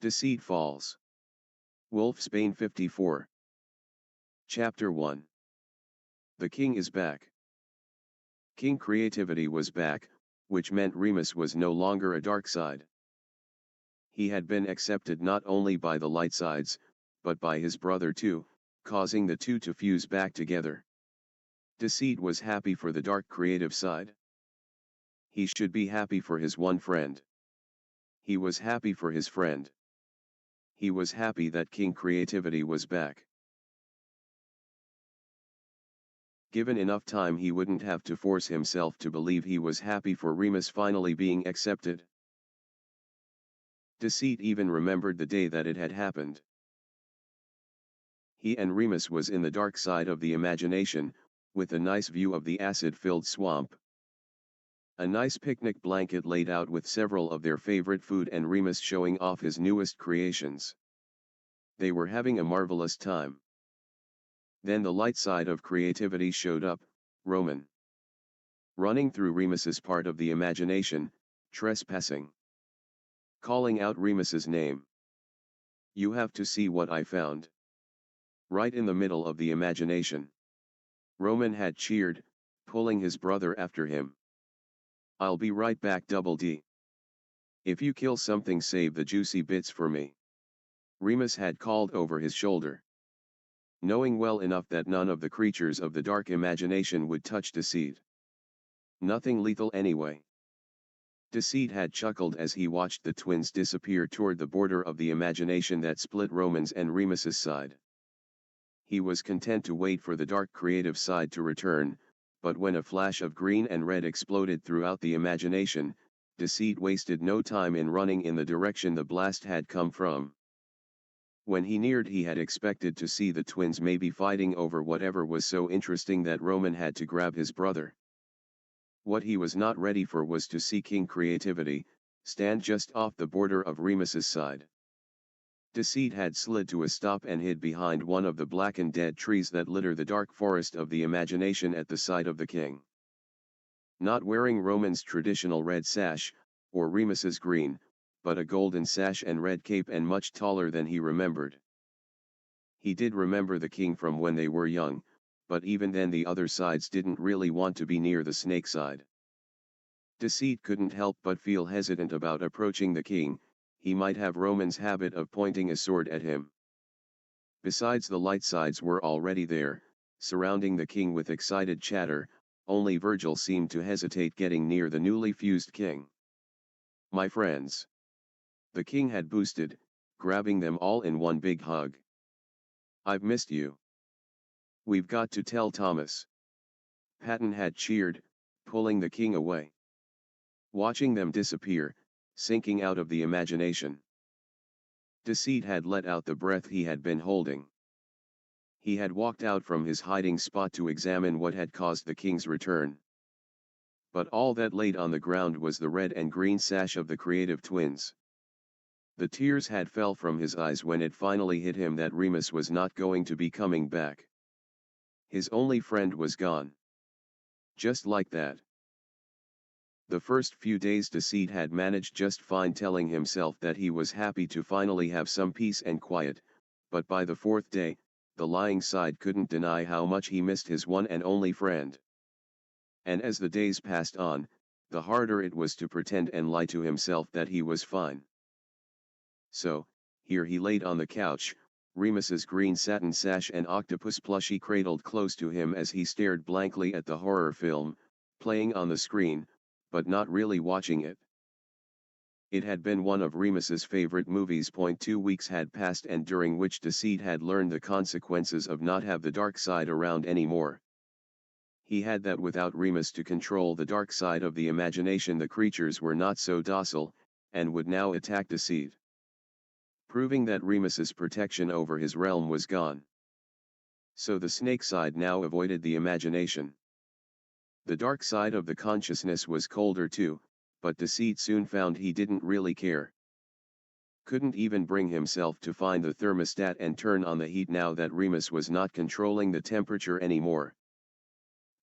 Deceit falls. WolfsBane54. Chapter 1. The King is back. King Creativity was back, which meant Remus was no longer a dark side. He had been accepted not only by the light sides, but by his brother too, causing the two to fuse back together. Deceit was happy for the dark creative side. He should be happy for his one friend. He was happy for his friend. He was happy that King Creativity was back. Given enough time, he wouldn't have to force himself to believe he was happy for Remus finally being accepted. Deceit even remembered the day that it had happened. He and Remus was in the dark side of the imagination, with a nice view of the acid-filled swamp. A nice picnic blanket laid out with several of their favorite food and Remus showing off his newest creations. They were having a marvelous time. Then the light side of creativity showed up, Roman. Running through Remus's part of the imagination, trespassing. Calling out Remus's name. "You have to see what I found." Right in the middle of the imagination. Roman had cheered, pulling his brother after him. "I'll be right back, Double D. If you kill something, save the juicy bits for me," Remus had called over his shoulder. Knowing well enough that none of the creatures of the dark imagination would touch Deceit. Nothing lethal anyway. Deceit had chuckled as he watched the twins disappear toward the border of the imagination that split Roman's and Remus's side. He was content to wait for the dark creative side to return, but when a flash of green and red exploded throughout the imagination, Deceit wasted no time in running in the direction the blast had come from. When he neared, he had expected to see the twins maybe fighting over whatever was so interesting that Roman had to grab his brother. What he was not ready for was to see King Creativity stand just off the border of Remus's side. Deceit had slid to a stop and hid behind one of the black and dead trees that litter the dark forest of the imagination at the side of the king. Not wearing Roman's traditional red sash, or Remus's green, but a golden sash and red cape, and much taller than he remembered. He did remember the king from when they were young, but even then the other sides didn't really want to be near the snake side. Deceit couldn't help but feel hesitant about approaching the king. He might have Roman's habit of pointing a sword at him. Besides, the light sides were already there, surrounding the king with excited chatter. Only Virgil seemed to hesitate getting near the newly fused king. "My friends," the king had boosted, grabbing them all in one big hug. "I've missed you. We've got to tell Thomas." Patton had cheered, pulling the king away. Watching them disappear, sinking out of the imagination. Deceit had let out the breath he had been holding. He had walked out from his hiding spot to examine what had caused the king's return. But all that laid on the ground was the red and green sash of the creative twins. The tears had fell from his eyes when it finally hit him that Remus was not going to be coming back. His only friend was gone. Just like that. The first few days Deceit had managed just fine, telling himself that he was happy to finally have some peace and quiet, but by the fourth day, the lying side couldn't deny how much he missed his one and only friend. And as the days passed on, the harder it was to pretend and lie to himself that he was fine. So, here he laid on the couch, Remus's green satin sash and octopus plushie cradled close to him as he stared blankly at the horror film, playing on the screen, but not really watching it. It had been one of Remus's favorite movies. 2 weeks had passed, and during which Deceit had learned the consequences of not have the dark side around anymore. He had that without Remus to control the dark side of the imagination, the creatures were not so docile, and would now attack Deceit. Proving that Remus's protection over his realm was gone. So the snake side now avoided the imagination. The dark side of the consciousness was colder too, but Deceit soon found he didn't really care. Couldn't even bring himself to find the thermostat and turn on the heat now that Remus was not controlling the temperature anymore.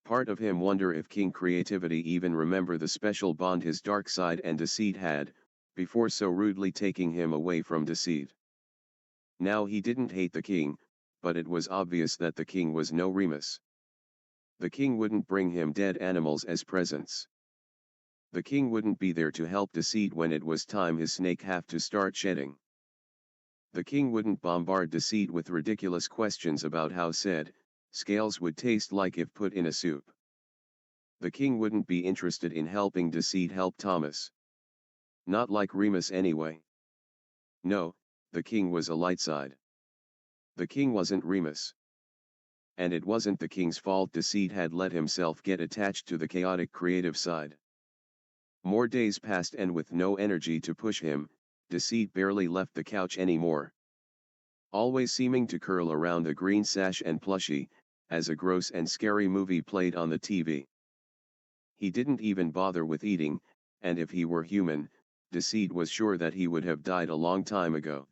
Part of him wonder if King Creativity even remember the special bond his dark side and Deceit had, before so rudely taking him away from Deceit. Now he didn't hate the king, but it was obvious that the king was no Remus. The king wouldn't bring him dead animals as presents. The king wouldn't be there to help Deceit when it was time his snake have to start shedding. The king wouldn't bombard Deceit with ridiculous questions about how said scales would taste like if put in a soup. The king wouldn't be interested in helping Deceit help Thomas. Not like Remus anyway. No, the king was a light side. The king wasn't Remus. And it wasn't the king's fault Deceit had let himself get attached to the chaotic creative side. More days passed and with no energy to push him, Deceit barely left the couch anymore. Always seeming to curl around a green sash and plushie, as a gross and scary movie played on the TV. He didn't even bother with eating, and if he were human, Deceit was sure that he would have died a long time ago.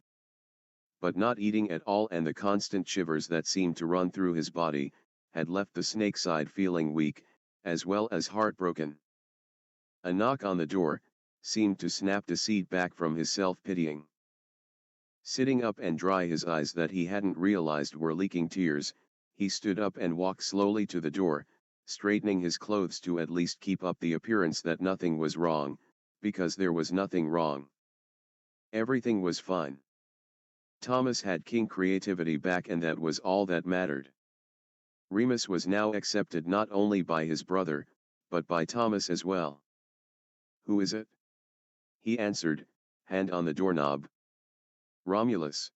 But not eating at all and the constant shivers that seemed to run through his body, had left the snake side feeling weak, as well as heartbroken. A knock on the door seemed to snap Deceit back from his self-pitying. Sitting up and dry his eyes that he hadn't realized were leaking tears, he stood up and walked slowly to the door, straightening his clothes to at least keep up the appearance that nothing was wrong, because there was nothing wrong. Everything was fine. Thomas had king creativity back and that was all that mattered. Remus was now accepted not only by his brother, but by Thomas as well. "Who is it?" he answered, hand on the doorknob. "Romulus."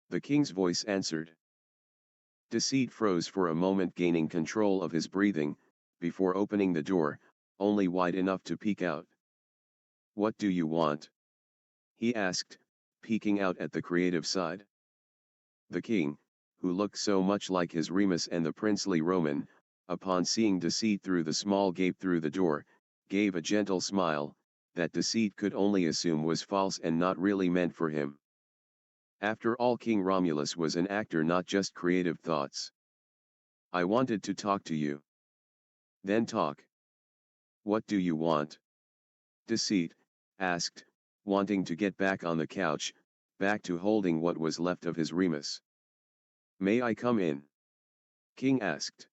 The king's voice answered. Deceit froze for a moment, gaining control of his breathing, before opening the door, only wide enough to peek out. "What do you want?" he asked, peeking out at the creative side. The king, who looked so much like his Remus and the princely Roman, upon seeing Deceit through the small gap through the door, gave a gentle smile, that Deceit could only assume was false and not really meant for him. After all, King Romulus was an actor, not just creative thoughts. "I wanted to talk to you." "Then talk. What do you want?" Deceit asked, wanting to get back on the couch, back to holding what was left of his Remus. "May I come in?" King asked.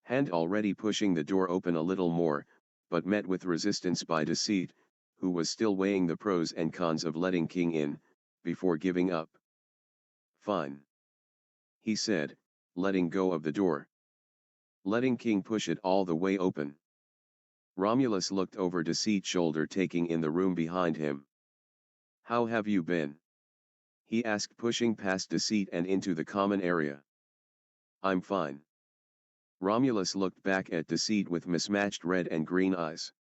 Hand already pushing the door open a little more, but met with resistance by Deceit, who was still weighing the pros and cons of letting King in, before giving up. "Fine," he said, letting go of the door. Letting King push it all the way open. Romulus looked over Deceit's shoulder, taking in the room behind him. "How have you been?" he asked, pushing past Deceit and into the common area. "I'm fine." Romulus looked back at Deceit with mismatched red and green eyes.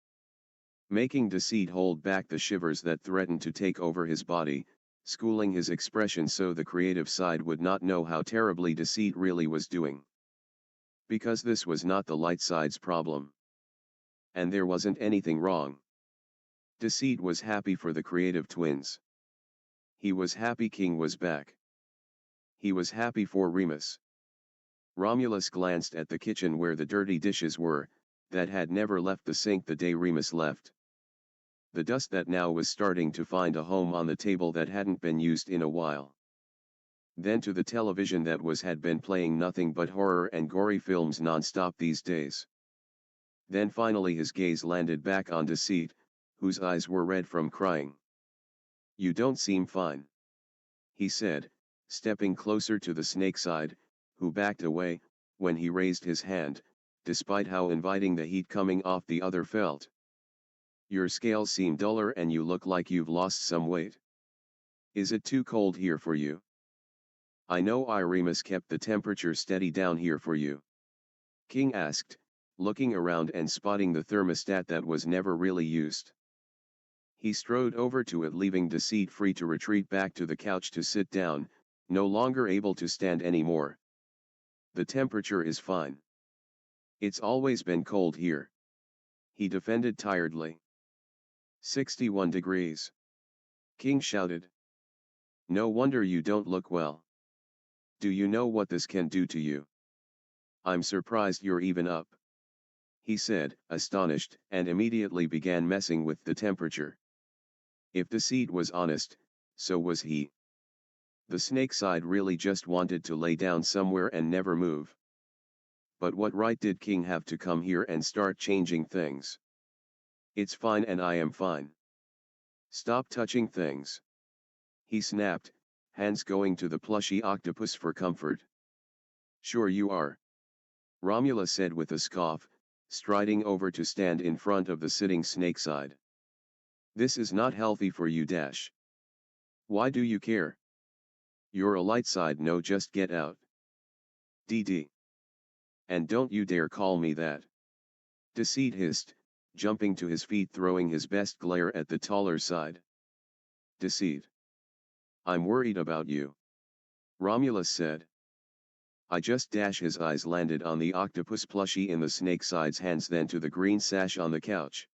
Making Deceit hold back the shivers that threatened to take over his body, schooling his expression so the creative side would not know how terribly Deceit really was doing. Because this was not the light side's problem. And there wasn't anything wrong. Deceit was happy for the creative twins. He was happy King was back. He was happy for Remus. Romulus glanced at the kitchen where the dirty dishes were, that had never left the sink the day Remus left. The dust that now was starting to find a home on the table that hadn't been used in a while. Then to the television that had been playing nothing but horror and gory films non-stop these days. Then finally his gaze landed back on Deceit, whose eyes were red from crying. "You don't seem fine," he said, stepping closer to the snake side, who backed away, when he raised his hand, despite how inviting the heat coming off the other felt. "Your scales seem duller and you look like you've lost some weight. Is it too cold here for you?" "I know Remus kept the temperature steady down here for you," King asked, looking around and spotting the thermostat that was never really used. He strode over to it, leaving Deceit free to retreat back to the couch to sit down, no longer able to stand anymore. "The temperature is fine. It's always been cold here," he defended tiredly. 61 degrees. King shouted. "No wonder you don't look well. Do you know what this can do to you? I'm surprised you're even up," he said, astonished, and immediately began messing with the temperature. If Deceit was honest, so was he. The snake side really just wanted to lay down somewhere and never move. But what right did King have to come here and start changing things? It's fine and I am fine. Stop touching things. He snapped, hands going to the plushy octopus for comfort. Sure you are. Romulus said with a scoff, striding over to stand in front of the sitting snake side. This is not healthy for you dash. Why do you care? You're a light side, no, just get out. DD. And don't you dare call me that. Deceit hissed, jumping to his feet, throwing his best glare at the taller side. Deceit. I'm worried about you. Romulus said. I just dash. His eyes landed on the octopus plushie in the snake side's hands, then to the green sash on the couch.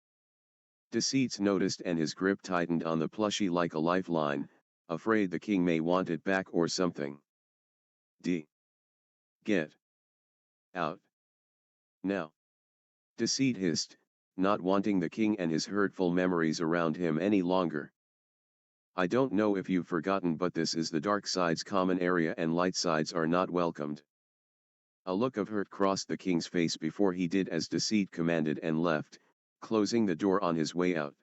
Deceit's noticed and his grip tightened on the plushie like a lifeline, afraid the king may want it back or something. Get out. Now. Deceit hissed, not wanting the king and his hurtful memories around him any longer. I don't know if you've forgotten, but this is the dark side's common area and light sides are not welcomed. A look of hurt crossed the king's face before he did as Deceit commanded and left, closing the door on his way out.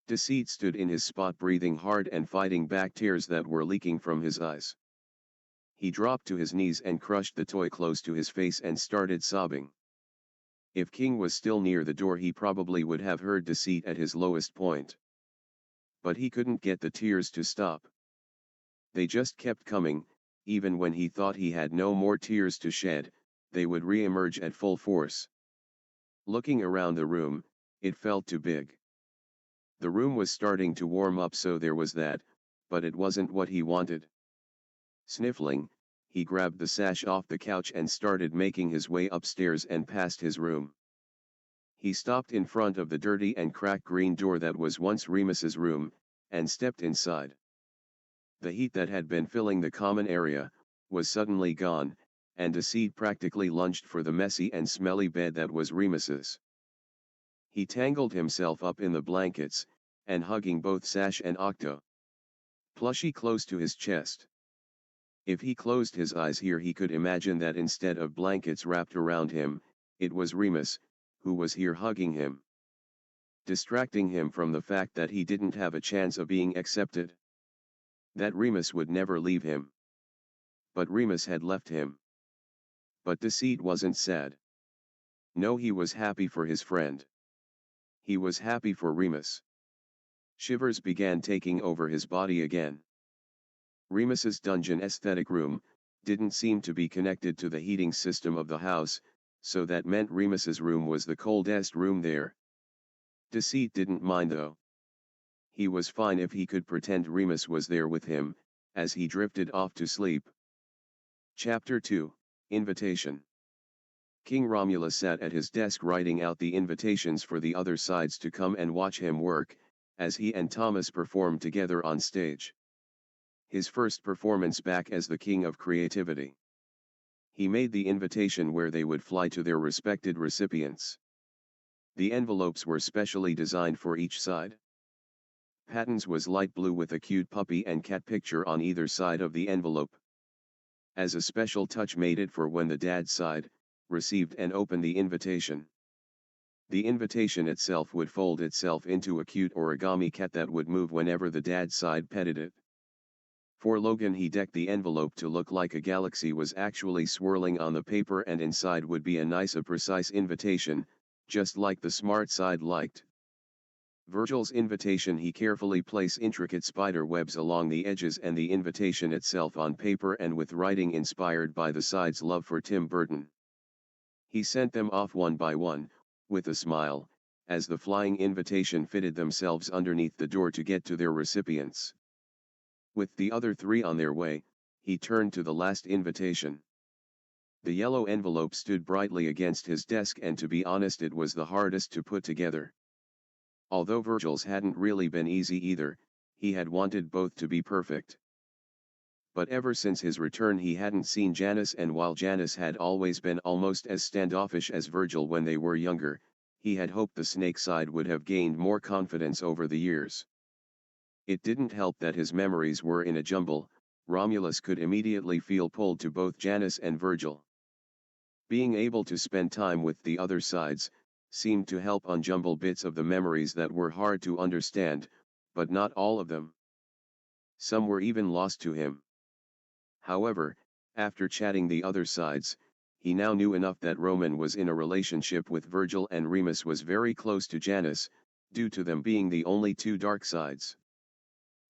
Deceit stood in his spot, breathing hard and fighting back tears that were leaking from his eyes. He dropped to his knees and crushed the toy close to his face and started sobbing. If King was still near the door, he probably would have heard Deceit at his lowest point. But he couldn't get the tears to stop. They just kept coming, even when he thought he had no more tears to shed, they would re-emerge at full force. Looking around the room, it felt too big. The room was starting to warm up, so there was that, but it wasn't what he wanted. Sniffling, he grabbed the sash off the couch and started making his way upstairs and past his room. He stopped in front of the dirty and cracked green door that was once Remus's room, and stepped inside. The heat that had been filling the common area was suddenly gone, and Deceit practically lunged for the messy and smelly bed that was Remus's. He tangled himself up in the blankets, and hugging both Sash and Octo plushie close to his chest. If he closed his eyes here, he could imagine that instead of blankets wrapped around him, it was Remus, who was here hugging him, distracting him from the fact that he didn't have a chance of being accepted. That Remus would never leave him. But Remus had left him. But Deceit wasn't sad. No, he was happy for his friend. He was happy for Remus. Shivers began taking over his body again. Remus's dungeon aesthetic room didn't seem to be connected to the heating system of the house, so that meant Remus's room was the coldest room there. Deceit didn't mind though. He was fine if he could pretend Remus was there with him, as he drifted off to sleep. Chapter 2, Invitation. King Romulus sat at his desk writing out the invitations for the other sides to come and watch him work, as he and Thomas performed together on stage. His first performance back as the king of creativity. He made the invitation where they would fly to their respected recipients. The envelopes were specially designed for each side. Patton's was light blue with a cute puppy and cat picture on either side of the envelope. As a special touch made it for when the dad side received and opened the invitation. The invitation itself would fold itself into a cute origami cat that would move whenever the dad side petted it. For Logan, he decked the envelope to look like a galaxy was actually swirling on the paper, and inside would be a nice, precise invitation, just like the smart side liked. Virgil's invitation, he carefully placed intricate spider webs along the edges, and the invitation itself on paper and with writing inspired by the side's love for Tim Burton. He sent them off one by one, with a smile, as the flying invitation fitted themselves underneath the door to get to their recipients. With the other three on their way, he turned to the last invitation. The yellow envelope stood brightly against his desk, and to be honest, it was the hardest to put together. Although Virgil's hadn't really been easy either, he had wanted both to be perfect. But ever since his return, he hadn't seen Janus, and while Janus had always been almost as standoffish as Virgil when they were younger, he had hoped the snake side would have gained more confidence over the years. It didn't help that his memories were in a jumble. Romulus could immediately feel pulled to both Janus and Virgil. Being able to spend time with the other sides seemed to help unjumble bits of the memories that were hard to understand, but not all of them. Some were even lost to him. However, after chatting the other sides, he now knew enough that Roman was in a relationship with Virgil and Remus was very close to Janus, due to them being the only two dark sides.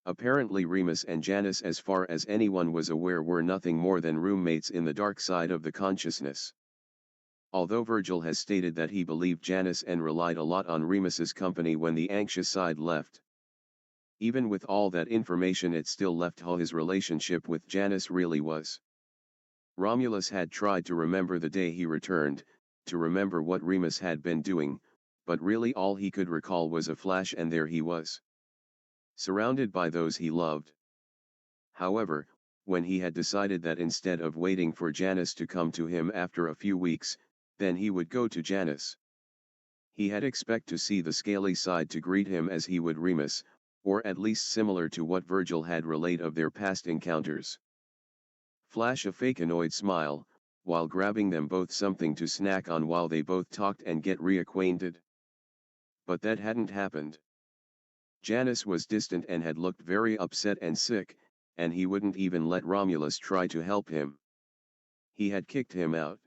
Apparently Remus and Janus, as far as anyone was aware, were nothing more than roommates in the dark side of the consciousness. Although Virgil has stated that he believed Janus and relied a lot on Remus's company when the anxious side left. Even with all that information, it still left how his relationship with Janus really was. Romulus had tried to remember the day he returned, to remember what Remus had been doing, but really all he could recall was a flash, and there he was, surrounded by those he loved. However, when he had decided that instead of waiting for Janus to come to him after a few weeks, then he would go to Janus. He had expected to see the scaly side to greet him as he would Remus, or at least similar to what Virgil had relayed of their past encounters. Flash a fake annoyed smile, while grabbing them both something to snack on while they both talked and get reacquainted. But that hadn't happened. Janus was distant and had looked very upset and sick, and he wouldn't even let Romulus try to help him. He had kicked him out.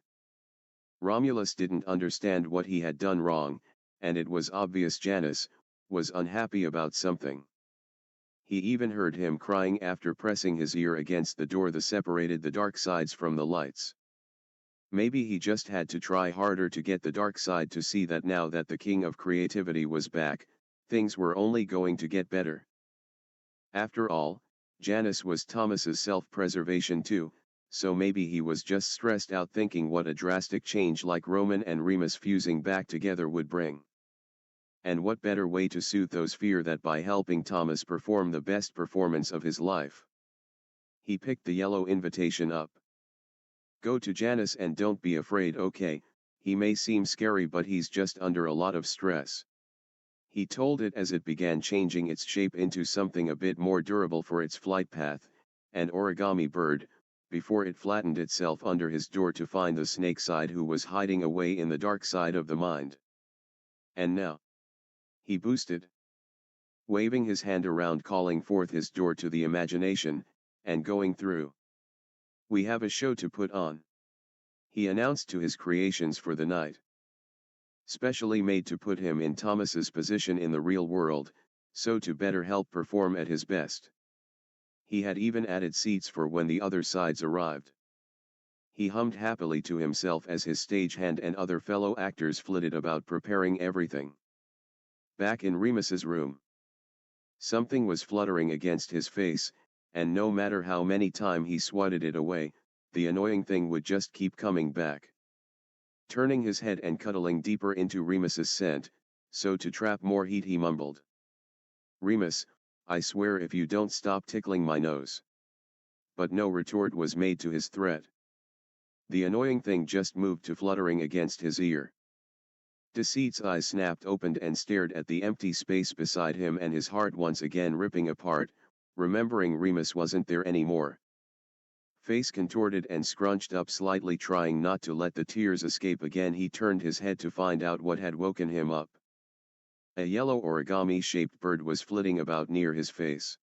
Romulus didn't understand what he had done wrong, and it was obvious Janus was unhappy about something. He even heard him crying after pressing his ear against the door that separated the dark sides from the lights. Maybe he just had to try harder to get the dark side to see that now that the king of creativity was back, things were only going to get better. After all, Janus was Thomas's self-preservation too, so maybe he was just stressed out thinking what a drastic change like Roman and Remus fusing back together would bring. And what better way to soothe those fears than by helping Thomas perform the best performance of his life. He picked the yellow invitation up. Go to Janus and don't be afraid, okay? He may seem scary, but he's just under a lot of stress. He told it as it began changing its shape into something a bit more durable for its flight path, an origami bird, before it flattened itself under his door to find the snake side who was hiding away in the dark side of the mind. And now, he boosted, waving his hand around, calling forth his door to the imagination, and going through. We have a show to put on, he announced to his creations for the night. Specially made to put him in Thomas's position in the real world, so to better help perform at his best. He had even added seats for when the other sides arrived. He hummed happily to himself as his stagehand and other fellow actors flitted about preparing everything. Back in Remus's room, something was fluttering against his face, and no matter how many times he swatted it away, the annoying thing would just keep coming back. Turning his head and cuddling deeper into Remus's scent, so to trap more heat, he mumbled, "Remus, I swear if you don't stop tickling my nose." But no retort was made to his threat. The annoying thing just moved to fluttering against his ear. Deceit's eyes snapped open and stared at the empty space beside him, and his heart once again ripping apart, remembering Remus wasn't there anymore. Face contorted and scrunched up slightly, trying not to let the tears escape again, he turned his head to find out what had woken him up. A yellow origami-shaped bird was flitting about near his face.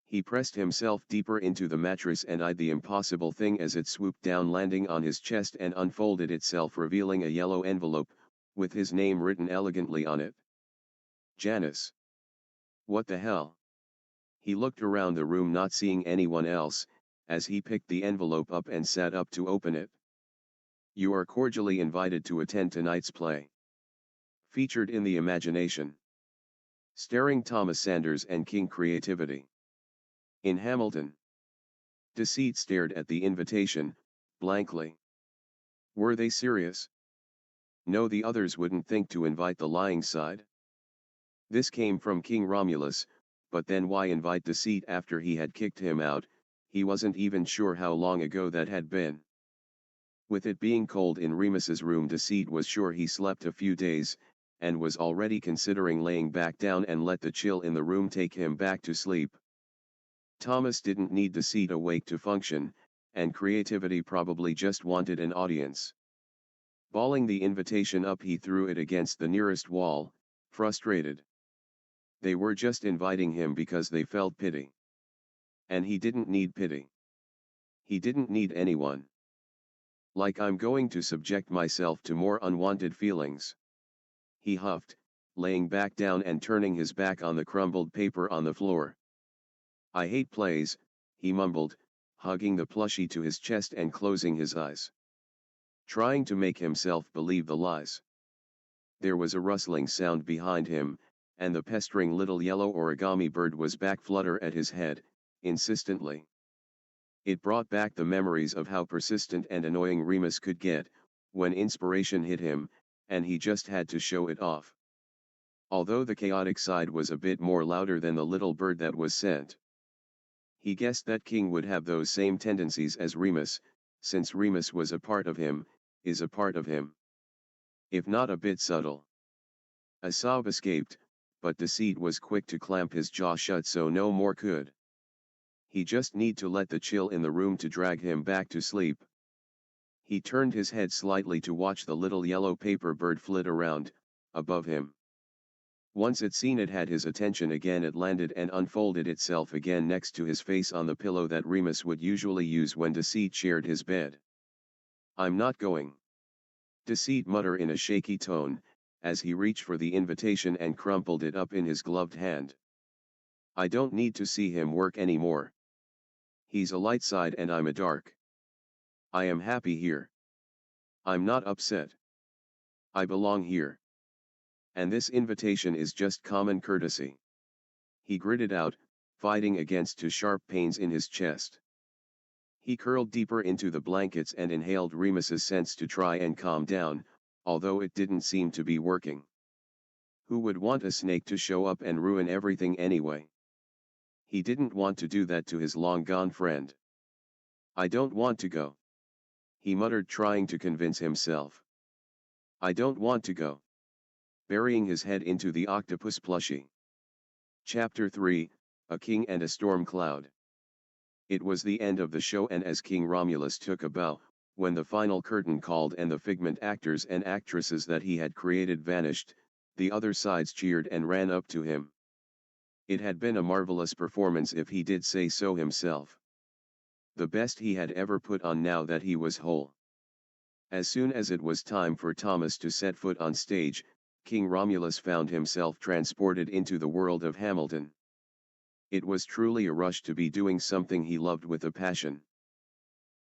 He pressed himself deeper into the mattress and eyed the impossible thing as it swooped down, landing on his chest and unfolded itself, revealing a yellow envelope, with his name written elegantly on it. Janus. What the hell? He looked around the room, not seeing anyone else, as he picked the envelope up and sat up to open it. You are cordially invited to attend tonight's play. Featured in the imagination. Starring Thomas Sanders and King Creativity. In Hamilton. Deceit stared at the invitation, blankly. Were they serious? No, the others wouldn't think to invite the lying side. This came from King Romulus, but then why invite Deceit after he had kicked him out? He wasn't even sure how long ago that had been. With it being cold in Remus's room, Deceit was sure he slept a few days, and was already considering laying back down and let the chill in the room take him back to sleep. Thomas didn't need Deceit awake to function, and creativity probably just wanted an audience. Balling the invitation up, he threw it against the nearest wall, frustrated. They were just inviting him because they felt pity. And he didn't need pity. He didn't need anyone. Like I'm going to subject myself to more unwanted feelings. He huffed, laying back down and turning his back on the crumbled paper on the floor. I hate plays, he mumbled, hugging the plushie to his chest and closing his eyes. Trying to make himself believe the lies. There was a rustling sound behind him, and the pestering little yellow origami bird was back flutter at his head, insistently. It brought back the memories of how persistent and annoying Remus could get, when inspiration hit him, and he just had to show it off. Although the chaotic side was a bit more louder than the little bird that was sent. He guessed that King would have those same tendencies as Remus, since Remus was a part of him, is a part of him. If not a bit subtle. A sob escaped, but Deceit was quick to clamp his jaw shut so no more could. He just need to let the chill in the room to drag him back to sleep. He turned his head slightly to watch the little yellow paper bird flit around, above him. Once it seen it had his attention again, it landed and unfolded itself again next to his face on the pillow that Remus would usually use when Deceit shared his bed. I'm not going. Deceit muttered in a shaky tone, as he reached for the invitation and crumpled it up in his gloved hand. I don't need to see him work anymore. He's a light side and I'm a dark. I am happy here. I'm not upset. I belong here. And this invitation is just common courtesy. He gritted out, fighting against two sharp pains in his chest. He curled deeper into the blankets and inhaled Remus's scents to try and calm down, although it didn't seem to be working. Who would want a snake to show up and ruin everything anyway? He didn't want to do that to his long-gone friend. I don't want to go. He muttered, trying to convince himself. I don't want to go. Burying his head into the octopus plushie. Chapter 3, A King and a Storm Cloud. It was the end of the show, and as King Romulus took a bow, when the final curtain called and the figment actors and actresses that he had created vanished, the other sides cheered and ran up to him. It had been a marvelous performance, if he did say so himself. The best he had ever put on now that he was whole. As soon as it was time for Thomas to set foot on stage, King Romulus found himself transported into the world of Hamilton. It was truly a rush to be doing something he loved with a passion.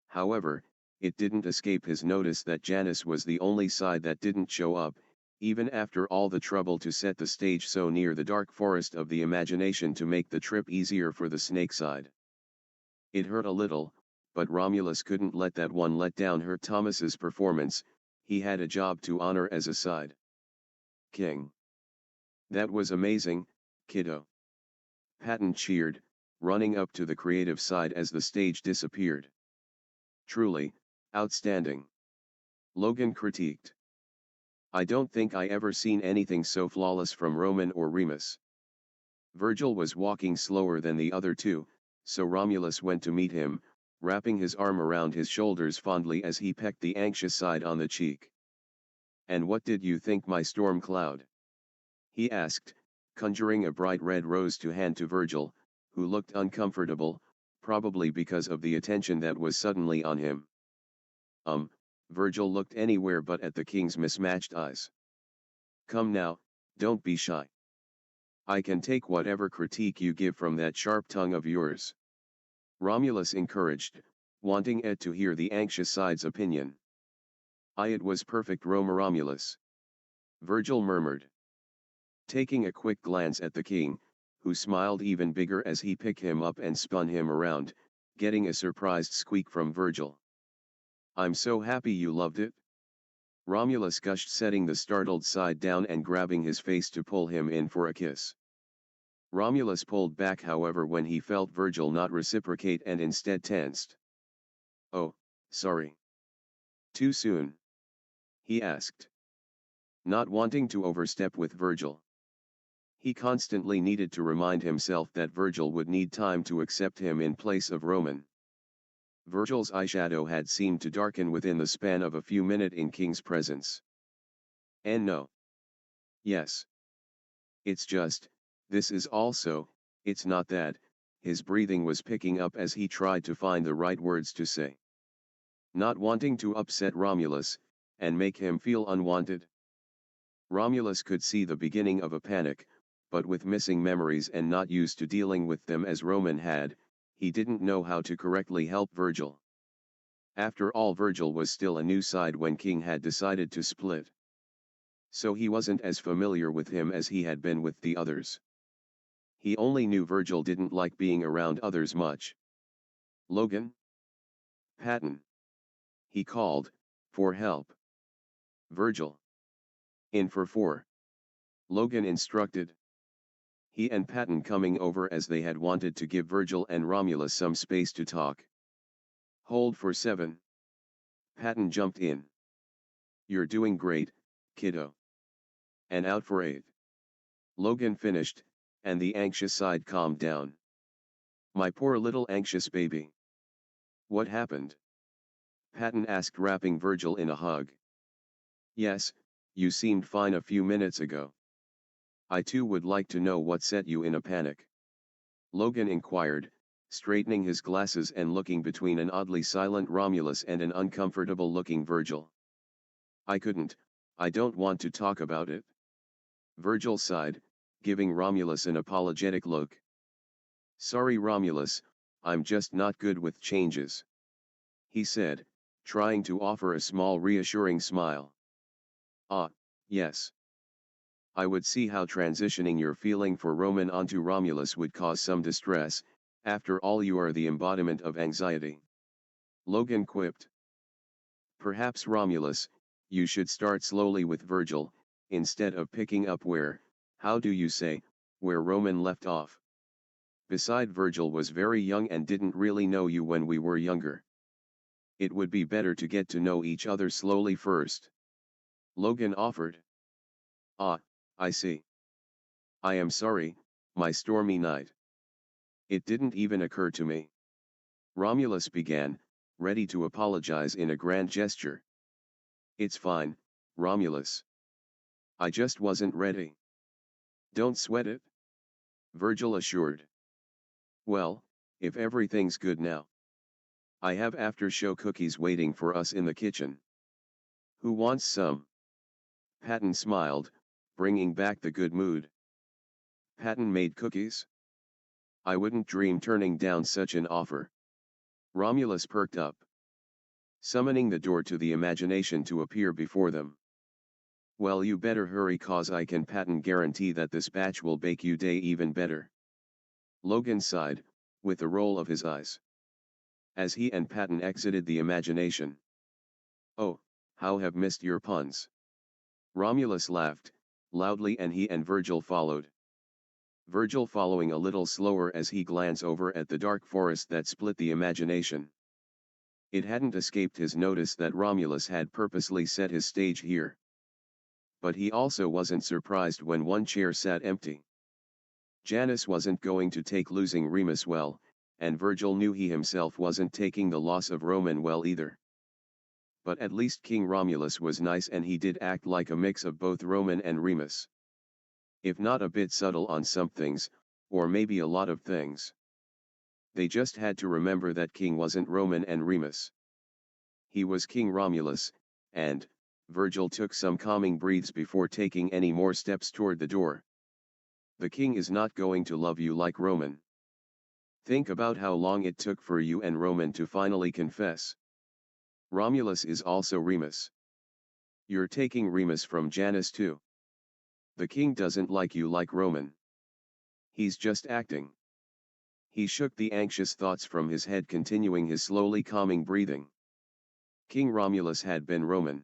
However, it didn't escape his notice that Janus was the only side that didn't show up, even after all the trouble to set the stage so near the dark forest of the imagination to make the trip easier for the snake side. It hurt a little, but Romulus couldn't let that one letdown hurt Thomas's performance. He had a job to honor as a side king. That was amazing, kiddo. Patton cheered, running up to the creative side as the stage disappeared. Truly, outstanding. Logan critiqued. I don't think I ever seen anything so flawless from Roman or Remus. Virgil was walking slower than the other two, so Romulus went to meet him, wrapping his arm around his shoulders fondly as he pecked the anxious side on the cheek. And what did you think, my storm cloud? He asked, conjuring a bright red rose to hand to Virgil, who looked uncomfortable, probably because of the attention that was suddenly on him. Virgil looked anywhere but at the king's mismatched eyes. Come now, don't be shy. I can take whatever critique you give from that sharp tongue of yours. Romulus encouraged, wanting Ed to hear the anxious side's opinion. It was perfect, Romulus. Virgil murmured. Taking a quick glance at the king, who smiled even bigger as he picked him up and spun him around, getting a surprised squeak from Virgil. I'm so happy you loved it. Romulus gushed, setting the startled side down and grabbing his face to pull him in for a kiss. Romulus pulled back, however, when he felt Virgil not reciprocate and instead tensed. Oh, sorry. Too soon? He asked. not wanting to overstep with Virgil. He constantly needed to remind himself that Virgil would need time to accept him in place of Roman. Virgil's eyeshadow had seemed to darken within the span of a few minutes in King's presence. And no. Yes. It's just, this is also, it's not that, his breathing was picking up as he tried to find the right words to say. Not wanting to upset Romulus, and make him feel unwanted. Romulus could see the beginning of a panic, but with missing memories and not used to dealing with them as Roman had, he didn't know how to correctly help Virgil. After all, Virgil was still a new side when King had decided to split. So he wasn't as familiar with him as he had been with the others. He only knew Virgil didn't like being around others much. Logan? Patton. He called, for help. Virgil. In for 4. Logan instructed. He and Patton coming over as they had wanted to give Virgil and Romulus some space to talk. Hold for 7. Patton jumped in. You're doing great, kiddo. And out for 8. Logan finished, and the anxious side calmed down. My poor little anxious baby. What happened? Patton asked, wrapping Virgil in a hug. Yes, you seemed fine a few minutes ago. I too would like to know what set you in a panic. Logan inquired, straightening his glasses and looking between an oddly silent Romulus and an uncomfortable-looking Virgil. I don't want to talk about it. Virgil sighed, giving Romulus an apologetic look. Sorry Romulus, I'm just not good with changes. He said, trying to offer a small reassuring smile. Ah, yes. I would see how transitioning your feeling for Roman onto Romulus would cause some distress, after all you are the embodiment of anxiety. Logan quipped. Perhaps Romulus, you should start slowly with Virgil, instead of picking up where Roman left off. Beside, Virgil was very young and didn't really know you when we were younger. It would be better to get to know each other slowly first. Logan offered. Ah, I see. I am sorry, my stormy knight. It didn't even occur to me. Romulus began, ready to apologize in a grand gesture. It's fine, Romulus. I just wasn't ready. Don't sweat it. Virgil assured. Well, if everything's good now. I have after-show cookies waiting for us in the kitchen. Who wants some? Patton smiled, bringing back the good mood. Patton made cookies? I wouldn't dream turning down such an offer. Romulus perked up, summoning the door to the imagination to appear before them. Well, you better hurry, cause I can Patton guarantee that this batch will bake you day even better. Logan sighed, with a roll of his eyes, as he and Patton exited the imagination. Oh, how have missed your puns. Romulus laughed, loudly, and he and Virgil followed. Virgil following a little slower as he glanced over at the dark forest that split the imagination. It hadn't escaped his notice that Romulus had purposely set his stage here. But he also wasn't surprised when one chair sat empty. Janus wasn't going to take losing Remus well, and Virgil knew he himself wasn't taking the loss of Roman well either. But at least King Romulus was nice, and he did act like a mix of both Roman and Remus. If not a bit subtle on some things, or maybe a lot of things. They just had to remember that King wasn't Roman and Remus. He was King Romulus, and Virgil took some calming breaths before taking any more steps toward the door. The King is not going to love you like Roman. Think about how long it took for you and Roman to finally confess. Romulus is also Remus. You're taking Remus from Janus too. The King doesn't like you like Roman. He's just acting. He shook the anxious thoughts from his head, continuing his slowly calming breathing. King Romulus had been Roman.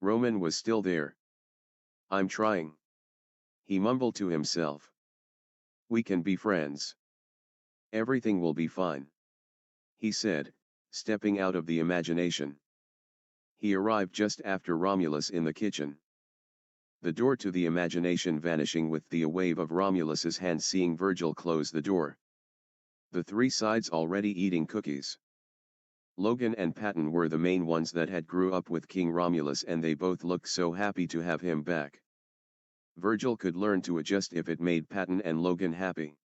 Roman was still there. I'm trying. He mumbled to himself. We can be friends. Everything will be fine. He said, stepping out of the imagination. He arrived just after Romulus in the kitchen. The door to the imagination vanishing with the wave of Romulus's hand seeing Virgil close the door. The three sides already eating cookies. Logan and Patton were the main ones that had grew up with King Romulus and they both looked so happy to have him back. Virgil could learn to adjust if it made Patton and Logan happy.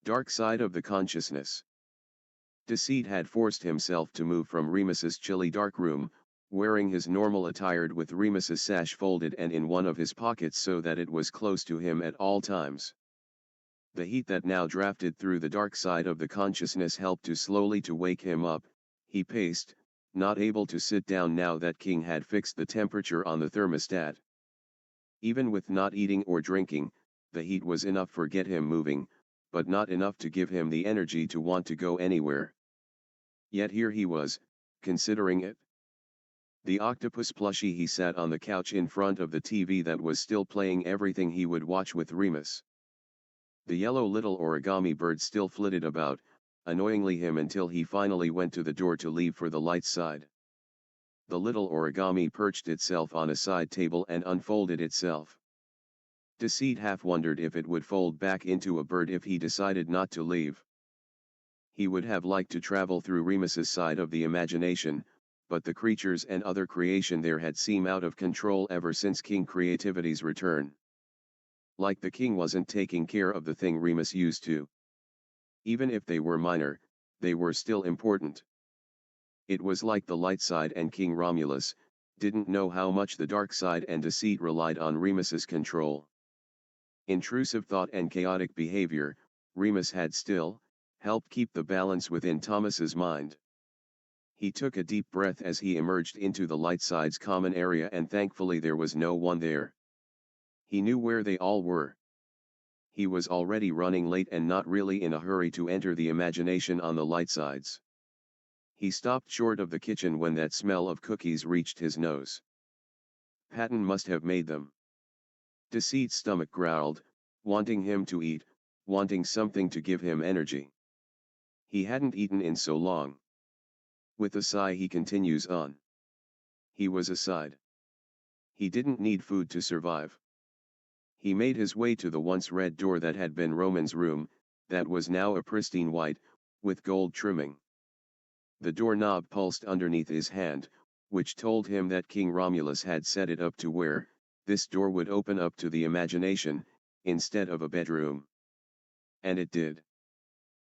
Dark side of the consciousness. Deceit had forced himself to move from Remus's chilly dark room, wearing his normal attire with Remus's sash folded and in one of his pockets so that it was close to him at all times. The heat that now drafted through the dark side of the consciousness helped to slowly to wake him up. He paced, not able to sit down now that King had fixed the temperature on the thermostat. Even with not eating or drinking, the heat was enough for get him moving, but not enough to give him the energy to want to go anywhere. Yet here he was, considering it. The octopus plushie he sat on the couch in front of the TV that was still playing everything he would watch with Remus. The yellow little origami bird still flitted about, annoyingly him until he finally went to the door to leave for the light side. The little origami perched itself on a side table and unfolded itself. Deceit half wondered if it would fold back into a bird if he decided not to leave. He would have liked to travel through Remus's side of the imagination, but the creatures and other creation there had seemed out of control ever since King Creativity's return. Like the king wasn't taking care of the thing Remus used to. Even if they were minor, they were still important. It was like the light side and King Romulus didn't know how much the dark side and Deceit relied on Remus's control. Intrusive thought and chaotic behavior, Remus had still helped keep the balance within Thomas's mind. He took a deep breath as he emerged into the light side's common area and thankfully there was no one there. He knew where they all were. He was already running late and not really in a hurry to enter the imagination on the light sides. He stopped short of the kitchen when that smell of cookies reached his nose. Patton must have made them. Deceit's stomach growled, wanting him to eat, wanting something to give him energy. He hadn't eaten in so long. With a sigh he continues on. He was aside. He didn't need food to survive. He made his way to the once red door that had been Roman's room, that was now a pristine white, with gold trimming. The doorknob pulsed underneath his hand, which told him that King Romulus had set it up to where this door would open up to the imagination, instead of a bedroom. And it did.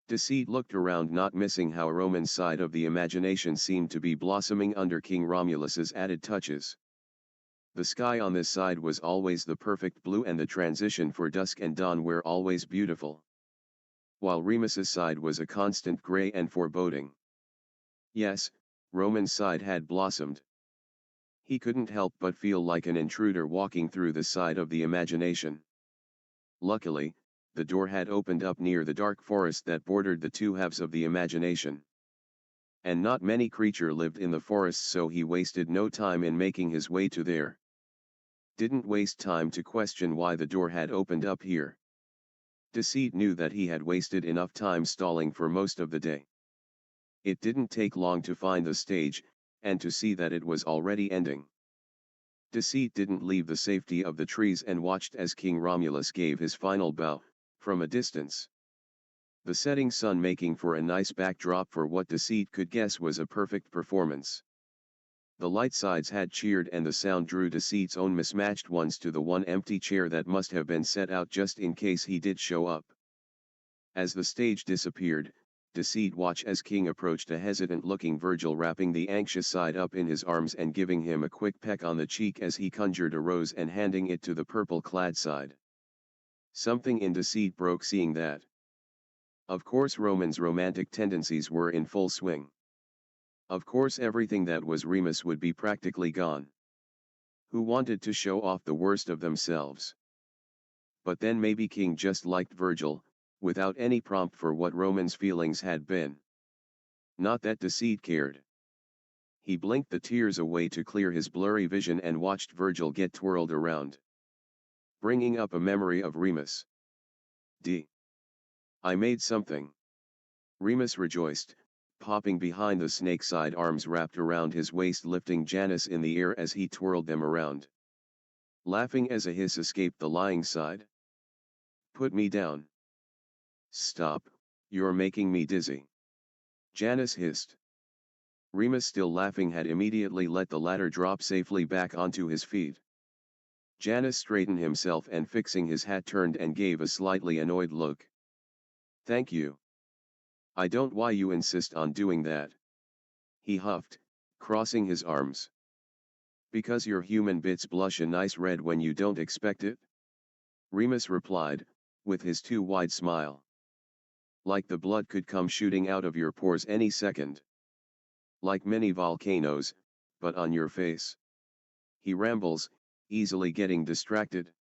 Deceit looked around, not missing how Roman's side of the imagination seemed to be blossoming under King Romulus's added touches. The sky on this side was always the perfect blue and the transition for dusk and dawn were always beautiful. While Remus's side was a constant gray and foreboding. Yes, Roman's side had blossomed. He couldn't help but feel like an intruder walking through the side of the imagination. Luckily, the door had opened up near the dark forest that bordered the two halves of the imagination. And not many creature lived in the forest, so he wasted no time in making his way to there. Didn't waste time to question why the door had opened up here. Deceit knew that he had wasted enough time stalling for most of the day. It didn't take long to find the stage, and to see that it was already ending. Deceit didn't leave the safety of the trees and watched as King Romulus gave his final bow, from a distance. The setting sun making for a nice backdrop for what Deceit could guess was a perfect performance. The light sides had cheered and the sound drew Deceit's own mismatched ones to the one empty chair that must have been set out just in case he did show up. As the stage disappeared, Deceit watched as King approached a hesitant-looking Virgil, wrapping the anxious side up in his arms and giving him a quick peck on the cheek as he conjured a rose and handing it to the purple-clad side. Something in Deceit broke seeing that. Of course Roman's romantic tendencies were in full swing. Of course everything that was Remus would be practically gone. Who wanted to show off the worst of themselves? But then maybe King just liked Virgil, without any prompt for what Roman's feelings had been. Not that Deceit cared. He blinked the tears away to clear his blurry vision and watched Virgil get twirled around, bringing up a memory of Remus. I made something. Remus rejoiced, popping behind the snake-side arms wrapped around his waist, lifting Janus in the air as he twirled them around. Laughing as a hiss escaped the lying side. Put me down. Stop, you're making me dizzy. Janus hissed. Remus, still laughing, had immediately let the latter drop safely back onto his feet. Janus straightened himself and, fixing his hat, turned and gave a slightly annoyed look. Thank you. I don't why you insist on doing that. He huffed, crossing his arms. Because your human bits blush a nice red when you don't expect it? Remus replied, with his too wide smile. Like the blood could come shooting out of your pores any second. Like many volcanoes, but on your face. He rambles, easily getting distracted.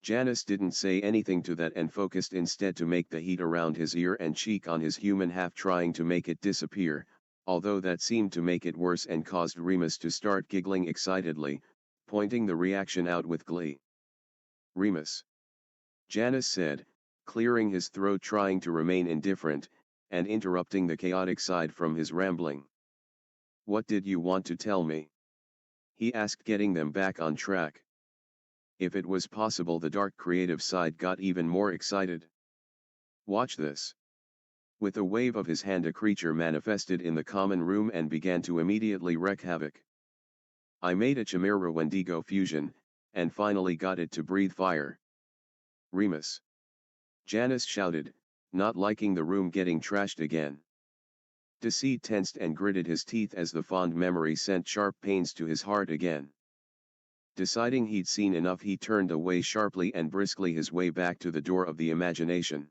Janus didn't say anything to that and focused instead to make the heat around his ear and cheek on his human half, trying to make it disappear, although that seemed to make it worse and caused Remus to start giggling excitedly, pointing the reaction out with glee. Remus. Janus said, clearing his throat, trying to remain indifferent, and interrupting the chaotic side from his rambling. What did you want to tell me? He asked, getting them back on track. If it was possible, the dark creative side got even more excited. Watch this. With a wave of his hand, a creature manifested in the common room and began to immediately wreak havoc. I made a chimera Wendigo fusion, and finally got it to breathe fire. Remus. Janus shouted, not liking the room getting trashed again. Deceit tensed and gritted his teeth as the fond memory sent sharp pains to his heart again. Deciding he'd seen enough, he turned away sharply and briskly his way back to the door of the imagination.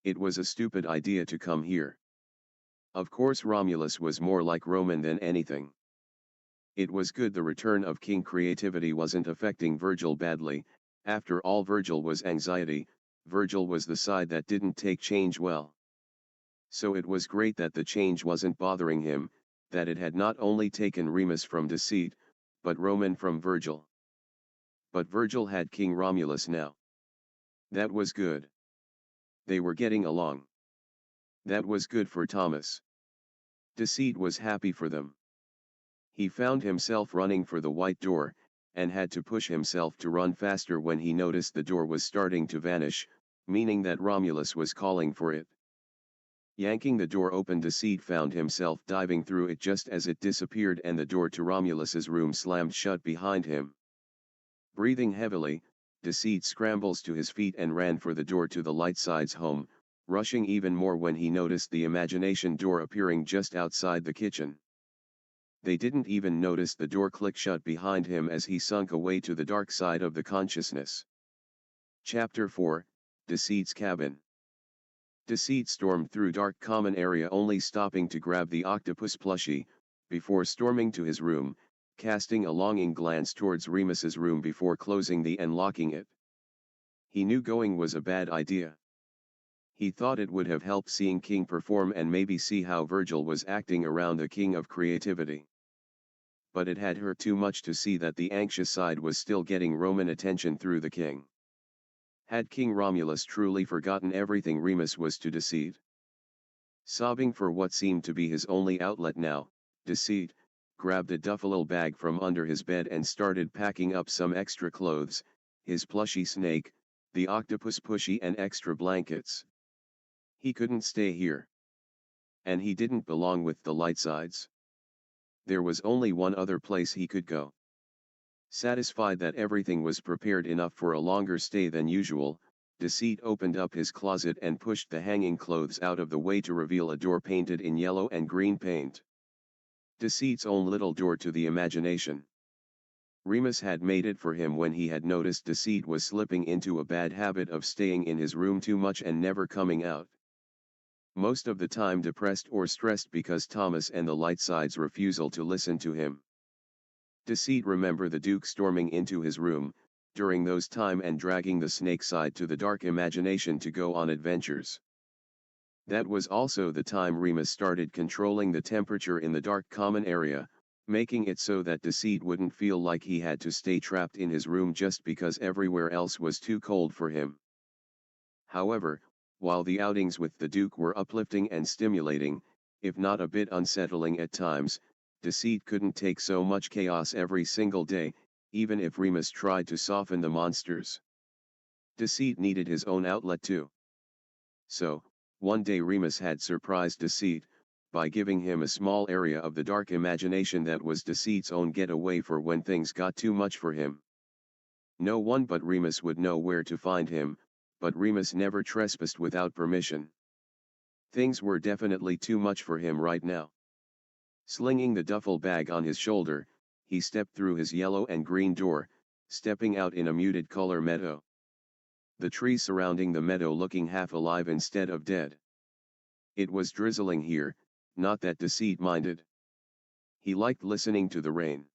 It was a stupid idea to come here. Of course Romulus was more like Roman than anything. It was good the return of King Creativity wasn't affecting Virgil badly. After all, Virgil was anxiety, Virgil was the side that didn't take change well. So it was great that the change wasn't bothering him, that it had not only taken Remus from Deceit, but Roman from Virgil. But Virgil had King Romulus now. That was good. They were getting along. That was good for Thomas. Deceit was happy for them. He found himself running for the white door, and had to push himself to run faster when he noticed the door was starting to vanish, meaning that Romulus was calling for it. Yanking the door open, Deceit found himself diving through it just as it disappeared and the door to Romulus's room slammed shut behind him. Breathing heavily, Deceit scrambles to his feet and ran for the door to the light side's home, rushing even more when he noticed the imagination door appearing just outside the kitchen. They didn't even notice the door click shut behind him as he sunk away to the dark side of the consciousness. Chapter 4, Deceit's Cabin. Deceit stormed through dark common area, only stopping to grab the octopus plushie, before storming to his room, casting a longing glance towards Remus's room before closing and locking it. He knew going was a bad idea. He thought it would have helped seeing King perform and maybe see how Virgil was acting around the King of Creativity. But it had hurt too much to see that the anxious side was still getting Roman attention through the king. Had King Romulus truly forgotten everything Remus was to Deceit? Sobbing for what seemed to be his only outlet now, Deceit grabbed a duffel bag from under his bed and started packing up some extra clothes, his plushy snake, the octopus plushie, and extra blankets. He couldn't stay here. And he didn't belong with the Lightsides. There was only one other place he could go. Satisfied that everything was prepared enough for a longer stay than usual, Deceit opened up his closet and pushed the hanging clothes out of the way to reveal a door painted in yellow and green paint. Deceit's own little door to the imagination. Remus had made it for him when he had noticed Deceit was slipping into a bad habit of staying in his room too much and never coming out. Most of the time depressed or stressed because Thomas and the Lightsides' refusal to listen to him. Deceit remembered the Duke storming into his room, during those time, and dragging the snake side to the dark imagination to go on adventures. That was also the time Remus started controlling the temperature in the dark common area, making it so that Deceit wouldn't feel like he had to stay trapped in his room just because everywhere else was too cold for him. However, while the outings with the Duke were uplifting and stimulating, if not a bit unsettling at times, Deceit couldn't take so much chaos every single day, even if Remus tried to soften the monsters. Deceit needed his own outlet too. So, one day Remus had surprised Deceit, by giving him a small area of the dark imagination that was Deceit's own getaway for when things got too much for him. No one but Remus would know where to find him, but Remus never trespassed without permission. Things were definitely too much for him right now. Slinging the duffel bag on his shoulder, he stepped through his yellow and green door, stepping out in a muted color meadow. The trees surrounding the meadow looking half alive instead of dead. It was drizzling here, not that Deceit minded. He liked listening to the rain.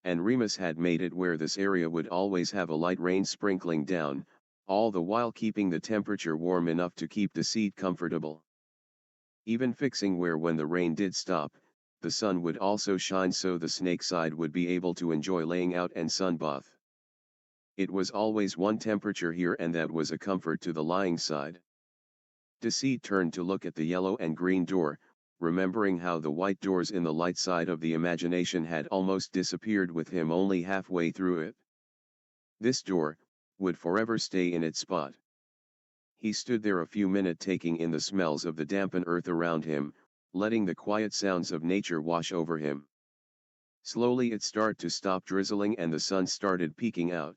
And Remus had made it where this area would always have a light rain sprinkling down, all the while keeping the temperature warm enough to keep Deceit comfortable. Even fixing where when the rain did stop, the sun would also shine so the snake side would be able to enjoy laying out and sunbath. It was always one temperature here and that was a comfort to the lying side. Deceit turned to look at the yellow and green door, remembering how the white doors in the light side of the imagination had almost disappeared with him only halfway through it. This door would forever stay in its spot. He stood there a few minutes taking in the smells of the dampened earth around him, letting the quiet sounds of nature wash over him. Slowly it started to stop drizzling and the sun started peeking out.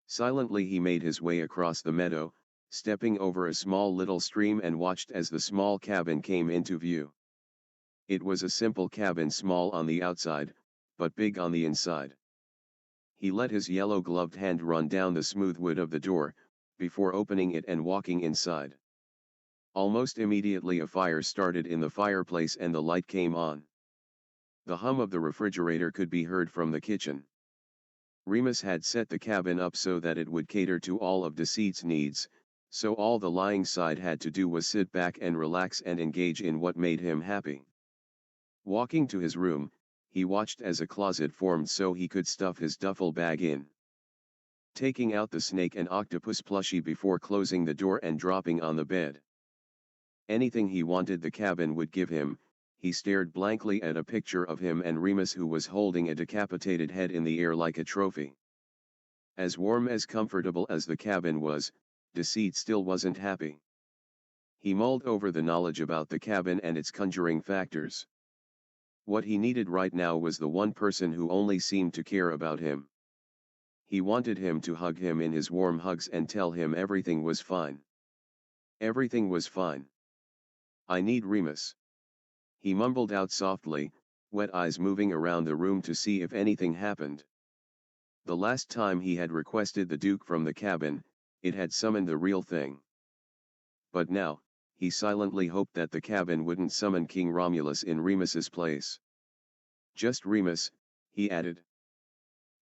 Silently he made his way across the meadow, stepping over a small little stream and watched as the small cabin came into view. It was a simple cabin, small on the outside, but big on the inside. He let his yellow-gloved hand run down the smooth wood of the door, before opening it and walking inside. Almost immediately a fire started in the fireplace and the light came on. The hum of the refrigerator could be heard from the kitchen. Remus had set the cabin up so that it would cater to all of Deceit's needs, so all the lying side had to do was sit back and relax and engage in what made him happy. Walking to his room, he watched as a closet formed so he could stuff his duffel bag in. Taking out the snake and octopus plushie before closing the door and dropping on the bed. Anything he wanted the cabin would give him. He stared blankly at a picture of him and Remus who was holding a decapitated head in the air like a trophy. As warm as comfortable as the cabin was, Deceit still wasn't happy. He mulled over the knowledge about the cabin and its conjuring factors. What he needed right now was the one person who only seemed to care about him. He wanted him to hug him in his warm hugs and tell him everything was fine. Everything was fine. I need Remus. He mumbled out softly, wet eyes moving around the room to see if anything happened. The last time he had requested the Duke from the cabin, it had summoned the real thing. But now, he silently hoped that the cabin wouldn't summon King Romulus in Remus's place. Just Remus, he added.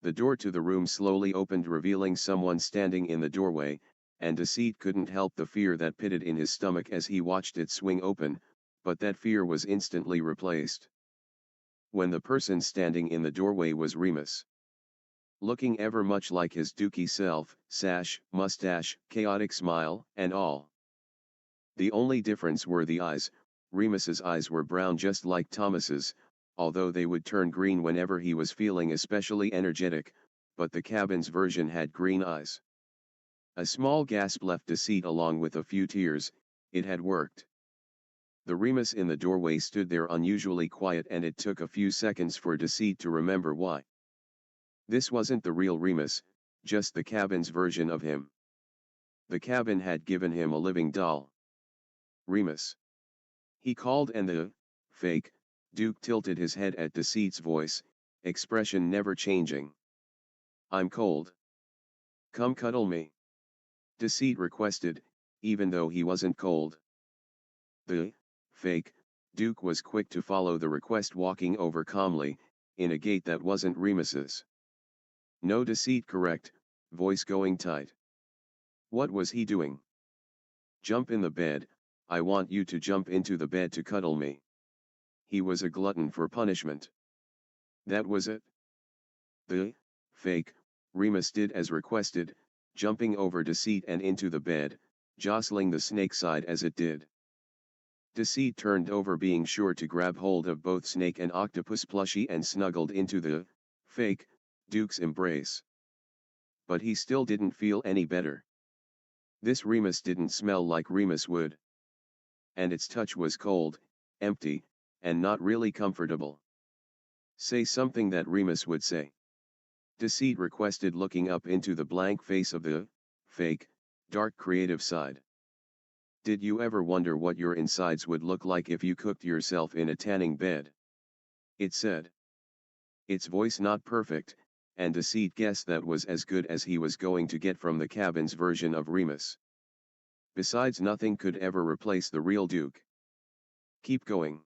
The door to the room slowly opened, revealing someone standing in the doorway, and Deceit couldn't help the fear that pitted in his stomach as he watched it swing open, but that fear was instantly replaced. When the person standing in the doorway was Remus. Looking ever much like his dookie self, sash, mustache, chaotic smile, and all. The only difference were the eyes. Remus's eyes were brown just like Thomas's, although they would turn green whenever he was feeling especially energetic, but the cabin's version had green eyes. A small gasp left Deceit along with a few tears. It had worked. The Remus in the doorway stood there unusually quiet and it took a few seconds for Deceit to remember why. This wasn't the real Remus, just the cabin's version of him. The cabin had given him a living doll. Remus. He called and the fake Duke tilted his head at Deceit's voice, expression never changing. I'm cold. Come cuddle me. Deceit requested, even though he wasn't cold. The fake Duke was quick to follow the request, walking over calmly, in a gait that wasn't Remus's. No, Deceit correct, voice going tight. What was he doing? Jump in the bed, I want you to jump into the bed to cuddle me. He was a glutton for punishment. That was it. The fake Remus did as requested, jumping over Deceit and into the bed, jostling the snake side as it did. Deceit turned over, being sure to grab hold of both snake and octopus plushie, and snuggled into the fake Duke's embrace. But he still didn't feel any better. This Remus didn't smell like Remus would. And its touch was cold, empty, and not really comfortable. Say something that Remus would say. Deceit requested, looking up into the blank face of the fake, dark creative side. Did you ever wonder what your insides would look like if you cooked yourself in a tanning bed? It said. Its voice not perfect, and Deceit guessed that was as good as he was going to get from the cabin's version of Remus. Besides, nothing could ever replace the real Duke. Keep going.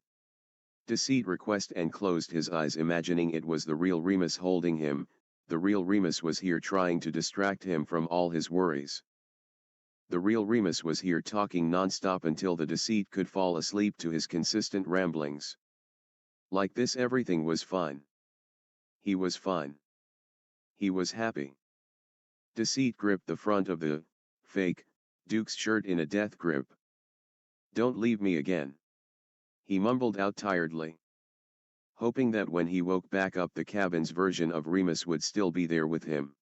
Deceit requested and closed his eyes, imagining it was the real Remus holding him. The real Remus was here trying to distract him from all his worries. The real Remus was here talking non-stop until the Deceit could fall asleep to his consistent ramblings. Like this, everything was fine. He was fine. He was happy. Deceit gripped the front of the fake Duke's shirt in a death grip. Don't leave me again, he mumbled out tiredly, hoping that when he woke back up the cabin's version of Remus would still be there with him.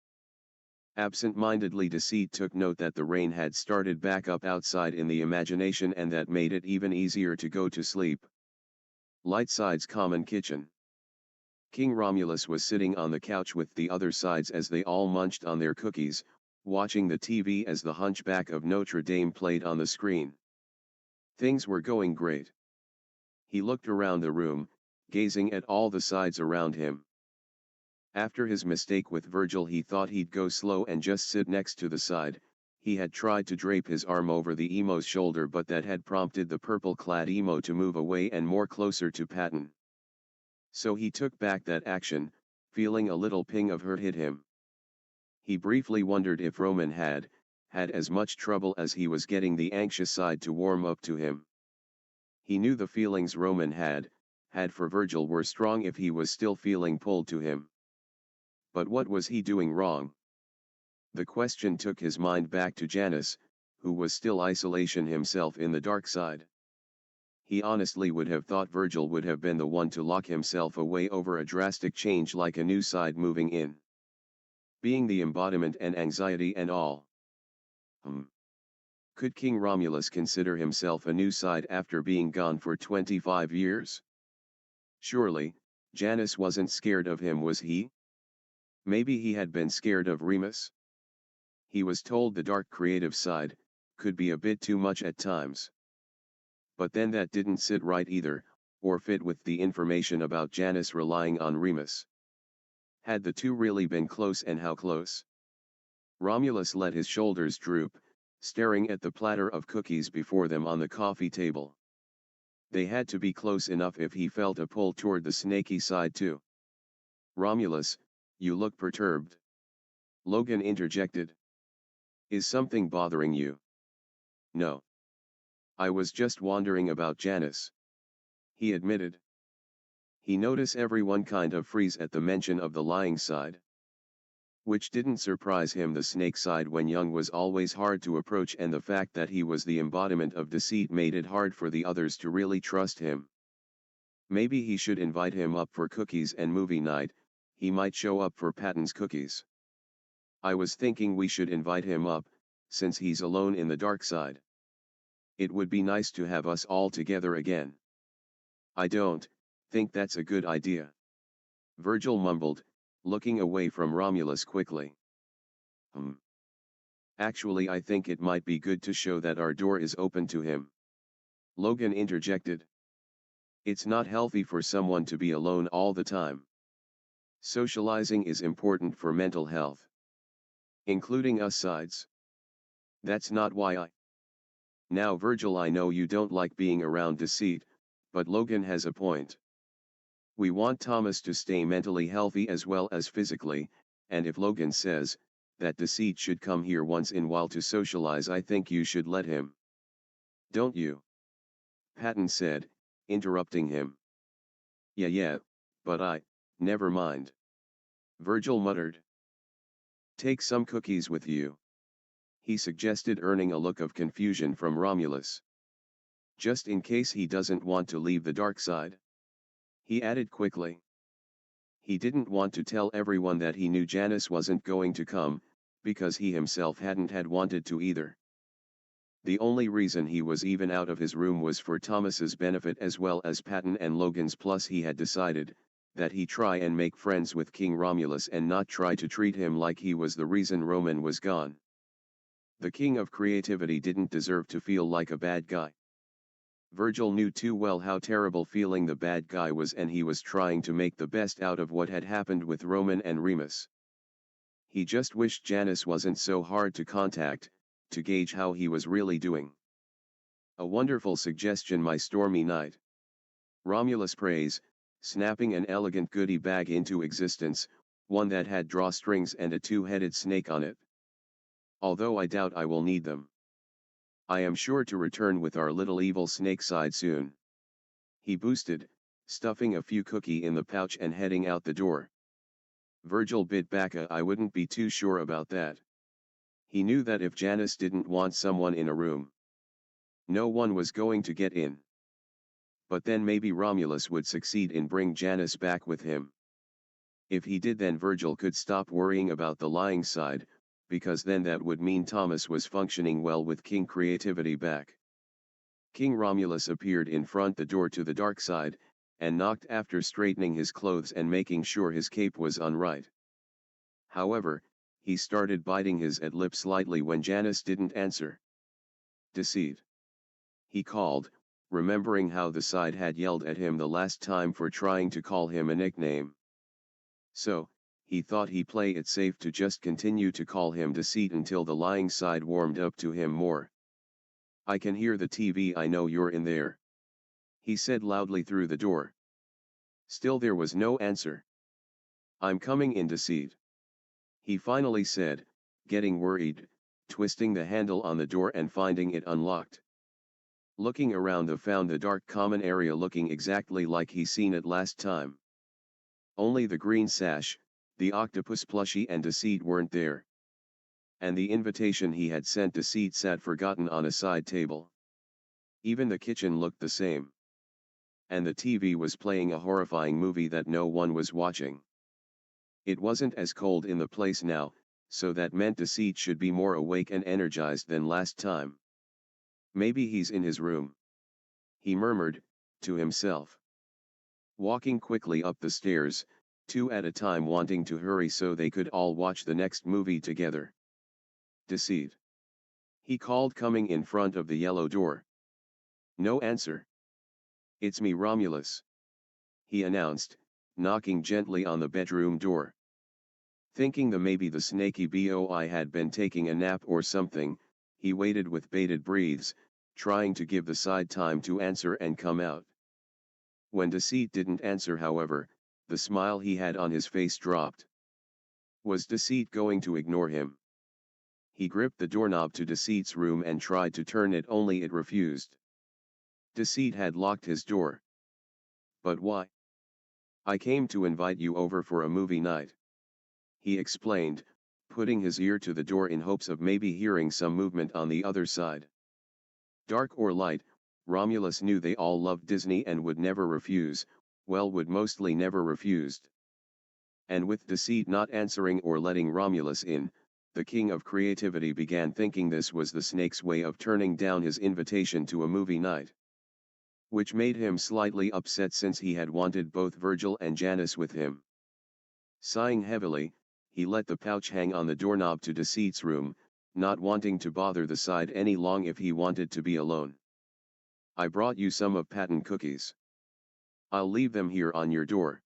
Absent-mindedly, Deceit took note that the rain had started back up outside in the imagination, and that made it even easier to go to sleep. Lightside's common kitchen. King Romulus was sitting on the couch with the other sides as they all munched on their cookies, watching the TV as the Hunchback of Notre Dame played on the screen. Things were going great. He looked around the room, gazing at all the sides around him. After his mistake with Virgil, he thought he'd go slow and just sit next to the side. He had tried to drape his arm over the emo's shoulder, but that had prompted the purple-clad emo to move away and more closer to Patton. So he took back that action, feeling a little ping of hurt hit him. He briefly wondered if Roman had as much trouble as he was getting the anxious side to warm up to him. He knew the feelings Roman had for Virgil were strong if he was still feeling pulled to him. But what was he doing wrong? The question took his mind back to Janus, who was still isolation himself in the dark side. He honestly would have thought Virgil would have been the one to lock himself away over a drastic change like a new side moving in. Being the embodiment and anxiety and all. Could King Romulus consider himself a new side after being gone for 25 years? Surely, Janus wasn't scared of him, was he? Maybe he had been scared of Remus? He was told the dark creative side could be a bit too much at times. But then that didn't sit right either, or fit with the information about Janus relying on Remus. Had the two really been close, and how close? Romulus let his shoulders droop, staring at the platter of cookies before them on the coffee table. They had to be close enough if he felt a pull toward the snaky side too. Romulus, you look perturbed. Logan interjected. Is something bothering you? No. I was just wondering about Janus, he admitted. He noticed everyone kind of freeze at the mention of the lying side. Which didn't surprise him. The snake side when young was always hard to approach, and the fact that he was the embodiment of deceit made it hard for the others to really trust him. Maybe he should invite him up for cookies and movie night. He might show up for Patton's cookies. I was thinking we should invite him up, since he's alone in the dark side. It would be nice to have us all together again. I don't think that's a good idea, Virgil mumbled, looking away from Romulus quickly. Actually, I think it might be good to show that our door is open to him, Logan interjected. It's not healthy for someone to be alone all the time. Socializing is important for mental health. Including us sides. That's not why Now Virgil, I know you don't like being around Deceit, but Logan has a point. We want Thomas to stay mentally healthy as well as physically, and if Logan says that Deceit should come here once in a while to socialize, I think you should let him. Don't you? Patton said, interrupting him. Yeah, but never mind. Virgil muttered. Take some cookies with you, he suggested, earning a look of confusion from Romulus. Just in case he doesn't want to leave the dark side, he added quickly. He didn't want to tell everyone that he knew Janus wasn't going to come, because he himself hadn't had wanted to either. The only reason he was even out of his room was for Thomas's benefit as well as Patton and Logan's, plus he had decided that he try and make friends with King Romulus and not try to treat him like he was the reason Roman was gone. The king of creativity didn't deserve to feel like a bad guy. Virgil knew too well how terrible feeling the bad guy was, and he was trying to make the best out of what had happened with Roman and Remus. He just wished Janus wasn't so hard to contact, to gauge how he was really doing. A wonderful suggestion, my stormy knight. Romulus prays, snapping an elegant goodie bag into existence, one that had drawstrings and a two-headed snake on it. Although I doubt I will need them. I am sure to return with our little evil snake side soon. He boosted, stuffing a few cookie in the pouch and heading out the door. Virgil bit back I wouldn't be too sure about that. He knew that if Janus didn't want someone in a room, no one was going to get in. But then maybe Romulus would succeed in bring Janus back with him. If he did, then Virgil could stop worrying about the lying side, because then that would mean Thomas was functioning well with King Creativity back. King Romulus appeared in front the door to the dark side, and knocked after straightening his clothes and making sure his cape was on right. However, he started biting his lip slightly when Janus didn't answer. Deceit. He called, remembering how the side had yelled at him the last time for trying to call him a nickname. So, he thought he'd play it safe to just continue to call him Deceit until the lying side warmed up to him more. I can hear the TV, I know you're in there, he said loudly through the door. Still there was no answer. I'm coming in, Deceit, he finally said, getting worried, twisting the handle on the door and finding it unlocked. Looking around, found the dark common area looking exactly like he seen it last time. Only the green sash, the octopus plushie and Deceit weren't there. And the invitation he had sent Deceit sat forgotten on a side table. Even the kitchen looked the same. And the TV was playing a horrifying movie that no one was watching. It wasn't as cold in the place now, so that meant Deceit should be more awake and energized than last time. Maybe he's in his room, he murmured, to himself. Walking quickly up the stairs, two at a time, wanting to hurry so they could all watch the next movie together. Deceit, he called, coming in front of the yellow door. No answer. It's me, Romulus, he announced, knocking gently on the bedroom door. Thinking maybe the snaky boy had been taking a nap or something, he waited with bated breaths, trying to give the side time to answer and come out. When Deceit didn't answer, however, the smile he had on his face dropped. Was Deceit going to ignore him? He gripped the doorknob to Deceit's room and tried to turn it, only it refused. Deceit had locked his door. But why? I came to invite you over for a movie night, he explained, putting his ear to the door in hopes of maybe hearing some movement on the other side. Dark or light, Romulus knew they all loved Disney and would never refuse, well, would mostly never refused. And with Deceit not answering or letting Romulus in, the king of creativity began thinking this was the snake's way of turning down his invitation to a movie night. Which made him slightly upset, since he had wanted both Virgil and Janus with him. Sighing heavily, he let the pouch hang on the doorknob to Deceit's room, not wanting to bother the side any long if he wanted to be alone. I brought you some of Patton cookies. I'll leave them here on your door,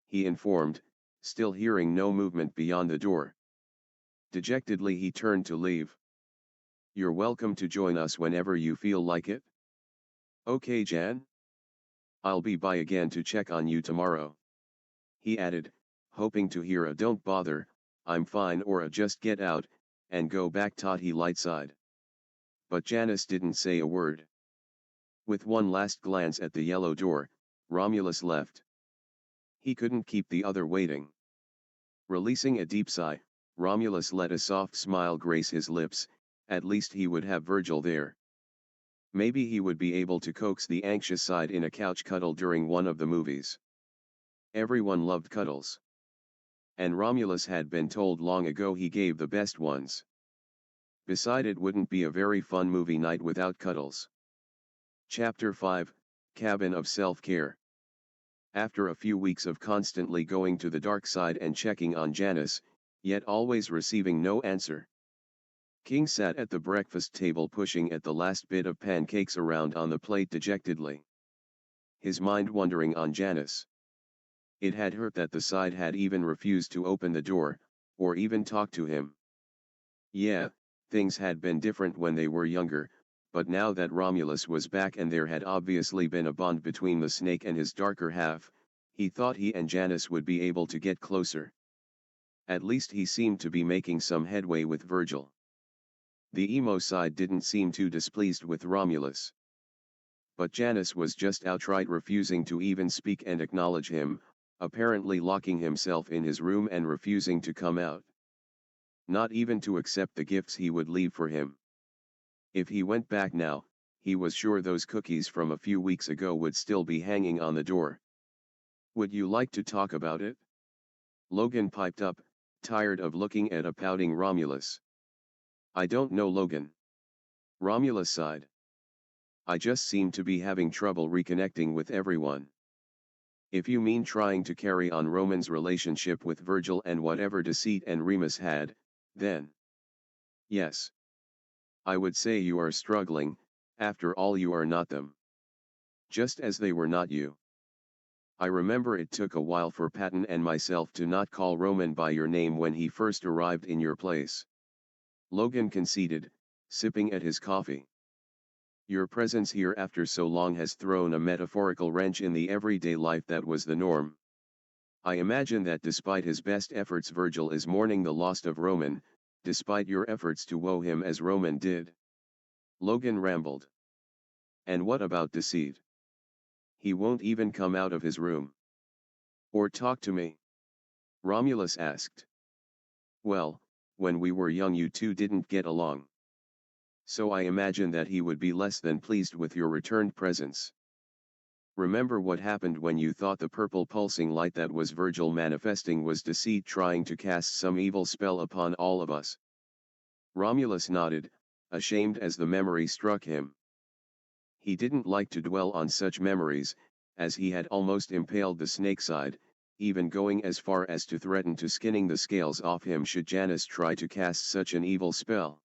he informed, still hearing no movement beyond the door. Dejectedly he turned to leave. You're welcome to join us whenever you feel like it. Okay, Jan? I'll be by again to check on you tomorrow, he added, hoping to hear a don't bother, I'm fine, or a just get out, and go back totty light side. But Janus didn't say a word. With one last glance at the yellow door, Romulus left. He couldn't keep the other waiting. Releasing a deep sigh, Romulus let a soft smile grace his lips. At least he would have Virgil there. Maybe he would be able to coax the anxious side in a couch cuddle during one of the movies. Everyone loved cuddles. And Romulus had been told long ago he gave the best ones. Beside, it wouldn't be a very fun movie night without cuddles. Chapter 5, Cabin of Self-Care. After a few weeks of constantly going to the dark side and checking on Janus, yet always receiving no answer, King sat at the breakfast table pushing at the last bit of pancakes around on the plate dejectedly, his mind wandering on Janus. It had hurt that the side had even refused to open the door, or even talk to him. Yeah, things had been different when they were younger, but now that Romulus was back and there had obviously been a bond between the snake and his darker half, he thought he and Janus would be able to get closer. At least he seemed to be making some headway with Virgil. The emo side didn't seem too displeased with Romulus. But Janus was just outright refusing to even speak and acknowledge him, apparently locking himself in his room and refusing to come out. Not even to accept the gifts he would leave for him. If he went back now, he was sure those cookies from a few weeks ago would still be hanging on the door. "Would you like to talk about it?" Logan piped up, tired of looking at a pouting Romulus. "I don't know, Logan." Romulus sighed. "I just seem to be having trouble reconnecting with everyone." "If you mean trying to carry on Roman's relationship with Virgil and whatever Deceit and Remus had, then yes. I would say you are struggling, after all you are not them. Just as they were not you. I remember it took a while for Patton and myself to not call Roman by your name when he first arrived in your place." Logan conceded, sipping at his coffee. "Your presence here after so long has thrown a metaphorical wrench in the everyday life that was the norm. I imagine that despite his best efforts Virgil is mourning the loss of Roman, despite your efforts to woo him as Roman did." Logan rambled. "And what about Deceit? He won't even come out of his room. Or talk to me?" Romulus asked. "Well, when we were young you two didn't get along. So I imagine that he would be less than pleased with your returned presence. Remember what happened when you thought the purple pulsing light that was Virgil manifesting was Deceit trying to cast some evil spell upon all of us?" Romulus nodded, ashamed as the memory struck him. He didn't like to dwell on such memories, as he had almost impaled the snakeside, even going as far as to threaten to skinning the scales off him should Janus try to cast such an evil spell.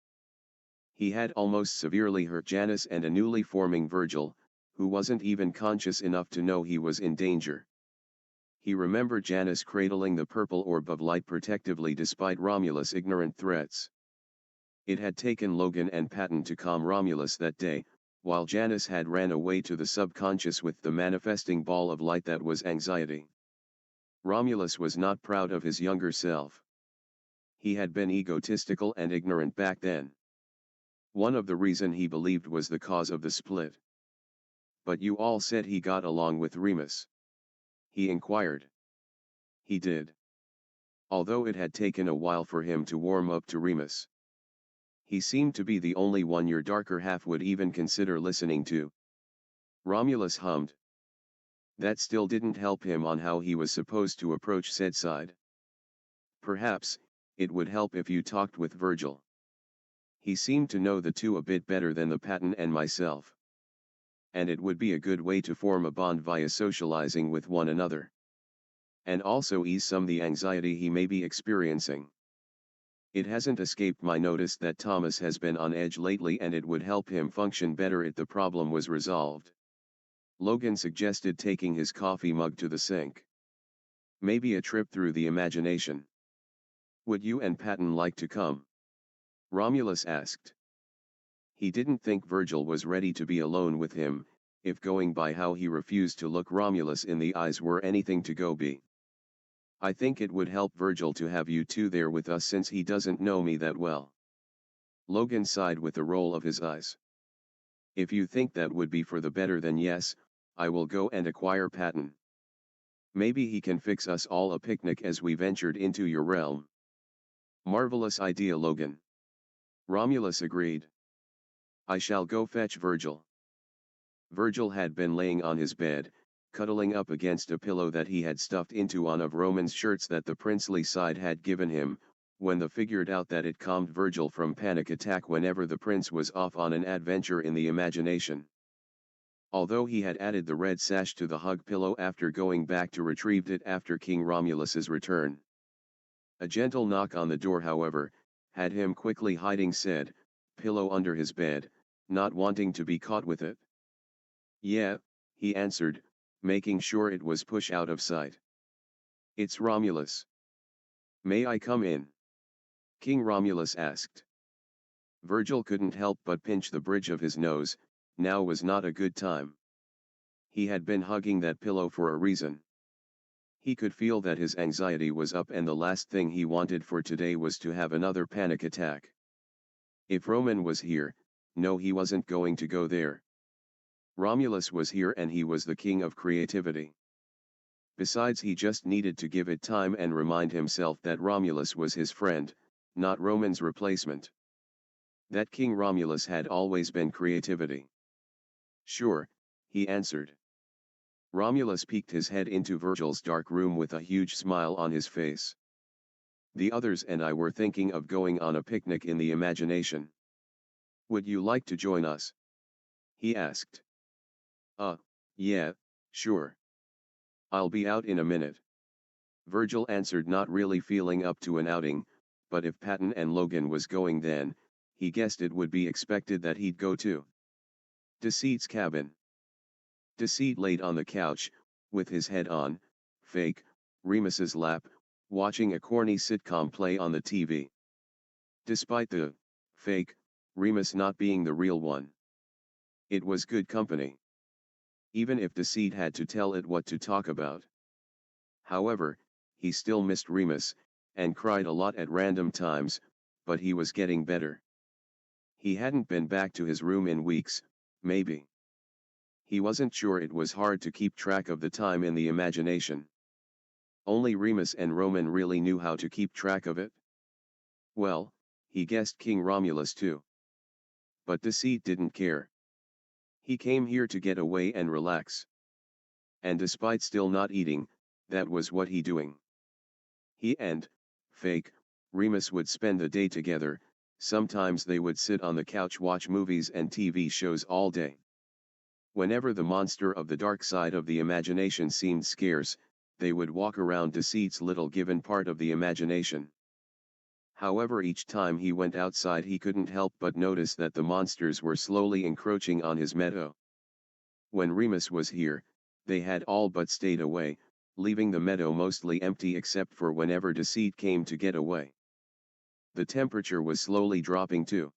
He had almost severely hurt Janus and a newly forming Virgil, who wasn't even conscious enough to know he was in danger. He remembered Janus cradling the purple orb of light protectively despite Romulus' ignorant threats. It had taken Logan and Patton to calm Romulus that day, while Janus had ran away to the subconscious with the manifesting ball of light that was anxiety. Romulus was not proud of his younger self. He had been egotistical and ignorant back then. One of the reasons he believed was the cause of the split. "But you all said he got along with Remus?" he inquired. "He did. Although it had taken a while for him to warm up to Remus. He seemed to be the only one your darker half would even consider listening to." Romulus hummed. That still didn't help him on how he was supposed to approach said side. "Perhaps, it would help if you talked with Virgil. He seemed to know the two a bit better than the Patton and myself. And it would be a good way to form a bond via socializing with one another. And also ease some the anxiety he may be experiencing. It hasn't escaped my notice that Thomas has been on edge lately and it would help him function better if the problem was resolved." Logan suggested, taking his coffee mug to the sink. "Maybe a trip through the imagination. Would you and Patton like to come?" Romulus asked. He didn't think Virgil was ready to be alone with him, if going by how he refused to look Romulus in the eyes were anything to go by. "I think it would help Virgil to have you two there with us since he doesn't know me that well." Logan sighed with a roll of his eyes. "If you think that would be for the better then yes, I will go and acquire Patton. Maybe he can fix us all a picnic as we ventured into your realm." "Marvelous idea, Logan." Romulus agreed. "I shall go fetch Virgil." Virgil had been laying on his bed, cuddling up against a pillow that he had stuffed into one of Roman's shirts that the princely side had given him, when they figured out that it calmed Virgil from panic attack whenever the prince was off on an adventure in the imagination. Although he had added the red sash to the hug pillow after going back to retrieve it after King Romulus's return. A gentle knock on the door, however, had him quickly hiding said pillow under his bed, not wanting to be caught with it. "Yeah," he answered, making sure it was pushed out of sight. "It's Romulus. May I come in?" King Romulus asked. Virgil couldn't help but pinch the bridge of his nose. Now was not a good time. He had been hugging that pillow for a reason. He could feel that his anxiety was up, and the last thing he wanted for today was to have another panic attack. If Roman was here, no, he wasn't going to go there. Romulus was here and he was the king of creativity. Besides, he just needed to give it time and remind himself that Romulus was his friend, not Roman's replacement. That King Romulus had always been creativity. "Sure," he answered. Romulus peeked his head into Virgil's dark room with a huge smile on his face. "The others and I were thinking of going on a picnic in the imagination. Would you like to join us?" he asked. Yeah, sure. I'll be out in a minute." Virgil answered, not really feeling up to an outing, but if Patton and Logan was going, then he guessed it would be expected that he'd go too. Deceit's cabin. Deceit laid on the couch, with his head on, fake, Remus's lap, watching a corny sitcom play on the TV. Despite the fake Remus not being the real one, it was good company. Even if Deceit had to tell it what to talk about. However, he still missed Remus, and cried a lot at random times, but he was getting better. He hadn't been back to his room in weeks, maybe. He wasn't sure. It was hard to keep track of the time in the imagination. Only Remus and Roman really knew how to keep track of it. Well, he guessed King Romulus too. But Deceit didn't care. He came here to get away and relax. And despite still not eating, that was what he doing. He and fake Remus would spend the day together. Sometimes they would sit on the couch, watch movies and TV shows all day. Whenever the monster of the dark side of the imagination seemed scarce, they would walk around Deceit's little given part of the imagination. However, each time he went outside, he couldn't help but notice that the monsters were slowly encroaching on his meadow. When Remus was here, they had all but stayed away, leaving the meadow mostly empty except for whenever Deceit came to get away. The temperature was slowly dropping too.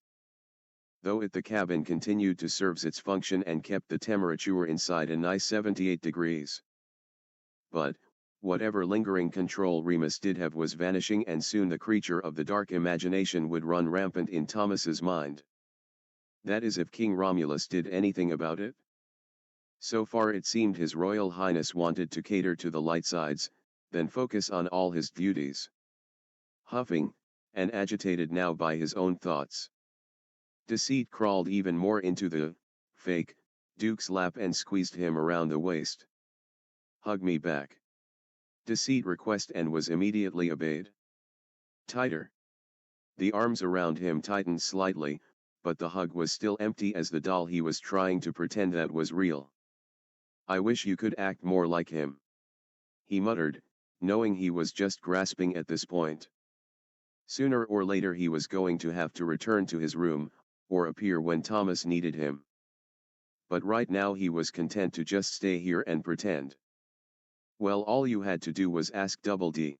Though the cabin continued to serve its function and kept the temperature inside a nice 78 degrees. But, whatever lingering control Remus did have was vanishing, and soon the creature of the dark imagination would run rampant in Thomas's mind. That is, if King Romulus did anything about it. So far it seemed His Royal Highness wanted to cater to the light sides, then focus on all his duties. Huffing, and agitated now by his own thoughts, Deceit crawled even more into the fake Duke's lap and squeezed him around the waist. "Hug me back," Deceit requested, and was immediately obeyed. "Tighter." The arms around him tightened slightly, but the hug was still empty, as the doll he was trying to pretend that was real. "I wish you could act more like him," he muttered, knowing he was just grasping at this point. Sooner or later he was going to have to return to his room, or appear when Thomas needed him. But right now he was content to just stay here and pretend. "Well, all you had to do was ask Double D."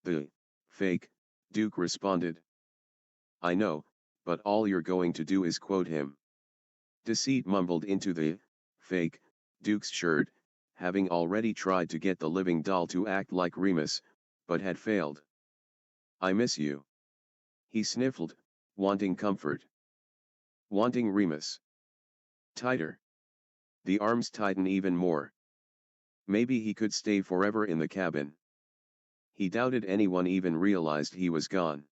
The fake Duke responded. "I know, but all you're going to do is quote him." Deceit mumbled into the fake Duke's shirt, having already tried to get the living doll to act like Remus, but had failed. "I miss you," he sniffled, wanting comfort. Wanting Remus. Tighter. The arms tightened even more. Maybe he could stay forever in the cabin. He doubted anyone even realized he was gone.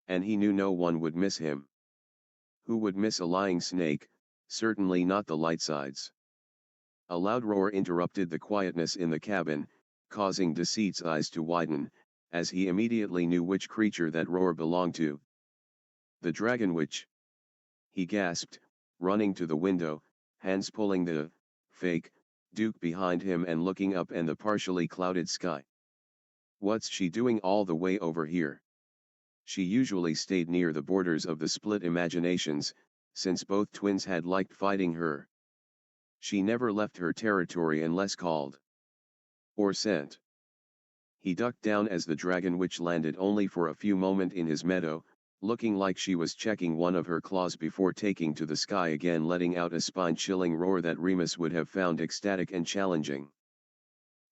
And he knew no one would miss him. Who would miss a lying snake? Certainly not the light sides. A loud roar interrupted the quietness in the cabin, causing Deceit's eyes to widen, as he immediately knew which creature that roar belonged to. The dragon witch. He gasped, running to the window, hands pulling the fake Duke behind him and looking up at the partially clouded sky. What's she doing all the way over here? She usually stayed near the borders of the split imaginations, since both twins had liked fighting her. She never left her territory unless called or sent. He ducked down as the dragon witch landed only for a few moments in his meadow, looking like she was checking one of her claws before taking to the sky again, letting out a spine-chilling roar that Remus would have found ecstatic and challenging.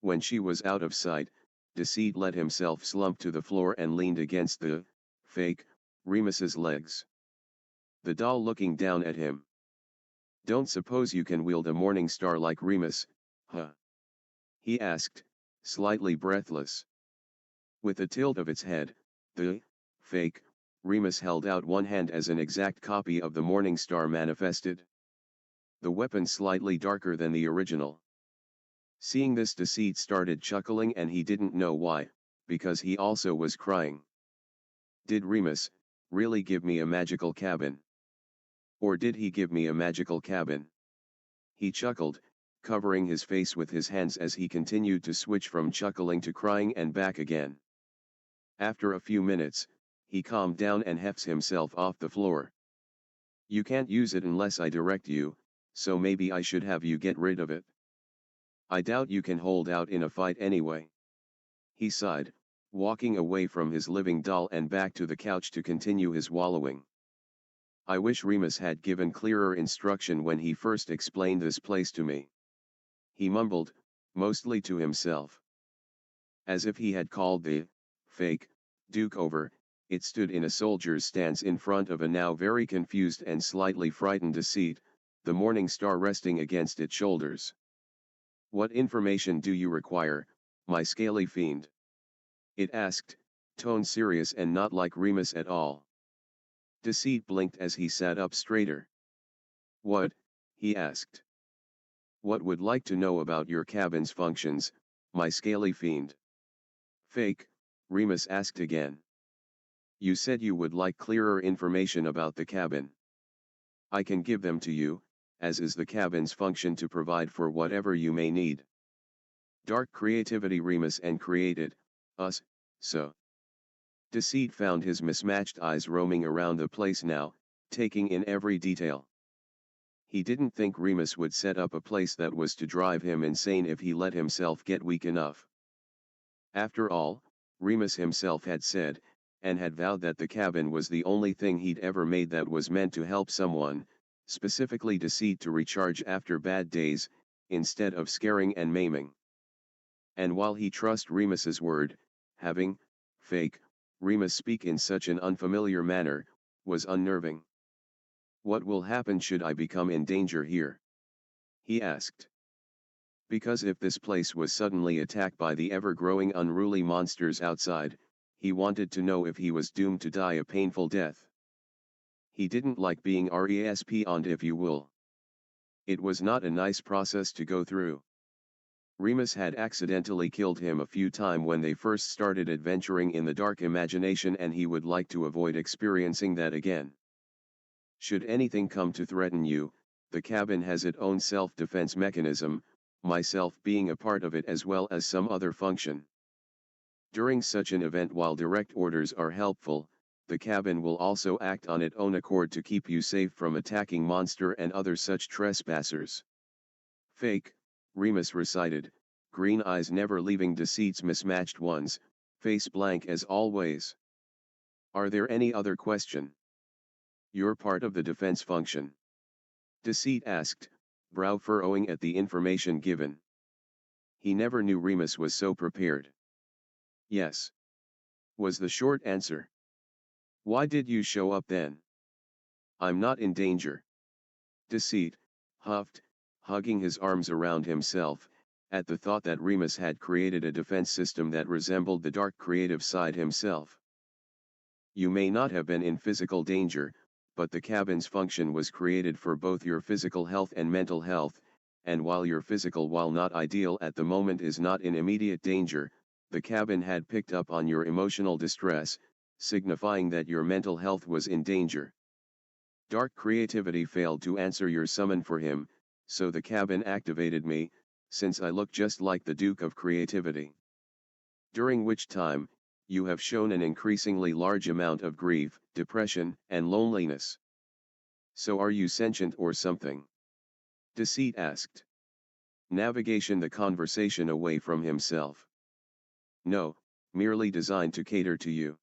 When she was out of sight, Deceit let himself slump to the floor and leaned against the fake Remus's legs. The doll looking down at him. Don't suppose you can wield a morning star like Remus, huh? He asked, slightly breathless. With a tilt of its head, the fake Remus held out one hand as an exact copy of the morning star manifested. The weapon slightly darker than the original. Seeing this, Deceit started chuckling, and he didn't know why, because he also was crying. Did Remus really give me a magical cabin? Or did he give me a magical cabin? He chuckled, covering his face with his hands as he continued to switch from chuckling to crying and back again. After a few minutes, he calmed down and hefts himself off the floor. You can't use it unless I direct you, so maybe I should have you get rid of it. I doubt you can hold out in a fight anyway. He sighed, walking away from his living doll and back to the couch to continue his wallowing. I wish Remus had given clearer instruction when he first explained this place to me. He mumbled, mostly to himself. As if he had called the fake Duke over, it stood in a soldier's stance in front of a now very confused and slightly frightened Deceit, the morning star resting against its shoulders. What information do you require, my scaly fiend? It asked, tone serious and not like Remus at all. Deceit blinked as he sat up straighter. What? He asked. What would like to know about your cabin's functions, my scaly fiend? Fake, Remus asked again. You said you would like clearer information about the cabin. I can give them to you, as is the cabin's function to provide for whatever you may need. Dark creativity Remus and created, us, so. Deceit found his mismatched eyes roaming around the place now, taking in every detail. He didn't think Remus would set up a place that was to drive him insane if he let himself get weak enough. After all, Remus himself had said, and had vowed that the cabin was the only thing he'd ever made that was meant to help someone, specifically Deceit, to recharge after bad days, instead of scaring and maiming. And while he trusted Remus's word, having fake Remus speak in such an unfamiliar manner was unnerving. What will happen should I become in danger here? He asked. Because if this place was suddenly attacked by the ever-growing unruly monsters outside, he wanted to know if he was doomed to die a painful death. He didn't like being respawned, if you will. It was not a nice process to go through. Remus had accidentally killed him a few times when they first started adventuring in the dark imagination, and he would like to avoid experiencing that again. Should anything come to threaten you, the cabin has its own self-defense mechanism, myself being a part of it as well as some other function. During such an event, while direct orders are helpful, the cabin will also act on its own accord to keep you safe from attacking monster and other such trespassers. Fake, Remus recited, green eyes never leaving Deceit's mismatched ones, face blank as always. Are there any other question? You're part of the defense function. Deceit asked, brow furrowing at the information given. He never knew Remus was so prepared. Yes, was the short answer. Why did you show up then? I'm not in danger. Deceit huffed, hugging his arms around himself, at the thought that Remus had created a defense system that resembled the dark creative side himself. You may not have been in physical danger, but the cabin's function was created for both your physical health and mental health, and while your physical, while not ideal at the moment, is not in immediate danger, the cabin had picked up on your emotional distress, signifying that your mental health was in danger. Dark creativity failed to answer your summon for him, so the cabin activated me, since I look just like the Duke of Creativity. During which time, you have shown an increasingly large amount of grief, depression, and loneliness. So are you sentient or something? Deceit asked. Navigation the conversation away from himself. No, merely designed to cater to you.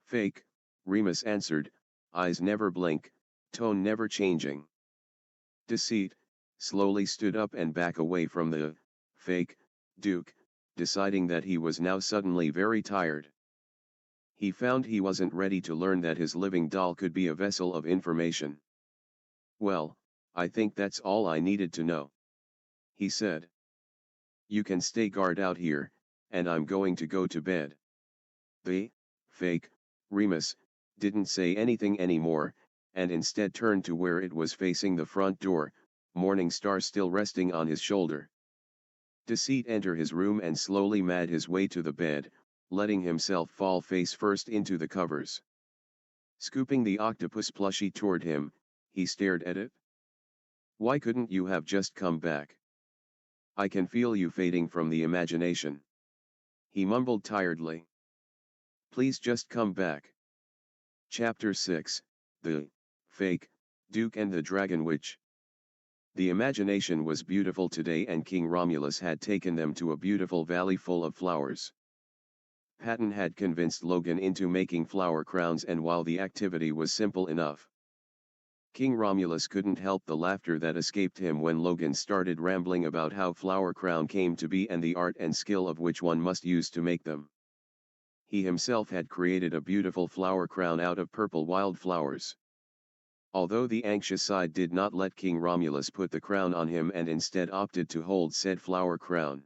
Fake, Remus answered, eyes never blink, tone never changing. Deceit, slowly stood up and back away from the fake Duke, deciding that he was now suddenly very tired. He found he wasn't ready to learn that his living doll could be a vessel of information. Well, I think that's all I needed to know, he said. You can stay guard out here, and I'm going to go to bed. The fake Remus didn't say anything anymore, and instead turned to where it was facing the front door, Morning Star still resting on his shoulder. Deceit entered his room and slowly made his way to the bed, letting himself fall face first into the covers. Scooping the octopus plushie toward him, he stared at it. Why couldn't you have just come back? I can feel you fading from the imagination. He mumbled tiredly. Please just come back. Chapter 6, The Fake Duke and the Dragon Witch. The imagination was beautiful today, and King Romulus had taken them to a beautiful valley full of flowers. Patton had convinced Logan into making flower crowns, and while the activity was simple enough, King Romulus couldn't help the laughter that escaped him when Logan started rambling about how flower crown came to be and the art and skill of which one must use to make them. He himself had created a beautiful flower crown out of purple wildflowers. Although the anxious side did not let King Romulus put the crown on him and instead opted to hold said flower crown,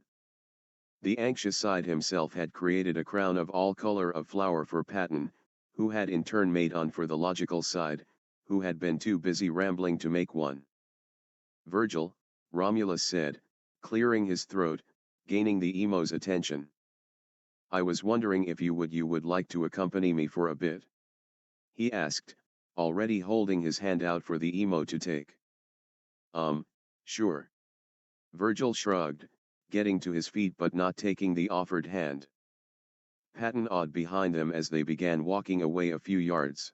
the anxious side himself had created a crown of all color of flower for Patton, who had in turn made on for the logical side, who had been too busy rambling to make one. Virgil, Romulus said, clearing his throat, gaining the emo's attention. I was wondering if you would like to accompany me for a bit? He asked, already holding his hand out for the emo to take. Sure. Virgil shrugged, getting to his feet but not taking the offered hand. Patton awed behind them as they began walking away a few yards.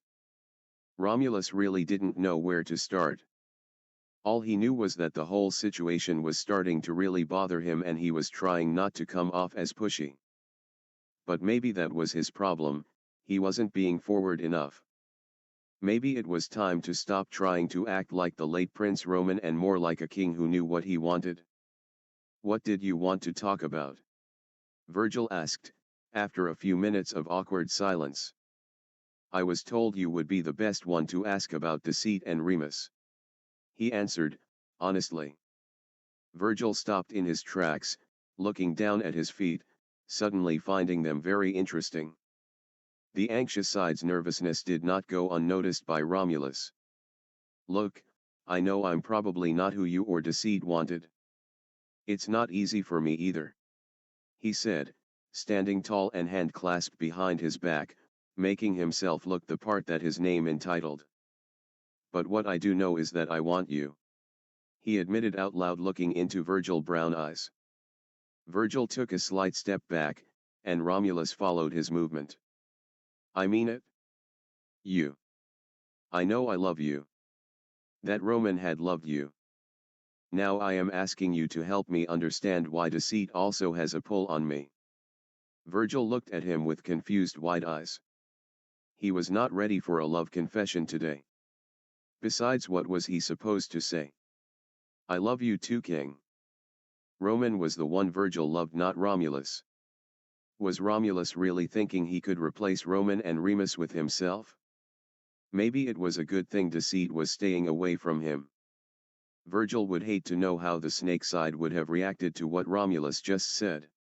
Romulus really didn't know where to start. All he knew was that the whole situation was starting to really bother him, and he was trying not to come off as pushy. But maybe that was his problem, he wasn't being forward enough. Maybe it was time to stop trying to act like the late Prince Roman and more like a king who knew what he wanted. What did you want to talk about? Virgil asked, after a few minutes of awkward silence. I was told you would be the best one to ask about Deceit and Remus. He answered, honestly. Virgil stopped in his tracks, looking down at his feet, suddenly finding them very interesting. The anxious side's nervousness did not go unnoticed by Romulus. Look, I know I'm probably not who you or Deceit wanted. It's not easy for me either, he said, standing tall and hand clasped behind his back, making himself look the part that his name entitled. But what I do know is that I want you, he admitted out loud, looking into Virgil's brown eyes. Virgil took a slight step back, and Romulus followed his movement. I mean it. You. I know I love you. That Roman had loved you. Now I am asking you to help me understand why Deceit also has a pull on me. Virgil looked at him with confused wide eyes. He was not ready for a love confession today. Besides, what was he supposed to say? I love you too, King. Roman was the one Virgil loved, not Romulus. Was Romulus really thinking he could replace Roman and Remus with himself? Maybe it was a good thing Deceit was staying away from him. Virgil would hate to know how the snake side would have reacted to what Romulus just said.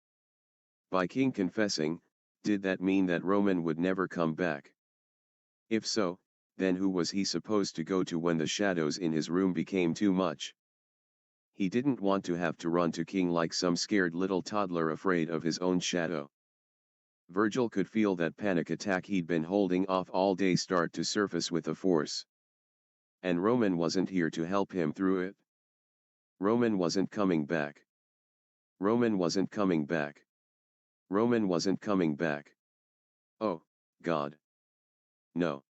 By King confessing, did that mean that Roman would never come back? If so, then who was he supposed to go to when the shadows in his room became too much? He didn't want to have to run to King like some scared little toddler afraid of his own shadow. Virgil could feel that panic attack he'd been holding off all day start to surface with a force. And Roman wasn't here to help him through it. Roman wasn't coming back. Roman wasn't coming back. Roman wasn't coming back. Oh, God. No.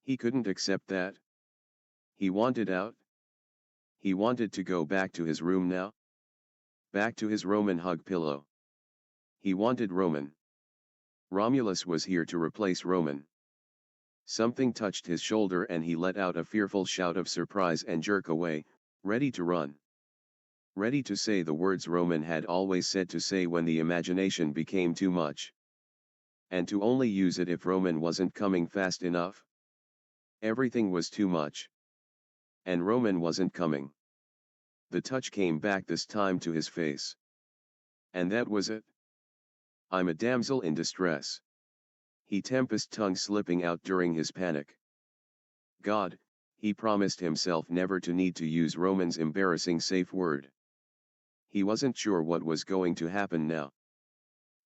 He couldn't accept that. He wanted out. He wanted to go back to his room now. Back to his Roman hug pillow. He wanted Roman. Romulus was here to replace Roman. Something touched his shoulder and he let out a fearful shout of surprise and jerk away, ready to run. Ready to say the words Roman had always said to say when the imagination became too much. And to only use it if Roman wasn't coming fast enough. Everything was too much. And Roman wasn't coming. The touch came back this time to his face. And that was it. I'm a damsel in distress. He tempest tongue slipping out during his panic. God, he promised himself never to need to use Roman's embarrassing safe word. He wasn't sure what was going to happen now.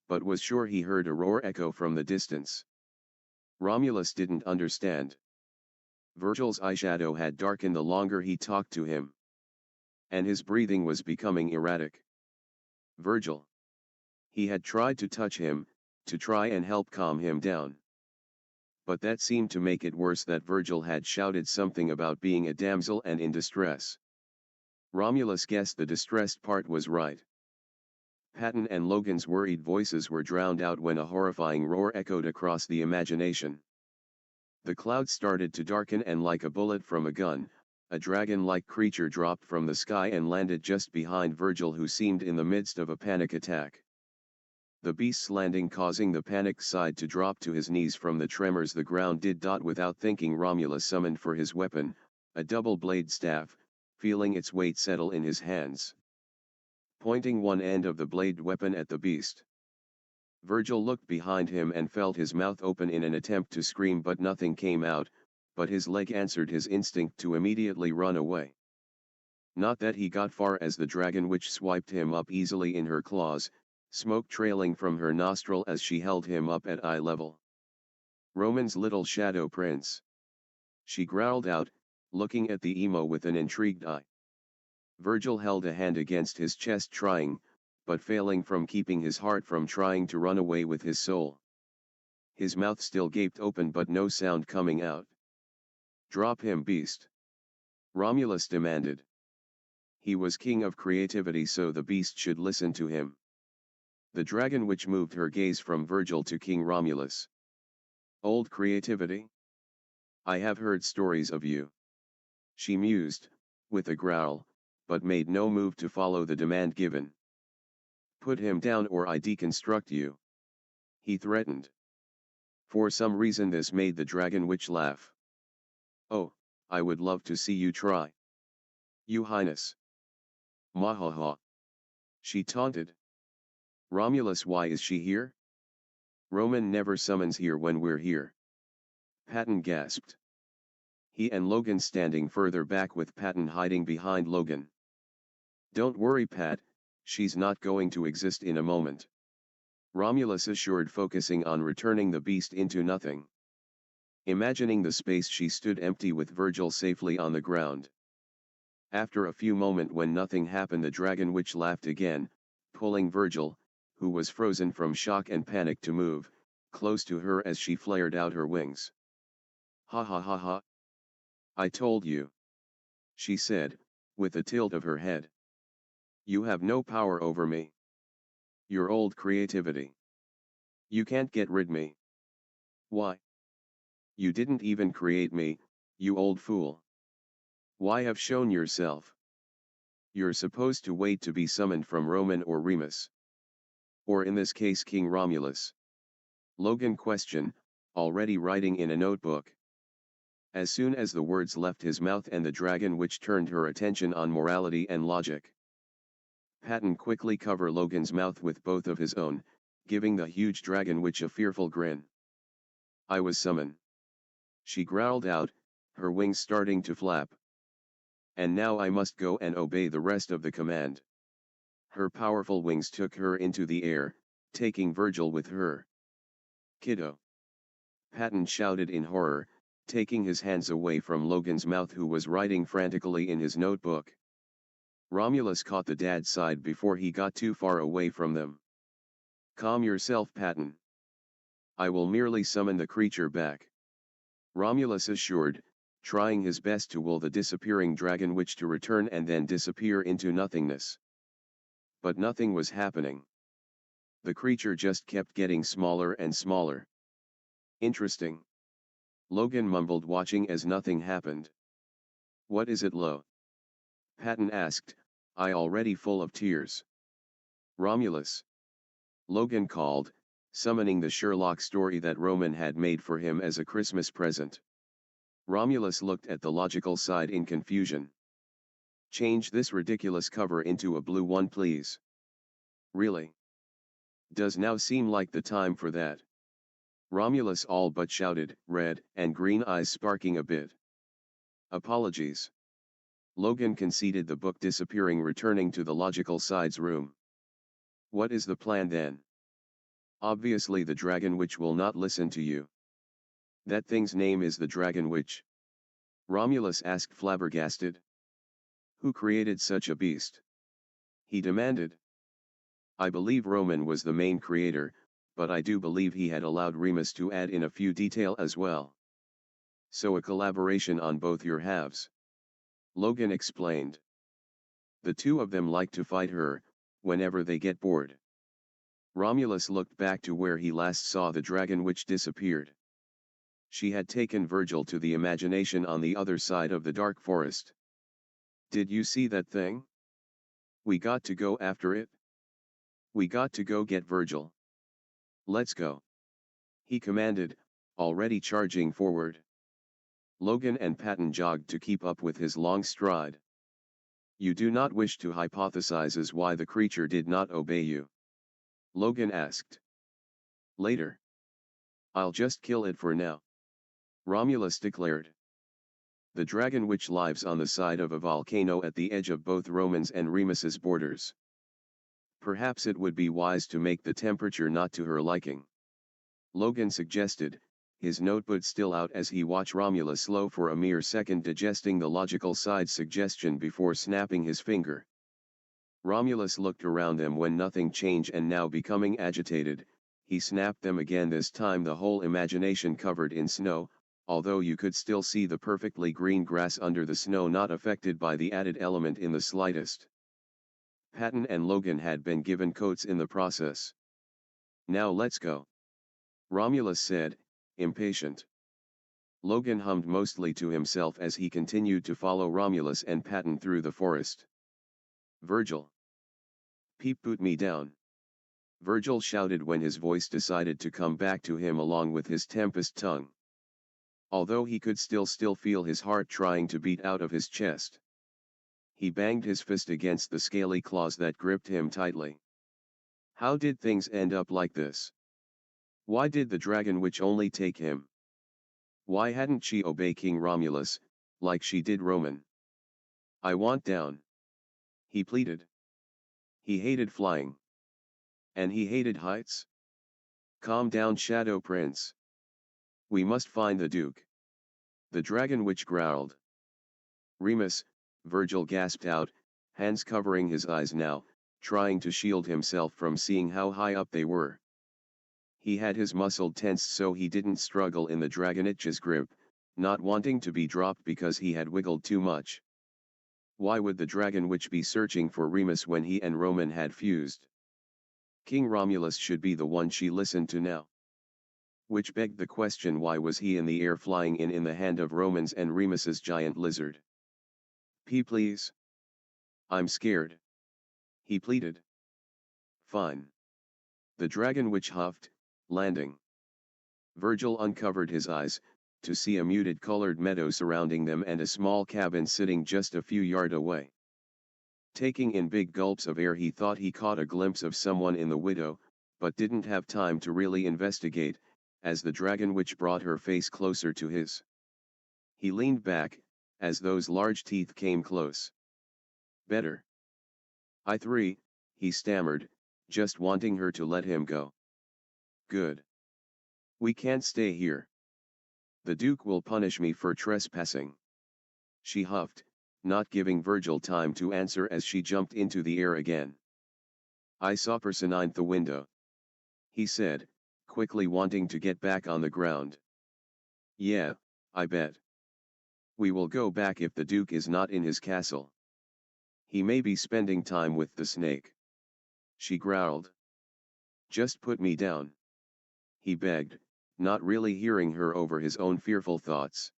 But was sure he heard a roar echo from the distance. Romulus didn't understand. Virgil's eyeshadow had darkened the longer he talked to him. And his breathing was becoming erratic. Virgil. He had tried to touch him, to try and help calm him down. But that seemed to make it worse that Virgil had shouted something about being a damsel and in distress. Romulus guessed the distressed part was right. Patton and Logan's worried voices were drowned out when a horrifying roar echoed across the imagination. The clouds started to darken and like a bullet from a gun, a dragon-like creature dropped from the sky and landed just behind Virgil, who seemed in the midst of a panic attack. The beast's landing causing the panicked side to drop to his knees from the tremors the ground did. Without thinking, Romulus summoned for his weapon, a double-blade staff, feeling its weight settle in his hands. Pointing one end of the blade weapon at the beast. Virgil looked behind him and felt his mouth open in an attempt to scream, but nothing came out, but his leg answered his instinct to immediately run away. Not that he got far, as the dragon witch swiped him up easily in her claws, smoke trailing from her nostril as she held him up at eye level. Roman's little shadow prince. She growled out, looking at the emo with an intrigued eye. Virgil held a hand against his chest, trying, but failing, from keeping his heart from trying to run away with his soul. His mouth still gaped open but no sound coming out. Drop him, beast. Romulus demanded. He was king of creativity, so the beast should listen to him. The dragon witch moved her gaze from Virgil to King Romulus. Old creativity? I have heard stories of you. She mused, with a growl, but made no move to follow the demand given. Put him down or I deconstruct you. He threatened. For some reason this made the dragon witch laugh. Oh, I would love to see you try. You Highness. Mahaha. She taunted. Romulus, why is she here? Roman never summons here when we're here. Patton gasped. He and Logan standing further back with Patton hiding behind Logan. Don't worry, Pat, she's not going to exist in a moment. Romulus assured, focusing on returning the beast into nothing. Imagining the space she stood empty with Virgil safely on the ground. After a few moments when nothing happened, the dragon witch laughed again, pulling Virgil, who was frozen from shock and panic, to move, close to her as she flared out her wings. Ha ha ha ha. I told you. She said, with a tilt of her head. You have no power over me. Your old creativity. You can't get rid me. Why? You didn't even create me, you old fool. Why have shown yourself? You're supposed to wait to be summoned from Roman or Remus. Or in this case King Romulus. Logan questioned, already writing in a notebook. As soon as the words left his mouth and the dragon witch turned her attention on morality and logic. Patton quickly covered Logan's mouth with both of his own, giving the huge dragon witch a fearful grin. I was summoned. She growled out, her wings starting to flap. And now I must go and obey the rest of the command. Her powerful wings took her into the air, taking Virgil with her. Kiddo! Patton shouted in horror, taking his hands away from Logan's mouth, who was writing frantically in his notebook. Romulus caught the dad's side before he got too far away from them. Calm yourself, Patton. I will merely summon the creature back, Romulus assured, trying his best to will the disappearing dragon witch to return and then disappear into nothingness. But nothing was happening. The creature just kept getting smaller and smaller. Interesting. Logan mumbled, watching as nothing happened. What is it, Lo? Patton asked, eye already full of tears. Romulus. Logan called, summoning the Sherlock story that Roman had made for him as a Christmas present. Romulus looked at the logical side in confusion. Change this ridiculous cover into a blue one, please. Really? Does now seem like the time for that? Romulus all but shouted, red and green eyes sparking a bit. Apologies. Logan conceded, the book disappearing, returning to the logical side's room. What is the plan then? Obviously the dragon witch will not listen to you. That thing's name is the dragon witch? Romulus asked, flabbergasted. Who created such a beast? He demanded. I believe Roman was the main creator, but I do believe he had allowed Remus to add in a few detail as well. So a collaboration on both your halves. Logan explained. The two of them like to fight her, whenever they get bored. Romulus looked back to where he last saw the dragon witch disappeared. She had taken Virgil to the imagination on the other side of the dark forest. Did you see that thing? We got to go after it. We got to go get Virgil. Let's go. He commanded, already charging forward. Logan and Patton jogged to keep up with his long stride. You do not wish to hypothesize as why the creature did not obey you? Logan asked. Later. I'll just kill it for now, Romulus declared. The dragon witch lives on the side of a volcano at the edge of both Roman's and Remus's borders. Perhaps it would be wise to make the temperature not to her liking, Logan suggested, his notebook still out as he watched Romulus slow for a mere second, digesting the logical side's suggestion before snapping his finger. Romulus looked around them when nothing changed, and now becoming agitated, he snapped them again, this time the whole imagination covered in snow, although you could still see the perfectly green grass under the snow, not affected by the added element in the slightest. Patton and Logan had been given coats in the process. Now let's go, Romulus said, impatient. Logan hummed mostly to himself as he continued to follow Romulus and Patton through the forest. Virgil. Peep, put me down, Virgil shouted when his voice decided to come back to him along with his tempest tongue. Although he could still feel his heart trying to beat out of his chest. He banged his fist against the scaly claws that gripped him tightly. How did things end up like this? Why did the dragon witch only take him? Why hadn't she obeyed King Romulus, like she did Roman? I want down, he pleaded. He hated flying. And he hated heights. Calm down, Shadow Prince. We must find the Duke. The dragon witch growled. Remus, Virgil gasped out, hands covering his eyes now, trying to shield himself from seeing how high up they were. He had his muscle tensed so he didn't struggle in the dragonitch's grip, not wanting to be dropped because he had wiggled too much. Why would the dragon witch be searching for Remus when he and Roman had fused? King Romulus should be the one she listened to now. Which begged the question, why was he in the air flying in the hand of Roman's and Remus's giant lizard? Please. I'm scared, he pleaded. Fine. The dragon witch huffed, landing. Virgil uncovered his eyes, to see a muted colored meadow surrounding them and a small cabin sitting just a few yards away. Taking in big gulps of air, he thought he caught a glimpse of someone in the window, but didn't have time to really investigate, as the dragon witch brought her face closer to his. He leaned back, as those large teeth came close. Better. I three, he stammered, just wanting her to let him go. Good. We can't stay here. The Duke will punish me for trespassing. She huffed, not giving Virgil time to answer as she jumped into the air again. I saw personine the window. He said, quickly wanting to get back on the ground. Yeah, I bet. We will go back if the Duke is not in his castle. He may be spending time with the snake. She growled. Just put me down. He begged, not really hearing her over his own fearful thoughts.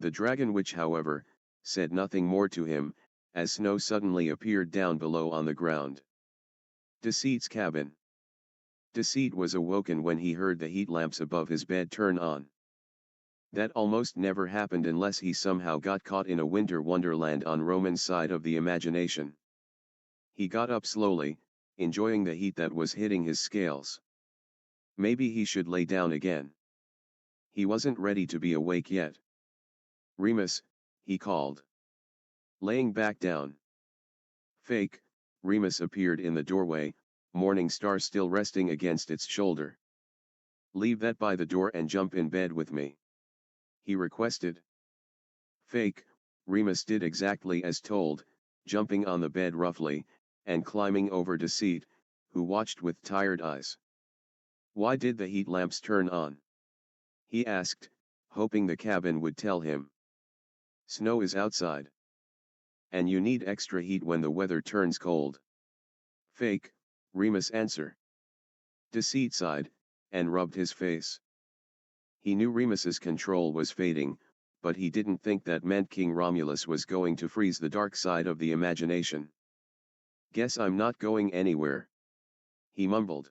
The dragon witch, however, said nothing more to him, as snow suddenly appeared down below on the ground. Deceit's cabin. Deceit was awoken when he heard the heat lamps above his bed turn on. That almost never happened unless he somehow got caught in a winter wonderland on Roman's side of the imagination. He got up slowly, enjoying the heat that was hitting his scales. Maybe he should lay down again. He wasn't ready to be awake yet. Remus, he called. Laying back down. Fake, Remus appeared in the doorway, Morning Star still resting against its shoulder. Leave that by the door and jump in bed with me, he requested. Fake, Remus did exactly as told, jumping on the bed roughly, and climbing over Deceit, who watched with tired eyes. Why did the heat lamps turn on? He asked, hoping the cabin would tell him. Snow is outside. And you need extra heat when the weather turns cold. Fake, Remus answered. Deceit sighed, and rubbed his face. He knew Remus's control was fading, but he didn't think that meant King Romulus was going to freeze the dark side of the imagination. Guess I'm not going anywhere, he mumbled.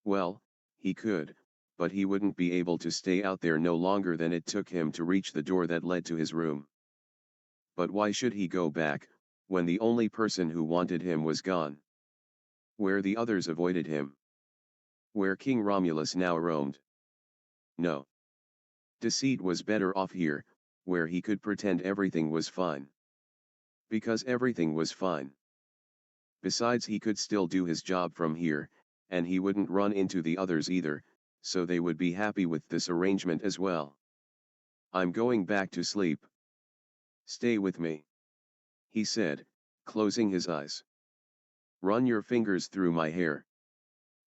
Well, he could, but he wouldn't be able to stay out there no longer than it took him to reach the door that led to his room. But why should he go back, when the only person who wanted him was gone? Where the others avoided him? Where King Romulus now roamed? No. Deceit was better off here, where he could pretend everything was fine. Because everything was fine. Besides, he could still do his job from here, and he wouldn't run into the others either, so they would be happy with this arrangement as well. I'm going back to sleep. Stay with me, he said, closing his eyes. Run your fingers through my hair,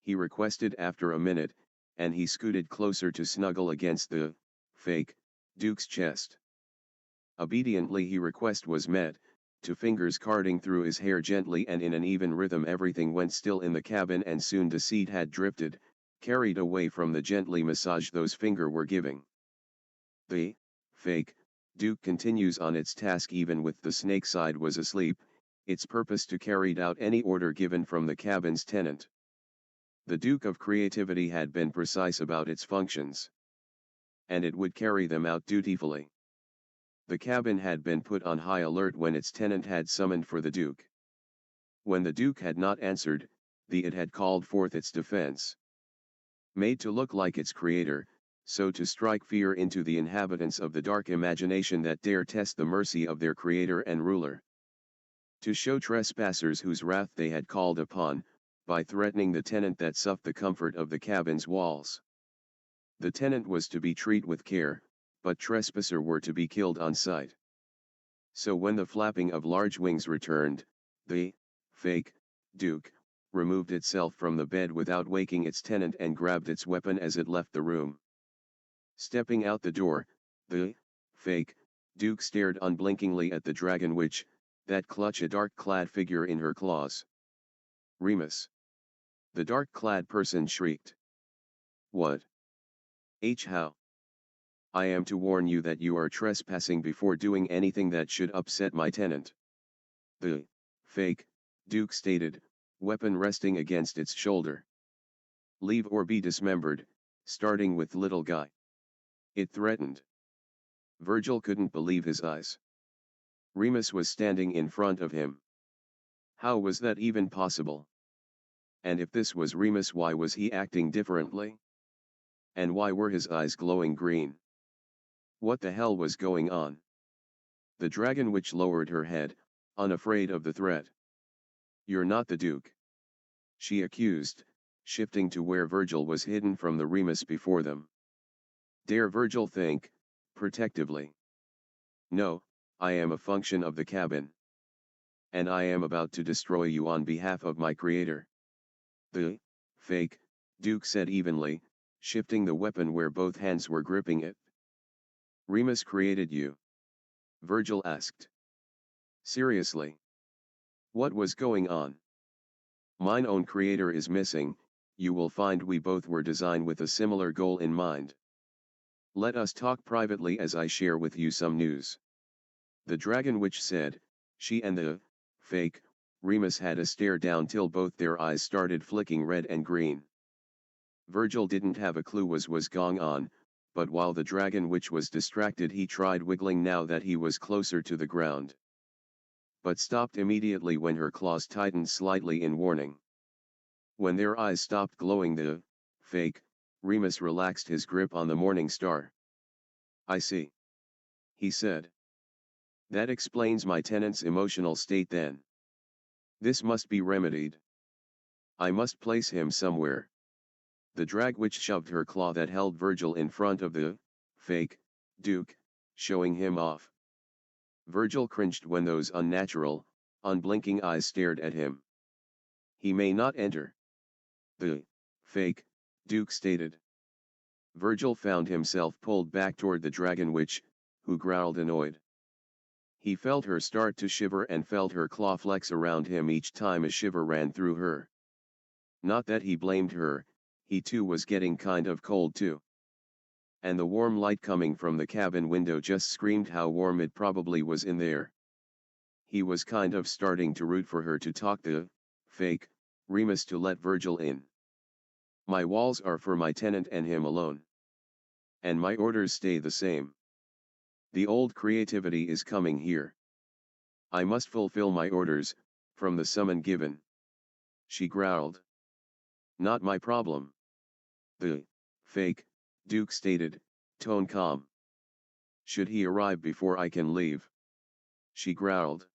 he requested after a minute, and he scooted closer to snuggle against the fake Duke's chest. Obediently his request was met, two fingers carding through his hair gently and in an even rhythm. Everything went still in the cabin, and soon Deceit had drifted, carried away from the gently massage those fingers were giving. The fake Duke continues on its task even with the snake side was asleep, its purpose to carry out any order given from the cabin's tenant. The Duke of Creativity had been precise about its functions. And it would carry them out dutifully. The cabin had been put on high alert when its tenant had summoned for the Duke. When the Duke had not answered, it had called forth its defense. Made to look like its creator, so to strike fear into the inhabitants of the dark imagination that dare test the mercy of their creator and ruler. To show trespassers whose wrath they had called upon, by threatening the tenant that supped the comfort of the cabin's walls. The tenant was to be treated with care, but trespasser were to be killed on sight. So when the flapping of large wings returned, the fake Duke removed itself from the bed without waking its tenant and grabbed its weapon as it left the room. Stepping out the door, the fake Duke stared unblinkingly at the dragon witch, that clutched a dark-clad figure in her claws. Remus. The dark-clad person shrieked. What? How? I am to warn you that you are trespassing before doing anything that should upset my tenant. The fake Duke stated, weapon resting against its shoulder. Leave or be dismembered, starting with little guy. It threatened. Virgil couldn't believe his eyes. Remus was standing in front of him. How was that even possible? And if this was Remus, why was he acting differently? And why were his eyes glowing green? What the hell was going on? The dragon witch lowered her head, unafraid of the threat. "You're not the Duke," she accused, shifting to where Virgil was hidden from the Remus before them. Dare Virgil think, protectively. "No, I am a function of the cabin. And I am about to destroy you on behalf of my creator." The fake Duke said evenly, shifting the weapon where both hands were gripping it. "Remus created you?" Virgil asked. "Seriously? What was going on?" "Mine own creator is missing. You will find we both were designed with a similar goal in mind. Let us talk privately as I share with you some news." The dragon witch said. She and the fake Remus had a stare down till both their eyes started flicking red and green. Virgil didn't have a clue what was going on, but while the dragon witch was distracted he tried wiggling now that he was closer to the ground. But stopped immediately when her claws tightened slightly in warning. When their eyes stopped glowing the fake Remus relaxed his grip on the morning star. "I see," he said. "That explains my tenant's emotional state then. This must be remedied. I must place him somewhere." The drag witch shoved her claw that held Virgil in front of the fake Duke, showing him off. Virgil cringed when those unnatural, unblinking eyes stared at him. "He may not enter," the fake Duke stated. Virgil found himself pulled back toward the dragon witch, who growled annoyed. He felt her start to shiver and felt her claw flex around him each time a shiver ran through her. Not that he blamed her, he too was getting kind of cold too. And the warm light coming from the cabin window just screamed how warm it probably was in there. He was kind of starting to root for her to talk the fake Remus to let Virgil in. "My walls are for my tenant and him alone. And my orders stay the same. The old creativity is coming here. I must fulfill my orders, from the summon given," she growled. "Not my problem," the fake Duke stated, tone calm. "Should he arrive before I can leave?" she growled.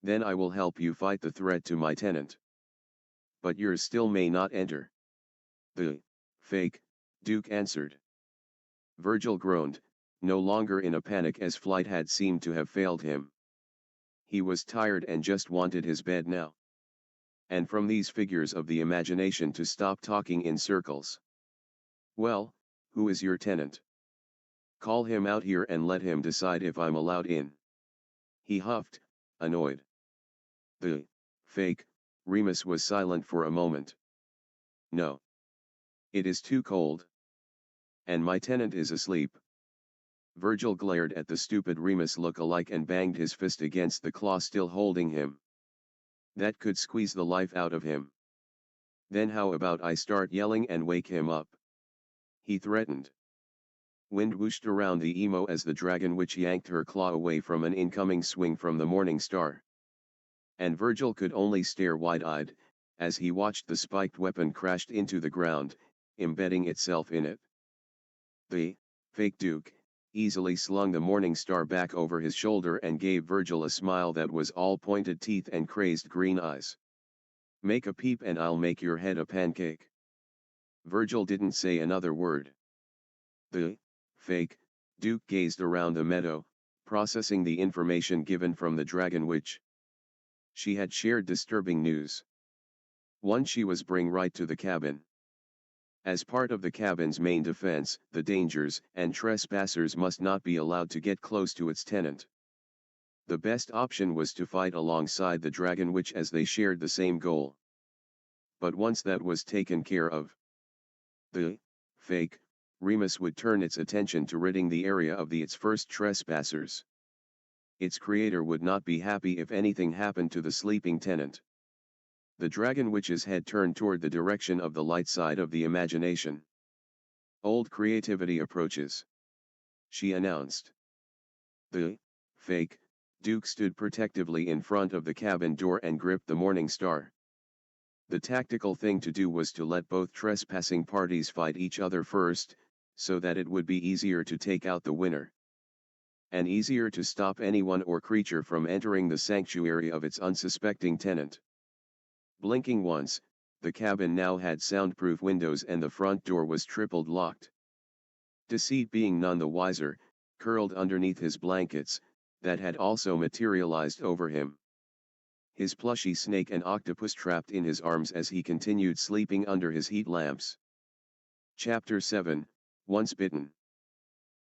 "Then I will help you fight the threat to my tenant. But yours still may not enter," the fake Duke answered. Virgil groaned, no longer in a panic as flight had seemed to have failed him. He was tired and just wanted his bed now. And from these figures of the imagination to stop talking in circles. "Well, who is your tenant? Call him out here and let him decide if I'm allowed in," he huffed, annoyed. The fake Remus was silent for a moment. "No. It is too cold. And my tenant is asleep." Virgil glared at the stupid Remus look-alike and banged his fist against the claw still holding him. "That could squeeze the life out of him. Then how about I start yelling and wake him up?" he threatened. Wind whooshed around the emo as the dragon witch yanked her claw away from an incoming swing from the morning star. And Virgil could only stare wide-eyed, as he watched the spiked weapon crashed into the ground, embedding itself in it. The fake Duke easily slung the morning star back over his shoulder and gave Virgil a smile that was all pointed teeth and crazed green eyes. "Make a peep and I'll make your head a pancake." Virgil didn't say another word. The fake Duke gazed around the meadow, processing the information given from the dragon witch. She had shared disturbing news. One she was bring right to the cabin. As part of the cabin's main defense, the dangers and trespassers must not be allowed to get close to its tenant. The best option was to fight alongside the dragon witch as they shared the same goal. But once that was taken care of, the fake Remus would turn its attention to ridding the area of its first trespassers. Its creator would not be happy if anything happened to the sleeping tenant. The dragon witch's head turned toward the direction of the light side of the imagination. "Old creativity approaches," she announced. The fake Duke stood protectively in front of the cabin door and gripped the morning star. The tactical thing to do was to let both trespassing parties fight each other first, so that it would be easier to take out the winner. and easier to stop anyone or creature from entering the sanctuary of its unsuspecting tenant. Blinking once, the cabin now had soundproof windows and the front door was tripled locked. Deceit, being none the wiser, curled underneath his blankets, that had also materialized over him. His plushy snake and octopus trapped in his arms as he continued sleeping under his heat lamps. Chapter 7, Once Bitten.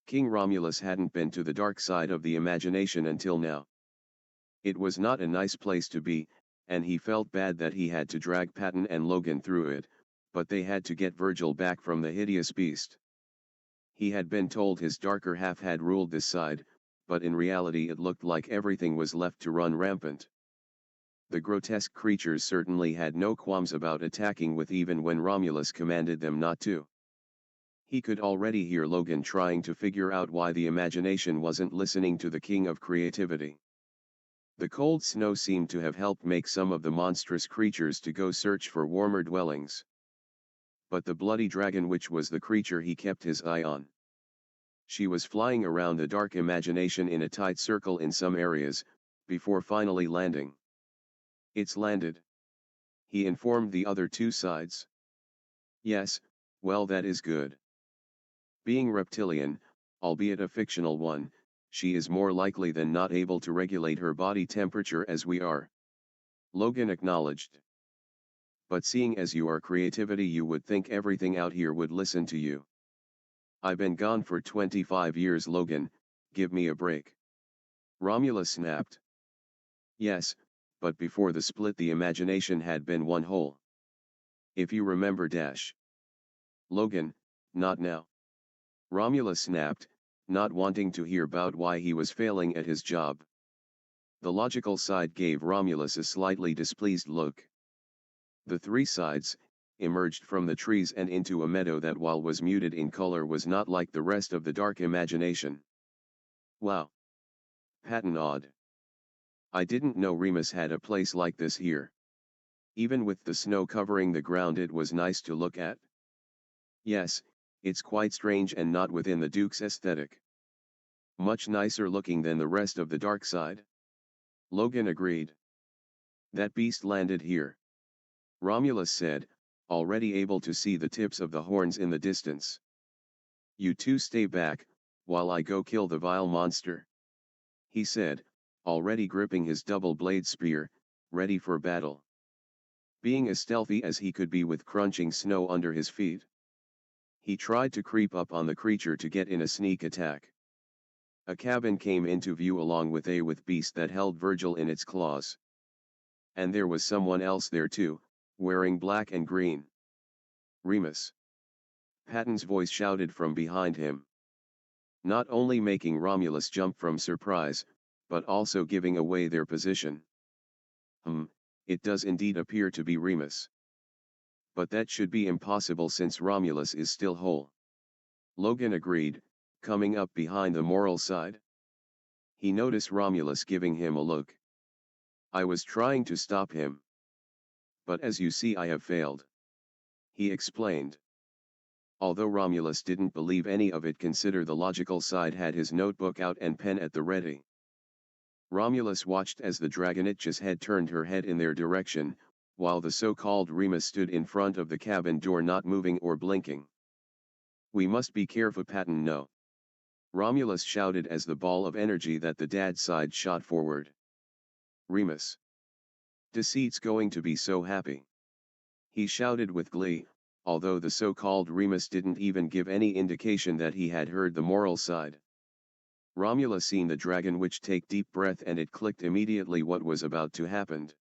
King Romulus hadn't been to the dark side of the imagination until now. It was not a nice place to be, and he felt bad that he had to drag Patton and Logan through it, but they had to get Virgil back from the hideous beast. He had been told his darker half had ruled this side, but in reality it looked like everything was left to run rampant. The grotesque creatures certainly had no qualms about attacking with even when Romulus commanded them not to. He could already hear Logan trying to figure out why the imagination wasn't listening to the king of creativity. The cold snow seemed to have helped make some of the monstrous creatures to go search for warmer dwellings. But the bloody dragon witch was the creature he kept his eye on. She was flying around the dark imagination in a tight circle in some areas, before finally landing. "It's landed," he informed the other two sides. "Yes, well, that is good. Being reptilian, albeit a fictional one, she is more likely than not able to regulate her body temperature as we are," Logan acknowledged. "But seeing as you are creativity, you would think everything out here would listen to you." "I've been gone for 25 years, Logan, give me a break," Romulus snapped. "Yes, but before the split the imagination had been one whole. If you remember dash." "Logan, not now," Romulus snapped, not wanting to hear about why he was failing at his job. The logical side gave Romulus a slightly displeased look. The three sides emerged from the trees and into a meadow that, while was muted in color, was not like the rest of the dark imagination. "Wow. Patton awed. I didn't know Remus had a place like this here. Even with the snow covering the ground, it was nice to look at." "Yes, it's quite strange and not within the Duke's aesthetic. Much nicer looking than the rest of the dark side," Logan agreed. "That beast landed here," Romulus said, already able to see the tips of the horns in the distance. "You two stay back, while I go kill the vile monster," he said, already gripping his double-blade spear, ready for battle. Being as stealthy as he could be with crunching snow under his feet, he tried to creep up on the creature to get in a sneak attack. A cabin came into view along with a beast that held Virgil in its claws. And there was someone else there too, wearing black and green. "Remus!" Patton's voice shouted from behind him, not only making Romulus jump from surprise, but also giving away their position. It does indeed appear to be Remus. But that should be impossible since Romulus is still whole," Logan agreed, coming up behind the moral side. He noticed Romulus giving him a look. "I was trying to stop him. But as you see, I have failed," he explained. Although Romulus didn't believe any of it, consider the logical side had his notebook out and pen at the ready. Romulus watched as the dragonetch's head turned her head in their direction, while the so-called Remus stood in front of the cabin door, not moving or blinking. "We must be careful, Patton, no," Romulus shouted as the ball of energy that the dad side shot forward. "Remus! Deceit's going to be so happy," he shouted with glee, although the so-called Remus didn't even give any indication that he had heard the moral side. Romulus seen the dragon witch take deep breath, and it clicked immediately what was about to happen.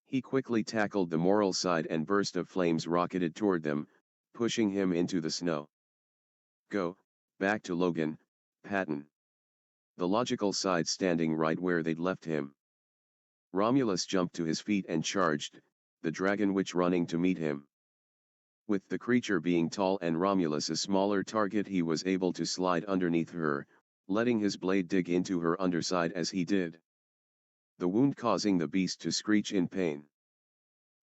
He quickly tackled the moral side and burst of flames rocketed toward them, pushing him into the snow. "Go back to Logan, Patton." The logical side standing right where they'd left him. Romulus jumped to his feet and charged, the dragon witch running to meet him. With the creature being tall and Romulus a smaller target, he was able to slide underneath her, letting his blade dig into her underside as he did, the wound causing the beast to screech in pain.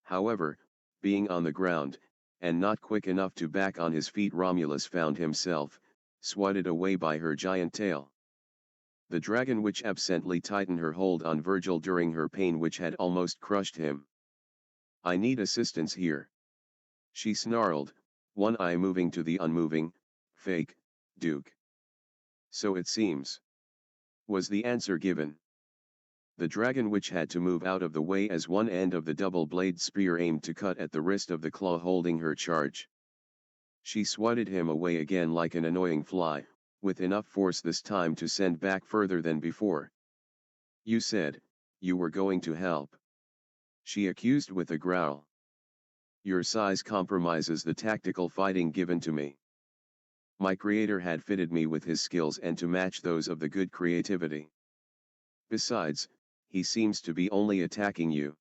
However, being on the ground, and not quick enough to back on his feet, Romulus found himself swatted away by her giant tail. The dragon witch absently tightened her hold on Virgil during her pain which had almost crushed him. "I need assistance here," she snarled, one eye moving to the unmoving, fake, Duke. "So it seems," was the answer given. The dragon witch had to move out of the way as one end of the double-bladed spear aimed to cut at the wrist of the claw holding her charge. She swatted him away again like an annoying fly, with enough force this time to send back further than before. "You said you were going to help," she accused with a growl. "Your size compromises the tactical fighting given to me. My creator had fitted me with his skills and to match those of the good creativity. Besides, he seems to be only attacking you."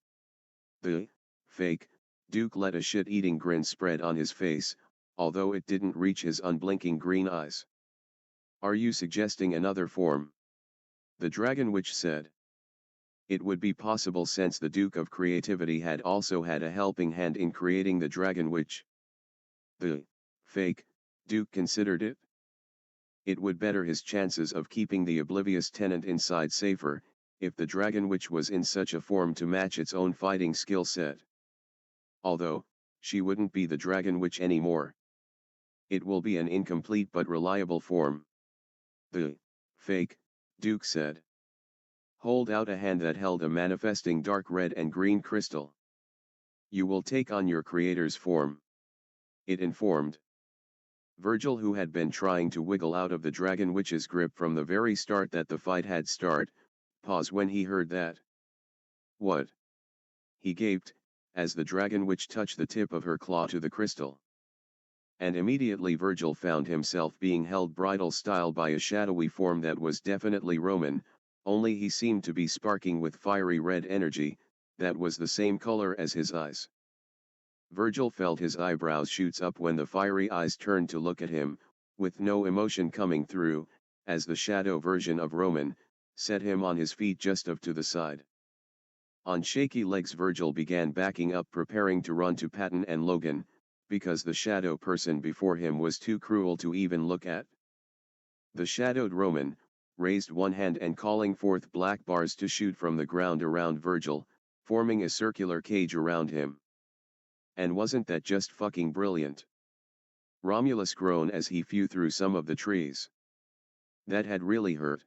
The fake Duke let a shit-eating grin spread on his face, although it didn't reach his unblinking green eyes. "Are you suggesting another form?" the dragon witch said. It would be possible since the Duke of Creativity had also had a helping hand in creating the dragon witch. The fake Duke considered it. It would better his chances of keeping the oblivious tenant inside safer, if the dragon witch was in such a form to match its own fighting skill set. Although, she wouldn't be the dragon witch anymore. It will be an incomplete but reliable form. The fake Duke said. Hold out a hand that held a manifesting dark red and green crystal. "You will take on your creator's form," it informed. Virgil, who had been trying to wiggle out of the dragon witch's grip from the very start that the fight had started, paused when he heard that. "What?" he gaped, as the dragon witch touched the tip of her claw to the crystal. And immediately Virgil found himself being held bridal style by a shadowy form that was definitely Roman, only he seemed to be sparking with fiery red energy, that was the same color as his eyes. Virgil felt his eyebrows shoot up when the fiery eyes turned to look at him, with no emotion coming through, as the shadow version of Roman set him on his feet just off to the side. On shaky legs Virgil began backing up, preparing to run to Patton and Logan, because the shadow person before him was too cruel to even look at. The shadowed Roman raised one hand and calling forth black bars to shoot from the ground around Virgil, forming a circular cage around him. And wasn't that just fucking brilliant? Romulus groaned as he flew through some of the trees. That had really hurt.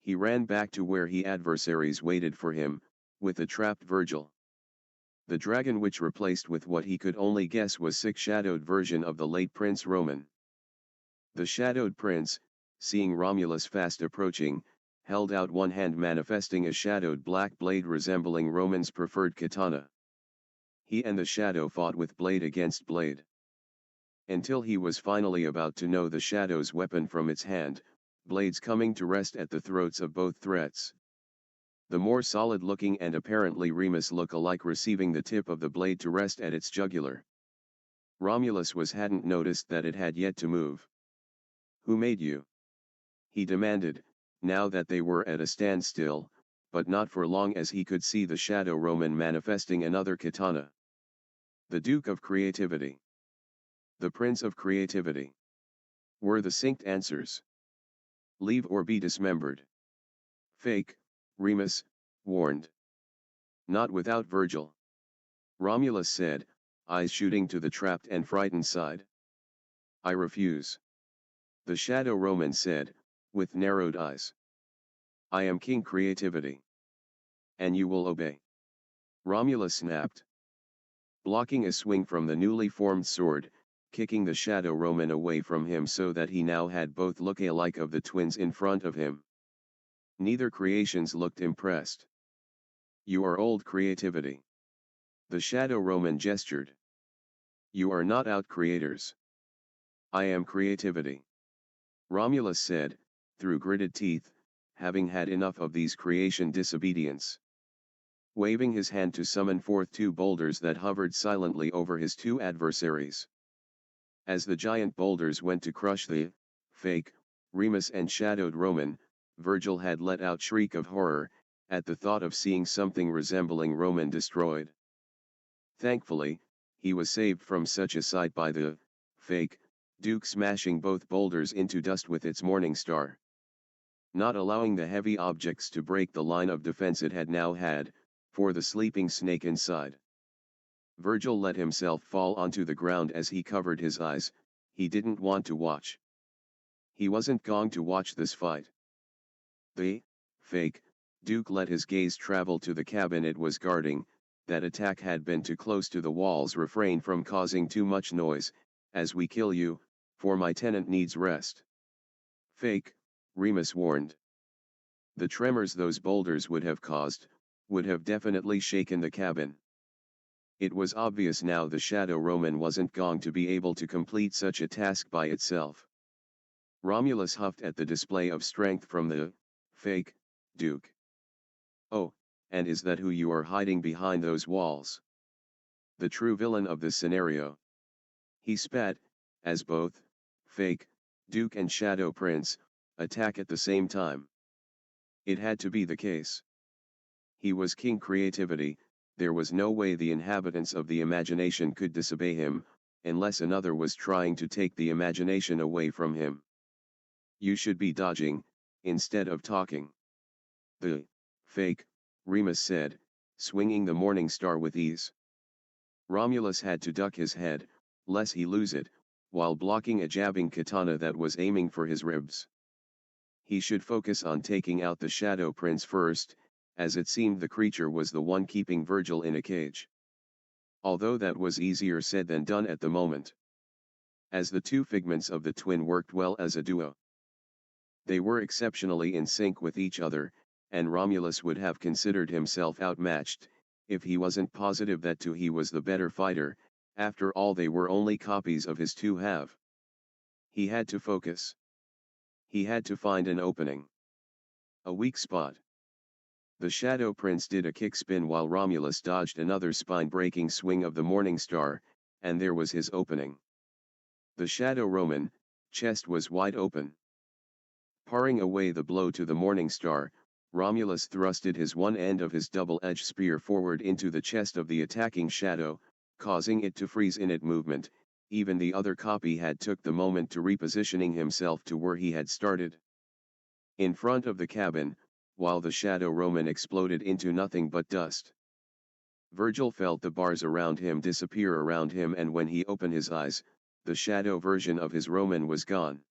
He ran back to where his adversaries waited for him, with the trapped Virgil. The dragon witch replaced with what he could only guess was sick shadowed version of the late Prince Roman. The shadowed prince, seeing Romulus fast approaching, held out one hand manifesting a shadowed black blade resembling Roman's preferred katana. He and the shadow fought with blade against blade. Until he was finally about to know the shadow's weapon from its hand, blades coming to rest at the throats of both threats. The more solid-looking and apparently Remus look-alike receiving the tip of the blade to rest at its jugular. Romulus hadn't noticed that it had yet to move. "Who made you?" he demanded, now that they were at a standstill, but not for long as he could see the shadow Roman manifesting another katana. "The Duke of Creativity. The Prince of Creativity," were the synced answers. "Leave or be dismembered." Fake, Remus warned. "Not without Virgil," Romulus said, eyes shooting to the trapped and frightened side. "I refuse," the shadow Roman said, with narrowed eyes. "I am King Creativity. And you will obey," Romulus snapped. Blocking a swing from the newly formed sword, kicking the shadow Roman away from him so that he now had both look-alike of the twins in front of him. Neither creations looked impressed. "You are old Creativity," the shadow Roman gestured. "You are not out creators." "I am Creativity," Romulus said, through gritted teeth, having had enough of these creation disobedience. Waving his hand to summon forth two boulders that hovered silently over his two adversaries. As the giant boulders went to crush the fake Remus and shadowed Roman, Virgil had let out a shriek of horror at the thought of seeing something resembling Roman destroyed. Thankfully, he was saved from such a sight by the fake Duke smashing both boulders into dust with its morning star. not allowing the heavy objects to break the line of defense it had now had, for the sleeping snake inside. Virgil let himself fall onto the ground as he covered his eyes. He didn't want to watch. He wasn't going to watch this fight. The fake Duke let his gaze travel to the cabin it was guarding. That attack had been too close to the walls. Refrain from causing too much noise, as we kill you, for my tenant needs rest. Fake, Remus warned. The tremors those boulders would have caused, would have definitely shaken the cabin. It was obvious now the Shadow Roman wasn't going to be able to complete such a task by itself. Romulus huffed at the display of strength from the fake Duke. Oh, and is that who you are hiding behind those walls? The true villain of this scenario. He spat, as both fake Duke and Shadow Prince attack at the same time. It had to be the case. He was King Creativity. There was no way the inhabitants of the imagination could disobey him, unless another was trying to take the imagination away from him. You should be dodging, instead of talking. The fake Remus said, swinging the morning star with ease. Romulus had to duck his head, lest he lose it, while blocking a jabbing katana that was aiming for his ribs. He should focus on taking out the Shadow Prince first, as it seemed the creature was the one keeping Virgil in a cage. Although that was easier said than done at the moment. As the two figments of the twin worked well as a duo. They were exceptionally in sync with each other, and Romulus would have considered himself outmatched, if he wasn't positive that too he was the better fighter. After all, they were only copies of his two halves. He had to focus. He had to find an opening. A weak spot. The Shadow Prince did a kickspin while Romulus dodged another spine-breaking swing of the Morning Star, and there was his opening. The Shadow Roman chest was wide open. Parring away the blow to the Morning Star, Romulus thrusted his one end of his double-edged spear forward into the chest of the attacking shadow, causing it to freeze in its movement. Even the other copy had took the moment to repositioning himself to where he had started. In front of the cabin, while the Shadow Roman exploded into nothing but dust. Virgil felt the bars around him disappear around him, and when he opened his eyes, the shadow version of his Roman was gone.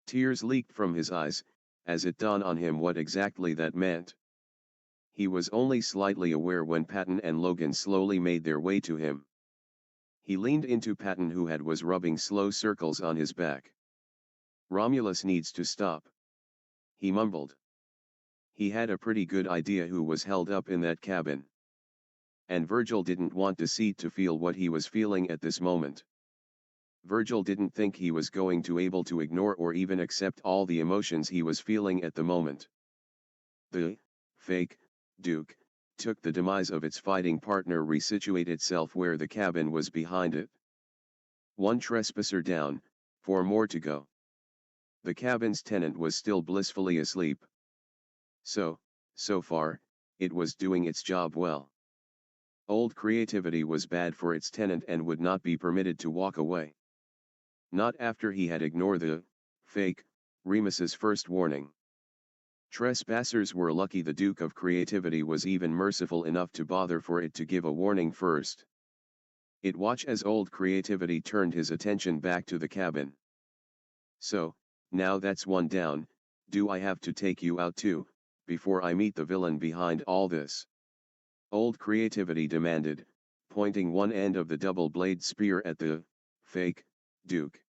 Tears leaked from his eyes, as it dawned on him what exactly that meant. He was only slightly aware when Patton and Logan slowly made their way to him. He leaned into Patton, who was rubbing slow circles on his back. Romulus needs to stop, he mumbled. He had a pretty good idea who was held up in that cabin. And Virgil didn't want Deceit to feel what he was feeling at this moment. Virgil didn't think he was going to be able to ignore or even accept all the emotions he was feeling at the moment. The fake Duke took the demise of its fighting partner, resituate itself where the cabin was behind it. One trespasser down, 4 more to go. The cabin's tenant was still blissfully asleep. So far, it was doing its job well. Old Creativity was bad for its tenant and would not be permitted to walk away. Not after he had ignored the fake Remus's first warning. Trespassers were lucky the Duke of Creativity was even merciful enough to bother for it to give a warning first. It watched as Old Creativity turned his attention back to the cabin. So, now that's one down, do I have to take you out too, before I meet the villain behind all this? Old Creativity demanded, pointing one end of the double-blade spear at the fake Duke.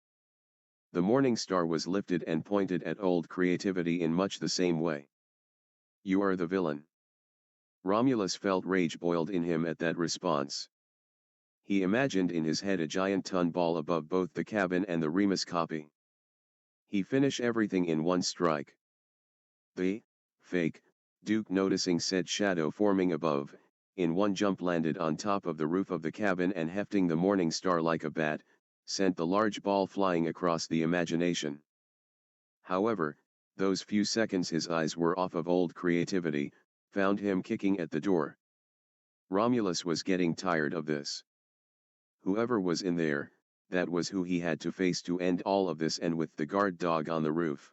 The Morning Star was lifted and pointed at Old Creativity in much the same way. You are the villain. Romulus felt rage boiled in him at that response. He imagined in his head a giant ton ball above both the cabin and the Remus copy. He finished everything in one strike. The fake Duke, noticing said shadow forming above, in one jump landed on top of the roof of the cabin and, hefting the Morning Star like a bat, sent the large ball flying across the imagination. However, those few seconds his eyes were off of Old Creativity, found him kicking at the door. Romulus was getting tired of this. Whoever was in there, that was who he had to face to end all of this, and with the guard dog on the roof.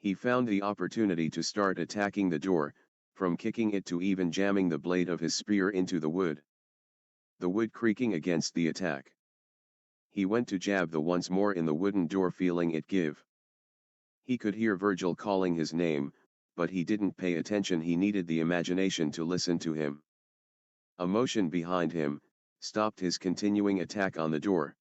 He found the opportunity to start attacking the door, from kicking it to even jamming the blade of his spear into the wood. The wood creaking against the attack. He went to jab the once more in the wooden door, feeling it give. He could hear Virgil calling his name, but he didn't pay attention. He needed the imagination to listen to him. A motion behind him stopped his continuing attack on the door.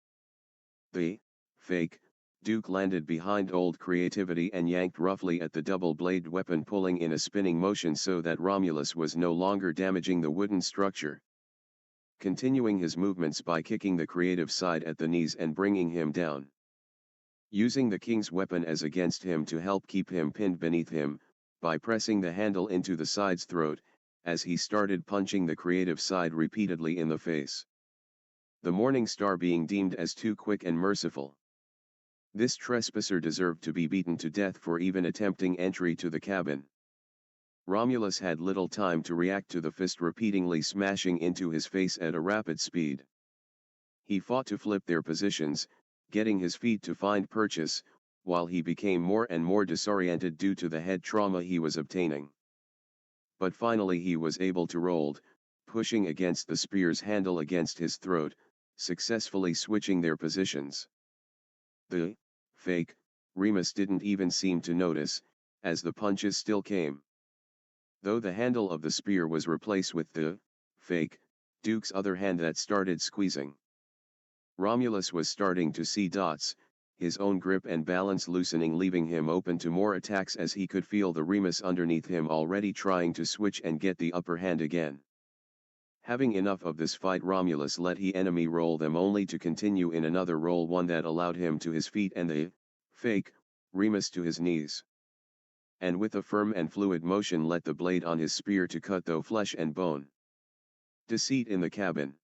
The fake Duke landed behind old Creativity and yanked roughly at the double-bladed weapon, pulling in a spinning motion so that Romulus was no longer damaging the wooden structure. Continuing his movements by kicking the creative side at the knees and bringing him down. Using the king's weapon as against him to help keep him pinned beneath him, by pressing the handle into the side's throat, as he started punching the creative side repeatedly in the face. The Morning Star being deemed as too quick and merciful. This trespasser deserved to be beaten to death for even attempting entry to the cabin. Romulus had little time to react to the fist repeatedly smashing into his face at a rapid speed. He fought to flip their positions, getting his feet to find purchase, while he became more and more disoriented due to the head trauma he was obtaining. But finally he was able to roll, pushing against the spear's handle against his throat, successfully switching their positions. The fake Remus didn't even seem to notice, as the punches still came. Though the handle of the spear was replaced with the fake Duke's other hand that started squeezing. Romulus was starting to see dots, his own grip and balance loosening, leaving him open to more attacks as he could feel the Remus underneath him already trying to switch and get the upper hand again. Having enough of this fight, Romulus let his enemy roll them only to continue in another roll, one that allowed him to his feet and the fake Remus to his knees. And with a firm and fluid motion let the blade on his spear to cut through flesh and bone. Deceit in the cabin.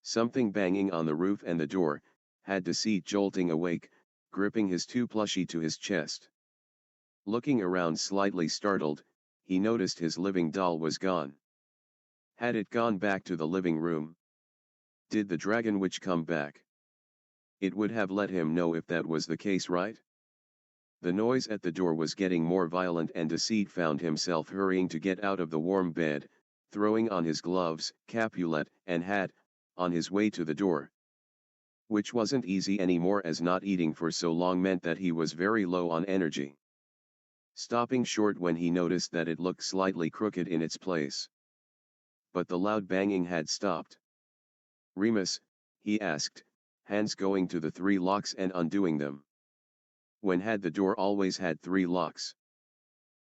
Something banging on the roof and the door had Deceit jolting awake, gripping his too plushie to his chest. Looking around slightly startled, he noticed his living doll was gone. Had it gone back to the living room? Did the dragon witch come back? It would have let him know if that was the case, right? The noise at the door was getting more violent and Deceit found himself hurrying to get out of the warm bed, throwing on his gloves, capulet, and hat, on his way to the door. Which wasn't easy anymore, as not eating for so long meant that he was very low on energy. Stopping short when he noticed that it looked slightly crooked in its place. But the loud banging had stopped. "Remus," he asked, hands going to the 3 locks and undoing them. When had the door always had 3 locks?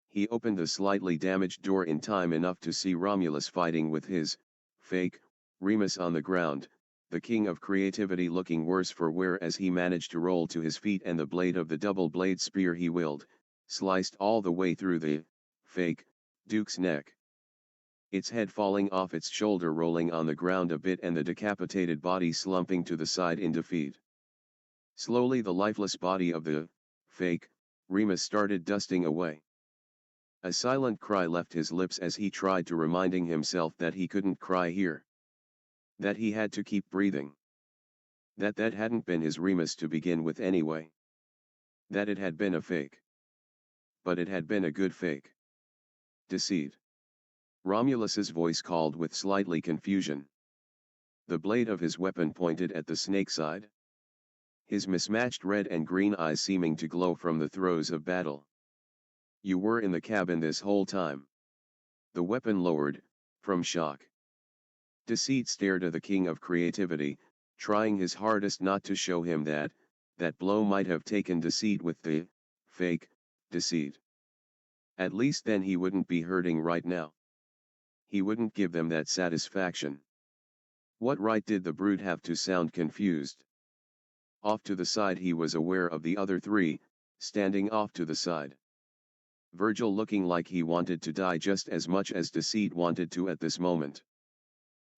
He opened the slightly damaged door in time enough to see Romulus fighting with his fake Remus on the ground, the king of creativity looking worse for wear as he managed to roll to his feet and the blade of the double-blade spear he wielded sliced all the way through the fake Duke's neck. Its head falling off its shoulder, rolling on the ground a bit, and the decapitated body slumping to the side in defeat. Slowly the lifeless body of the fake Remus started dusting away. A silent cry left his lips as he tried to reminding himself that he couldn't cry here. That he had to keep breathing. That hadn't been his Remus to begin with anyway. That it had been a fake. But it had been a good fake. Deceit. Romulus's voice called with slightly confusion. The blade of his weapon pointed at the snake side. His mismatched red and green eyes seeming to glow from the throes of battle. "You were in the cabin this whole time." The weapon lowered, from shock. Deceit stared at the king of creativity, trying his hardest not to show him that blow might have taken Deceit with the fake Deceit. At least then he wouldn't be hurting right now. He wouldn't give them that satisfaction. What right did the brute have to sound confused? Off to the side he was aware of the other 3, standing off to the side. Virgil looking like he wanted to die just as much as Deceit wanted to at this moment.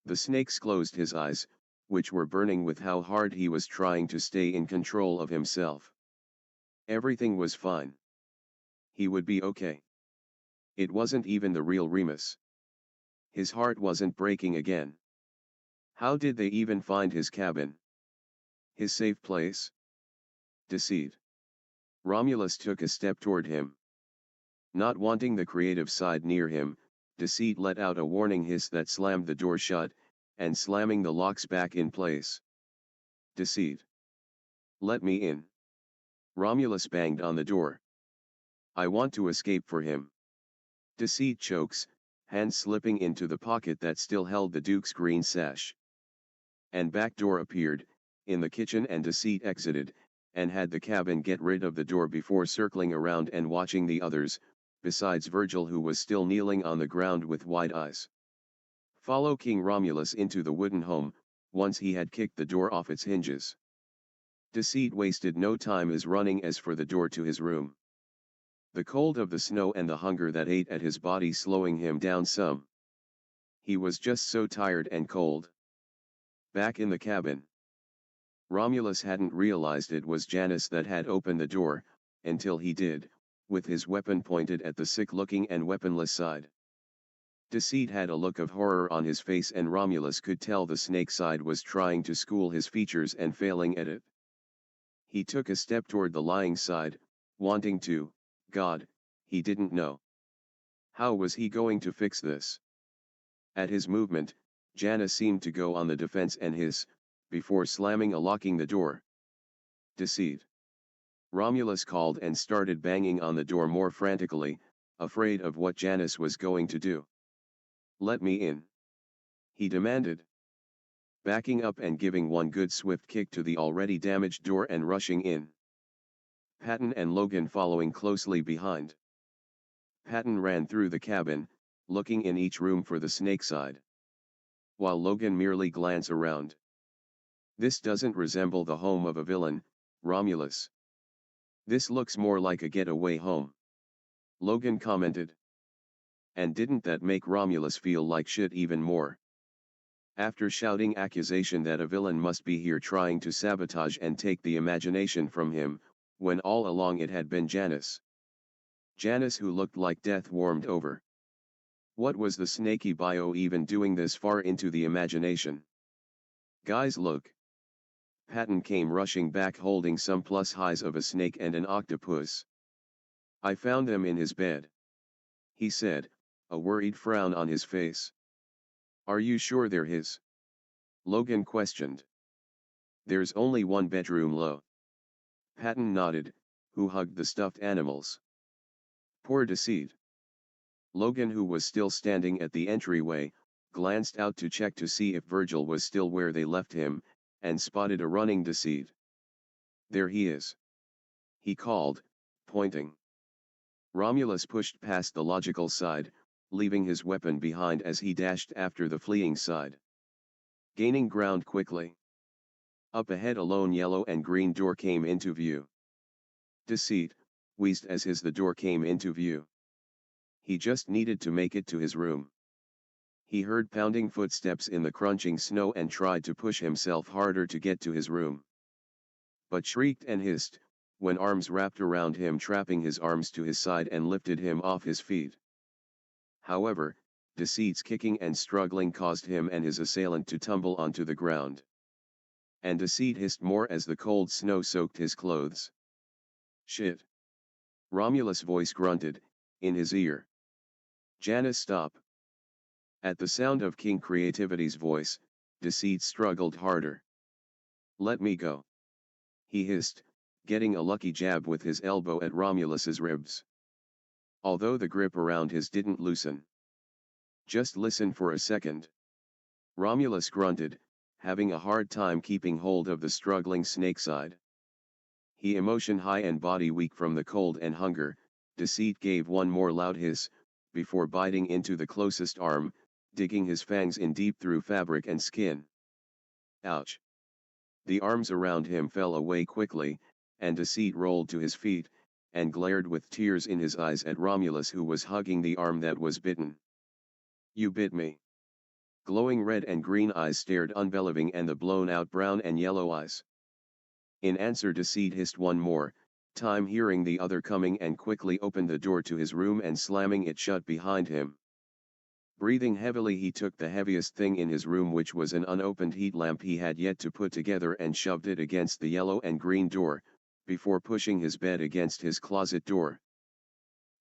The snakes closed his eyes, which were burning with how hard he was trying to stay in control of himself. Everything was fine. He would be okay. It wasn't even the real Remus. His heart wasn't breaking again. How did they even find his cabin? His safe place? Deceit. Romulus took a step toward him. Not wanting the creative side near him, Deceit let out a warning hiss that slammed the door shut, and slamming the locks back in place. Deceit. Let me in. Romulus banged on the door. I want to escape for him. Deceit chokes, hands slipping into the pocket that still held the Duke's green sash. An back door appeared, in the kitchen, and Deceit exited, and had the cabin get rid of the door before circling around and watching the others, besides Virgil, who was still kneeling on the ground with wide eyes. Follow King Romulus into the wooden home, once he had kicked the door off its hinges. Deceit wasted no time as running as for the door to his room. The cold of the snow and the hunger that ate at his body slowing him down some. He was just so tired and cold. Back in the cabin. Romulus hadn't realized it was Janus that had opened the door, until he did, with his weapon pointed at the sick-looking and weaponless side. Deceit had a look of horror on his face, and Romulus could tell the snake side was trying to school his features and failing at it. He took a step toward the lying side, wanting to, God, he didn't know. How was he going to fix this? At his movement, Janus seemed to go on the defense and hiss, before slamming a locking the door. Deceit. Romulus called and started banging on the door more frantically, afraid of what Janus was going to do. Let me in. He demanded. Backing up and giving one good swift kick to the already damaged door and rushing in. Patton and Logan following closely behind. Patton ran through the cabin, looking in each room for the snake side, while Logan merely glanced around. This doesn't resemble the home of a villain, Romulus. This looks more like a getaway home. Logan commented. And didn't that make Romulus feel like shit even more? After shouting accusation that a villain must be here trying to sabotage and take the imagination from him, when all along it had been Janus. Janus, who looked like death, warmed over. What was the snaky bio even doing this far into the imagination? Guys, look. Patton came rushing back holding some plus highs of a snake and an octopus. I found them in his bed, he said, a worried frown on his face. Are you sure they're his? Logan questioned. There's only one bedroom low. Patton nodded, who hugged the stuffed animals. Poor Deceit. Logan, who was still standing at the entryway, glanced out to check to see if Virgil was still where they left him, and spotted a running Deceit. There he is. He called, pointing. Romulus pushed past the logical side, leaving his weapon behind as he dashed after the fleeing side. Gaining ground quickly. Up ahead, a lone yellow and green door came into view. Deceit wheezed as the door came into view. He just needed to make it to his room. He heard pounding footsteps in the crunching snow and tried to push himself harder to get to his room. But shrieked and hissed, when arms wrapped around him, trapping his arms to his side and lifted him off his feet. However, Deceit's kicking and struggling caused him and his assailant to tumble onto the ground. And Deceit hissed more as the cold snow soaked his clothes. Shit. Romulus' voice grunted, in his ear. Janus, stop. At the sound of King Creativity's voice, Deceit struggled harder. Let me go. He hissed, getting a lucky jab with his elbow at Romulus's ribs. Although the grip around his didn't loosen. Just listen for a second. Romulus grunted, having a hard time keeping hold of the struggling snake side. He, emotion high and body weak from the cold and hunger, Deceit gave one more loud hiss, before biting into the closest arm, digging his fangs in deep through fabric and skin. Ouch. The arms around him fell away quickly, and Deceit rolled to his feet, and glared with tears in his eyes at Romulus, who was hugging the arm that was bitten. You bit me. Glowing red and green eyes stared unbelieving, and the blown-out brown and yellow eyes. In answer, Deceit hissed one more time, hearing the other coming, and quickly opened the door to his room and slamming it shut behind him. Breathing heavily, he took the heaviest thing in his room, which was an unopened heat lamp he had yet to put together, and shoved it against the yellow and green door, before pushing his bed against his closet door.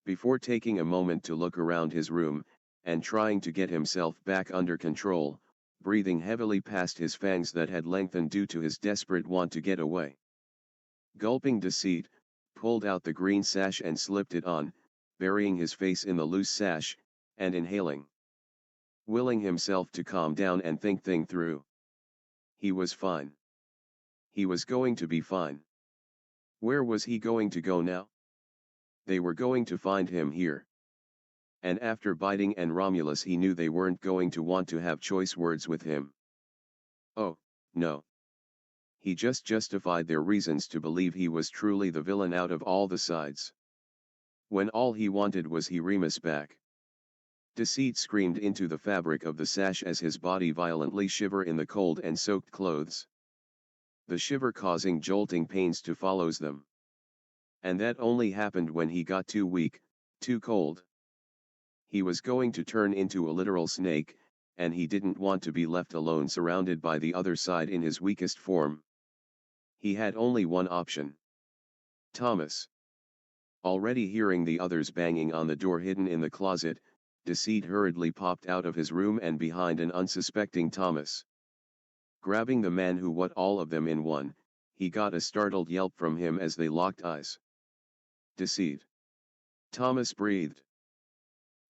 Before taking a moment to look around his room, and trying to get himself back under control, breathing heavily past his fangs that had lengthened due to his desperate want to get away. Gulping, Deceit pulled out the green sash and slipped it on, burying his face in the loose sash, and inhaling. Willing himself to calm down and think things through. He was fine. He was going to be fine. Where was he going to go now? They were going to find him here. And after biting and Romulus, he knew they weren't going to want to have choice words with him. Oh, no. He just justified their reasons to believe he was truly the villain out of all the sides. When all he wanted was Remus back. Deceit screamed into the fabric of the sash as his body violently shivered in the cold and soaked clothes. The shiver causing jolting pains to follow them. And that only happened when he got too weak, too cold. He was going to turn into a literal snake, and he didn't want to be left alone surrounded by the other side in his weakest form. He had only one option. Thomas. Already hearing the others banging on the door hidden in the closet, Deceit hurriedly popped out of his room and behind an unsuspecting Thomas. Grabbing the man who what all of them in one, he got a startled yelp from him as they locked eyes. Deceit. Thomas breathed.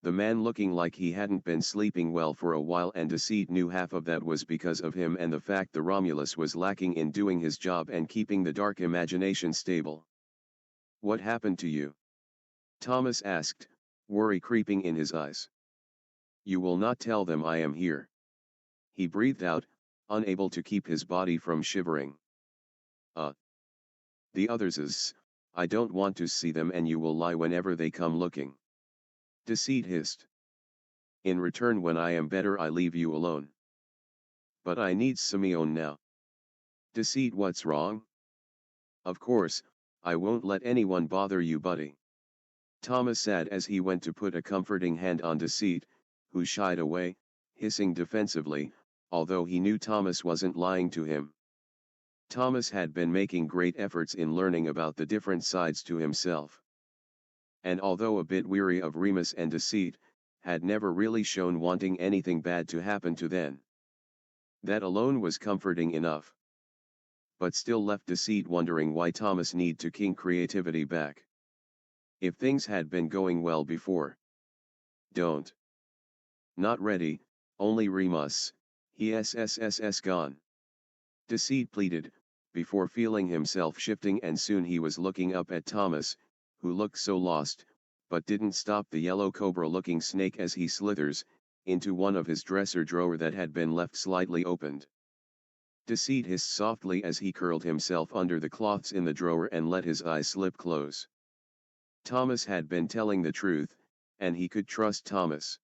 The man looking like he hadn't been sleeping well for a while, and Deceit knew half of that was because of him and the fact the Romulus was lacking in doing his job and keeping the dark imagination stable. What happened to you? Thomas asked, worry creeping in his eyes. You will not tell them I am here. He breathed out, unable to keep his body from shivering. The others I don't want to see them, and you will lie whenever they come looking. Deceit hissed. In return, when I am better, I leave you alone. But I need Simeon now. Deceit, what's wrong? Of course, I won't let anyone bother you, buddy. Thomas said as he went to put a comforting hand on Deceit, who shied away, hissing defensively, although he knew Thomas wasn't lying to him. Thomas had been making great efforts in learning about the different sides to himself. And although a bit weary of Remus and Deceit, had never really shown wanting anything bad to happen to them. That alone was comforting enough. But still left Deceit wondering why Thomas need to king creativity back. If things had been going well before. Don't. Not ready, only Remus, he SSSS gone. Deceit pleaded, before feeling himself shifting, and soon he was looking up at Thomas, who looked so lost, but didn't stop the yellow cobra-looking snake as he slithers into one of his dresser drawer that had been left slightly opened. Deceit hissed softly as he curled himself under the cloths in the drawer and let his eyes slip close. Thomas had been telling the truth, and he could trust Thomas.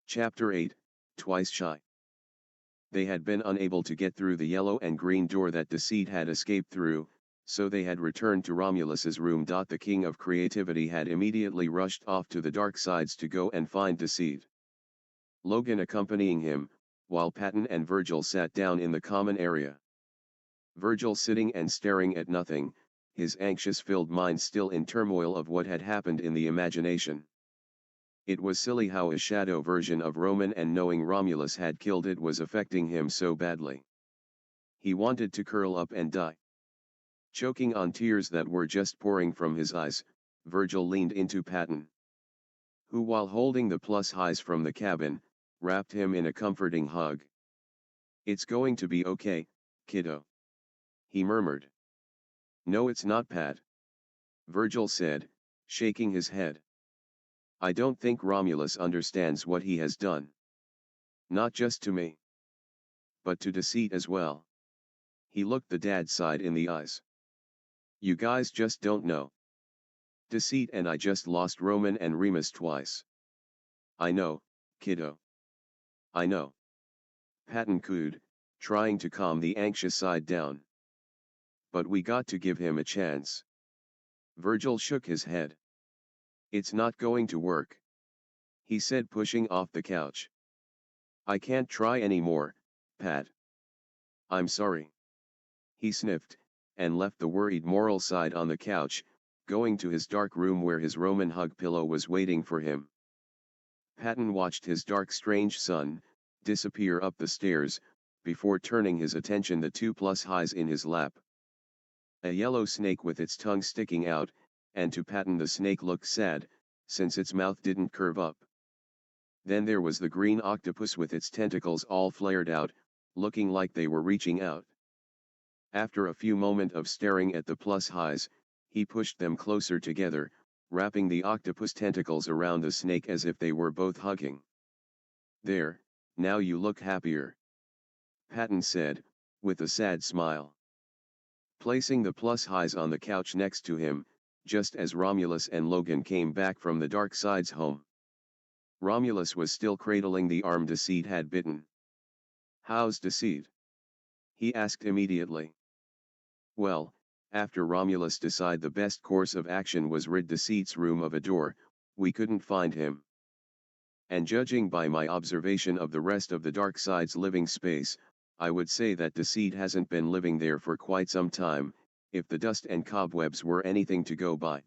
Chapter 8, Twice Shy. They had been unable to get through the yellow and green door that Deceit had escaped through, so they had returned to Romulus's room. The king of creativity had immediately rushed off to the dark sides to go and find Deceit. Logan accompanying him, while Patton and Virgil sat down in the common area. Virgil sitting and staring at nothing, his anxious-filled mind still in turmoil of what had happened in the imagination. It was silly how a shadow version of Roman and knowing Romulus had killed it was affecting him so badly. He wanted to curl up and die. Choking on tears that were just pouring from his eyes, Virgil leaned into Patton, who, while holding the plus highs from the cabin, wrapped him in a comforting hug. It's going to be okay, kiddo. He murmured. No, it's not, Pat. Virgil said, shaking his head. I don't think Romulus understands what he has done. Not just to me, but to Deceit as well. He looked the dad side in the eyes. You guys just don't know. Deceit and I just lost Roman and Remus twice. I know, kiddo. I know. Patton cooed, trying to calm the anxious side down. But we got to give him a chance. Virgil shook his head. It's not going to work, he said, pushing off the couch. I can't try anymore, Pat. I'm sorry. He sniffed, and left the worried moral side on the couch, going to his dark room where his Roman hug pillow was waiting for him. Patton watched his dark strange son disappear up the stairs, before turning his attention to 2+ highs in his lap. A yellow snake with its tongue sticking out, and to Patton the snake looked sad, since its mouth didn't curve up. Then there was the green octopus with its tentacles all flared out, looking like they were reaching out. After a few moments of staring at the plus highs, he pushed them closer together, wrapping the octopus tentacles around the snake as if they were both hugging. "There, now you look happier," Patton said, with a sad smile. Placing the plus highs on the couch next to him, just as Romulus and Logan came back from the dark side's home. Romulus was still cradling the arm Deceit had bitten. "How's Deceit?" he asked immediately. Well, after Romulus decided the best course of action was rid Deceit's room of a door, we couldn't find him. And judging by my observation of the rest of the dark side's living space, I would say that Deceit hasn't been living there for quite some time, if the dust and cobwebs were anything to go by.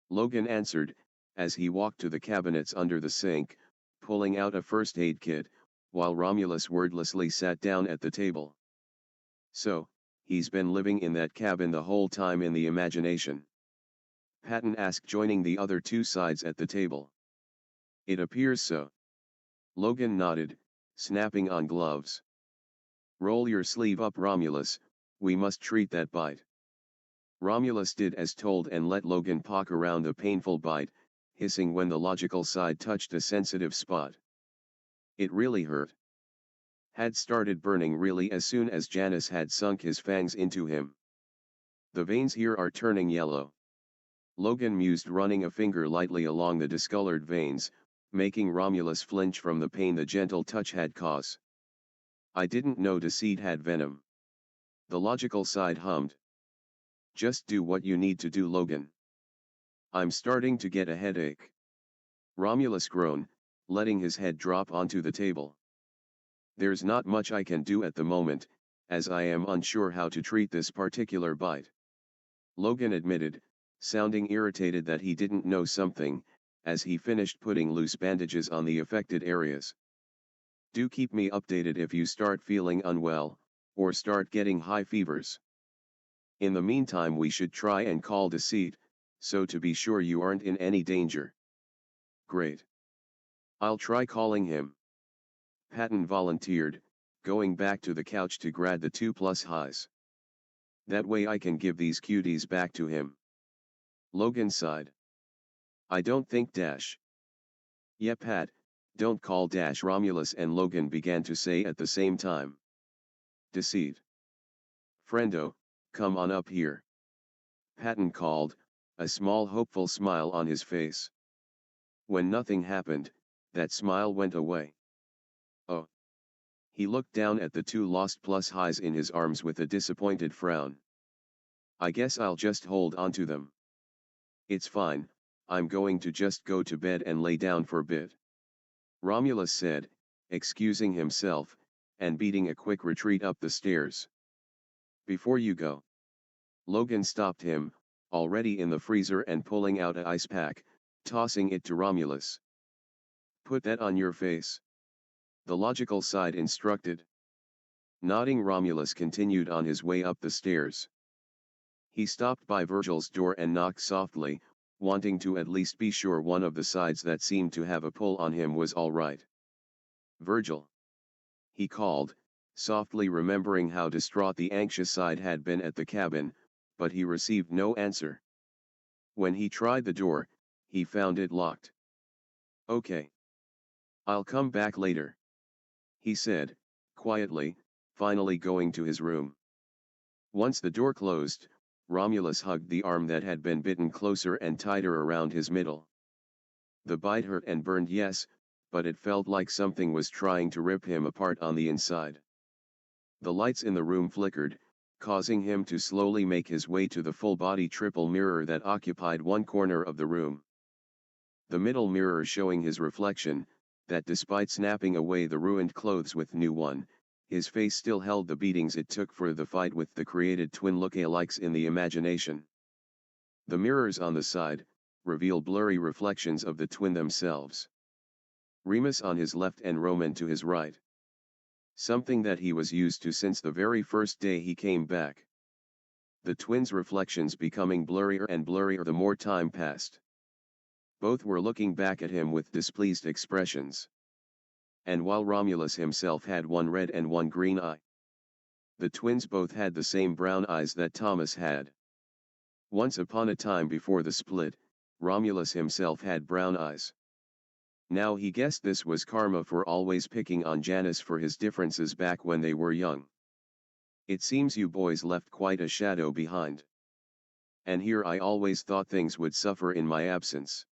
Logan answered, as he walked to the cabinets under the sink, pulling out a first aid kit, while Romulus wordlessly sat down at the table. "So, he's been living in that cabin the whole time in the imagination?" Patton asked, joining the other two sides at the table. "It appears so." Logan nodded, snapping on gloves. "Roll your sleeve up, Romulus, we must treat that bite." Romulus did as told and let Logan poke around the painful bite, hissing when the logical side touched a sensitive spot. It really hurt. Had started burning really as soon as Janus had sunk his fangs into him. "The veins here are turning yellow," Logan mused, running a finger lightly along the discolored veins, making Romulus flinch from the pain the gentle touch had caused. "I didn't know Deceit had venom." The logical side hummed. "Just do what you need to do, Logan." "I'm starting to get a headache." Romulus groaned, letting his head drop onto the table. "There's not much I can do at the moment, as I am unsure how to treat this particular bite," Logan admitted, sounding irritated that he didn't know something, as he finished putting loose bandages on the affected areas. "Do keep me updated if you start feeling unwell, or start getting high fevers. In the meantime, we should try and call Deceit, so to be sure you aren't in any danger." "Great. I'll try calling him," Patton volunteered, going back to the couch to grab the 2+ highs. "That way I can give these cuties back to him." Logan sighed. "I don't think Dash." "Yeah, Pat, don't call Dash," Romulus and Logan began to say at the same time. "Deceit. Friendo, come on up here," Patton called, a small hopeful smile on his face. When nothing happened, that smile went away. "Oh." He looked down at the 2 lost plus highs in his arms with a disappointed frown. "I guess I'll just hold onto them." "It's fine, I'm going to just go to bed and lay down for a bit," Romulus said, excusing himself, and beating a quick retreat up the stairs. "Before you go," Logan stopped him, already in the freezer and pulling out an ice pack, tossing it to Romulus. "Put that on your face," the logical side instructed. Nodding, Romulus continued on his way up the stairs. He stopped by Virgil's door and knocked softly, wanting to at least be sure one of the sides that seemed to have a pull on him was all right. "Virgil," he called, softly, remembering how distraught the anxious side had been at the cabin, but he received no answer. When he tried the door, he found it locked. "Okay. I'll come back later," he said, quietly, finally going to his room. Once the door closed, Romulus hugged the arm that had been bitten closer and tighter around his middle. The bite hurt and burned, yes, but it felt like something was trying to rip him apart on the inside. The lights in the room flickered, causing him to slowly make his way to the full-body triple mirror that occupied one corner of the room. The middle mirror showing his reflection, that despite snapping away the ruined clothes with new one, his face still held the beatings it took for the fight with the created twin lookalikes in the imagination. The mirrors on the side reveal blurry reflections of the twin themselves. Remus on his left and Roman to his right. Something that he was used to since the very first day he came back. The twins' reflections becoming blurrier and blurrier the more time passed. Both were looking back at him with displeased expressions. And while Romulus himself had one red and one green eye, the twins both had the same brown eyes that Thomas had. Once upon a time before the split, Romulus himself had brown eyes. Now he guessed this was karma for always picking on Janus for his differences back when they were young. It seems you boys left quite a shadow behind. And here I always thought things would suffer in my absence.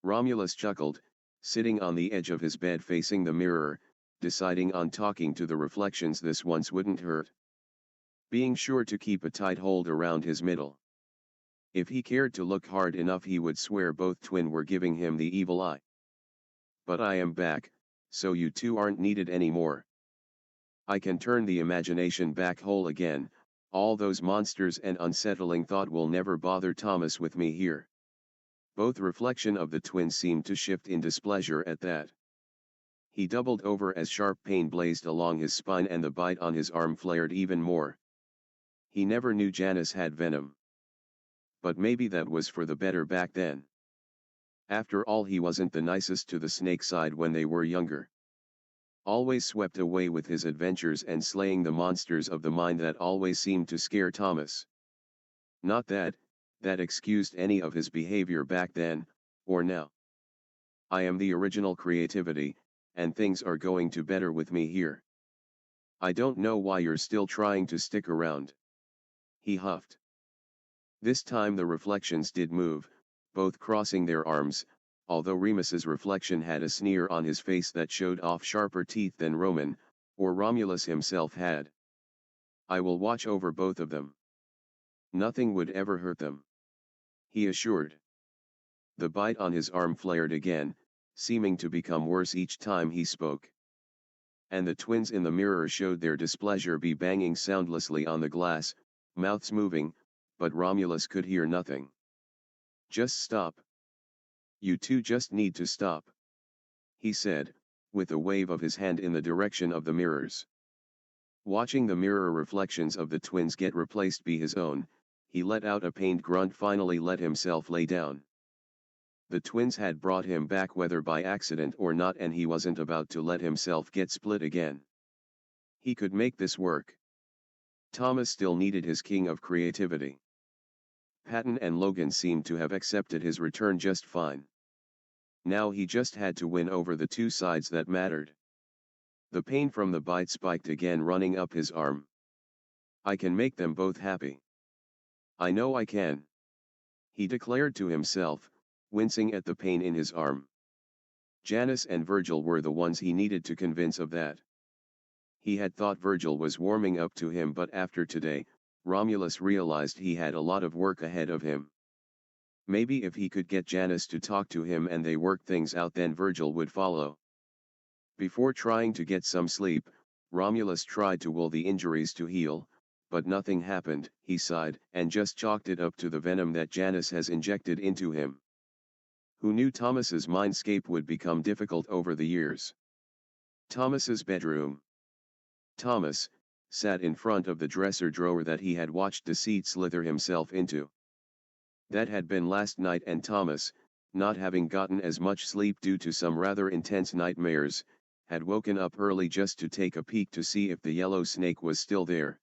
Romulus chuckled, sitting on the edge of his bed facing the mirror, deciding on talking to the reflections this once wouldn't hurt. Being sure to keep a tight hold around his middle. If he cared to look hard enough he would swear both twin were giving him the evil eye. But I am back, so you two aren't needed anymore. I can turn the imagination back whole again, all those monsters and unsettling thought will never bother Thomas with me here. Both reflection of the twins seemed to shift in displeasure at that. He doubled over as sharp pain blazed along his spine and the bite on his arm flared even more. He never knew Janus had venom. But maybe that was for the better back then. After all, he wasn't the nicest to the snake side when they were younger. Always swept away with his adventures and slaying the monsters of the mind that always seemed to scare Thomas. Not that excused any of his behavior back then, or now. I am the original creativity, and things are going to better with me here. I don't know why you're still trying to stick around. He huffed. This time the reflections did move, both crossing their arms, although Remus's reflection had a sneer on his face that showed off sharper teeth than Roman, or Romulus himself had. I will watch over both of them. Nothing would ever hurt them, he assured. The bite on his arm flared again, seeming to become worse each time he spoke. And the twins in the mirror showed their displeasure by banging soundlessly on the glass, mouths moving, but Romulus could hear nothing. Just stop. You two just need to stop, he said, with a wave of his hand in the direction of the mirrors. Watching the mirror reflections of the twins get replaced by his own, he let out a pained grunt, finally let himself lay down. The twins had brought him back whether by accident or not, and he wasn't about to let himself get split again. He could make this work. Thomas still needed his king of creativity. Patton and Logan seemed to have accepted his return just fine. Now he just had to win over the two sides that mattered. The pain from the bite spiked again, running up his arm. I can make them both happy. I know I can, he declared to himself, wincing at the pain in his arm. Janus and Virgil were the ones he needed to convince of that. He had thought Virgil was warming up to him, but after today, Romulus realized he had a lot of work ahead of him. Maybe if he could get Janus to talk to him and they worked things out, then Virgil would follow. Before trying to get some sleep, Romulus tried to will the injuries to heal, but nothing happened. He sighed and just chalked it up to the venom that Janus has injected into him. Who knew Thomas's mindscape would become difficult over the years? Thomas's bedroom. Thomas sat in front of the dresser drawer that he had watched Deceit slither himself into. That had been last night, and Thomas, not having gotten as much sleep due to some rather intense nightmares, had woken up early just to take a peek to see if the yellow snake was still there.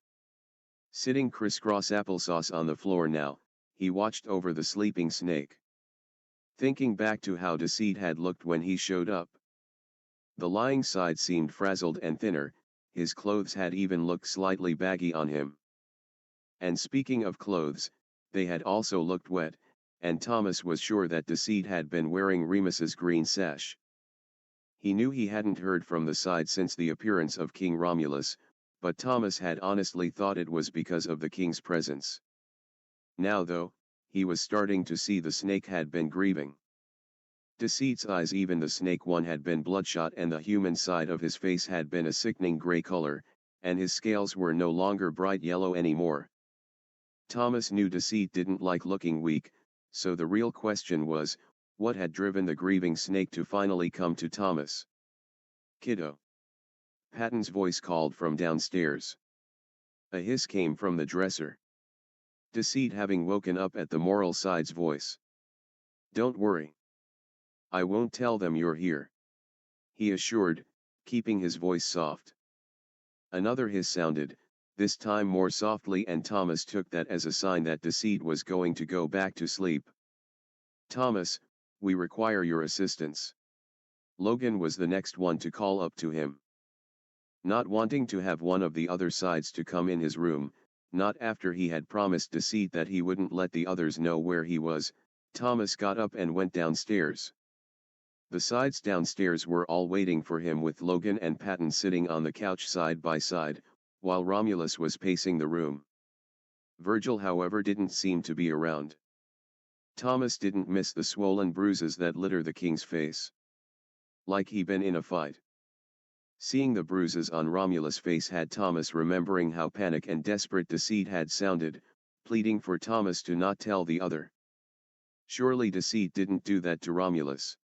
Sitting crisscross applesauce on the floor now, he watched over the sleeping snake. Thinking back to how Deceit had looked when he showed up. The lying side seemed frazzled and thinner, his clothes had even looked slightly baggy on him. And speaking of clothes, they had also looked wet, and Thomas was sure that Deceit had been wearing Remus's green sash. He knew he hadn't heard from the side since the appearance of King Romulus, but Thomas had honestly thought it was because of the king's presence. Now though, he was starting to see the snake had been grieving. Deceit's eyes, even the snake one, had been bloodshot, and the human side of his face had been a sickening gray color, and his scales were no longer bright yellow anymore. Thomas knew Deceit didn't like looking weak, so the real question was, what had driven the grieving snake to finally come to Thomas? "Kiddo." Patton's voice called from downstairs. A hiss came from the dresser. Deceit having woken up at the moral side's voice. "Don't worry. I won't tell them you're here," he assured, keeping his voice soft. Another hiss sounded, this time more softly, and Thomas took that as a sign that Deceit was going to go back to sleep. "Thomas, we require your assistance." Logan was the next one to call up to him. Not wanting to have one of the other sides to come in his room, not after he had promised Deceit that he wouldn't let the others know where he was, Thomas got up and went downstairs. The sides downstairs were all waiting for him, with Logan and Patton sitting on the couch side by side, while Romulus was pacing the room. Virgil, however, didn't seem to be around. Thomas didn't miss the swollen bruises that litter the king's face. Like he'd been in a fight. Seeing the bruises on Romulus' face had Thomas remembering how panic and desperate Deceit had sounded, pleading for Thomas to not tell the other. Surely Deceit didn't do that to Romulus.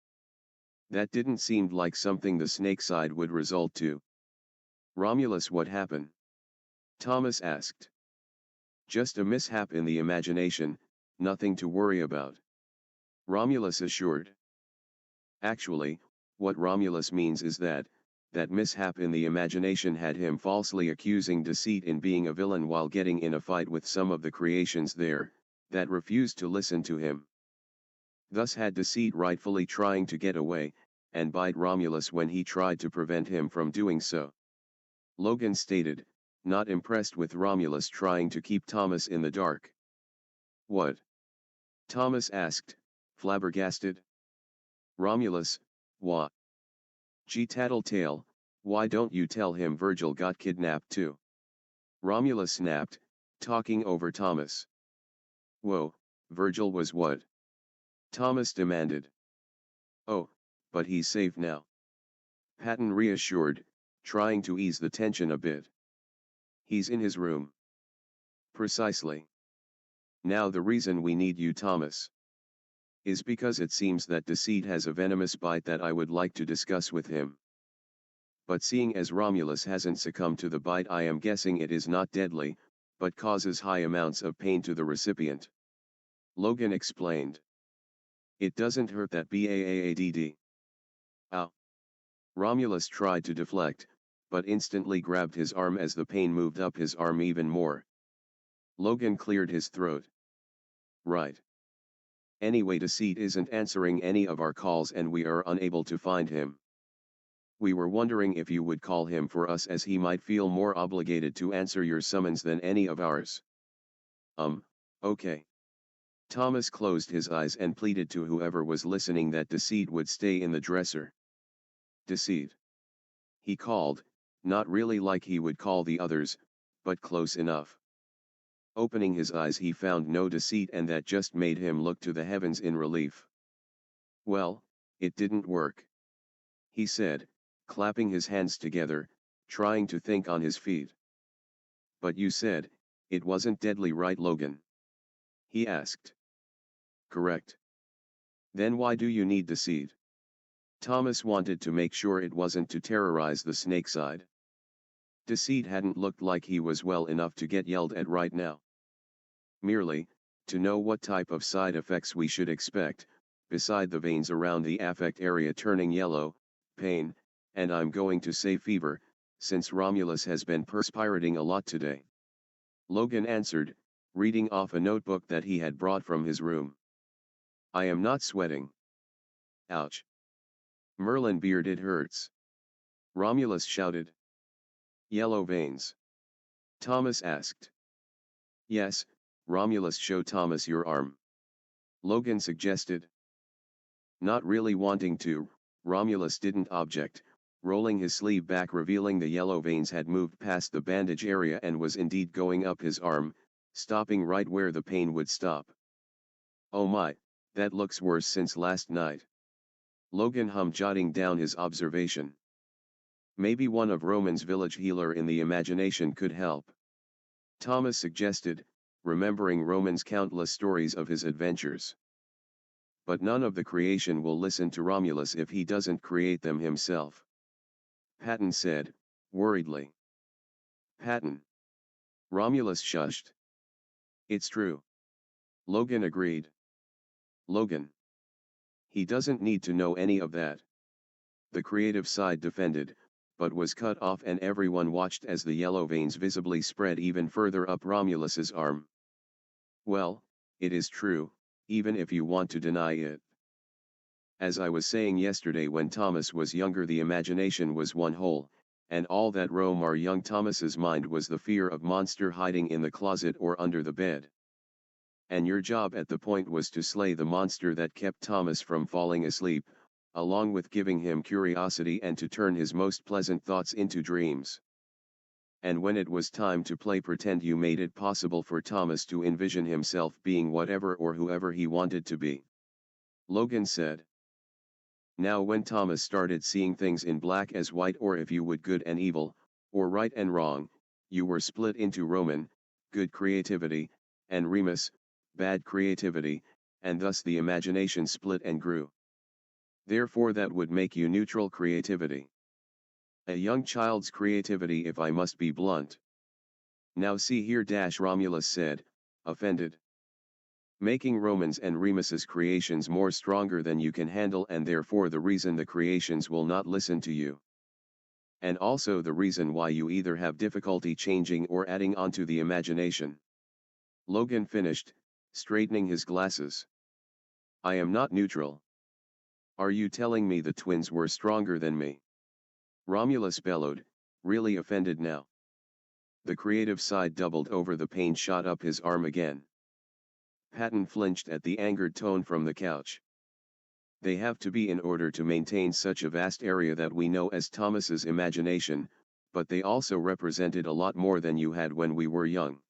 That didn't seem like something the snake side would resort to. "Romulus, what happened?" Thomas asked. "Just a mishap in the imagination, nothing to worry about," Romulus assured. Actually, what Romulus means is that mishap in the imagination had him falsely accusing Deceit in being a villain while getting in a fight with some of the creations there, that refused to listen to him. Thus had Deceit rightfully trying to get away, and bite Romulus when he tried to prevent him from doing so. Logan stated, not impressed with Romulus trying to keep Thomas in the dark. "What?" Thomas asked, flabbergasted. "Romulus, what?" "Gee, tattletale, why don't you tell him Virgil got kidnapped too?" Romulus snapped, talking over Thomas. "Whoa, Virgil was what?" Thomas demanded. "Oh, but he's safe now," Patton reassured, trying to ease the tension a bit. "He's in his room." "Precisely. Now the reason we need you, Thomas, is because it seems that Deceit has a venomous bite that I would like to discuss with him. But seeing as Romulus hasn't succumbed to the bite, I am guessing it is not deadly, but causes high amounts of pain to the recipient," Logan explained. "It doesn't hurt that bad. Ow." Romulus tried to deflect, but instantly grabbed his arm as the pain moved up his arm even more. Logan cleared his throat. "Right. Anyway, Deceit isn't answering any of our calls and we are unable to find him. We were wondering if you would call him for us, as he might feel more obligated to answer your summons than any of ours." Okay. Thomas closed his eyes and pleaded to whoever was listening that Deceit would stay in the dresser. "Deceit," he called, not really like he would call the others, but close enough. Opening his eyes, he found no Deceit, and that just made him look to the heavens in relief. "Well, it didn't work," he said, clapping his hands together, trying to think on his feet. "But you said it wasn't deadly, right, Logan?" he asked. "Correct. Then why do you need Deceit?" Thomas wanted to make sure it wasn't to terrorize the snake side. Deceit hadn't looked like he was well enough to get yelled at right now. "Merely to know what type of side effects we should expect, beside the veins around the affect area turning yellow, pain, and I'm going to say fever, since Romulus has been perspiring a lot today," Logan answered, reading off a notebook that he had brought from his room. "I am not sweating." "Ouch. Merlin beard, it hurts," Romulus shouted. "Yellow veins?" Thomas asked. "Yes, Romulus, show Thomas your arm," Logan suggested. Not really wanting to, Romulus didn't object, rolling his sleeve back, revealing the yellow veins had moved past the bandage area and was indeed going up his arm, stopping right where the pain would stop. "Oh my, that looks worse since last night," Logan hummed, jotting down his observation. "Maybe one of Roman's village healer in the imagination could help," Thomas suggested, remembering Roman's countless stories of his adventures. But none of the creation will listen to Romulus if he doesn't create them himself. Patton said, worriedly. Patton. Romulus shushed. It's true. Logan agreed. Logan. He doesn't need to know any of that. The creative side defended, but was cut off, and everyone watched as the yellow veins visibly spread even further up Romulus's arm. Well, it is true, even if you want to deny it. As I was saying yesterday, when Thomas was younger, the imagination was one whole, and all that roamed our young Thomas's mind was the fear of monster hiding in the closet or under the bed. And your job at the point was to slay the monster that kept Thomas from falling asleep, along with giving him curiosity and to turn his most pleasant thoughts into dreams. And when it was time to play pretend, you made it possible for Thomas to envision himself being whatever or whoever he wanted to be. Logan said. Now when Thomas started seeing things in black as white, or if you would good and evil, or right and wrong, you were split into Roman, good creativity, and Remus, bad creativity, and thus the imagination split and grew. Therefore that would make you neutral creativity. A young child's creativity, if I must be blunt. Now see here, Romulus said, offended. Making Roman's and Remus's creations more stronger than you can handle, and therefore the reason the creations will not listen to you. And also the reason why you either have difficulty changing or adding onto the imagination. Logan finished, straightening his glasses. I am not neutral. Are you telling me the twins were stronger than me? Romulus bellowed, really offended now. The creative side doubled over. The pain shot up his arm again. Patton flinched at the angered tone from the couch. They have to be in order to maintain such a vast area that we know as Thomas's imagination, but they also represented a lot more than you had when we were young.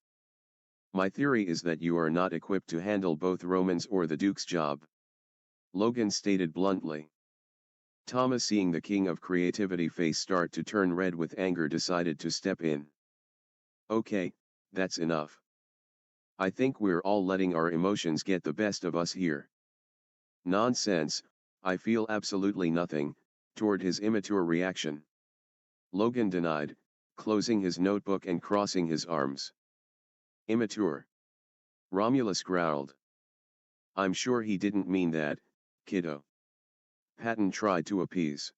My theory is that you are not equipped to handle both Roman's or the Duke's job. Logan stated bluntly. Thomas, seeing the king of creativity face start to turn red with anger, decided to step in. Okay, that's enough. I think we're all letting our emotions get the best of us here. Nonsense, I feel absolutely nothing toward his immature reaction. Logan denied, closing his notebook and crossing his arms. Immature? Romulus growled. I'm sure he didn't mean that, kiddo. Patton tried to appease.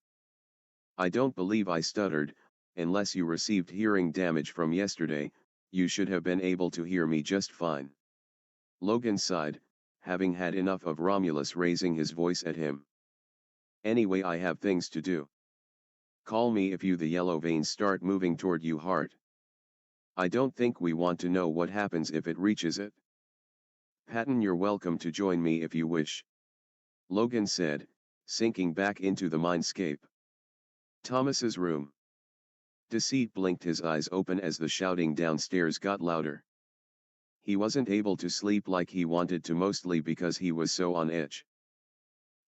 I don't believe I stuttered. Unless you received hearing damage from yesterday, you should have been able to hear me just fine. Logan sighed, having had enough of Romulus raising his voice at him. Anyway, I have things to do. Call me if the yellow veins start moving toward you hard. I don't think we want to know what happens if it reaches it. Patton, you're welcome to join me if you wish. Logan said, sinking back into the mindscape. Thomas's room. Deceit blinked his eyes open as the shouting downstairs got louder. He wasn't able to sleep like he wanted to, mostly because he was so on edge.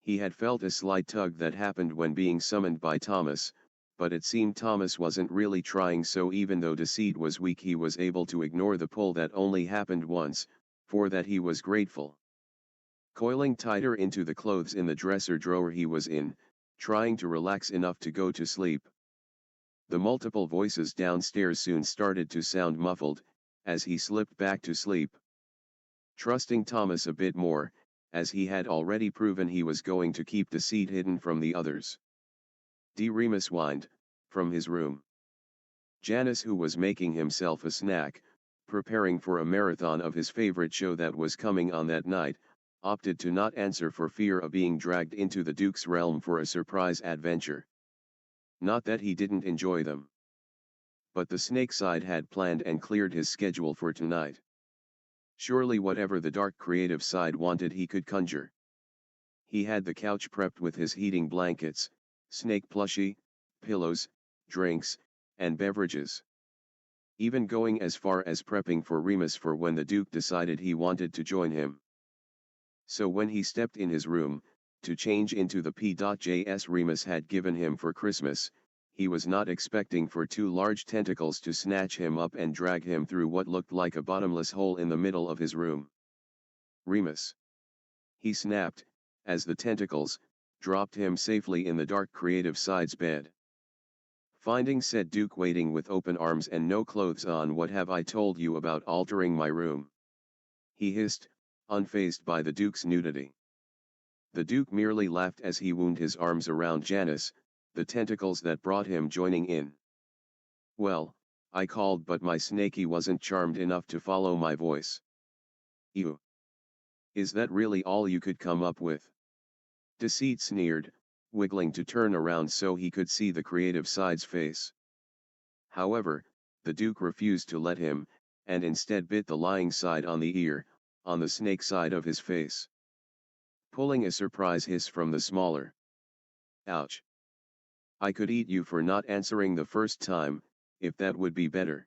He had felt a slight tug that happened when being summoned by Thomas, but it seemed Thomas wasn't really trying, so even though Deceit was weak, he was able to ignore the pull that only happened once. For that he was grateful. Coiling tighter into the clothes in the dresser drawer he was in, trying to relax enough to go to sleep. The multiple voices downstairs soon started to sound muffled, as he slipped back to sleep. Trusting Thomas a bit more, as he had already proven he was going to keep Deceit hidden from the others. Remus whined, from his room. Janus, who was making himself a snack, preparing for a marathon of his favorite show that was coming on that night, opted to not answer for fear of being dragged into the Duke's realm for a surprise adventure. Not that he didn't enjoy them. But the snake side had planned and cleared his schedule for tonight. Surely whatever the dark creative side wanted he could conjure. He had the couch prepped with his heating blankets, snake plushie, pillows, drinks, and beverages. Even going as far as prepping for Remus for when the Duke decided he wanted to join him. So when he stepped in his room, to change into the P.J.S. Remus had given him for Christmas, he was not expecting for two large tentacles to snatch him up and drag him through what looked like a bottomless hole in the middle of his room. Remus! He snapped, as the tentacles dropped him safely in the dark creative side's bed. Finding said Duke waiting with open arms and no clothes on. What have I told you about altering my room? He hissed, unfazed by the Duke's nudity. The Duke merely laughed as he wound his arms around Janus, the tentacles that brought him joining in. Well, I called, but my snaky wasn't charmed enough to follow my voice. Ew. Is that really all you could come up with? Deceit sneered, wiggling to turn around so he could see the creative side's face. However, the Duke refused to let him, and instead bit the lying side on the ear, on the snake side of his face. Pulling a surprise hiss from the smaller. Ouch. I could eat you for not answering the first time, if that would be better.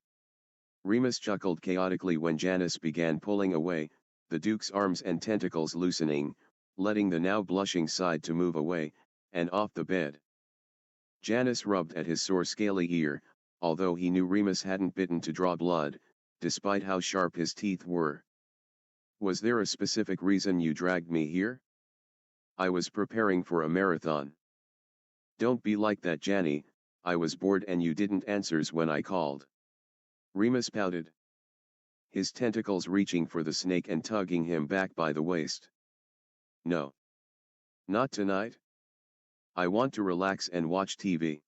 Remus chuckled chaotically when Janus began pulling away, the Duke's arms and tentacles loosening, letting the now blushing side to move away, and off the bed. Janus rubbed at his sore scaly ear, although he knew Remus hadn't bitten to draw blood, despite how sharp his teeth were. Was there a specific reason you dragged me here? I was preparing for a marathon. Don't be like that, Janny, I was bored and you didn't answers when I called. Remus pouted, his tentacles reaching for the snake and tugging him back by the waist. No. Not tonight. I want to relax and watch TV.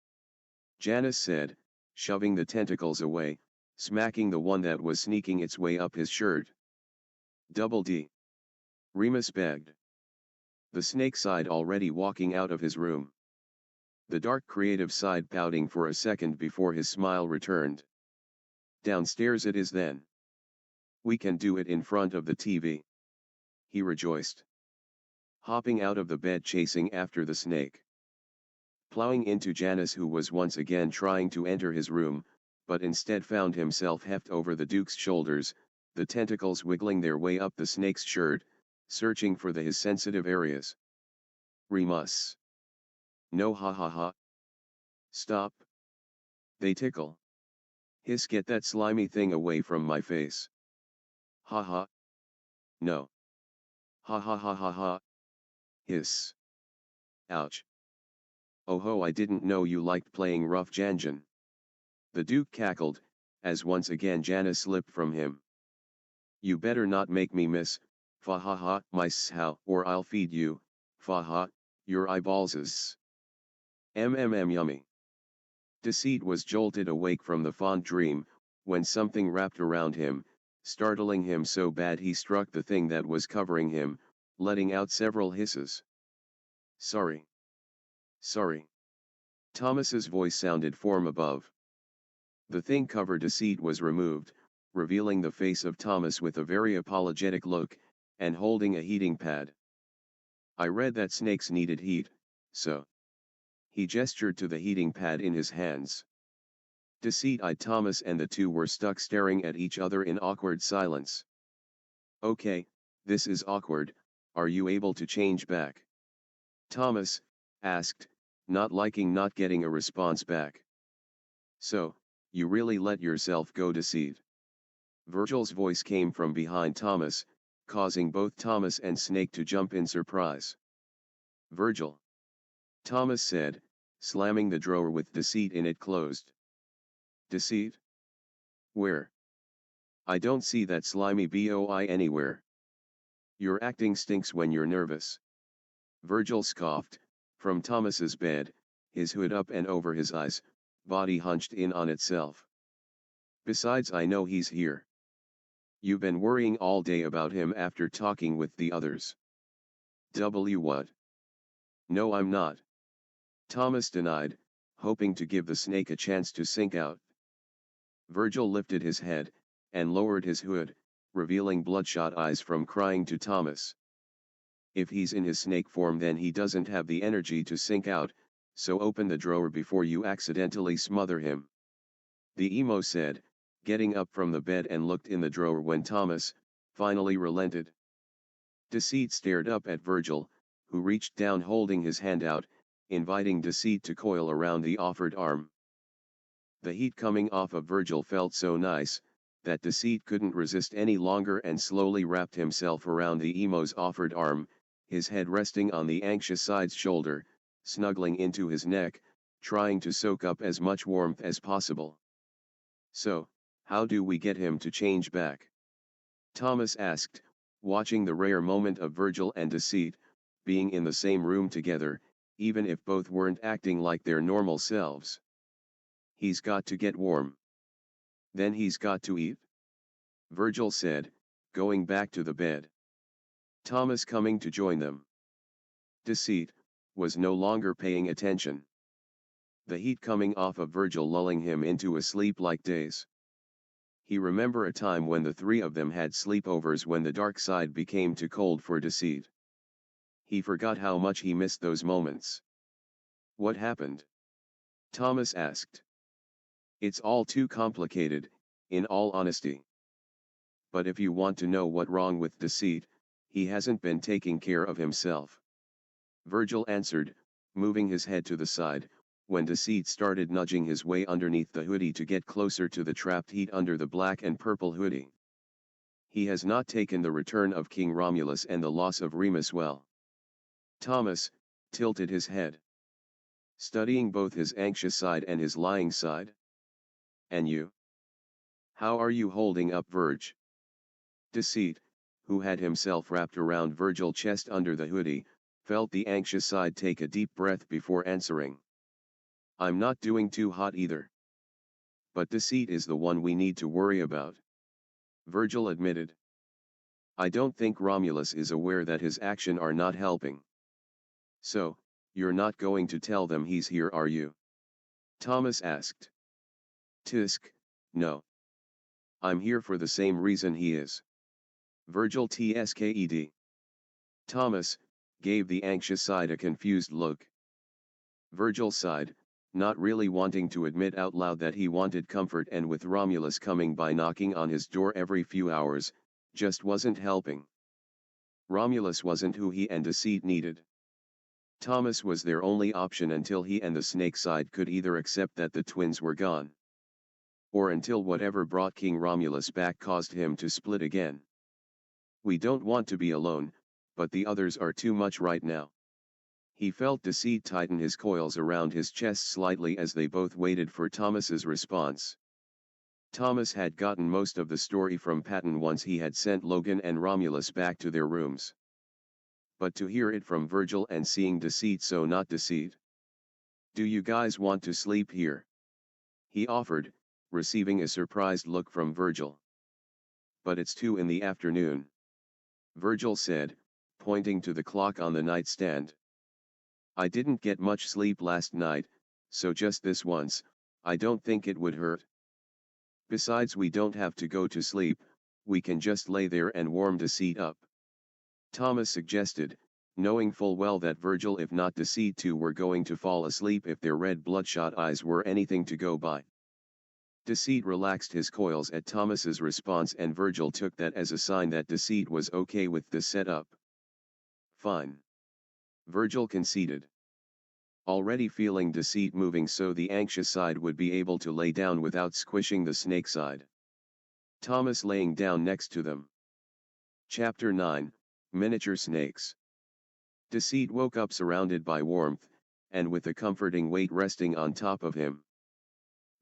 Janus said, shoving the tentacles away, smacking the one that was sneaking its way up his shirt. Double D. Remus begged. The snake side already walking out of his room. The dark creative side pouting for a second before his smile returned. Downstairs it is then. We can do it in front of the TV. He rejoiced. Hopping out of the bed chasing after the snake. Plowing into Janus, who was once again trying to enter his room, but instead found himself heft over the Duke's shoulders, the tentacles wiggling their way up the snake's shirt, searching for his sensitive areas. Remus. No, ha ha ha. Stop. They tickle. Hiss, get that slimy thing away from my face. Ha ha. No. Ha ha ha ha ha. Hiss. Ouch. Oh ho, I didn't know you liked playing rough, Janjan. The Duke cackled, as once again Janus slipped from him. You better not make me miss, fa ha ha, my how, or I'll feed you, fa ha, your eyeballses. Yummy. Deceit was jolted awake from the fond dream, when something wrapped around him, startling him so bad he struck the thing that was covering him, letting out several hisses. Sorry. Sorry. Thomas's voice sounded from above. The thing cover Deceit was removed, revealing the face of Thomas with a very apologetic look, and holding a heating pad. I read that snakes needed heat, so. He gestured to the heating pad in his hands. Deceit-eyed Thomas and the two were stuck staring at each other in awkward silence. Okay, this is awkward, are you able to change back? Thomas asked, not liking not getting a response back. So, you really let yourself go, Deceit? Virgil's voice came from behind Thomas, causing both Thomas and Snake to jump in surprise. Virgil. Thomas said, slamming the drawer with Deceit in it closed. Deceit? Where? I don't see that slimy boy anywhere. Your acting stinks when you're nervous. Virgil scoffed, from Thomas's bed, his hood up and over his eyes, body hunched in on itself. Besides, I know he's here. You've been worrying all day about him after talking with the others. What? No, I'm not. Thomas denied, hoping to give the snake a chance to sink out. Virgil lifted his head, and lowered his hood, revealing bloodshot eyes from crying to Thomas. If he's in his snake form, then he doesn't have the energy to sink out, so open the drawer before you accidentally smother him. The emo said, getting up from the bed and looked in the drawer when Thomas finally relented. Deceit stared up at Virgil, who reached down holding his hand out, inviting Deceit to coil around the offered arm. The heat coming off of Virgil felt so nice, that Deceit couldn't resist any longer and slowly wrapped himself around the emo's offered arm, his head resting on the anxious side's shoulder, snuggling into his neck, trying to soak up as much warmth as possible. "So, how do we get him to change back?" Thomas asked, watching the rare moment of Virgil and Deceit being in the same room together, even if both weren't acting like their normal selves. "He's got to get warm. Then he's got to eat," Virgil said, going back to the bed. Thomas coming to join them. Deceit was no longer paying attention. The heat coming off of Virgil lulling him into a sleep like daze. He remembered a time when the three of them had sleepovers when the dark side became too cold for Deceit. He forgot how much he missed those moments. "What happened?" Thomas asked. "It's all too complicated, in all honesty. But if you want to know what's wrong with Deceit, he hasn't been taking care of himself," Virgil answered, moving his head to the side, when Deceit started nudging his way underneath the hoodie to get closer to the trapped heat under the black and purple hoodie. "He has not taken the return of King Romulus and the loss of Remus well." Thomas tilted his head, studying both his anxious side and his lying side. "And you? How are you holding up, Virg?" Deceit, who had himself wrapped around Virgil's chest under the hoodie, felt the anxious side take a deep breath before answering. "I'm not doing too hot either. But Deceit is the one we need to worry about," Virgil admitted. "I don't think Romulus is aware that his actions are not helping." "So, you're not going to tell them he's here, are you?" Thomas asked. "Tisk, no. I'm here for the same reason he is." Virgil tsked. Thomas gave the anxious side a confused look. Virgil sighed, not really wanting to admit out loud that he wanted comfort, and with Romulus coming by knocking on his door every few hours, just wasn't helping. Romulus wasn't who he and Deceit needed. Thomas was their only option until he and the snake side could either accept that the twins were gone, or until whatever brought King Romulus back caused him to split again. "We don't want to be alone, but the others are too much right now." He felt Deceit tighten his coils around his chest slightly as they both waited for Thomas's response. Thomas had gotten most of the story from Patton once he had sent Logan and Romulus back to their rooms. But to hear it from Virgil and seeing Deceit so not Deceit. "Do you guys want to sleep here?" he offered, receiving a surprised look from Virgil. "But it's 2 in the afternoon," Virgil said, pointing to the clock on the nightstand. "I didn't get much sleep last night, so just this once, I don't think it would hurt. Besides, we don't have to go to sleep, we can just lay there and warm Deceit up," Thomas suggested, knowing full well that Virgil, if not Deceit too, were going to fall asleep if their red bloodshot eyes were anything to go by. Deceit relaxed his coils at Thomas's response, and Virgil took that as a sign that Deceit was okay with the setup. "Fine," Virgil conceded, already feeling Deceit moving so the anxious side would be able to lay down without squishing the snake side. Thomas laying down next to them. Chapter 9, Miniature Snakes. Deceit woke up surrounded by warmth, and with a comforting weight resting on top of him.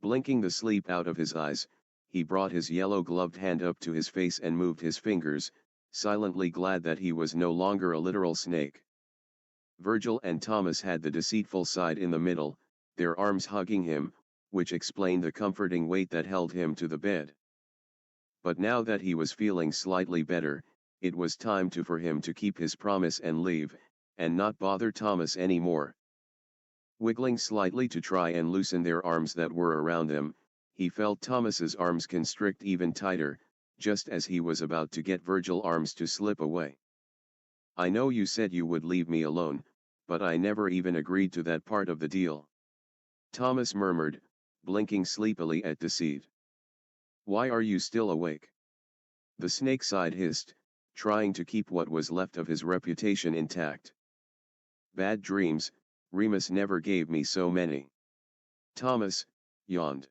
Blinking the sleep out of his eyes, he brought his yellow-gloved hand up to his face and moved his fingers, silently glad that he was no longer a literal snake. Virgil and Thomas had the deceitful side in the middle, their arms hugging him, which explained the comforting weight that held him to the bed. But now that he was feeling slightly better, it was time for him to keep his promise and leave, and not bother Thomas anymore. Wiggling slightly to try and loosen their arms that were around them, he felt Thomas's arms constrict even tighter, just as he was about to get Virgil's arms to slip away. "I know you said you would leave me alone, but I never even agreed to that part of the deal," Thomas murmured, blinking sleepily at Deceit. "Why are you still awake?" the snake side hissed, trying to keep what was left of his reputation intact. "Bad dreams, Remus never gave me so many." Thomas yawned.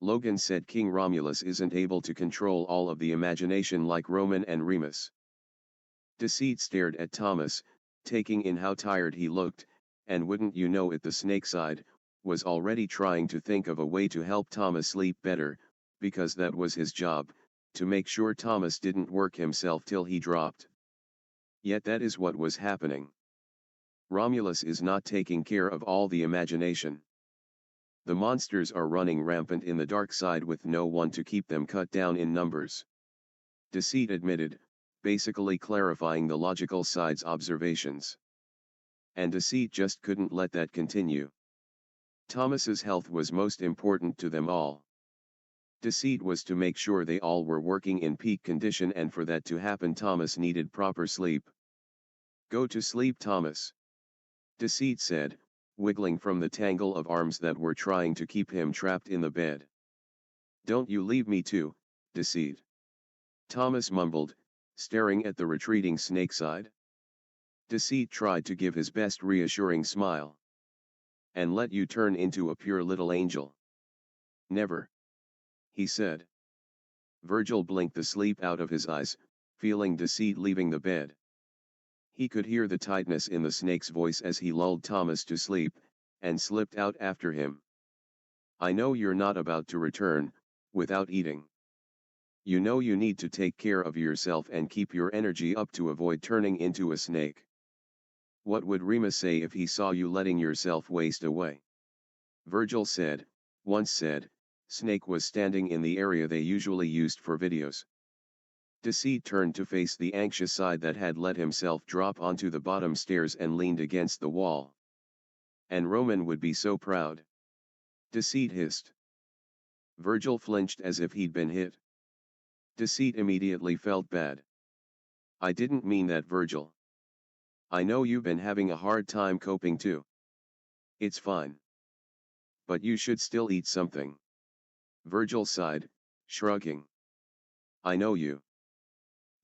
Logan said King Romulus isn't able to control all of the imagination like Roman and Remus. Deceit stared at Thomas, taking in how tired he looked, and wouldn't you know it, the snakeside was already trying to think of a way to help Thomas sleep better, because that was his job, to make sure Thomas didn't work himself till he dropped. Yet that is what was happening. Romulus is not taking care of all the imagination. The monsters are running rampant in the dark side with no one to keep them cut down in numbers. Deceit admitted, basically clarifying the logical side's observations. And Deceit just couldn't let that continue. Thomas's health was most important to them all. Deceit was to make sure they all were working in peak condition, and for that to happen Thomas needed proper sleep. Go to sleep, Thomas. Deceit said, wiggling from the tangle of arms that were trying to keep him trapped in the bed. Don't you leave me too, Deceit. Thomas mumbled, staring at the retreating snakeside. Deceit tried to give his best reassuring smile. And let you turn into a pure little angel. Never. He said. Virgil blinked the sleep out of his eyes, feeling Deceit leaving the bed. He could hear the tightness in the snake's voice as he lulled Thomas to sleep, and slipped out after him. I know you're not about to return, without eating. You know you need to take care of yourself and keep your energy up to avoid turning into a snake. What would Remus say if he saw you letting yourself waste away? Virgil once said, Snake was standing in the area they usually used for videos. Deceit turned to face the anxious side that had let himself drop onto the bottom stairs and leaned against the wall. And Roman would be so proud. Deceit hissed. Virgil flinched as if he'd been hit. Deceit immediately felt bad. I didn't mean that, Virgil. I know you've been having a hard time coping too. It's fine. But you should still eat something. Virgil sighed, shrugging. I know you.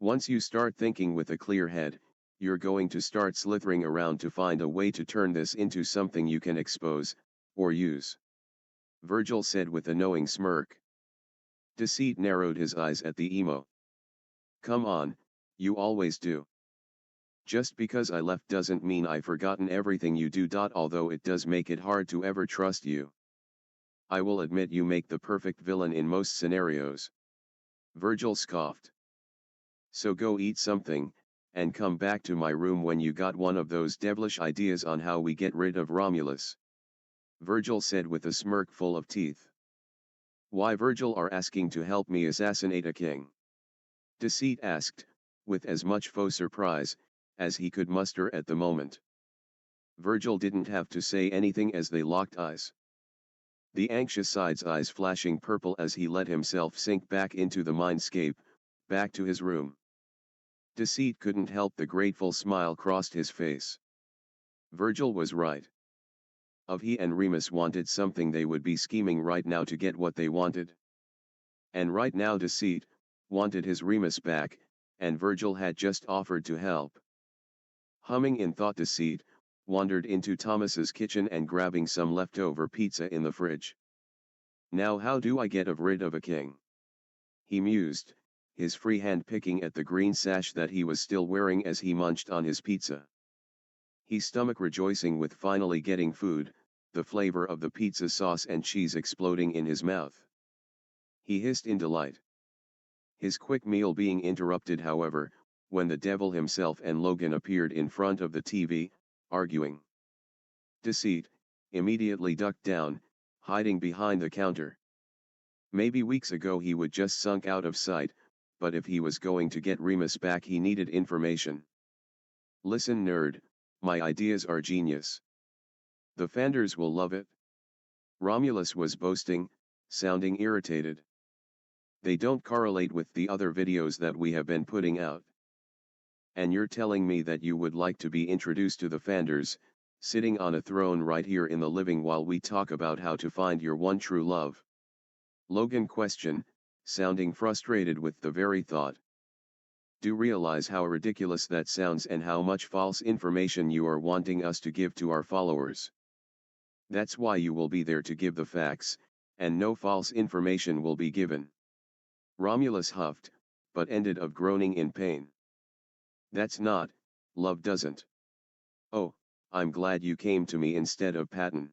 Once you start thinking with a clear head, you're going to start slithering around to find a way to turn this into something you can expose, or use. Virgil said with a knowing smirk. Deceit narrowed his eyes at the emo. Come on, you always do. Just because I left doesn't mean I've forgotten everything you do. Although it does make it hard to ever trust you. I will admit you make the perfect villain in most scenarios. Virgil scoffed. So go eat something, and come back to my room when you got one of those devilish ideas on how we get rid of Romulus. Virgil said with a smirk full of teeth. Why Virgil are asking to help me assassinate a king? Deceit asked, with as much faux surprise as he could muster at the moment. Virgil didn't have to say anything as they locked eyes. The anxious side's eyes flashing purple as he let himself sink back into the mindscape, back to his room. Deceit couldn't help the grateful smile crossed his face. Virgil was right. If he and Remus wanted something, they would be scheming right now to get what they wanted. And right now Deceit wanted his Remus back, and Virgil had just offered to help. Humming in thought, Deceit wandered into Thomas's kitchen and grabbing some leftover pizza in the fridge. Now how do I get rid of a king? He mused, his free hand picking at the green sash that he was still wearing as he munched on his pizza. His stomach rejoicing with finally getting food, the flavor of the pizza sauce and cheese exploding in his mouth. He hissed in delight. His quick meal being interrupted, however, when the devil himself and Logan appeared in front of the TV, arguing. Deceit immediately ducked down, hiding behind the counter. Maybe weeks ago he would just sunk out of sight, but if he was going to get Remus back he needed information. Listen, nerd, my ideas are genius. The fanders will love it. Romulus was boasting, sounding irritated. They don't correlate with the other videos that we have been putting out. And you're telling me that you would like to be introduced to the fanders, sitting on a throne right here in the living while we talk about how to find your one true love? Logan questioned, sounding frustrated with the very thought. Do realize how ridiculous that sounds and how much false information you are wanting us to give to our followers. That's why you will be there to give the facts, and no false information will be given. Romulus huffed, but ended up groaning in pain. That's not, love doesn't. Oh, I'm glad you came to me instead of Patton.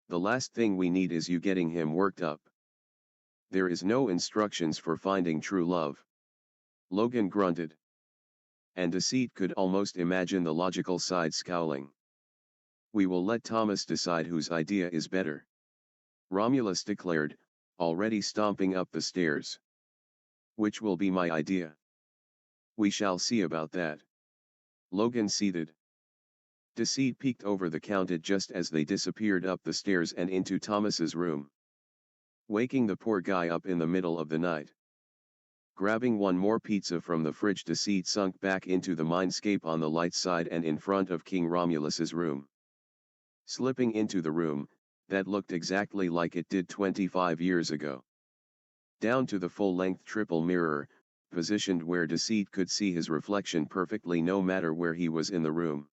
The last thing we need is you getting him worked up. There is no instructions for finding true love. Logan grunted. And Deceit could almost imagine the logical side scowling. We will let Thomas decide whose idea is better. Romulus declared, already stomping up the stairs. Which will be my idea? We shall see about that. Logan ceded. Deceit peeked over the counter just as they disappeared up the stairs and into Thomas's room, waking the poor guy up in the middle of the night. Grabbing one more pizza from the fridge, Deceit sunk back into the mindscape on the light side and in front of King Romulus's room. Slipping into the room, that looked exactly like it did 25 years ago. Down to the full-length triple mirror, positioned where Deceit could see his reflection perfectly no matter where he was in the room.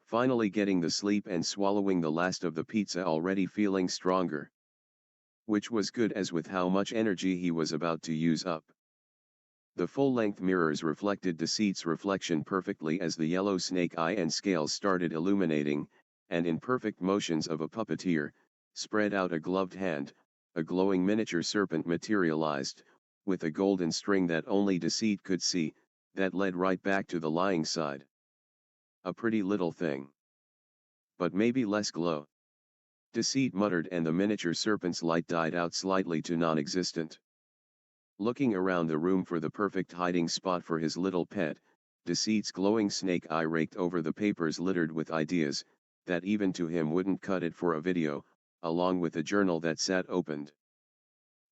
Finally getting the sleep and swallowing the last of the pizza, already feeling stronger. Which was good, as with how much energy he was about to use up. The full-length mirrors reflected Deceit's reflection perfectly as the yellow snake eye and scales started illuminating, and in perfect motions of a puppeteer, spread out a gloved hand, a glowing miniature serpent materialized, with a golden string that only Deceit could see, that led right back to the lying side. A pretty little thing. But maybe less glow. Deceit muttered, and the miniature serpent's light died out slightly to non-existent. Looking around the room for the perfect hiding spot for his little pet, Deceit's glowing snake eye raked over the papers littered with ideas, that even to him wouldn't cut it for a video, along with a journal that sat opened.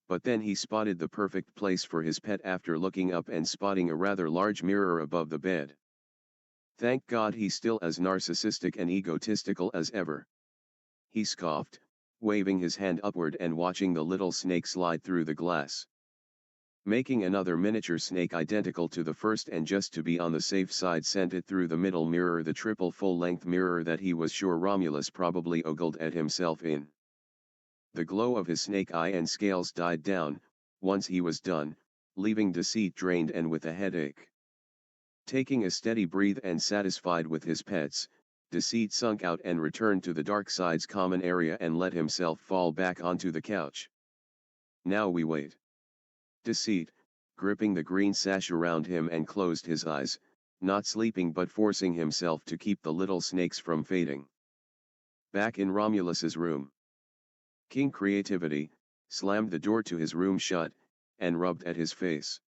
But then he spotted the perfect place for his pet after looking up and spotting a rather large mirror above the bed. Thank God he's still as narcissistic and egotistical as ever. He scoffed, waving his hand upward and watching the little snake slide through the glass. Making another miniature snake identical to the first, and just to be on the safe side sent it through the middle mirror, the triple full-length mirror that he was sure Romulus probably ogled at himself in. The glow of his snake eye and scales died down, once he was done, leaving Deceit drained and with a headache. Taking a steady breath and satisfied with his pets, Deceit sunk out and returned to the dark side's common area and let himself fall back onto the couch. Now we wait. Deceit, gripping the green sash around him, and closed his eyes, not sleeping but forcing himself to keep the little snakes from fading. Back in Romulus's room, King Creativity slammed the door to his room shut, and rubbed at his face.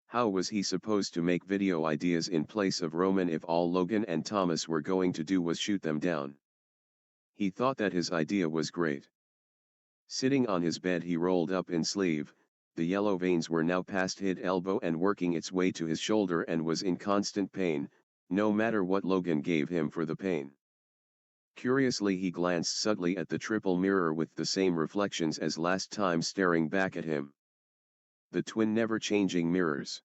How was he supposed to make video ideas in place of Roman if all Logan and Thomas were going to do was shoot them down? He thought that his idea was great. Sitting on his bed, he rolled up in sleeve. The yellow veins were now past his elbow and working its way to his shoulder, and was in constant pain, no matter what Logan gave him for the pain. Curiously, he glanced subtly at the triple mirror with the same reflections as last time staring back at him. The twin never-changing mirrors.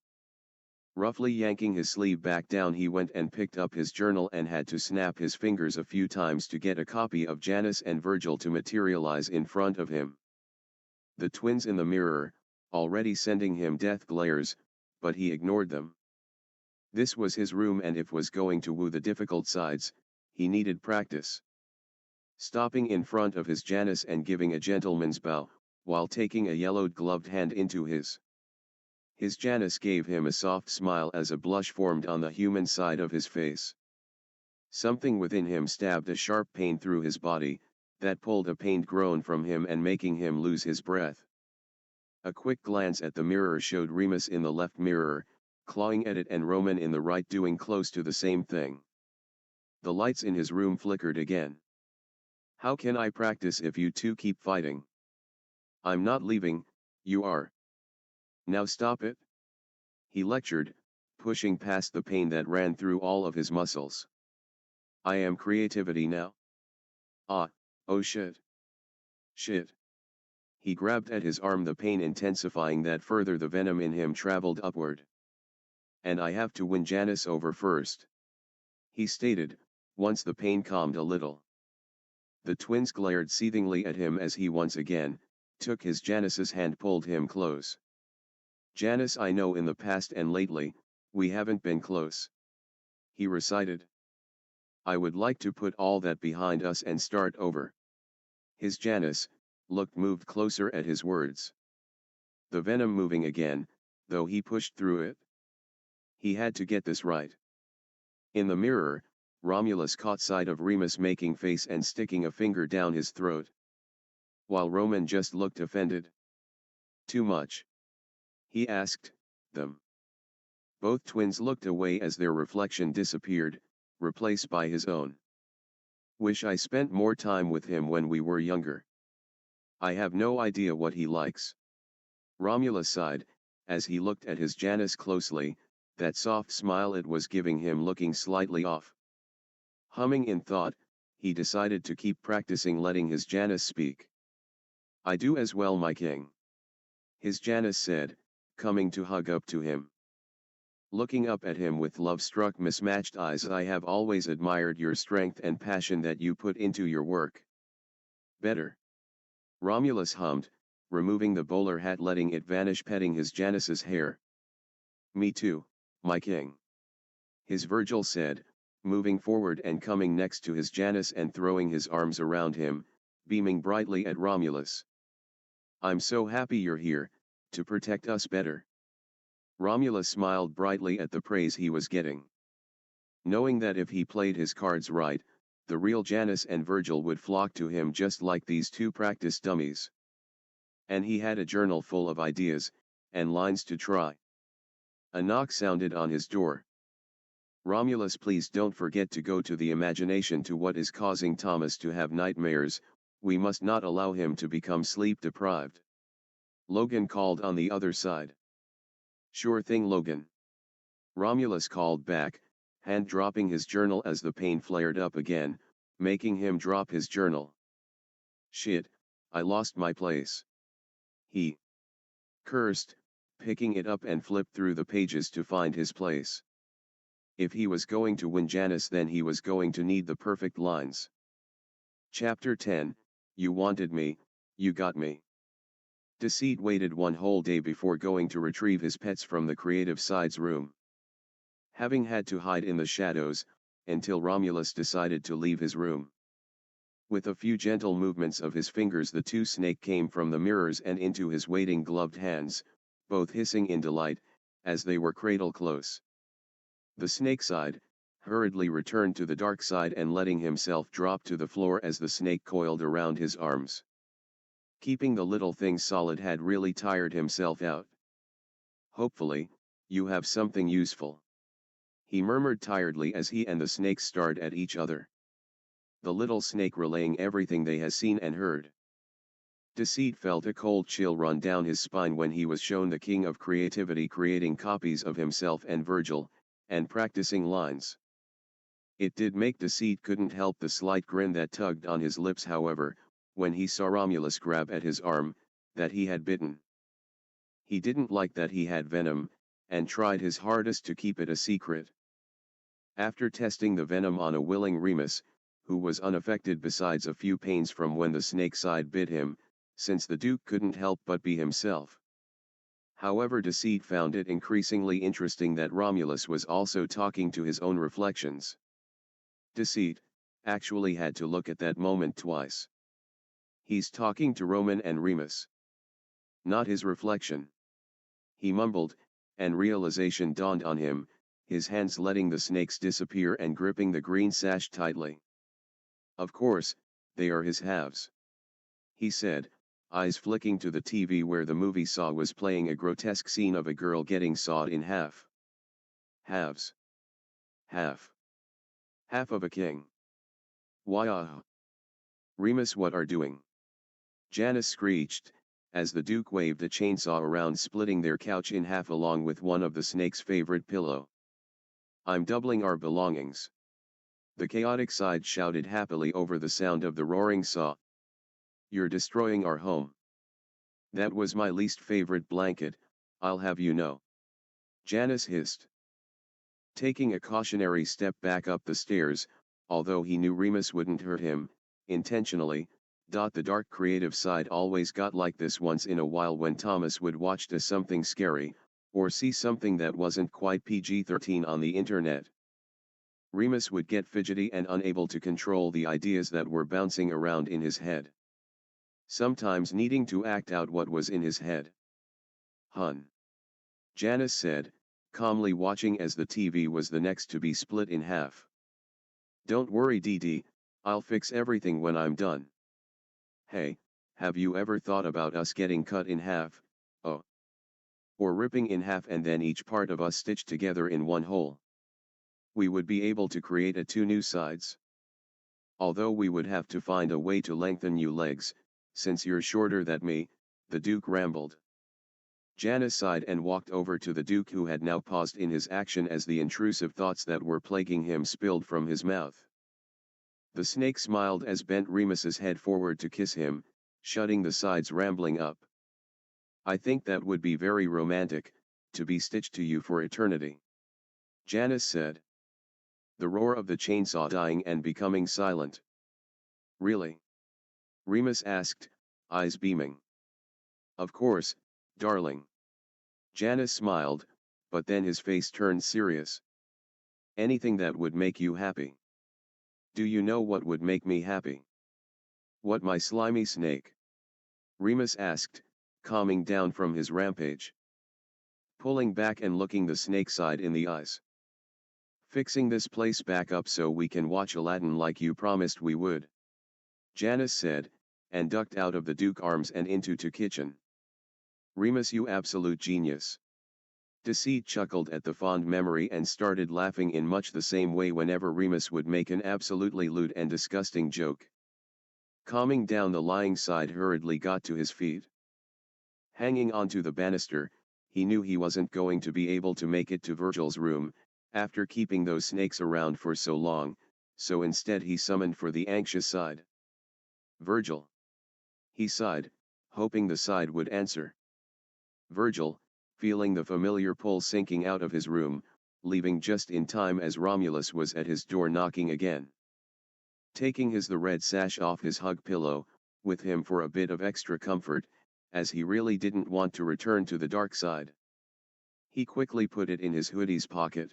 Roughly yanking his sleeve back down, he went and picked up his journal and had to snap his fingers a few times to get a copy of Janus and Virgil to materialize in front of him. The twins in the mirror, already sending him death glares, but he ignored them. This was his room, and if was going to woo the difficult sides, he needed practice. Stopping in front of his Janus and giving a gentleman's bow, while taking a yellowed gloved hand into his Janus gave him a soft smile as a blush formed on the human side of his face. Something within him stabbed a sharp pain through his body, that pulled a pained groan from him and making him lose his breath. A quick glance at the mirror showed Remus in the left mirror, clawing at it, and Roman in the right doing close to the same thing. The lights in his room flickered again. How can I practice if you two keep fighting? I'm not leaving, you are. Now stop it. He lectured, pushing past the pain that ran through all of his muscles. I am Creativity now. Oh shit. Shit. He grabbed at his arm, the pain intensifying that further. The venom in him traveled upward. And I have to win Janus over first, he stated, once the pain calmed a little. The twins glared seethingly at him as he once again took his Janus's hand, pulled him close. "Janus, I know in the past and lately, we haven't been close," he recited. "I would like to put all that behind us and start over." His Janus looked moved closer at his words. The venom moving again, though he pushed through it. He had to get this right. In the mirror, Romulus caught sight of Remus making face and sticking a finger down his throat, while Roman just looked offended. "Too much?" he asked them. Both twins looked away as their reflection disappeared, replaced by his own. "Wish I spent more time with him when we were younger. I have no idea what he likes." Romulus sighed, as he looked at his Janus closely, that soft smile it was giving him looking slightly off. Humming in thought, he decided to keep practicing letting his Janus speak. "I do as well, my king," his Janus said, coming to hug up to him. Looking up at him with love-struck mismatched eyes, "I have always admired your strength and passion that you put into your work." "Better," Romulus hummed, removing the bowler hat, letting it vanish, petting his Janus's hair. "Me too, my king," his Virgil said, moving forward and coming next to his Janus and throwing his arms around him, beaming brightly at Romulus. "I'm so happy you're here, to protect us better." Romulus smiled brightly at the praise he was getting, knowing that if he played his cards right, the real Janus and Virgil would flock to him just like these two practice dummies. And he had a journal full of ideas and lines to try. A knock sounded on his door. "Romulus, please don't forget to go to the imagination to what is causing Thomas to have nightmares. We must not allow him to become sleep deprived," Logan called on the other side. "Sure thing, Logan," Romulus called back, hand dropping his journal as the pain flared up again, making him drop his journal. "Shit, I lost my place," he cursed, picking it up and flipped through the pages to find his place. If he was going to win Janus, then he was going to need the perfect lines. Chapter 10, You wanted me, you got me. Deceit waited one whole day before going to retrieve his pets from the creative side's room. Having had to hide in the shadows, until Romulus decided to leave his room. With a few gentle movements of his fingers, the two snake came from the mirrors and into his waiting gloved hands, both hissing in delight, as they were cradle close. The snake sighed, hurriedly returned to the dark side and letting himself drop to the floor as the snake coiled around his arms. Keeping the little thing solid had really tired himself out. "Hopefully, you have something useful," he murmured tiredly as he and the snake stared at each other. The little snake relaying everything they had seen and heard. Deceit felt a cold chill run down his spine when he was shown the king of creativity creating copies of himself and Virgil, and practicing lines. It did make Deceit couldn't help the slight grin that tugged on his lips, however, when he saw Romulus grab at his arm, that he had bitten. He didn't like that he had venom, and tried his hardest to keep it a secret. After testing the venom on a willing Remus, who was unaffected besides a few pains from when the snake side bit him, since the Duke couldn't help but be himself. However, Deceit found it increasingly interesting that Romulus was also talking to his own reflections. Deceit actually had to look at that moment twice. He's talking to Roman and Remus. Not his reflection. He mumbled, and realization dawned on him, his hands letting the snakes disappear and gripping the green sash tightly. "Of course, they are his halves," he said, eyes flicking to the TV where the movie Saw was playing a grotesque scene of a girl getting sawed in half. "Halves. Half. Half of a king. Why Remus, what are doing?" Janus screeched, as the Duke waved a chainsaw around, splitting their couch in half along with one of the snake's favorite pillow. "I'm doubling our belongings," the chaotic side shouted happily over the sound of the roaring saw. "You're destroying our home." "That was my least favorite blanket, I'll have you know," Janus hissed. Taking a cautionary step back up the stairs, although he knew Remus wouldn't hurt him, intentionally. The dark creative side always got like this once in a while when Thomas would watch something scary, or see something that wasn't quite PG-13 on the internet. Remus would get fidgety and unable to control the ideas that were bouncing around in his head. Sometimes needing to act out what was in his head. Hun. Janus said, calmly watching as the TV was the next to be split in half. Don't worry DD, I'll fix everything when I'm done. Hey, have you ever thought about us getting cut in half, oh. Or ripping in half and then each part of us stitched together in one whole? We would be able to create two new sides. Although we would have to find a way to lengthen you legs, since you're shorter than me, the Duke rambled. Janus sighed and walked over to the Duke, who had now paused in his action as the intrusive thoughts that were plaguing him spilled from his mouth. The snake smiled as bent Remus's head forward to kiss him, shutting the sides rambling up. I think that would be very romantic, to be stitched to you for eternity. Janus said. The roar of the chainsaw dying and becoming silent. Really? Remus asked, eyes beaming. Of course, darling. Janus smiled, but then his face turned serious. Anything that would make you happy. Do you know what would make me happy? What, my slimy snake? Remus asked, calming down from his rampage. Pulling back and looking the snake side in the eyes. Fixing this place back up so we can watch Aladdin like you promised we would. Janus said, and ducked out of the Duke arms and into the kitchen. Remus, you absolute genius. Deceit chuckled at the fond memory and started laughing in much the same way whenever Remus would make an absolutely lewd and disgusting joke. Calming down, the lying side hurriedly got to his feet. Hanging onto the banister, he knew he wasn't going to be able to make it to Virgil's room, after keeping those snakes around for so long, so instead he summoned for the anxious side. Virgil. He sighed, hoping the side would answer. Virgil, feeling the familiar pull sinking out of his room, leaving just in time as Romulus was at his door knocking again. Taking the red sash off his hug pillow, with him for a bit of extra comfort, as he really didn't want to return to the dark side. He quickly put it in his hoodie's pocket.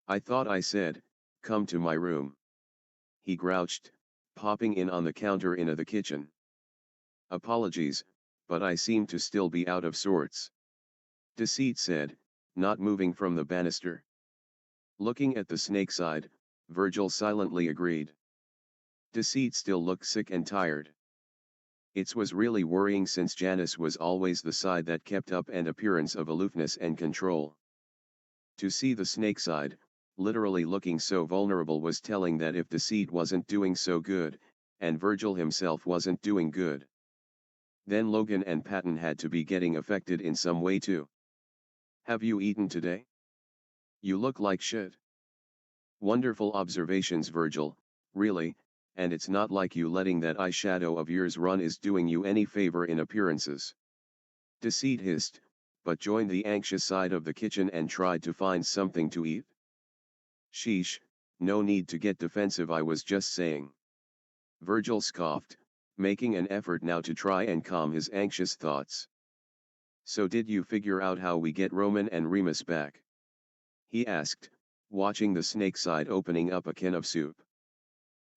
I thought I said, come to my room. He grouched, popping in on the counter in the kitchen. Apologies, but I seem to still be out of sorts. Deceit said, not moving from the banister. Looking at the snake side, Virgil silently agreed. Deceit still looked sick and tired. It was really worrying, since Janus was always the side that kept up an appearance of aloofness and control. To see the snake side, literally looking so vulnerable, was telling that if Deceit wasn't doing so good, and Virgil himself wasn't doing good, then Logan and Patton had to be getting affected in some way too. Have you eaten today? You look like shit. Wonderful observations, Virgil, really, and it's not like you letting that eyeshadow of yours run is doing you any favor in appearances. Deceit hissed, but joined the anxious side of the kitchen and tried to find something to eat. Sheesh, no need to get defensive, I was just saying. Virgil scoffed, making an effort now to try and calm his anxious thoughts. So did you figure out how we get Roman and Remus back? He asked, watching the snake side opening up a can of soup.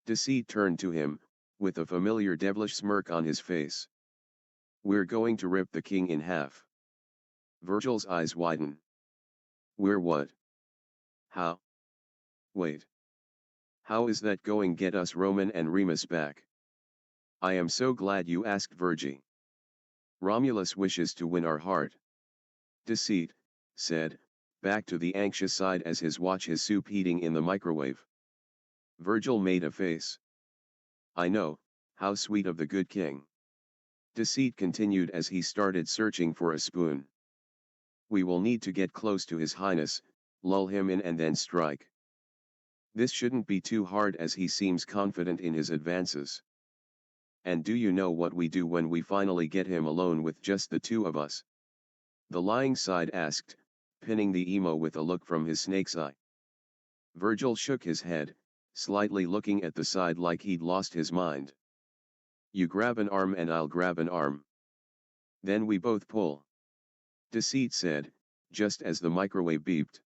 Deceit turned to him, with a familiar devilish smirk on his face. We're going to rip the king in half. Virgil's eyes widen. We're what? How? Wait. How is that going to get us Roman and Remus back? I am so glad you asked, Virgil. Romulus wishes to win our heart. Deceit said, back to the anxious side as his watch his soup heating in the microwave. Virgil made a face. I know, how sweet of the good king. Deceit continued as he started searching for a spoon. We will need to get close to His Highness, lull him in and then strike. This shouldn't be too hard, as he seems confident in his advances. And do you know what we do when we finally get him alone with just the two of us? The lying side asked, pinning the emo with a look from his snake's eye. Virgil shook his head, slightly looking at the side like he'd lost his mind. You grab an arm and I'll grab an arm. Then we both pull. Deceit said, just as the microwave beeped.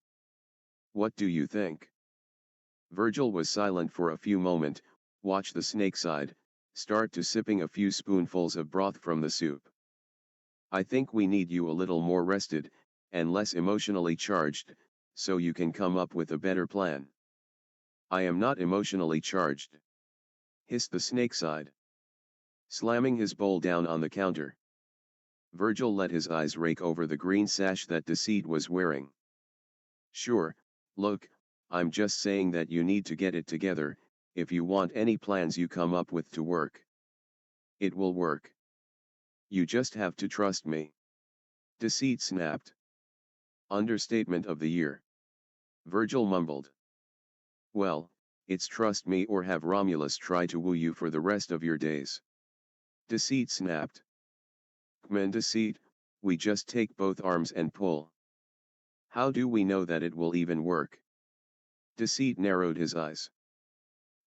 What do you think? Virgil was silent for a few moments, watched the snake side, start to sipping a few spoonfuls of broth from the soup. I think we need you a little more rested, and less emotionally charged, so you can come up with a better plan. I am not emotionally charged, hissed the snake side, slamming his bowl down on the counter. Virgil let his eyes rake over the green sash that Deceit was wearing. Sure, look, I'm just saying that you need to get it together, if you want any plans you come up with to work. It will work. You just have to trust me. Deceit snapped. Understatement of the year. Virgil mumbled. Well, it's trust me or have Romulus try to woo you for the rest of your days. Deceit snapped. Come on, Deceit, we just take both arms and pull. How do we know that it will even work? Deceit narrowed his eyes.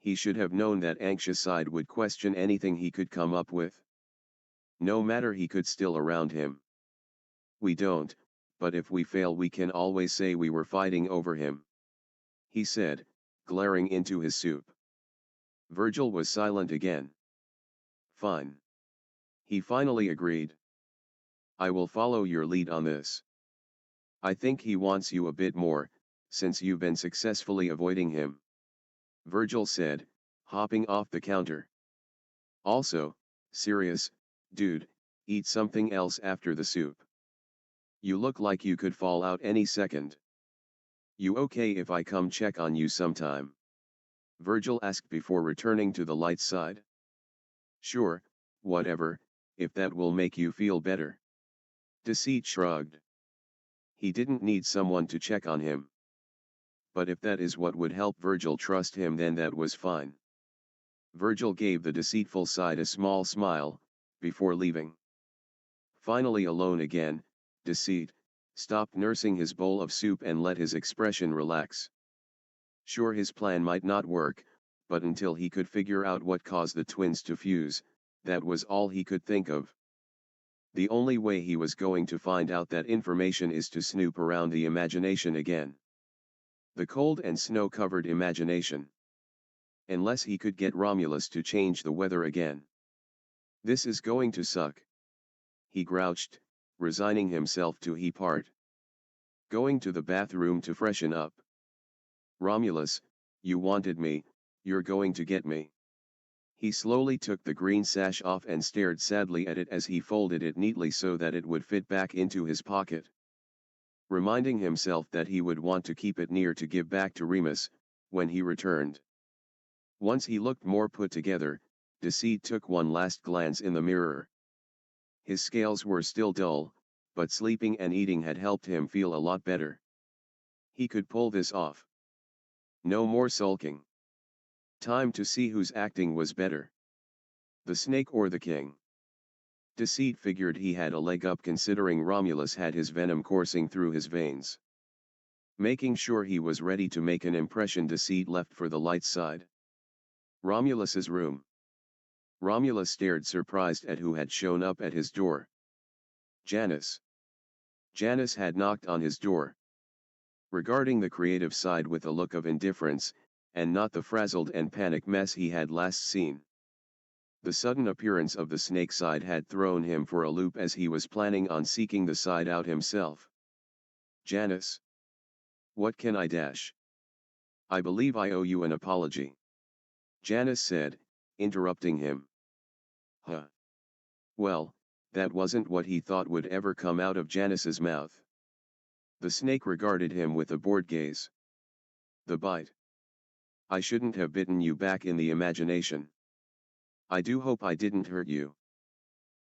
He should have known that anxious side would question anything he could come up with. No matter he could still around him. We don't, but if we fail we can always say we were fighting over him. He said, glaring into his soup. Virgil was silent again. Fine. He finally agreed. I will follow your lead on this. I think he wants you a bit more, since you've been successfully avoiding him. Virgil said, hopping off the counter. Also, serious, dude, eat something else after the soup. You look like you could fall out any second. You okay if I come check on you sometime? Virgil asked before returning to the light side. Sure, whatever, if that will make you feel better. Deceit shrugged. He didn't need someone to check on him. But if that is what would help Virgil trust him, then that was fine. Virgil gave the deceitful side a small smile, before leaving. Finally alone again, Deceit stopped nursing his bowl of soup and let his expression relax. Sure, his plan might not work, but until he could figure out what caused the twins to fuse, that was all he could think of. The only way he was going to find out that information is to snoop around the imagination again. The cold and snow-covered imagination. Unless he could get Romulus to change the weather again. This is going to suck. He grouched, resigning himself to he part. Going to the bathroom to freshen up. Romulus, you wanted me, you're going to get me. He slowly took the green sash off and stared sadly at it as he folded it neatly so that it would fit back into his pocket. Reminding himself that he would want to keep it near to give back to Remus, when he returned. Once he looked more put together, Deceit took one last glance in the mirror. His scales were still dull, but sleeping and eating had helped him feel a lot better. He could pull this off. No more sulking. Time to see whose acting was better. The snake or the king. Deceit figured he had a leg up considering Romulus had his venom coursing through his veins. Making sure he was ready to make an impression, Deceit left for the light side. Romulus's room. Romulus stared surprised at who had shown up at his door. Janus. Janus had knocked on his door. Regarding the creative side with a look of indifference, and not the frazzled and panicked mess he had last seen. The sudden appearance of the snake side had thrown him for a loop as he was planning on seeking the side out himself. Janus. What can I dash? I believe I owe you an apology. Janus said, interrupting him. Huh. Well, that wasn't what he thought would ever come out of Janus's mouth. The snake regarded him with a bored gaze. The bite. I shouldn't have bitten you back in the imagination. I do hope I didn't hurt you.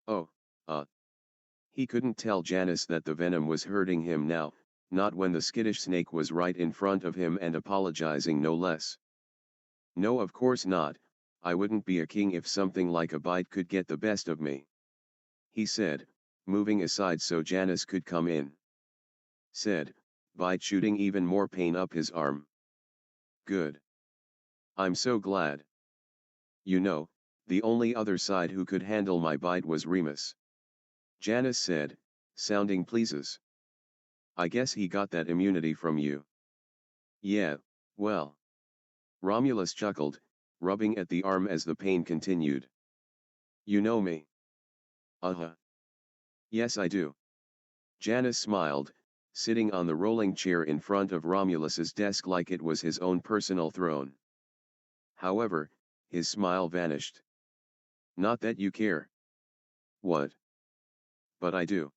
Oh, He couldn't tell Janus that the venom was hurting him now, not when the skittish snake was right in front of him and apologizing no less. No, of course not, I wouldn't be a king if something like a bite could get the best of me. He said, moving aside so Janus could come in. Said, bite shooting even more pain up his arm. Good. I'm so glad. You know, the only other side who could handle my bite was Remus. Janus said, sounding pleases. I guess he got that immunity from you. Yeah, well. Romulus chuckled, rubbing at the arm as the pain continued. You know me. Uh-huh. Yes I do. Janus smiled, sitting on the rolling chair in front of Romulus's desk like it was his own personal throne. However, his smile vanished. Not that you care. What? But I do.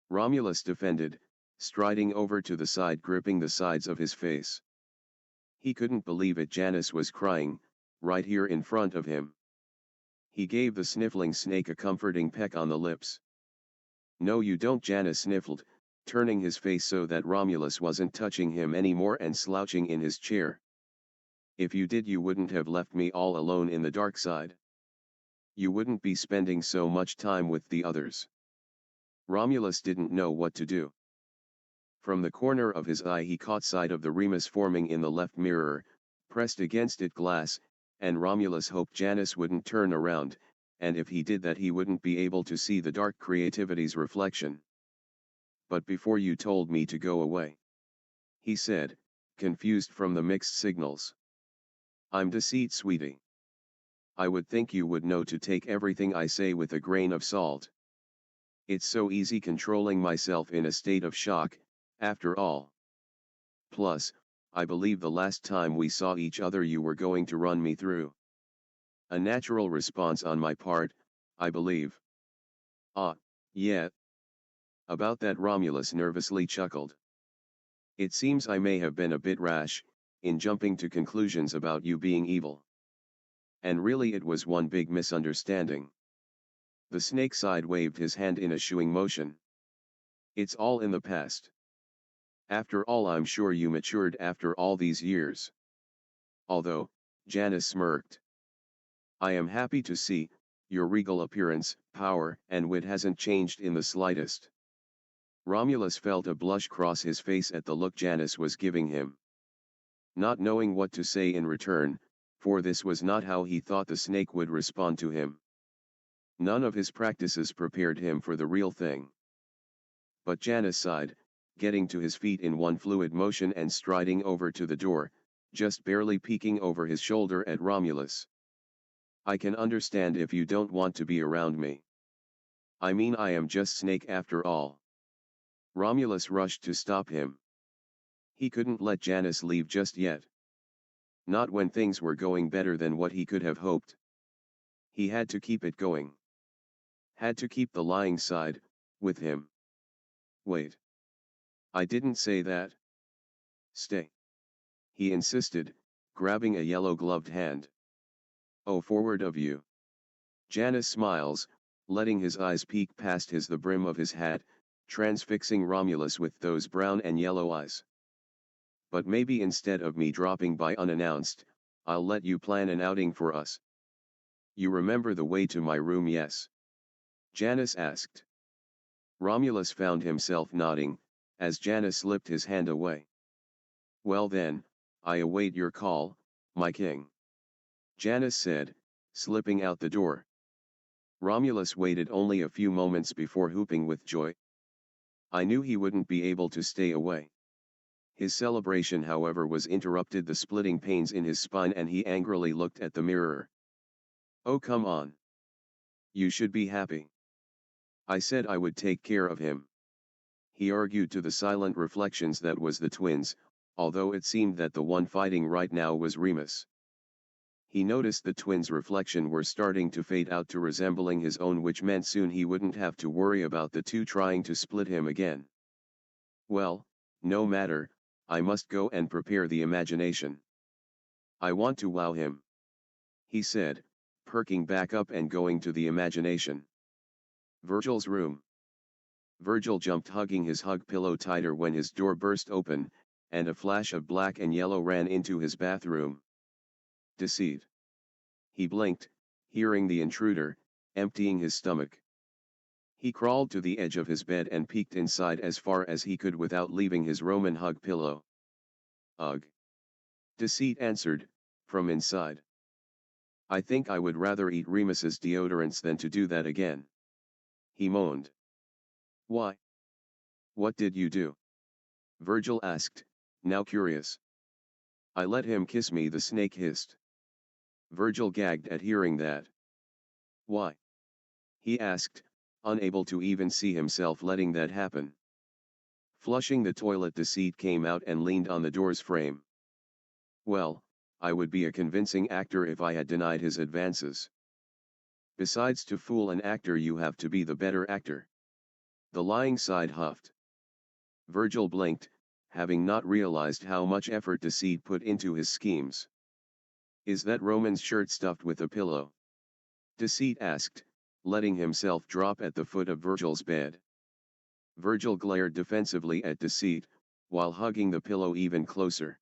Romulus defended, striding over to the side, gripping the sides of his face. He couldn't believe it. Janus was crying, right here in front of him. He gave the sniffling snake a comforting peck on the lips. No you don't, Janus sniffled, turning his face so that Romulus wasn't touching him anymore and slouching in his chair. If you did, you wouldn't have left me all alone in the dark side. You wouldn't be spending so much time with the others. Romulus didn't know what to do. From the corner of his eye he caught sight of the Remus forming in the left mirror, pressed against it glass, and Romulus hoped Janus wouldn't turn around, and if he did that he wouldn't be able to see the dark creativity's reflection. But before you told me to go away, he said, confused from the mixed signals. I'm Deceit, sweetie. I would think you would know to take everything I say with a grain of salt. It's so easy controlling myself in a state of shock, after all. Plus, I believe the last time we saw each other you were going to run me through. A natural response on my part, I believe. Ah, yeah. About that, Romulus nervously chuckled. It seems I may have been a bit rash, in jumping to conclusions about you being evil. And really it was one big misunderstanding. The snake side waved his hand in a shooing motion. It's all in the past. After all, I'm sure you matured after all these years. Although, Janus smirked. I am happy to see, your regal appearance, power, and wit hasn't changed in the slightest. Romulus felt a blush cross his face at the look Janus was giving him. Not knowing what to say in return, for this was not how he thought the snake would respond to him. None of his practices prepared him for the real thing. But Janus sighed, getting to his feet in one fluid motion and striding over to the door, just barely peeking over his shoulder at Romulus. I can understand if you don't want to be around me. I mean, I am just Snake after all. Romulus rushed to stop him. He couldn't let Janus leave just yet. Not when things were going better than what he could have hoped. He had to keep it going. Had to keep the lying side, with him. Wait. I didn't say that. Stay. He insisted, grabbing a yellow-gloved hand. Oh, forward of you. Janus smiles, letting his eyes peek past the brim of his hat, transfixing Romulus with those brown and yellow eyes. But maybe instead of me dropping by unannounced, I'll let you plan an outing for us. You remember the way to my room, yes? Janus asked. Romulus found himself nodding, as Janus slipped his hand away. Well then, I await your call, my king. Janus said, slipping out the door. Romulus waited only a few moments before whooping with joy. I knew he wouldn't be able to stay away. His celebration, however, was interrupted the splitting pains in his spine, and he angrily looked at the mirror. Oh, come on. You should be happy. I said I would take care of him. He argued to the silent reflections that was the twins, although it seemed that the one fighting right now was Remus. He noticed the twins' reflection were starting to fade out to resembling his own, which meant soon he wouldn't have to worry about the two trying to split him again. Well, no matter, I must go and prepare the imagination. I want to wow him, he said, perking back up and going to the imagination. Virgil's room. Virgil jumped, hugging his hug pillow tighter, when his door burst open, and a flash of black and yellow ran into his bathroom. Deceit. He blinked, hearing the intruder, emptying his stomach. He crawled to the edge of his bed and peeked inside as far as he could without leaving his Roman hug pillow. Ugh. Deceit answered, from inside. I think I would rather eat Remus's deodorants than to do that again. He moaned. Why? What did you do? Virgil asked, now curious. I let him kiss me, the snake hissed. Virgil gagged at hearing that. Why? He asked, unable to even see himself letting that happen. Flushing the toilet, Deceit came out and leaned on the door's frame. Well, I would be a convincing actor if I had denied his advances. Besides, to fool an actor you have to be the better actor. The lying side huffed. Virgil blinked, having not realized how much effort Deceit put into his schemes. Is that Roman's shirt stuffed with a pillow? Deceit asked, letting himself drop at the foot of Virgil's bed. Virgil glared defensively at Deceit, while hugging the pillow even closer.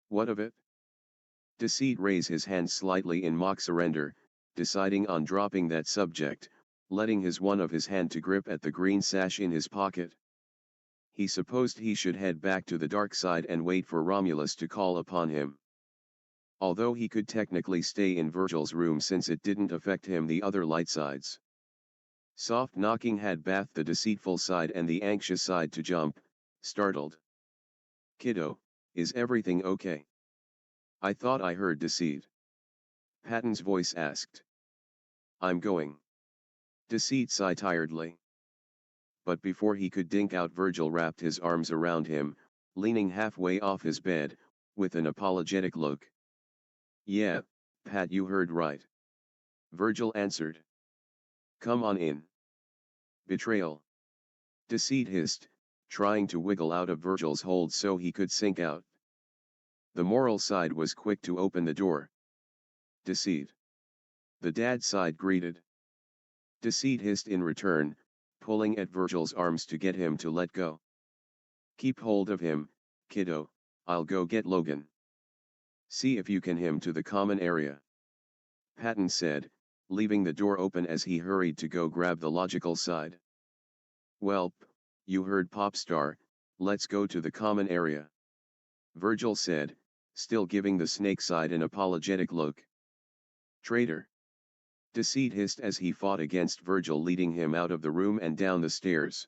What of it? Deceit raised his hand slightly in mock surrender, deciding on dropping that subject, letting his one of his hand to grip at the green sash in his pocket. He supposed he should head back to the dark side and wait for Romulus to call upon him. Although he could technically stay in Virgil's room since it didn't affect him the other light sides. Soft knocking had bathed the deceitful side and the anxious side to jump, startled. Kiddo, is everything okay? I thought I heard Deceit. Patton's voice asked. I'm going. Deceit sighed tiredly. But before he could dink out, Virgil wrapped his arms around him, leaning halfway off his bed, with an apologetic look. Yeah, Pat, you heard right. Virgil answered. Come on in. Betrayal. Deceit hissed, trying to wiggle out of Virgil's hold so he could sink out. The moral side was quick to open the door. Deceit. The dad side greeted. Deceit hissed in return, pulling at Virgil's arms to get him to let go. Keep hold of him, kiddo, I'll go get Logan. See if you can him to the common area. Patton said, leaving the door open as he hurried to go grab the logical side. Well, you heard Popstar, let's go to the common area. Virgil said, still giving the snake side an apologetic look. Traitor. Deceit hissed as he fought against Virgil, leading him out of the room and down the stairs.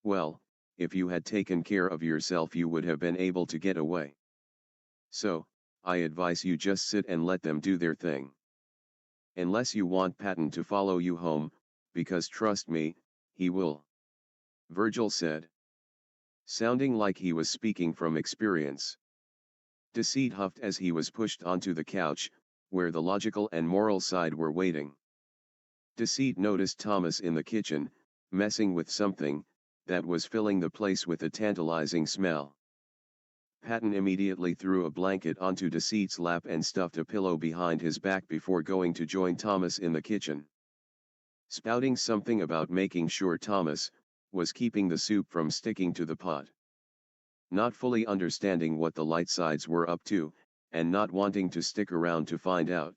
Well, if you had taken care of yourself you would have been able to get away. So, I advise you just sit and let them do their thing. Unless you want Patton to follow you home, because trust me, he will. Virgil said. Sounding like he was speaking from experience. Deceit huffed as he was pushed onto the couch, where the logical and moral side were waiting. Deceit noticed Thomas in the kitchen, messing with something that was filling the place with a tantalizing smell. Patton immediately threw a blanket onto Deceit's lap and stuffed a pillow behind his back before going to join Thomas in the kitchen. Spouting something about making sure Thomas was keeping the soup from sticking to the pot. Not fully understanding what the light sides were up to, and not wanting to stick around to find out.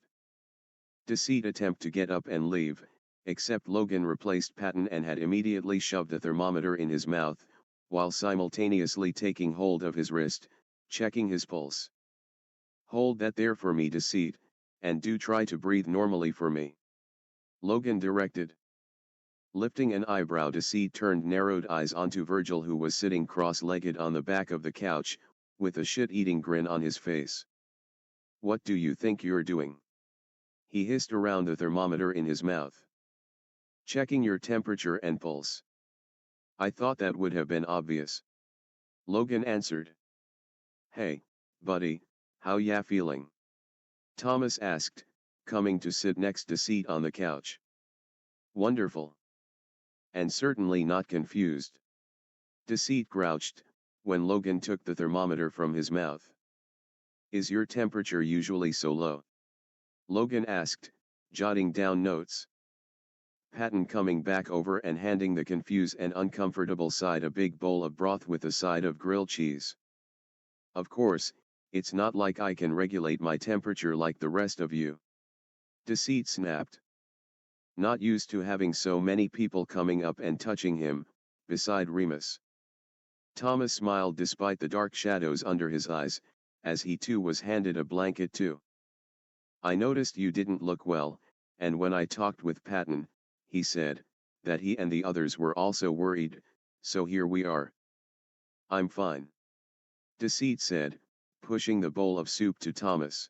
Deceit attempt to get up and leave, except Logan replaced Patton and had immediately shoved a thermometer in his mouth, while simultaneously taking hold of his wrist, checking his pulse. Hold that there for me, Deceit, and do try to breathe normally for me. Logan directed. Lifting an eyebrow, Deceit turned narrowed eyes onto Virgil, who was sitting cross-legged on the back of the couch, with a shit-eating grin on his face. What do you think you're doing? He hissed around the thermometer in his mouth. Checking your temperature and pulse. I thought that would have been obvious. Logan answered. Hey, buddy, how ya feeling? Thomas asked, coming to sit next to Deceit on the couch. Wonderful. And certainly not confused. Deceit grouched, when Logan took the thermometer from his mouth. Is your temperature usually so low? Logan asked, jotting down notes. Patton coming back over and handing the confused and uncomfortable side a big bowl of broth with a side of grilled cheese. Of course, it's not like I can regulate my temperature like the rest of you. Deceit snapped. Not used to having so many people coming up and touching him, beside Remus. Thomas smiled despite the dark shadows under his eyes, as he too was handed a blanket too. "I noticed you didn't look well, and when I talked with Patton, he said that he and the others were also worried, so here we are." "I'm fine," Deceit said, pushing the bowl of soup to Thomas.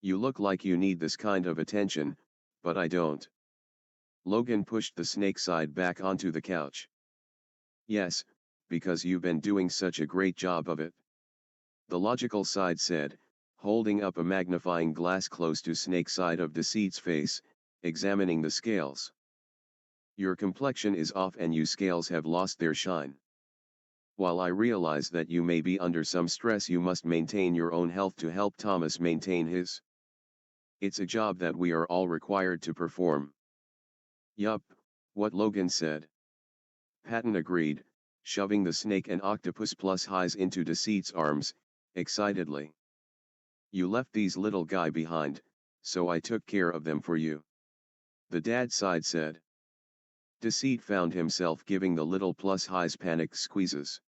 "You look like you need this kind of attention, but I don't." Logan pushed the snake side back onto the couch. "Yes, because you've been doing such a great job of it," the logical side said, holding up a magnifying glass close to snake side of Deceit's face, examining the scales. "Your complexion is off and your scales have lost their shine. While I realize that you may be under some stress, you must maintain your own health to help Thomas maintain his. It's a job that we are all required to perform." "Yup," what Logan said. Patton agreed, shoving the snake and octopus plus highs into Deceit's arms, excitedly. "You left these little guy behind, so I took care of them for you," the dad side said. Deceit found himself giving the little plus highs panicked squeezes.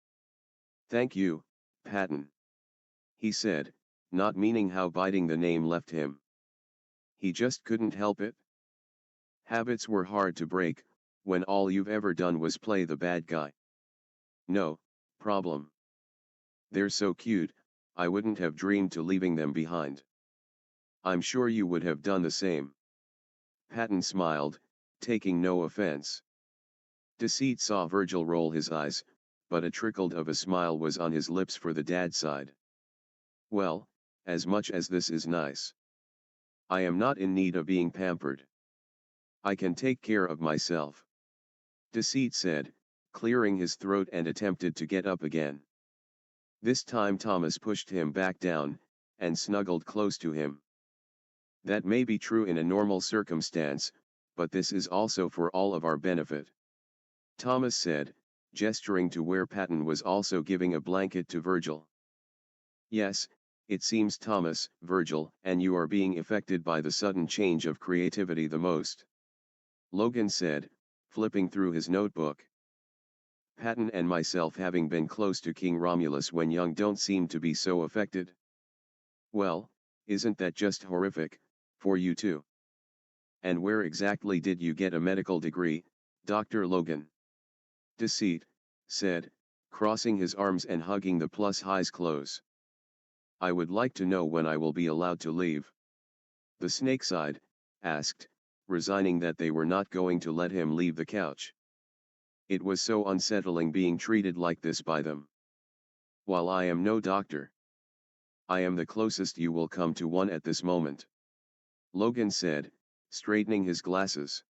"Thank you, Patton," he said, not meaning how biting the name left him. He just couldn't help it. Habits were hard to break, when all you've ever done was play the bad guy. "No problem. They're so cute, I wouldn't have dreamed to leaving them behind." "I'm sure you would have done the same." Patton smiled, taking no offense. Deceit saw Virgil roll his eyes, but a trickle of a smile was on his lips for the dad side. "Well, as much as this is nice. I am not in need of being pampered. I can take care of myself," Deceit said, clearing his throat and attempted to get up again. This time Thomas pushed him back down, and snuggled close to him. "That may be true in a normal circumstance, but this is also for all of our benefit," Thomas said, gesturing to where Patton was also giving a blanket to Virgil. "Yes, it seems Thomas, Virgil, and you are being affected by the sudden change of creativity the most," Logan said, flipping through his notebook. "Patton and myself, having been close to King Romulus when young, don't seem to be so affected." "Well, isn't that just horrific, for you too? And where exactly did you get a medical degree, Dr. Logan?" Deceit said, crossing his arms and hugging the plus highs close. "I would like to know when I will be allowed to leave," the snake side asked, resigning that they were not going to let him leave the couch. It was so unsettling being treated like this by them. "While I am no doctor, I am the closest you will come to one at this moment," Logan said, straightening his glasses.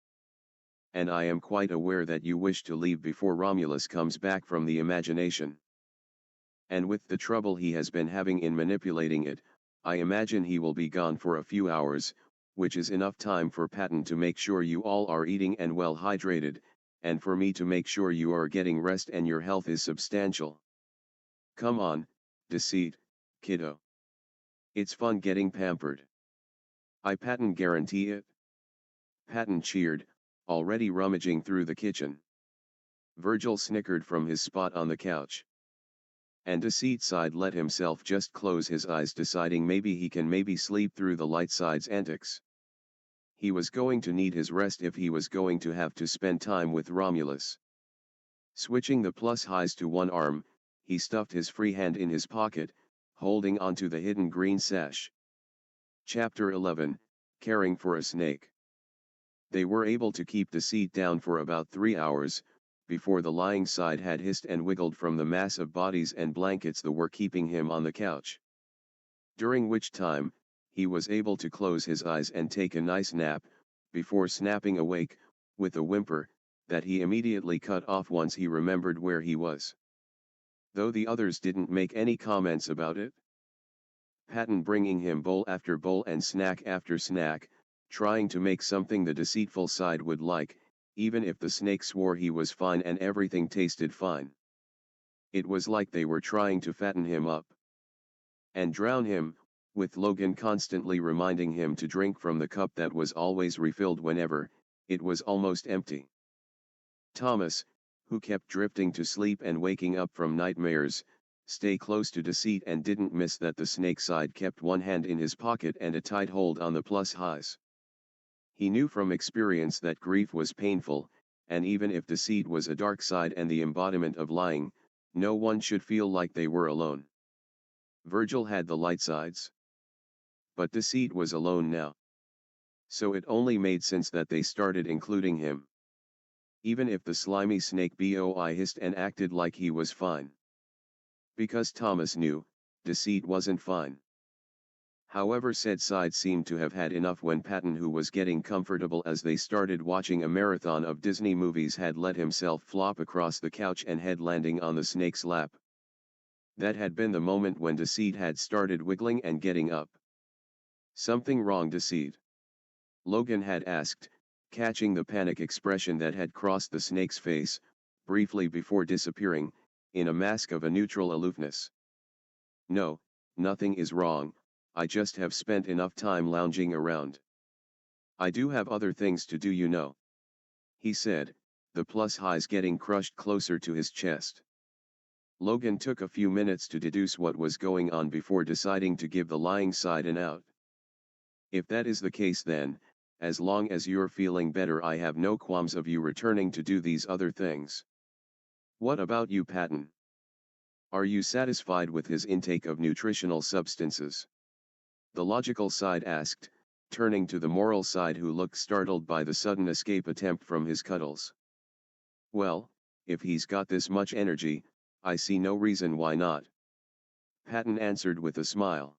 "And I am quite aware that you wish to leave before Romulus comes back from the imagination. And with the trouble he has been having in manipulating it, I imagine he will be gone for a few hours, which is enough time for Patton to make sure you all are eating and well hydrated, and for me to make sure you are getting rest and your health is substantial. Come on, Deceit, kiddo. It's fun getting pampered. I Patton guarantee it." Patton cheered, already rummaging through the kitchen. Virgil snickered from his spot on the couch. And Deceit side let himself just close his eyes, deciding maybe he can sleep through the light side's antics. He was going to need his rest if he was going to have to spend time with Romulus. Switching the plus highs to one arm, he stuffed his free hand in his pocket, holding onto the hidden green sash. Chapter 11, Caring for a Snake. They were able to keep Deceit down for about 3 hours, before the lying side had hissed and wiggled from the mass of bodies and blankets that were keeping him on the couch. During which time, he was able to close his eyes and take a nice nap, before snapping awake, with a whimper, that he immediately cut off once he remembered where he was. Though the others didn't make any comments about it. Patton bringing him bowl after bowl and snack after snack, trying to make something the deceitful side would like, even if the snake swore he was fine and everything tasted fine. It was like they were trying to fatten him up and drown him, with Logan constantly reminding him to drink from the cup that was always refilled whenever it was almost empty. Thomas, who kept drifting to sleep and waking up from nightmares, stay close to Deceit and didn't miss that the snake side kept one hand in his pocket and a tight hold on the plus highs. He knew from experience that grief was painful, and even if Deceit was a dark side and the embodiment of lying, no one should feel like they were alone. Virgil had the light sides. But Deceit was alone now. So it only made sense that they started including him. Even if the slimy snake boi hissed and acted like he was fine. Because Thomas knew, Deceit wasn't fine. However, said side seemed to have had enough when Patton, who was getting comfortable as they started watching a marathon of Disney movies, had let himself flop across the couch and head landing on the snake's lap. That had been the moment when Deceit had started wiggling and getting up. Something wrong, Deceit? Logan had asked, catching the panic expression that had crossed the snake's face, briefly before disappearing, in a mask of a neutral aloofness. No, nothing is wrong, I just have spent enough time lounging around. I do have other things to do, you know. He said, the plus highs getting crushed closer to his chest. Logan took a few minutes to deduce what was going on before deciding to give the lying side an out. If that is the case, then, as long as you're feeling better, I have no qualms of you returning to do these other things. What about you, Patton? Are you satisfied with his intake of nutritional substances? The logical side asked, turning to the moral side, who looked startled by the sudden escape attempt from his cuddles. Well, if he's got this much energy, I see no reason why not. Patton answered with a smile.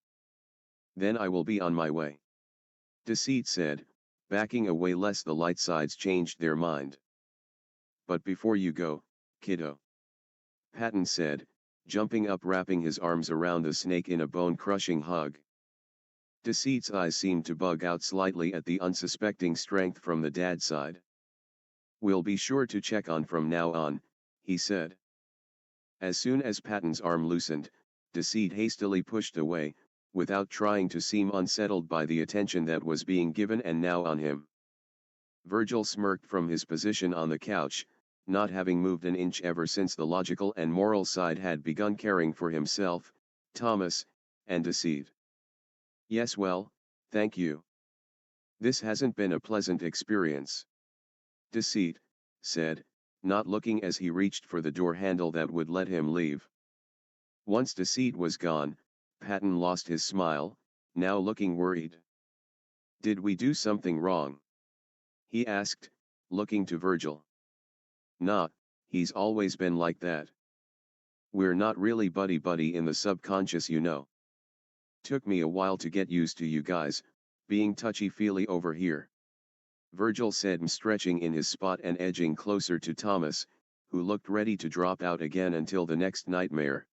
Then I will be on my way. Deceit said, backing away lest the light sides changed their mind. But before you go, kiddo. Patton said, jumping up, wrapping his arms around the snake in a bone-crushing hug. Deceit's eyes seemed to bug out slightly at the unsuspecting strength from the dad side. We'll be sure to check on from now on, he said. As soon as Patton's arm loosened, Deceit hastily pushed away, without trying to seem unsettled by the attention that was being given and now on him. Virgil smirked from his position on the couch, not having moved an inch ever since the logical and moral side had begun caring for himself, Thomas, and Deceit. Yes, well, thank you. This hasn't been a pleasant experience. Deceit said, not looking as he reached for the door handle that would let him leave. Once Deceit was gone, Patton lost his smile, now looking worried. Did we do something wrong? He asked, looking to Virgil. Nah, he's always been like that. We're not really buddy-buddy in the subconscious, you know. Took me a while to get used to you guys, being touchy-feely over here. Virgil said, stretching in his spot and edging closer to Thomas, who looked ready to drop out again until the next nightmare.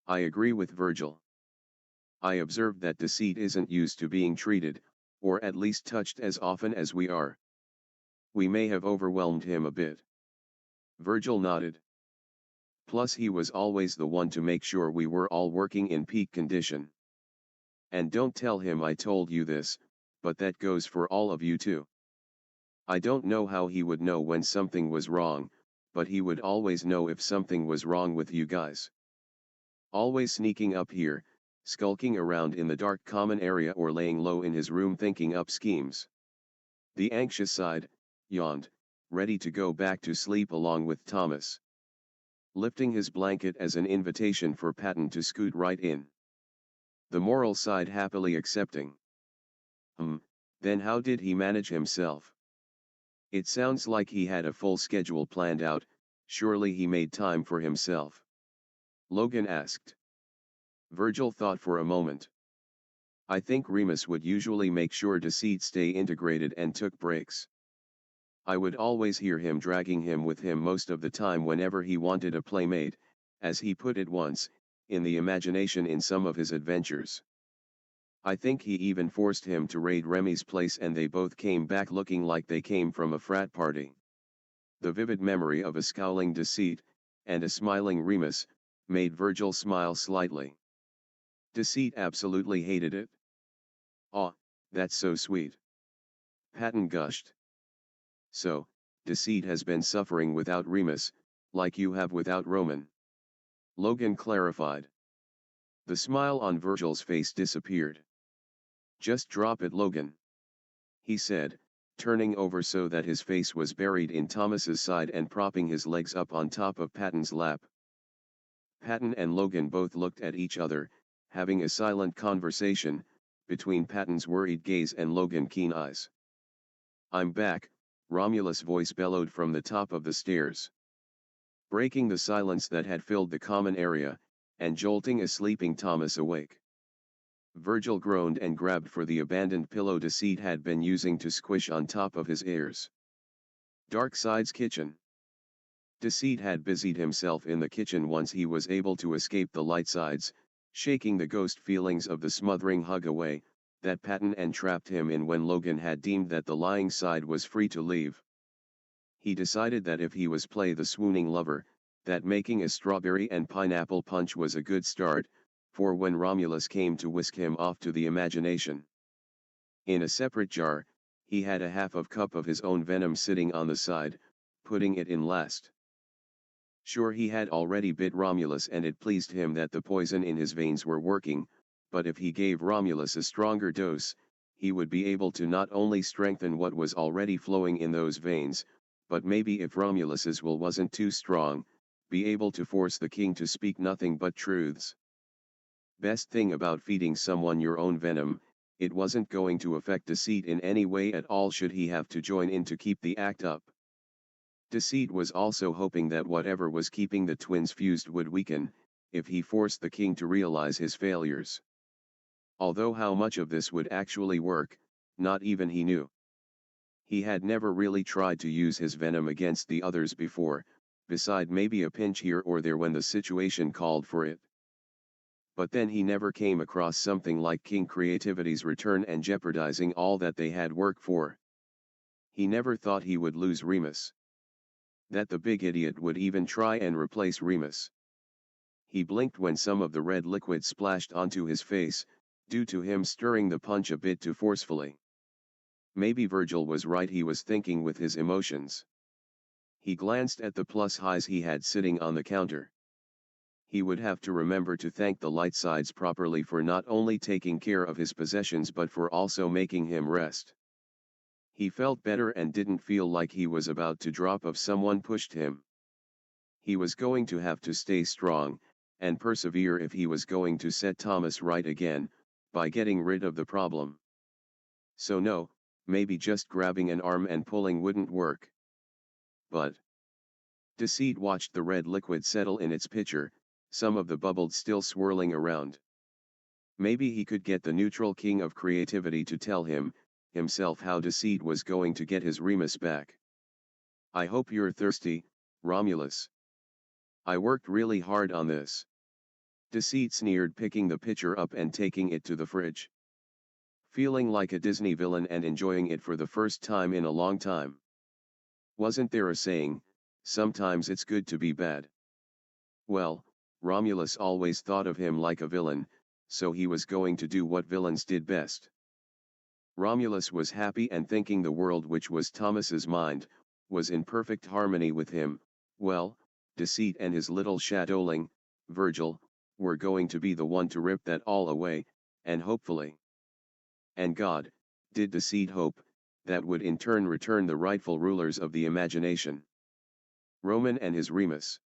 I agree with Virgil. I observed that Deceit isn't used to being treated, or at least touched as often as we are. We may have overwhelmed him a bit. Virgil nodded. Plus he was always the one to make sure we were all working in peak condition. And don't tell him I told you this, but that goes for all of you too. I don't know how he would know when something was wrong, but he would always know if something was wrong with you guys. Always sneaking up here, skulking around in the dark common area, or laying low in his room thinking up schemes. The anxious side yawned, ready to go back to sleep along with Thomas. Lifting his blanket as an invitation for Patton to scoot right in. The moral side happily accepting. Then how did he manage himself? It sounds like he had a full schedule planned out, surely he made time for himself. Logan asked. Virgil thought for a moment. I think Remus would usually make sure Deceit stay integrated and took breaks. I would always hear him dragging him with him most of the time whenever he wanted a playmate, as he put it once, in the imagination in some of his adventures. I think he even forced him to raid Remy's place and they both came back looking like they came from a frat party. The vivid memory of a scowling Deceit, and a smiling Remus, made Virgil smile slightly. Deceit absolutely hated it. Aw, that's so sweet. Patton gushed. So, Deceit has been suffering without Remus, like you have without Roman. Logan clarified. The smile on Virgil's face disappeared. Just drop it, Logan, he said, turning over so that his face was buried in Thomas's side and propping his legs up on top of Patton's lap. Patton and Logan both looked at each other, having a silent conversation, between Patton's worried gaze and Logan's keen eyes. I'm back, Romulus' voice bellowed from the top of the stairs. Breaking the silence that had filled the common area, and jolting a sleeping Thomas awake. Virgil groaned and grabbed for the abandoned pillow Deceit had been using to squish on top of his ears. Darkside's kitchen. Deceit had busied himself in the kitchen once he was able to escape the light sides, shaking the ghost feelings of the smothering hug away, that Patton entrapped him in when Logan had deemed that the lying side was free to leave. He decided that if he was play the swooning lover, that making a strawberry and pineapple punch was a good start, for when Romulus came to whisk him off to the imagination. In a separate jar, he had a half of cup of his own venom sitting on the side, putting it in last. Sure, he had already bit Romulus and it pleased him that the poison in his veins were working, but if he gave Romulus a stronger dose, he would be able to not only strengthen what was already flowing in those veins, but maybe if Romulus's will wasn't too strong, be able to force the king to speak nothing but truths. Best thing about feeding someone your own venom, it wasn't going to affect Deceit in any way at all should he have to join in to keep the act up. Deceit was also hoping that whatever was keeping the twins fused would weaken, if he forced the king to realize his failures. Although how much of this would actually work, not even he knew. He had never really tried to use his venom against the others before, beside maybe a pinch here or there when the situation called for it. But then he never came across something like King Creativity's return and jeopardizing all that they had worked for. He never thought he would lose Remus. That the big idiot would even try and replace Remus. He blinked when some of the red liquid splashed onto his face, due to him stirring the punch a bit too forcefully. Maybe Virgil was right, he was thinking with his emotions. He glanced at the plus highs he had sitting on the counter. He would have to remember to thank the light sides properly for not only taking care of his possessions but for also making him rest. He felt better and didn't feel like he was about to drop if someone pushed him. He was going to have to stay strong, and persevere if he was going to set Thomas right again, by getting rid of the problem. So no, maybe just grabbing an arm and pulling wouldn't work. But Deceit watched the red liquid settle in its pitcher, some of the bubbles still swirling around. Maybe he could get the neutral king of creativity to tell himself how Deceit was going to get his Remus back. I hope you're thirsty, Romulus. I worked really hard on this. Deceit sneered, picking the pitcher up and taking it to the fridge. Feeling like a Disney villain and enjoying it for the first time in a long time. Wasn't there a saying, sometimes it's good to be bad? Well, Romulus always thought of him like a villain, so he was going to do what villains did best. Romulus was happy and thinking the world, which was Thomas's mind, was in perfect harmony with him. Well, Deceit and his little shadowling, Virgil, were going to be the one to rip that all away, and hopefully. And God, did Deceit hope, that would in turn return the rightful rulers of the imagination. Roman and his Remus.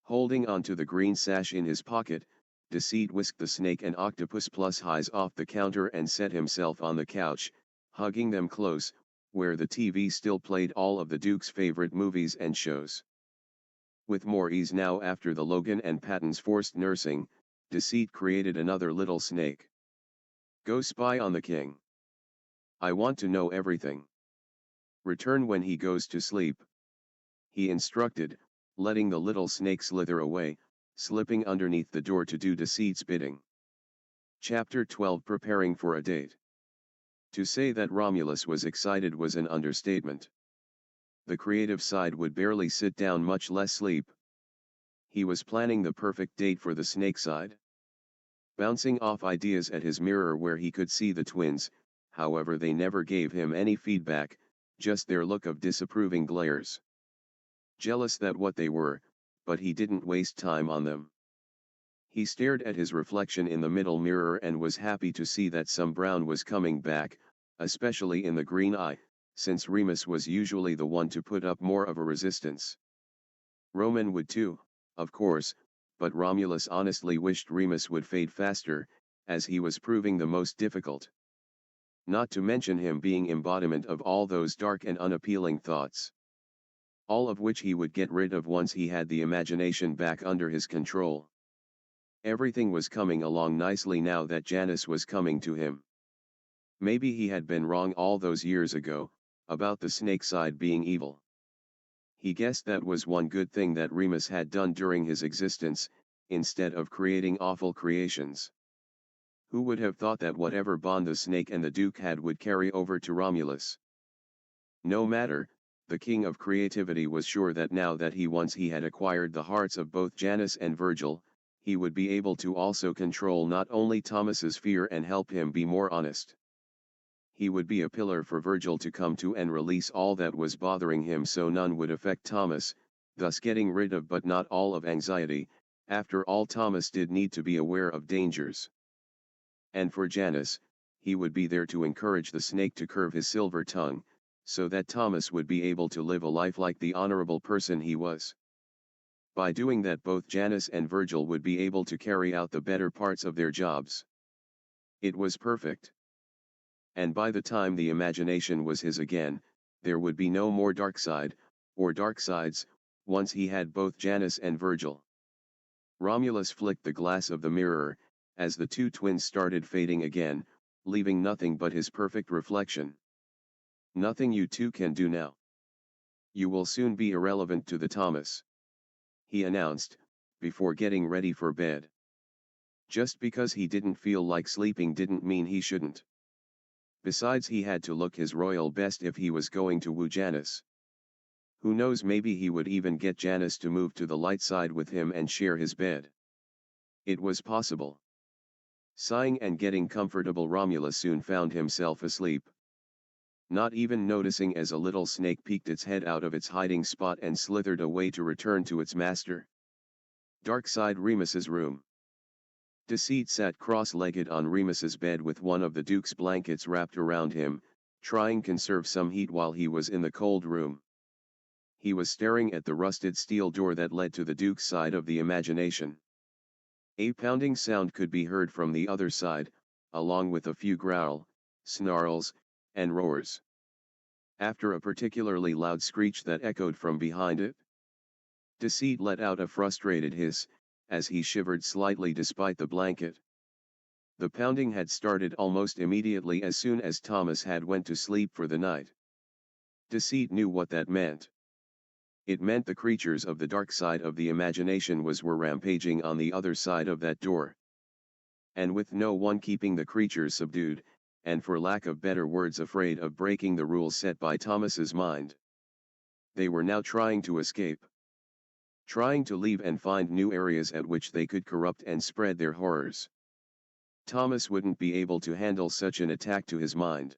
Holding onto the green sash in his pocket, Deceit whisked the snake and octopus plus highs off the counter and set himself on the couch, hugging them close, where the TV still played all of the Duke's favorite movies and shows. With more ease now after the Logan and Patton's forced nursing, Deceit created another little snake. Go spy on the king. I want to know everything. Return when he goes to sleep. He instructed, letting the little snake slither away, slipping underneath the door to do Deceit's bidding. Chapter 12, Preparing for a Date. To say that Romulus was excited was an understatement. The creative side would barely sit down, much less sleep. He was planning the perfect date for the snake side. Bouncing off ideas at his mirror where he could see the twins, however they never gave him any feedback, just their look of disapproving glares. Jealous that what they were, but he didn't waste time on them. He stared at his reflection in the middle mirror and was happy to see that some brown was coming back, especially in the green eye, since Remus was usually the one to put up more of a resistance. Roman would too, of course, but Romulus honestly wished Remus would fade faster, as he was proving the most difficult. Not to mention him being embodiment of all those dark and unappealing thoughts. All of which he would get rid of once he had the imagination back under his control. Everything was coming along nicely now that Janus was coming to him. Maybe he had been wrong all those years ago, about the snake side being evil. He guessed that was one good thing that Remus had done during his existence, instead of creating awful creations. Who would have thought that whatever bond the snake and the Duke had would carry over to Romulus? No matter, the king of creativity was sure that now that he had acquired the hearts of both Janus and Virgil, he would be able to also control not only Thomas's fear and help him be more honest. He would be a pillar for Virgil to come to and release all that was bothering him so none would affect Thomas, thus getting rid of but not all of anxiety. After all, Thomas did need to be aware of dangers. And for Janus, he would be there to encourage the snake to curve his silver tongue, so that Thomas would be able to live a life like the honorable person he was. By doing that, both Janus and Virgil would be able to carry out the better parts of their jobs. It was perfect. And by the time the imagination was his again, there would be no more dark side, or dark sides, once he had both Janus and Virgil. Romulus flicked the glass of the mirror, as the two twins started fading again, leaving nothing but his perfect reflection. Nothing you two can do now. You will soon be irrelevant to the Thomas, he announced, before getting ready for bed. Just because he didn't feel like sleeping didn't mean he shouldn't. Besides, he had to look his royal best if he was going to woo Janus. Who knows, maybe he would even get Janus to move to the light side with him and share his bed. It was possible. Sighing and getting comfortable, Romulus soon found himself asleep. Not even noticing as a little snake peeked its head out of its hiding spot and slithered away to return to its master. Dark side Remus's room. Deceit sat cross-legged on Remus's bed with one of the Duke's blankets wrapped around him, trying to conserve some heat while he was in the cold room. He was staring at the rusted steel door that led to the Duke's side of the imagination. A pounding sound could be heard from the other side, along with a few growl, snarls, and roars. After a particularly loud screech that echoed from behind it, Deceit let out a frustrated hiss, as he shivered slightly despite the blanket. The pounding had started almost immediately as soon as Thomas had went to sleep for the night. Deceit knew what that meant. It meant the creatures of the dark side of the imagination were rampaging on the other side of that door. And with no one keeping the creatures subdued, and for lack of better words afraid of breaking the rules set by Thomas's mind, they were now trying to escape. Trying to leave and find new areas at which they could corrupt and spread their horrors. Thomas wouldn't be able to handle such an attack to his mind.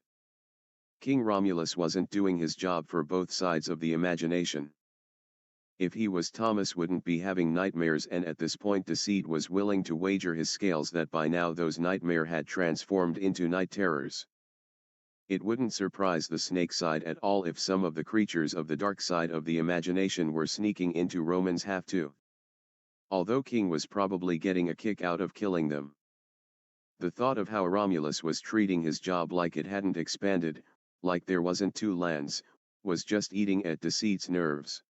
King Romulus wasn't doing his job for both sides of the imagination. If he was, Thomas wouldn't be having nightmares, and at this point Deceit was willing to wager his scales that by now those nightmares had transformed into night terrors. It wouldn't surprise the snake side at all if some of the creatures of the dark side of the imagination were sneaking into Roman's half too. Although King was probably getting a kick out of killing them. The thought of how Romulus was treating his job like it hadn't expanded, like there wasn't two lands, was just eating at Deceit's nerves.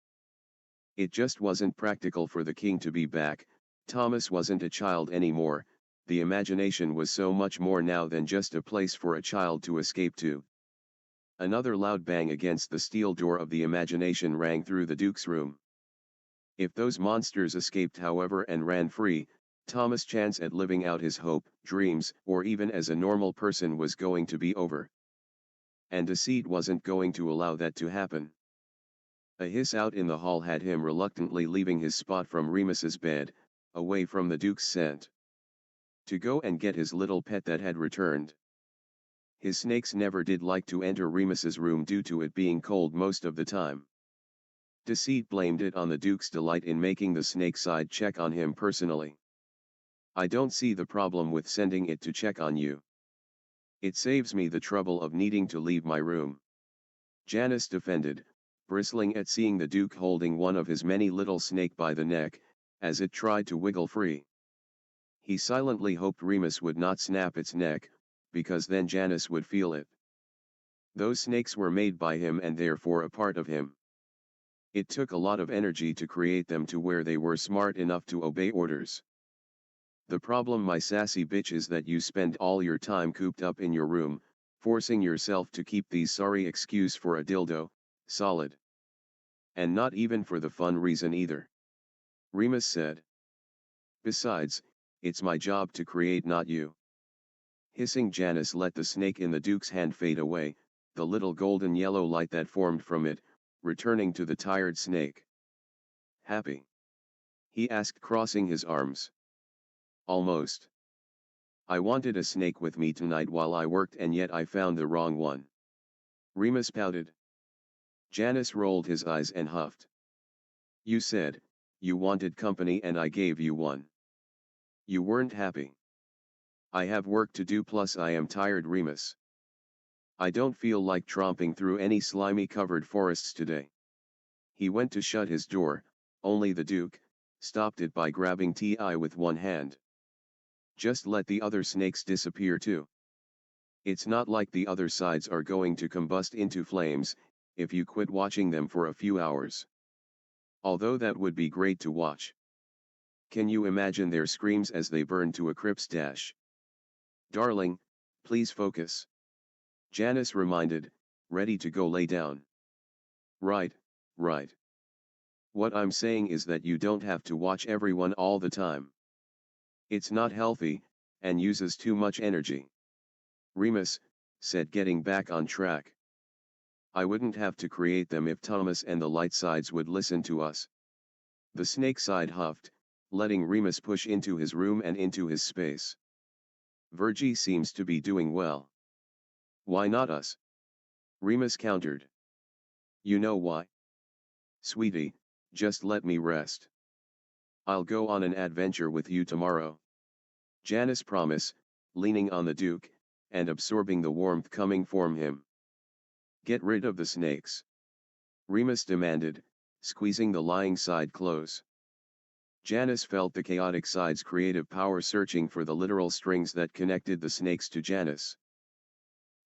It just wasn't practical for the king to be back. Thomas wasn't a child anymore. The imagination was so much more now than just a place for a child to escape to. Another loud bang against the steel door of the imagination rang through the Duke's room. If those monsters escaped, however, and ran free, Thomas' chance at living out his hope, dreams, or even as a normal person was going to be over. And Deceit wasn't going to allow that to happen. A hiss out in the hall had him reluctantly leaving his spot from Remus's bed, away from the Duke's scent, to go and get his little pet that had returned. His snakes never did like to enter Remus's room due to it being cold most of the time. Deceit blamed it on the Duke's delight in making the snake side check on him personally. I don't see the problem with sending it to check on you. It saves me the trouble of needing to leave my room. Janus defended, bristling at seeing the Duke holding one of his many little snake by the neck, as it tried to wiggle free. He silently hoped Remus would not snap its neck, because then Janus would feel it. Those snakes were made by him and therefore a part of him. It took a lot of energy to create them to where they were smart enough to obey orders. The problem, my sassy bitch, is that you spend all your time cooped up in your room, forcing yourself to keep these sorry excuse for a dildo, solid. And not even for the fun reason either. Remus said. Besides, it's my job to create, not you. Hissing, Janus let the snake in the Duke's hand fade away, the little golden yellow light that formed from it, returning to the tired snake. Happy? He asked, crossing his arms. Almost. I wanted a snake with me tonight while I worked, and yet I found the wrong one. Remus pouted. Janus rolled his eyes and huffed. You said, you wanted company and I gave you one. You weren't happy. I have work to do, plus I am tired, Remus. I don't feel like tromping through any slimy covered forests today. He went to shut his door, only the Duke stopped it by grabbing Ti with one hand. Just let the other snakes disappear too. It's not like the other sides are going to combust into flames, if you quit watching them for a few hours. Although that would be great to watch. Can you imagine their screams as they burn to a crisp dash? Darling, please focus. Janus reminded, ready to go lay down. Right. What I'm saying is that you don't have to watch everyone all the time. It's not healthy, and uses too much energy. Remus said, getting back on track. I wouldn't have to create them if Thomas and the light sides would listen to us. The snake side huffed, letting Remus push into his room and into his space. Virgil seems to be doing well. Why not us? Remus countered. You know why? Sweetie, just let me rest. I'll go on an adventure with you tomorrow. Janus promised, leaning on the Duke, and absorbing the warmth coming from him. Get rid of the snakes. Remus demanded, squeezing the lying side close. Janus felt the chaotic side's creative power searching for the literal strings that connected the snakes to Janus.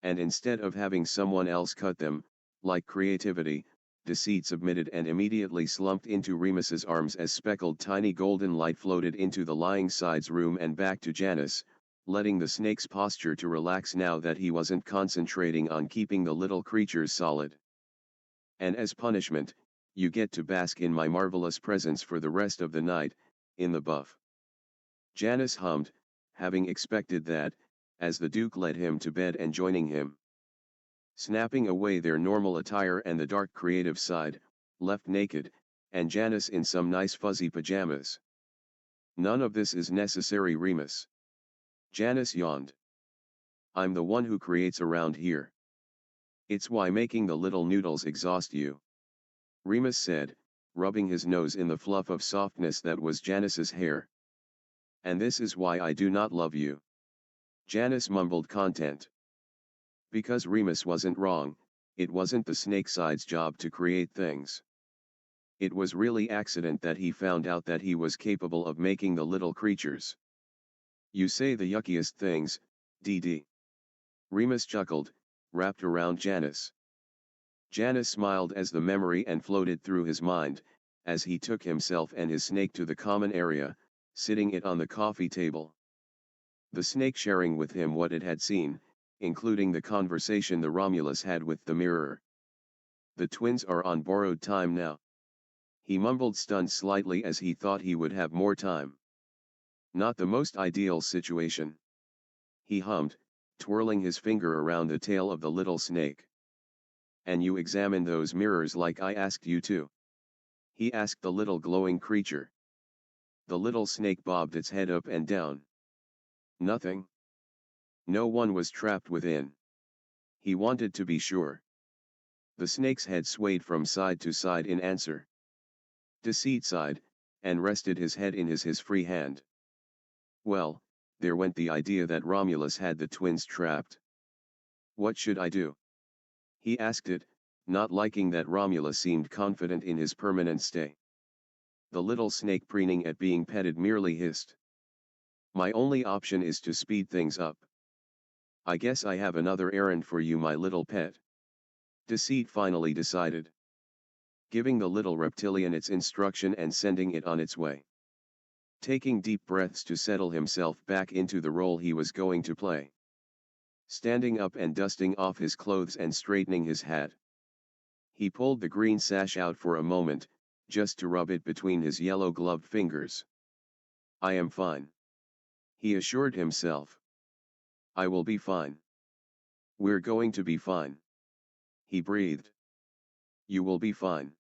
And instead of having someone else cut them, like creativity, Deceit submitted and immediately slumped into Remus's arms as speckled tiny golden light floated into the lying side's room and back to Janus, letting the snake's posture to relax now that he wasn't concentrating on keeping the little creatures solid. And as punishment, you get to bask in my marvelous presence for the rest of the night, in the buff. Janus hummed, having expected that, as the Duke led him to bed and joining him. Snapping away their normal attire and the dark creative side, left naked, and Janus in some nice fuzzy pajamas. None of this is necessary, Remus. Janus yawned. I'm the one who creates around here. It's why making the little noodles exhaust you. Remus said, rubbing his nose in the fluff of softness that was Janus's hair. And this is why I do not love you. Janus mumbled, content. Because Remus wasn't wrong, it wasn't the snake side's job to create things. It was really accident that he found out that he was capable of making the little creatures. You say the yuckiest things, DD. Remus chuckled, wrapped around Janus. Janus smiled as the memory and floated through his mind, as he took himself and his snake to the common area, sitting it on the coffee table. The snake sharing with him what it had seen, including the conversation the Romulus had with the mirror. The twins are on borrowed time now. He mumbled, stunned slightly as he thought he would have more time. Not the most ideal situation. He hummed, twirling his finger around the tail of the little snake. And you examine those mirrors like I asked you to? He asked the little glowing creature. The little snake bobbed its head up and down. Nothing. No one was trapped within. He wanted to be sure. The snake's head swayed from side to side in answer. Deceit sighed, and rested his head in his free hand. Well, there went the idea that Romulus had the twins trapped. What should I do? He asked it, not liking that Romulus seemed confident in his permanent stay. The little snake preening at being petted merely hissed. My only option is to speed things up. I guess I have another errand for you, my little pet. Deceit finally decided, giving the little reptilian its instruction and sending it on its way. Taking deep breaths to settle himself back into the role he was going to play. Standing up and dusting off his clothes and straightening his hat. He pulled the green sash out for a moment, just to rub it between his yellow-gloved fingers. I am fine. He assured himself. I will be fine. We're going to be fine. He breathed. You will be fine.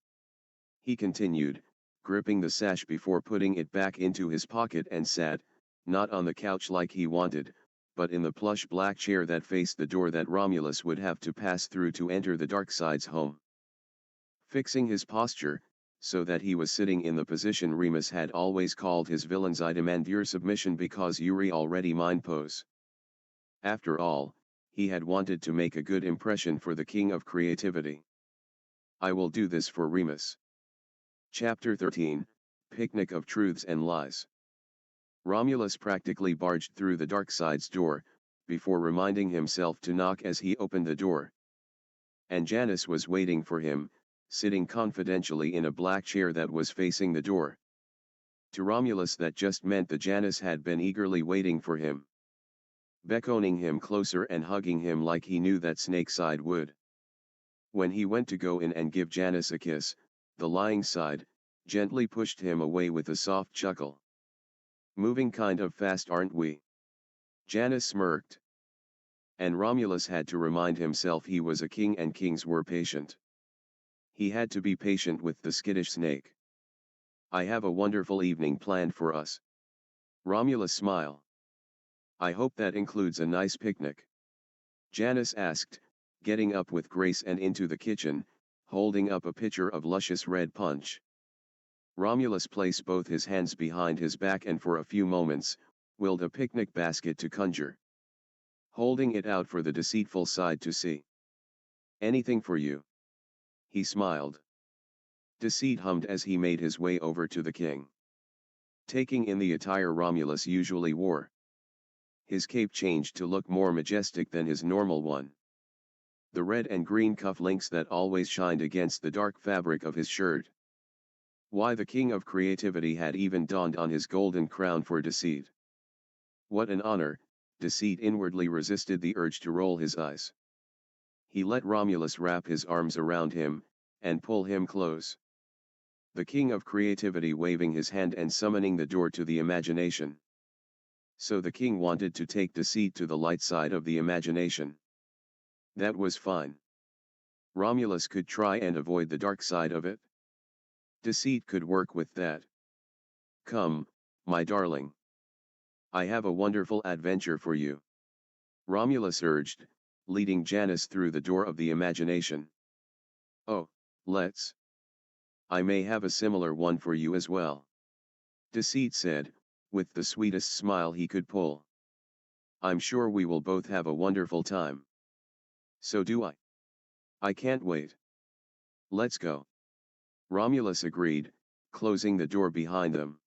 He continued, gripping the sash before putting it back into his pocket and sat, not on the couch like he wanted, but in the plush black chair that faced the door that Romulus would have to pass through to enter the Darkside's home. Fixing his posture, so that he was sitting in the position Remus had always called his villain's I demand your submission because Yuri already mine pose. After all, he had wanted to make a good impression for the king of creativity. I will do this for Remus. Chapter 13, Picnic of Truths and Lies. Romulus practically barged through the Darkside's door, before reminding himself to knock as he opened the door. And Janus was waiting for him, sitting confidentially in a black chair that was facing the door. To Romulus that just meant that Janus had been eagerly waiting for him. Beckoning him closer and hugging him like he knew that Snakeside would. When he went to go in and give Janus a kiss, the lying side, gently pushed him away with a soft chuckle. Moving kind of fast, aren't we? Janus smirked. And Romulus had to remind himself he was a king and kings were patient. He had to be patient with the skittish snake. I have a wonderful evening planned for us. Romulus smiled. I hope that includes a nice picnic. Janus asked, getting up with grace and into the kitchen, holding up a pitcher of luscious red punch. Romulus placed both his hands behind his back and for a few moments, willed a picnic basket to conjure. Holding it out for the deceitful side to see. Anything for you. He smiled. Deceit hummed as he made his way over to the king. Taking in the attire Romulus usually wore. His cape changed to look more majestic than his normal one. The red and green cufflinks that always shined against the dark fabric of his shirt. Why, the king of creativity had even donned on his golden crown for Deceit. What an honor. Deceit inwardly resisted the urge to roll his eyes. He let Romulus wrap his arms around him, and pull him close. The king of creativity waving his hand and summoning the door to the imagination. So the king wanted to take Deceit to the light side of the imagination. That was fine. Romulus could try and avoid the dark side of it. Deceit could work with that. Come, my darling. I have a wonderful adventure for you. Romulus urged, leading Janus through the door of the imagination. Oh, let's. I may have a similar one for you as well. Deceit said, with the sweetest smile he could pull. I'm sure we will both have a wonderful time. So do I. I can't wait. Let's go. Romulus agreed, closing the door behind them.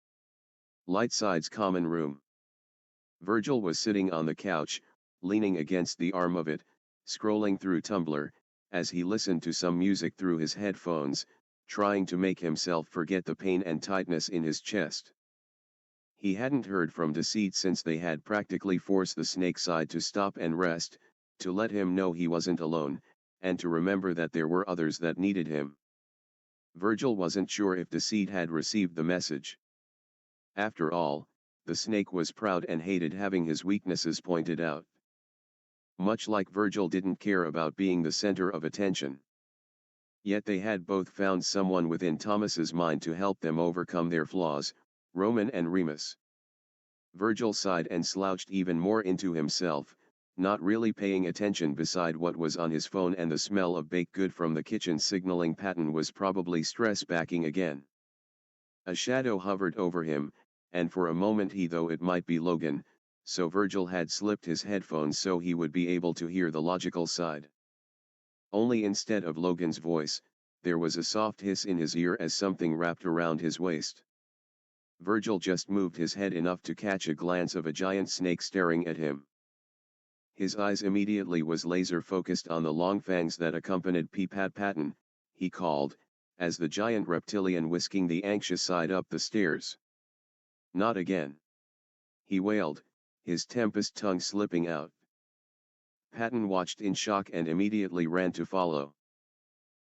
Lightside's common room. Virgil was sitting on the couch, leaning against the arm of it, scrolling through Tumblr, as he listened to some music through his headphones, trying to make himself forget the pain and tightness in his chest. He hadn't heard from Deceit since they had practically forced the Snakeside to stop and rest, to let him know he wasn't alone, and to remember that there were others that needed him. Virgil wasn't sure if Deceit had received the message. After all, the snake was proud and hated having his weaknesses pointed out. Much like Virgil didn't care about being the center of attention. Yet they had both found someone within Thomas's mind to help them overcome their flaws, Roman and Remus. Virgil sighed and slouched even more into himself, not really paying attention beside what was on his phone, and the smell of baked good from the kitchen signaling Patton was probably stress backing again. A shadow hovered over him, and for a moment he thought it might be Logan, so Virgil had slipped his headphones so he would be able to hear the logical side. Only instead of Logan's voice, there was a soft hiss in his ear as something wrapped around his waist. Virgil just moved his head enough to catch a glance of a giant snake staring at him. His eyes immediately was laser-focused on the long fangs that accompanied Pat-Patten, he called, as the giant reptilian whisking the anxious side up the stairs. Not again. He wailed, his tempest tongue slipping out. Patten watched in shock and immediately ran to follow.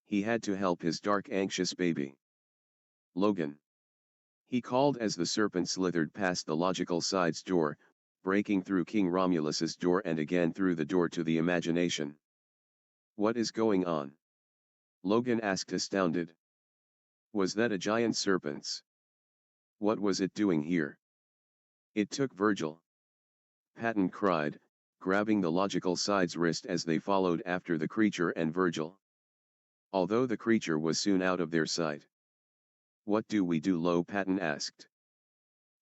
He had to help his dark anxious baby. Logan. He called as the serpent slithered past the logical side's door, breaking through King Romulus's door and again through the door to the imagination. What is going on? Logan asked astounded. Was that a giant serpent's? What was it doing here? It took Virgil. Patten cried, grabbing the logical side's wrist as they followed after the creature and Virgil. Although the creature was soon out of their sight. What do we do? Patten asked.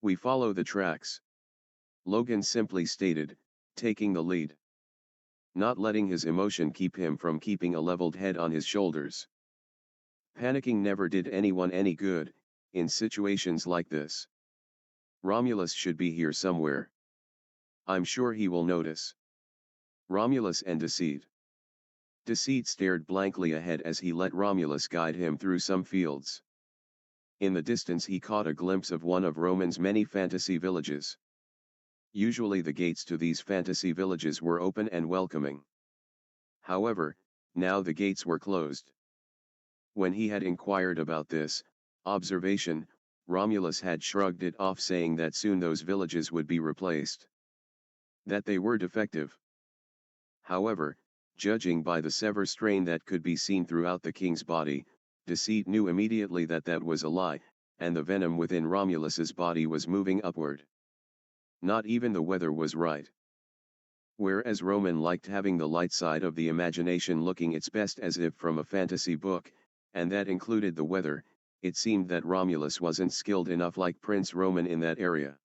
We follow the tracks. Logan simply stated, taking the lead. Not letting his emotion keep him from keeping a leveled head on his shoulders. Panicking never did anyone any good, in situations like this. Romulus should be here somewhere. I'm sure he will notice. Romulus and Deceit. Deceit stared blankly ahead as he let Romulus guide him through some fields. In the distance he caught a glimpse of one of Roman's many fantasy villages. Usually the gates to these fantasy villages were open and welcoming. However, now the gates were closed. When he had inquired about this observation, Romulus had shrugged it off, saying that soon those villages would be replaced. That they were defective. However, judging by the severe strain that could be seen throughout the king's body, Deceit knew immediately that that was a lie, and the venom within Romulus's body was moving upward. Not even the weather was right. Whereas Roman liked having the light side of the imagination looking its best as if from a fantasy book, and that included the weather, it seemed that Romulus wasn't skilled enough like Prince Roman in that area.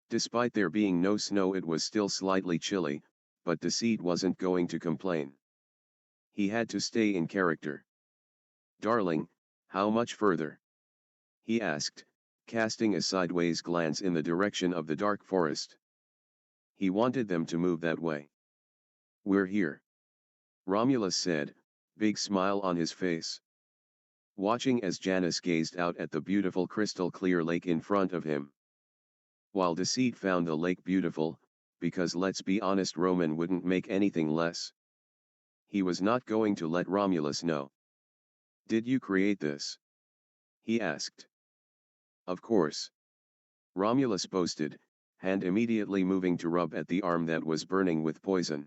Despite there being no snow, it was still slightly chilly, but Deceit wasn't going to complain. He had to stay in character. Darling, how much further? He asked, casting a sideways glance in the direction of the dark forest. He wanted them to move that way. We're here. Romulus said, big smile on his face. Watching as Janus gazed out at the beautiful crystal-clear lake in front of him. While Deceit found the lake beautiful, because let's be honest, Roman wouldn't make anything less. He was not going to let Romulus know. Did you create this? He asked. Of course. Romulus boasted, hand immediately moving to rub at the arm that was burning with poison.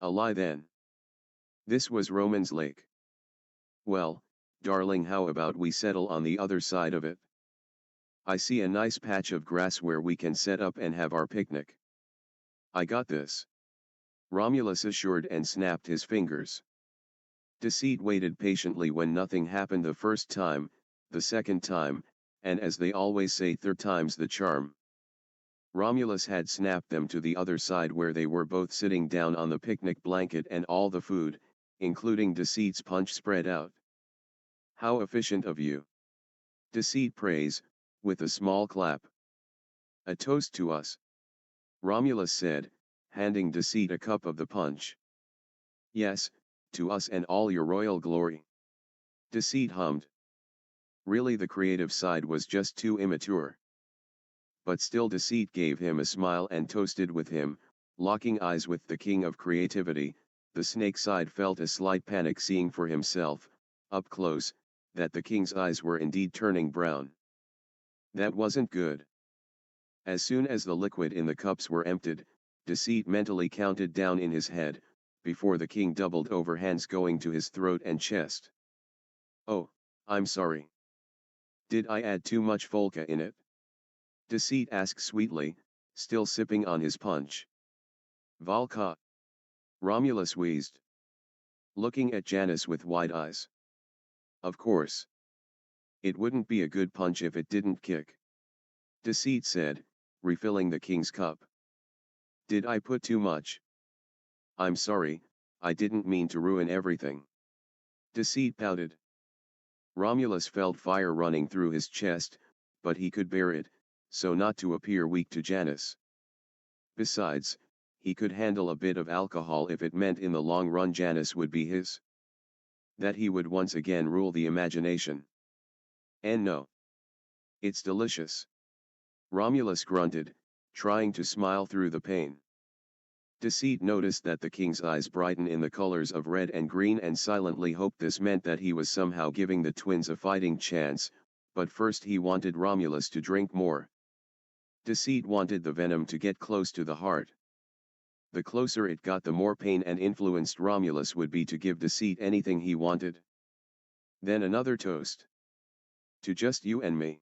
A lie then. This was Roman's lake. Well, darling, how about we settle on the other side of it? I see a nice patch of grass where we can set up and have our picnic. I got this. Romulus assured and snapped his fingers. Deceit waited patiently when nothing happened the first time, the second time, and as they always say, third time's the charm. Romulus had snapped them to the other side where they were both sitting down on the picnic blanket and all the food, including Deceit's punch, spread out. How efficient of you. Deceit praised, with a small clap. A toast to us. Romulus said, handing Deceit a cup of the punch. Yes, to us and all your royal glory. Deceit hummed. Really, the creative side was just too immature. But still Deceit gave him a smile and toasted with him, locking eyes with the king of creativity. The snake side felt a slight panic seeing for himself, up close, that the king's eyes were indeed turning brown. That wasn't good. As soon as the liquid in the cups were emptied, Deceit mentally counted down in his head, before the king doubled over, hands going to his throat and chest. Oh, I'm sorry. Did I add too much vodka in it? Deceit asked sweetly, still sipping on his punch. Vodka. Romulus wheezed. Looking at Janus with wide eyes. Of course. It wouldn't be a good punch if it didn't kick. Deceit said, refilling the king's cup. Did I put too much? I'm sorry, I didn't mean to ruin everything. Deceit pouted. Romulus felt fire running through his chest, but he could bear it, so not to appear weak to Janus. Besides, he could handle a bit of alcohol if it meant in the long run Janus would be his. That he would once again rule the imagination. And no. It's delicious. Romulus grunted, trying to smile through the pain. Deceit noticed that the king's eyes brightened in the colors of red and green and silently hoped this meant that he was somehow giving the twins a fighting chance, but first he wanted Romulus to drink more. Deceit wanted the venom to get close to the heart. The closer it got, the more pain and influenced Romulus would be to give Deceit anything he wanted. Then another toast. To just you and me,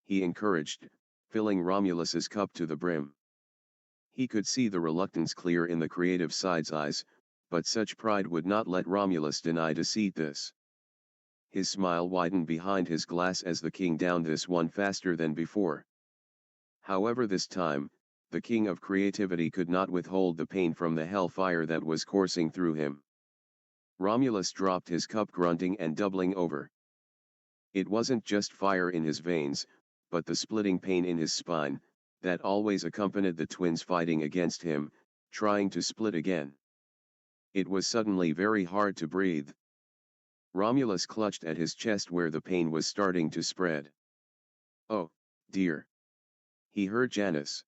he encouraged, filling Romulus's cup to the brim. He could see the reluctance clear in the creative side's eyes, but such pride would not let Romulus deny Deceit this. His smile widened behind his glass as the king downed this one faster than before. However, this time, the king of creativity could not withhold the pain from the hellfire that was coursing through him. Romulus dropped his cup, grunting and doubling over. It wasn't just fire in his veins, but the splitting pain in his spine, that always accompanied the twins fighting against him, trying to split again. It was suddenly very hard to breathe. Romulus clutched at his chest where the pain was starting to spread. Oh, dear. He heard Janus.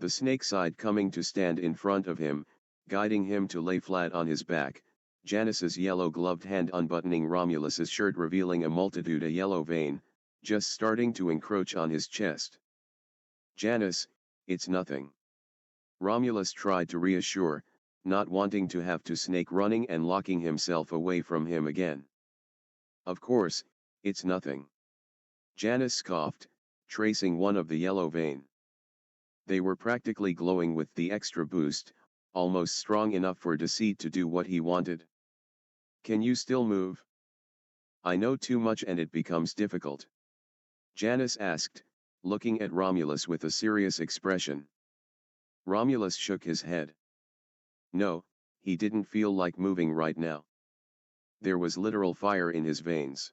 The snake sighed, coming to stand in front of him, guiding him to lay flat on his back, Janus's yellow-gloved hand unbuttoning Romulus's shirt, revealing a multitude a yellow vein, just starting to encroach on his chest. Janus, it's nothing. Romulus tried to reassure, not wanting to have to snake running and locking himself away from him again. Of course, it's nothing. Janus scoffed, tracing one of the yellow vein. They were practically glowing with the extra boost, almost strong enough for Deceit to do what he wanted. Can you still move? I know too much and it becomes difficult. Janus asked, looking at Romulus with a serious expression. Romulus shook his head. No, he didn't feel like moving right now. There was literal fire in his veins.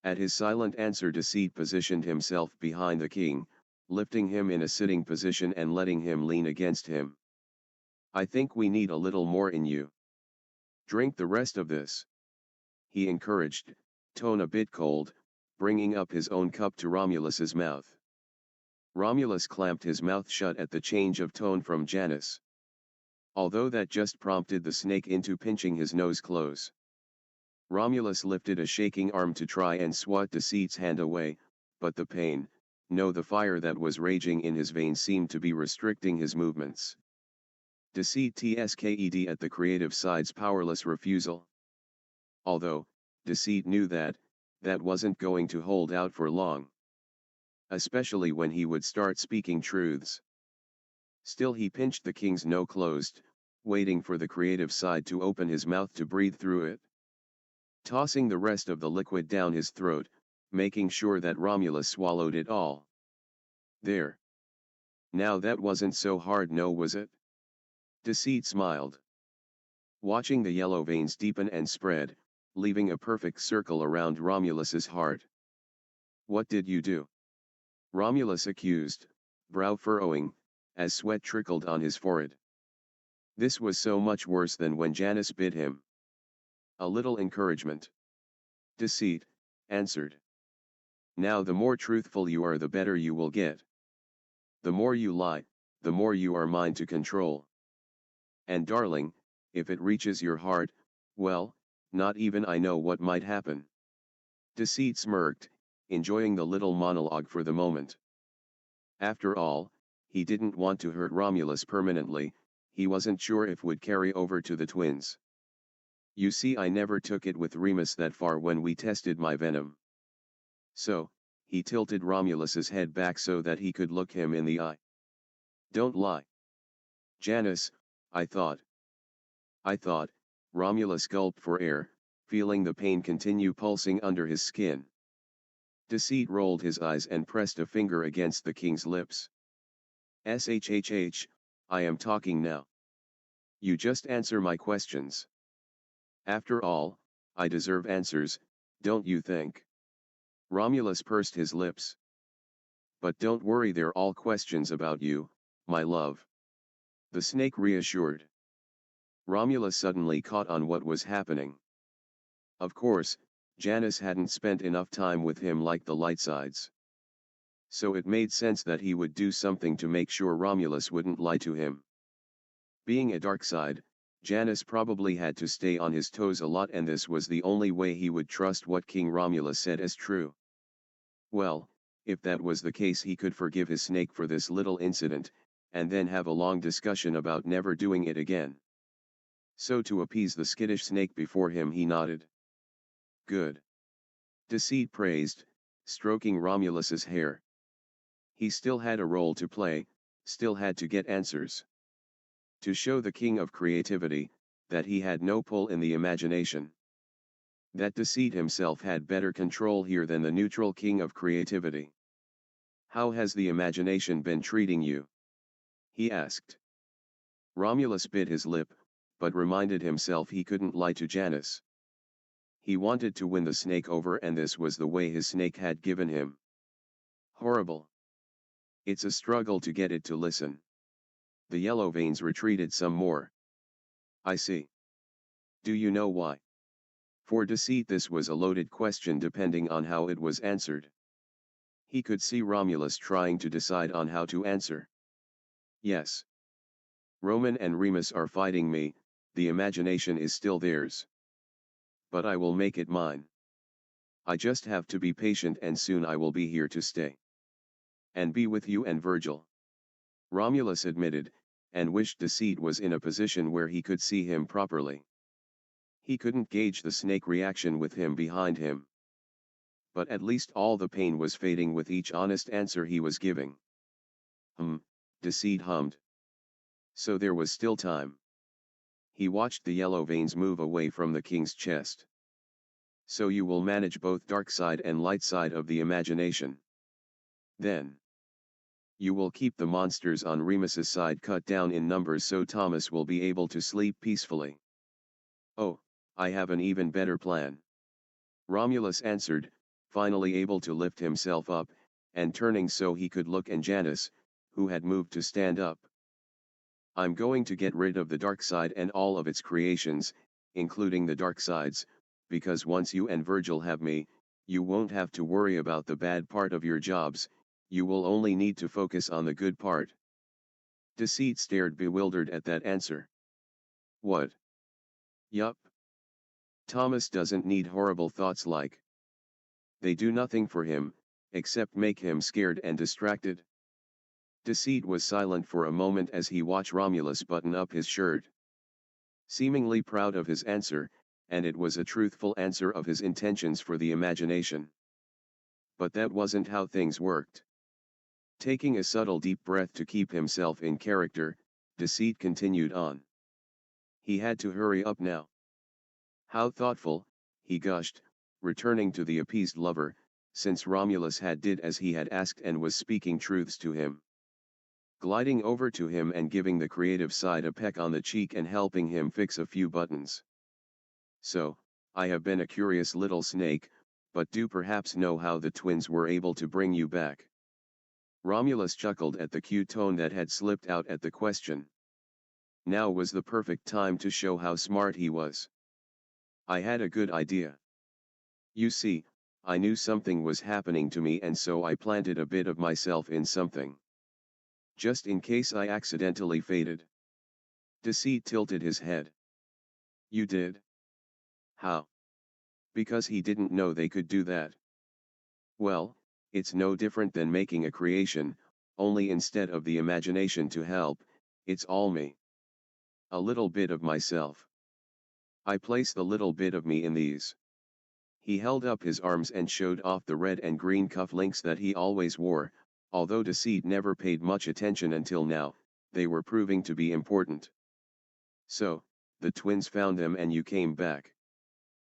At his silent answer, Deceit positioned himself behind the king, lifting him in a sitting position and letting him lean against him. I think we need a little more in you. Drink the rest of this, he encouraged, tone a bit cold, bringing up his own cup to Romulus's mouth. Romulus clamped his mouth shut at the change of tone from Janus. Although that just prompted the snake into pinching his nose close. Romulus lifted a shaking arm to try and swat Deceit's hand away, but the pain, no, the fire that was raging in his veins seemed to be restricting his movements. Deceit tsked at the creative side's powerless refusal. Although, Deceit knew that wasn't going to hold out for long. Especially when he would start speaking truths. Still, he pinched the king's nose closed, waiting for the creative side to open his mouth to breathe through it. Tossing the rest of the liquid down his throat, making sure that Romulus swallowed it all. There. Now that wasn't so hard, no, was it? Deceit smiled. Watching the yellow veins deepen and spread, leaving a perfect circle around Romulus's heart. What did you do? Romulus accused, brow furrowing, as sweat trickled on his forehead. This was so much worse than when Janus bit him. A little encouragement. Deceit answered. Now the more truthful you are, the better you will get. The more you lie, the more you are mine to control. And darling, if it reaches your heart, well, not even I know what might happen. Deceit smirked, enjoying the little monologue for the moment. After all, he didn't want to hurt Romulus permanently, he wasn't sure if would carry over to the twins. You see, I never took it with Remus that far when we tested my venom. So, he tilted Romulus's head back so that he could look him in the eye. Don't lie. Janus, I thought, Romulus gulped for air, feeling the pain continue pulsing under his skin. Deceit rolled his eyes and pressed a finger against the king's lips. "Shhh, I am talking now. You just answer my questions. After all, I deserve answers, don't you think?" Romulus pursed his lips. "But don't worry, they're all questions about you, my love," the snake reassured. Romulus suddenly caught on what was happening. Of course, Janus hadn't spent enough time with him like the Lightsides. So it made sense that he would do something to make sure Romulus wouldn't lie to him. Being a dark side, Janus probably had to stay on his toes a lot, and this was the only way he would trust what King Romulus said as true. Well, if that was the case, he could forgive his snake for this little incident, and then have a long discussion about never doing it again. So to appease the skittish snake before him, he nodded. "Good." Deceit praised, stroking Romulus's hair. He still had a role to play, still had to get answers. To show the king of creativity that he had no pull in the imagination. That Deceit himself had better control here than the neutral king of creativity. "How has the imagination been treating you?" he asked. Romulus bit his lip, but reminded himself he couldn't lie to Janus. He wanted to win the snake over, and this was the way his snake had given him. "Horrible. It's a struggle to get it to listen." The yellow veins retreated some more. "I see. Do you know why?" For Deceit, this was a loaded question depending on how it was answered. He could see Romulus trying to decide on how to answer. "Yes. Roman and Remus are fighting me, the imagination is still theirs. But I will make it mine. I just have to be patient, and soon I will be here to stay. And be with you and Virgil," Romulus admitted, and wished Deceit was in a position where he could see him properly. He couldn't gauge the snake reaction with him behind him. But at least all the pain was fading with each honest answer he was giving. Deceit hummed. So there was still time. He watched the yellow veins move away from the king's chest. "So you will manage both dark side and light side of the imagination. Then you will keep the monsters on Remus's side cut down in numbers so Thomas will be able to sleep peacefully." "Oh, I have an even better plan," Romulus answered, finally able to lift himself up, and turning so he could look at Janus, who had moved to stand up. "I'm going to get rid of the dark side and all of its creations, including the dark sides, because once you and Virgil have me, you won't have to worry about the bad part of your jobs, you will only need to focus on the good part." Deceit stared bewildered at that answer. "What?" "Yup. Thomas doesn't need horrible thoughts like. They do nothing for him, except make him scared and distracted." Deceit was silent for a moment as he watched Romulus button up his shirt. Seemingly proud of his answer, and it was a truthful answer of his intentions for the imagination. But that wasn't how things worked. Taking a subtle deep breath to keep himself in character, Deceit continued on. He had to hurry up now. "How thoughtful," he gushed, returning to the appeased lover, since Romulus had did as he had asked and was speaking truths to him. Gliding over to him and giving the creative side a peck on the cheek and helping him fix a few buttons. "So, I have been a curious little snake, but do perhaps know how the twins were able to bring you back?" Romulus chuckled at the cute tone that had slipped out at the question. Now was the perfect time to show how smart he was. "I had a good idea. You see, I knew something was happening to me, and so I planted a bit of myself in something. Just in case I accidentally faded." Deceit tilted his head. "You did? How?" "Because he didn't know they could do that." "Well, it's no different than making a creation, only instead of the imagination to help, it's all me. A little bit of myself. I place the little bit of me in these." He held up his arms and showed off the red and green cufflinks that he always wore, although Deceit never paid much attention until now, they were proving to be important. "So, the twins found them and you came back?"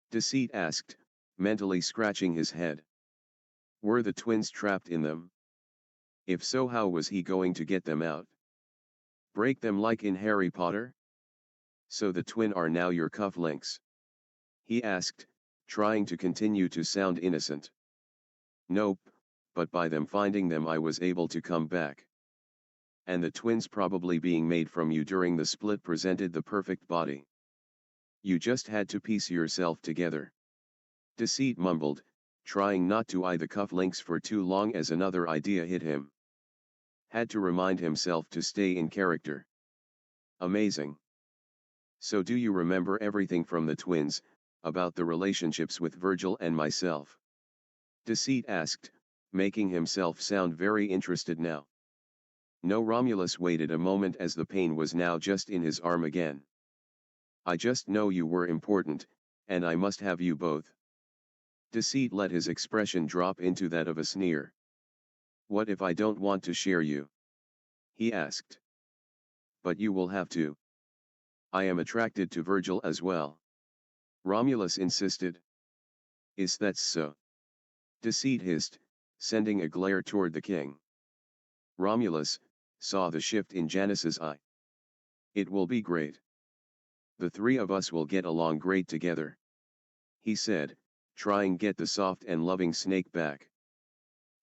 Deceit asked, mentally scratching his head. Were the twins trapped in them? If so, how was he going to get them out? Break them like in Harry Potter? So the twin are now your cufflinks? He asked, trying to continue to sound innocent. Nope, but by them finding them I was able to come back. And the twins probably being made from you during the split presented the perfect body. You just had to piece yourself together. Deceit mumbled, trying not to eye the cufflinks for too long as another idea hit him. Had to remind himself to stay in character. Amazing. So do you remember everything from the twins, about the relationships with Virgil and myself? Deceit asked, making himself sound very interested now. No. Romulus waited a moment as the pain was now just in his arm again. I just know you were important, and I must have you both. Deceit let his expression drop into that of a sneer. What if I don't want to share you? He asked. But you will have to. I am attracted to Virgil as well. Romulus insisted. Is that so? Deceit hissed, sending a glare toward the king. Romulus saw the shift in Janus's eye. It will be great. The three of us will get along great together, he said, trying get the soft and loving snake back.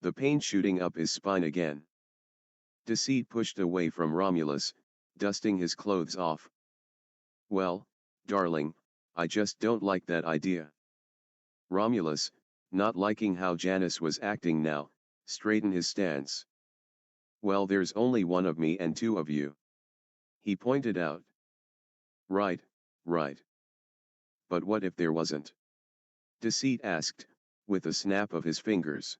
The pain shooting up his spine again. Deceit pushed away from Romulus, dusting his clothes off. Well, darling, I just don't like that idea. Romulus, not liking how Janus was acting now, straightened his stance. Well, there's only one of me and two of you, he pointed out. Right, right. But what if there wasn't? Deceit asked, with a snap of his fingers.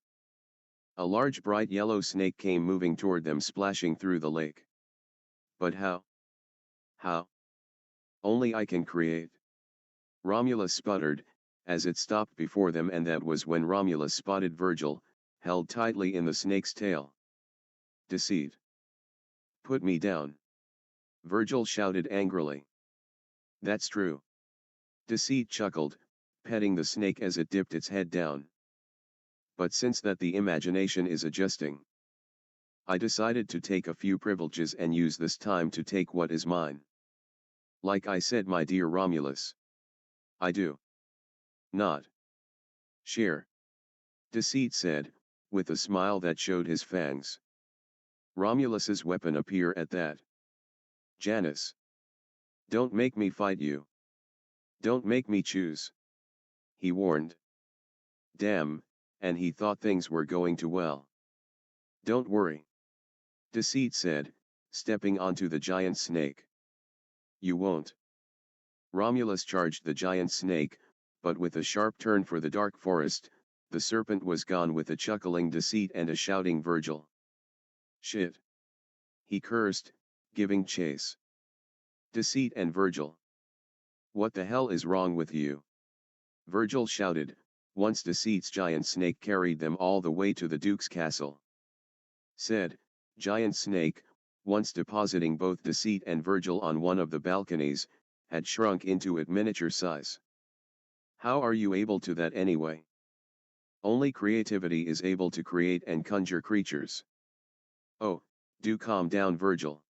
A large bright yellow snake came moving toward them, splashing through the lake. But how? How? Only I can create. Romulus sputtered, as it stopped before them, and that was when Romulus spotted Virgil, held tightly in the snake's tail. Deceit. Put me down. Virgil shouted angrily. That's true. Deceit chuckled, petting the snake as it dipped its head down. But since that the imagination is adjusting, I decided to take a few privileges and use this time to take what is mine. Like I said, my dear Romulus. I do not share. Deceit said, with a smile that showed his fangs. Romulus's weapon appear at that. Janus. Don't make me fight you. Don't make me choose. He warned. Damn, and he thought things were going too well. Don't worry. Deceit said, stepping onto the giant snake. You won't. Romulus charged the giant snake, but with a sharp turn for the dark forest, the serpent was gone with a chuckling Deceit and a shouting Virgil. Shit. He cursed, giving chase. Deceit and Virgil. What the hell is wrong with you? Virgil shouted, once Deceit's giant snake carried them all the way to the Duke's castle. Said, giant snake, once depositing both Deceit and Virgil on one of the balconies, had shrunk into a miniature size. How are you able to that anyway? Only creativity is able to create and conjure creatures. Oh, do calm down, Virgil.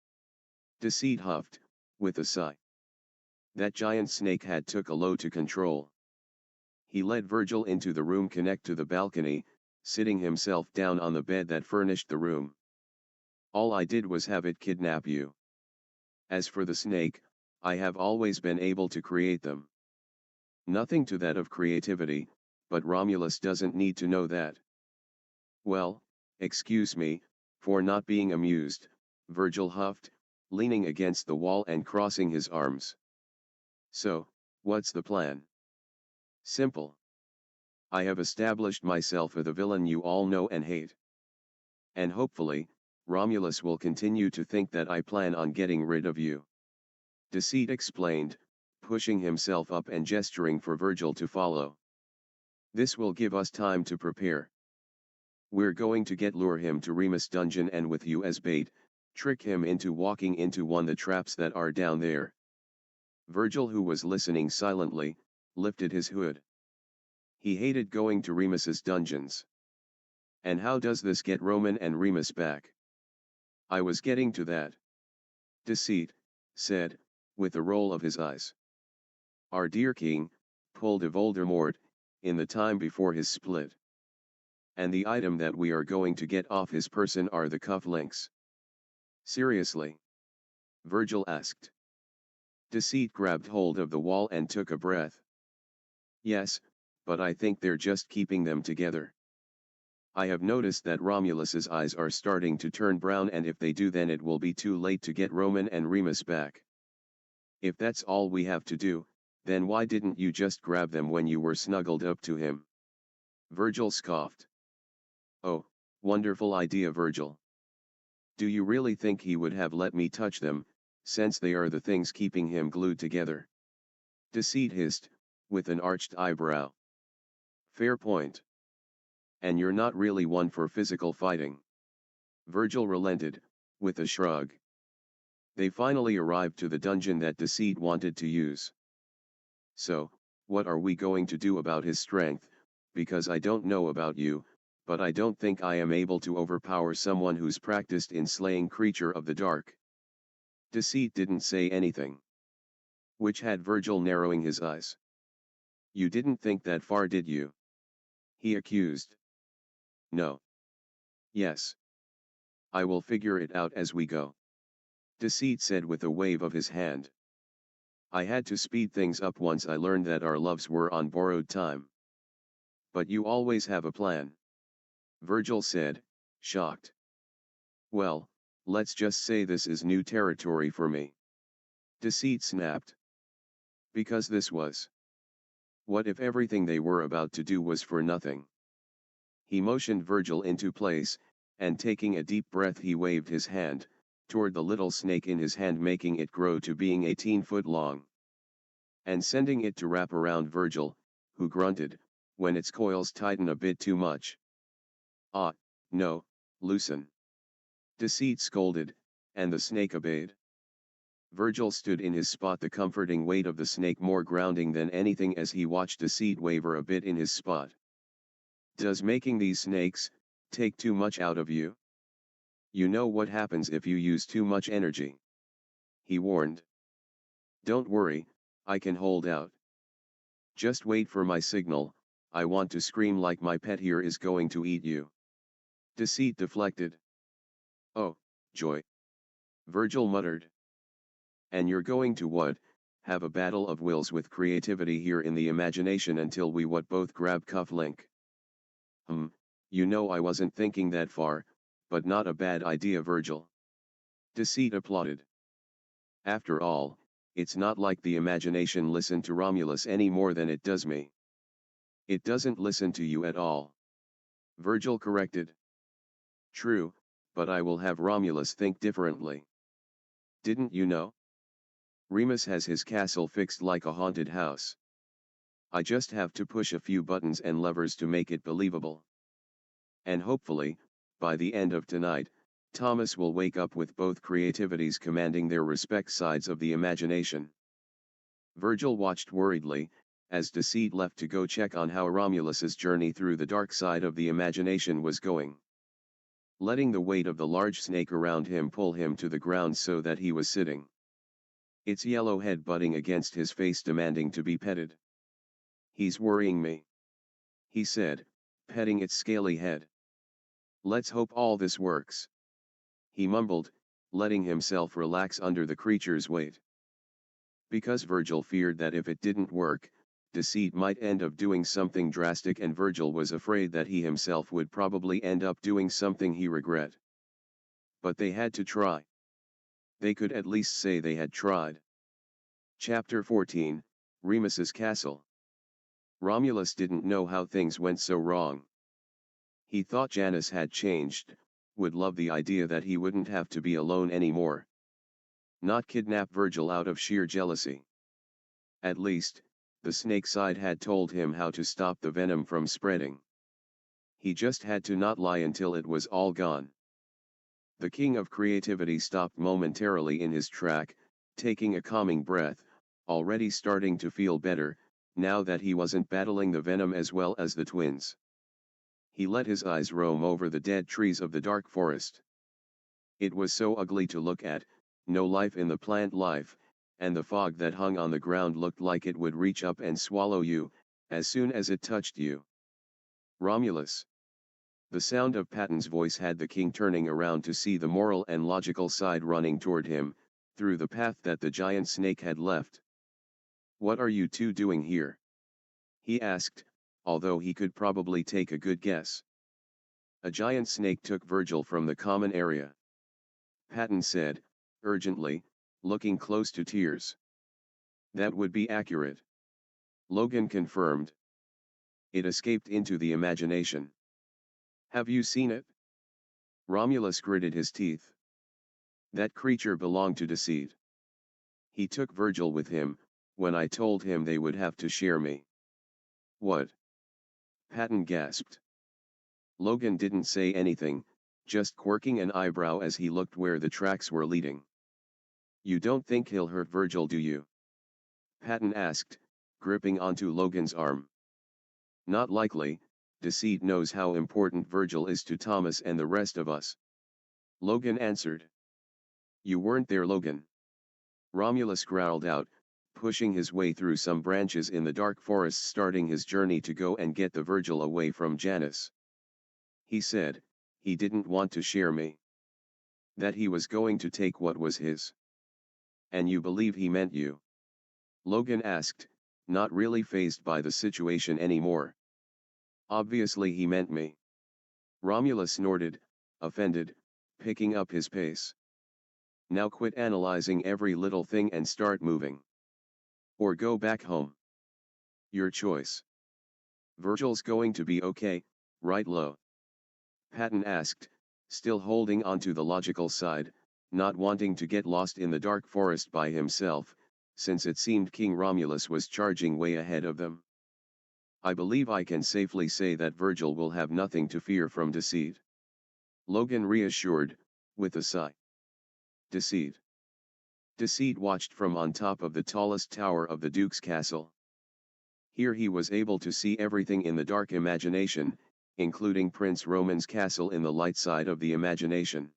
Deceit huffed, with a sigh. That giant snake had took a load to control. He led Virgil into the room connect to the balcony, sitting himself down on the bed that furnished the room. All I did was have it kidnap you. As for the snake, I have always been able to create them. Nothing to that of creativity, but Romulus doesn't need to know that. Well, excuse me, for not being amused, Virgil huffed, leaning against the wall and crossing his arms. So, what's the plan? Simple. I have established myself as the villain you all know and hate. And hopefully, Romulus will continue to think that I plan on getting rid of you. Deceit explained, pushing himself up and gesturing for Virgil to follow. This will give us time to prepare. We're going to lure him to Remus dungeon and with you as bait, trick him into walking into one of the traps that are down there. Virgil, who was listening silently, lifted his hood. He hated going to Remus's dungeons. And how does this get Roman and Remus back? I was getting to that. Deceit, said, with a roll of his eyes. Our dear king, pulled a Voldemort, in the time before his split. And the item that we are going to get off his person are the cuff links. Seriously? Virgil asked. Deceit grabbed hold of the wall and took a breath. Yes, but I think they're just keeping them together. I have noticed that Romulus's eyes are starting to turn brown, and if they do, then it will be too late to get Roman and Remus back. If that's all we have to do, then why didn't you just grab them when you were snuggled up to him? Virgil scoffed. Oh, wonderful idea, Virgil. Do you really think he would have let me touch them, since they are the things keeping him glued together? Deceit hissed, with an arched eyebrow. Fair point. And you're not really one for physical fighting. Virgil relented, with a shrug. They finally arrived to the dungeon that Deceit wanted to use. So, what are we going to do about his strength? Because I don't know about you, but I don't think I am able to overpower someone who's practiced in slaying creature of the dark. Deceit didn't say anything, which had Virgil narrowing his eyes. You didn't think that far, did you? He accused. No. Yes. I will figure it out as we go. Deceit said with a wave of his hand. I had to speed things up once I learned that our loves were on borrowed time. But you always have a plan. Virgil said, shocked. Well, let's just say this is new territory for me. Deceit snapped. Because this was. What if everything they were about to do was for nothing? He motioned Virgil into place, and taking a deep breath he waved his hand, toward the little snake in his hand, making it grow to being 18 foot long. And sending it to wrap around Virgil, who grunted, when its coils tighten a bit too much. Ah, no, loosen. Deceit scolded, and the snake obeyed. Virgil stood in his spot, the comforting weight of the snake more grounding than anything as he watched Deceit waver a bit in his spot. Does making these snakes take too much out of you? You know what happens if you use too much energy. He warned. Don't worry, I can hold out. Just wait for my signal, I want to scream like my pet here is going to eat you. Deceit deflected. Oh, joy. Virgil muttered. And you're going to what? Have a battle of wills with creativity here in the imagination until we what both grab cuff link. You know I wasn't thinking that far, but not a bad idea, Virgil. Deceit applauded. After all, it's not like the imagination listened to Romulus any more than it does me. It doesn't listen to you at all. Virgil corrected. True, but I will have Romulus think differently. Didn't you know? Remus has his castle fixed like a haunted house. I just have to push a few buttons and levers to make it believable. And hopefully, by the end of tonight, Thomas will wake up with both creativities commanding their respective sides of the imagination. Virgil watched worriedly, as Deceit left to go check on how Romulus's journey through the dark side of the imagination was going. Letting the weight of the large snake around him pull him to the ground so that he was sitting. Its yellow head butting against his face, demanding to be petted. He's worrying me, he said, petting its scaly head. Let's hope all this works. He mumbled, letting himself relax under the creature's weight. Because Virgil feared that if it didn't work, Deceit might end up doing something drastic, and Virgil was afraid that he himself would probably end up doing something he regret. But they had to try. They could at least say they had tried. Chapter 14, Remus's Castle. Romulus didn't know how things went so wrong. He thought Janus had changed, would love the idea that he wouldn't have to be alone anymore. Not kidnap Virgil out of sheer jealousy. At least, the snake side had told him how to stop the venom from spreading. He just had to not lie until it was all gone. The king of creativity stopped momentarily in his track, taking a calming breath, already starting to feel better, now that he wasn't battling the venom as well as the twins. He let his eyes roam over the dead trees of the dark forest. It was so ugly to look at, no life in the plant life, and the fog that hung on the ground looked like it would reach up and swallow you, as soon as it touched you. Romulus. The sound of Patton's voice had the king turning around to see the moral and logical side running toward him, through the path that the giant snake had left. "What are you two doing here?" he asked, although he could probably take a good guess. "A giant snake took Virgil from the common area," Patton said, urgently, looking close to tears. "That would be accurate," Logan confirmed. "It escaped into the imagination." "Have you seen it?" Romulus gritted his teeth. "That creature belonged to Deceit. He took Virgil with him, when I told him they would have to share me." "What?" Patton gasped. Logan didn't say anything, just quirking an eyebrow as he looked where the tracks were leading. "You don't think he'll hurt Virgil, do you?" Patton asked, gripping onto Logan's arm. "Not likely. Deceit knows how important Virgil is to Thomas and the rest of us," Logan answered. "You weren't there, Logan," Romulus growled out, pushing his way through some branches in the dark forest, starting his journey to go and get the Virgil away from Janus. "He said, he didn't want to share me. That he was going to take what was his." "And you believe he meant you?" Logan asked, not really fazed by the situation anymore. "Obviously he meant me." Romulus snorted, offended, picking up his pace. "Now quit analyzing every little thing and start moving. Or go back home. Your choice." "Virgil's going to be okay, right, Lo?" Patton asked, still holding onto the logical side, not wanting to get lost in the dark forest by himself, since it seemed King Romulus was charging way ahead of them. "I believe I can safely say that Virgil will have nothing to fear from Deceit," Logan reassured, with a sigh. "Deceit." Deceit watched from on top of the tallest tower of the Duke's castle. Here he was able to see everything in the dark imagination, including Prince Roman's castle in the light side of the imagination.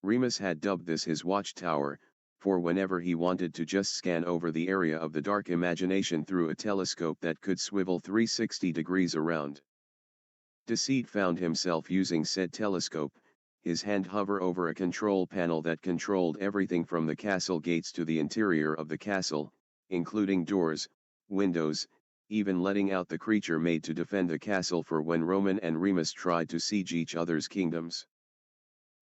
Remus had dubbed this his watchtower, for whenever he wanted to just scan over the area of the dark imagination through a telescope that could swivel 360 degrees around. Deceit found himself using said telescope, his hand hover over a control panel that controlled everything from the castle gates to the interior of the castle, including doors, windows, even letting out the creature made to defend the castle for when Roman and Remus tried to siege each other's kingdoms.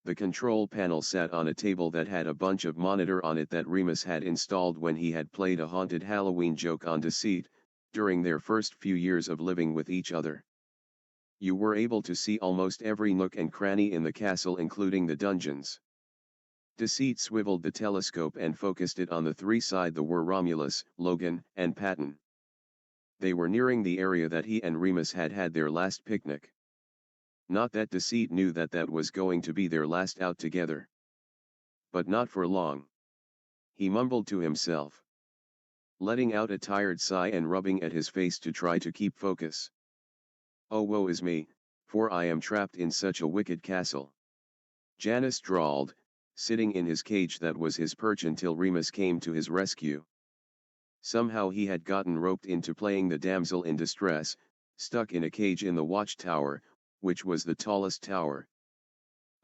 The control panel sat on a table that had a bunch of monitor on it that Remus had installed when he had played a haunted Halloween joke on Deceit, during their first few years of living with each other. You were able to see almost every nook and cranny in the castle, including the dungeons. Deceit swiveled the telescope and focused it on the three side that were Romulus, Logan, and Patton. They were nearing the area that he and Remus had had their last picnic. Not that Deceit knew that that was going to be their last out together. But not for long. He mumbled to himself, letting out a tired sigh and rubbing at his face to try to keep focus. "Oh, woe is me, for I am trapped in such a wicked castle," Janus drawled, sitting in his cage that was his perch until Remus came to his rescue. Somehow he had gotten roped into playing the damsel in distress, stuck in a cage in the watchtower, which was the tallest tower.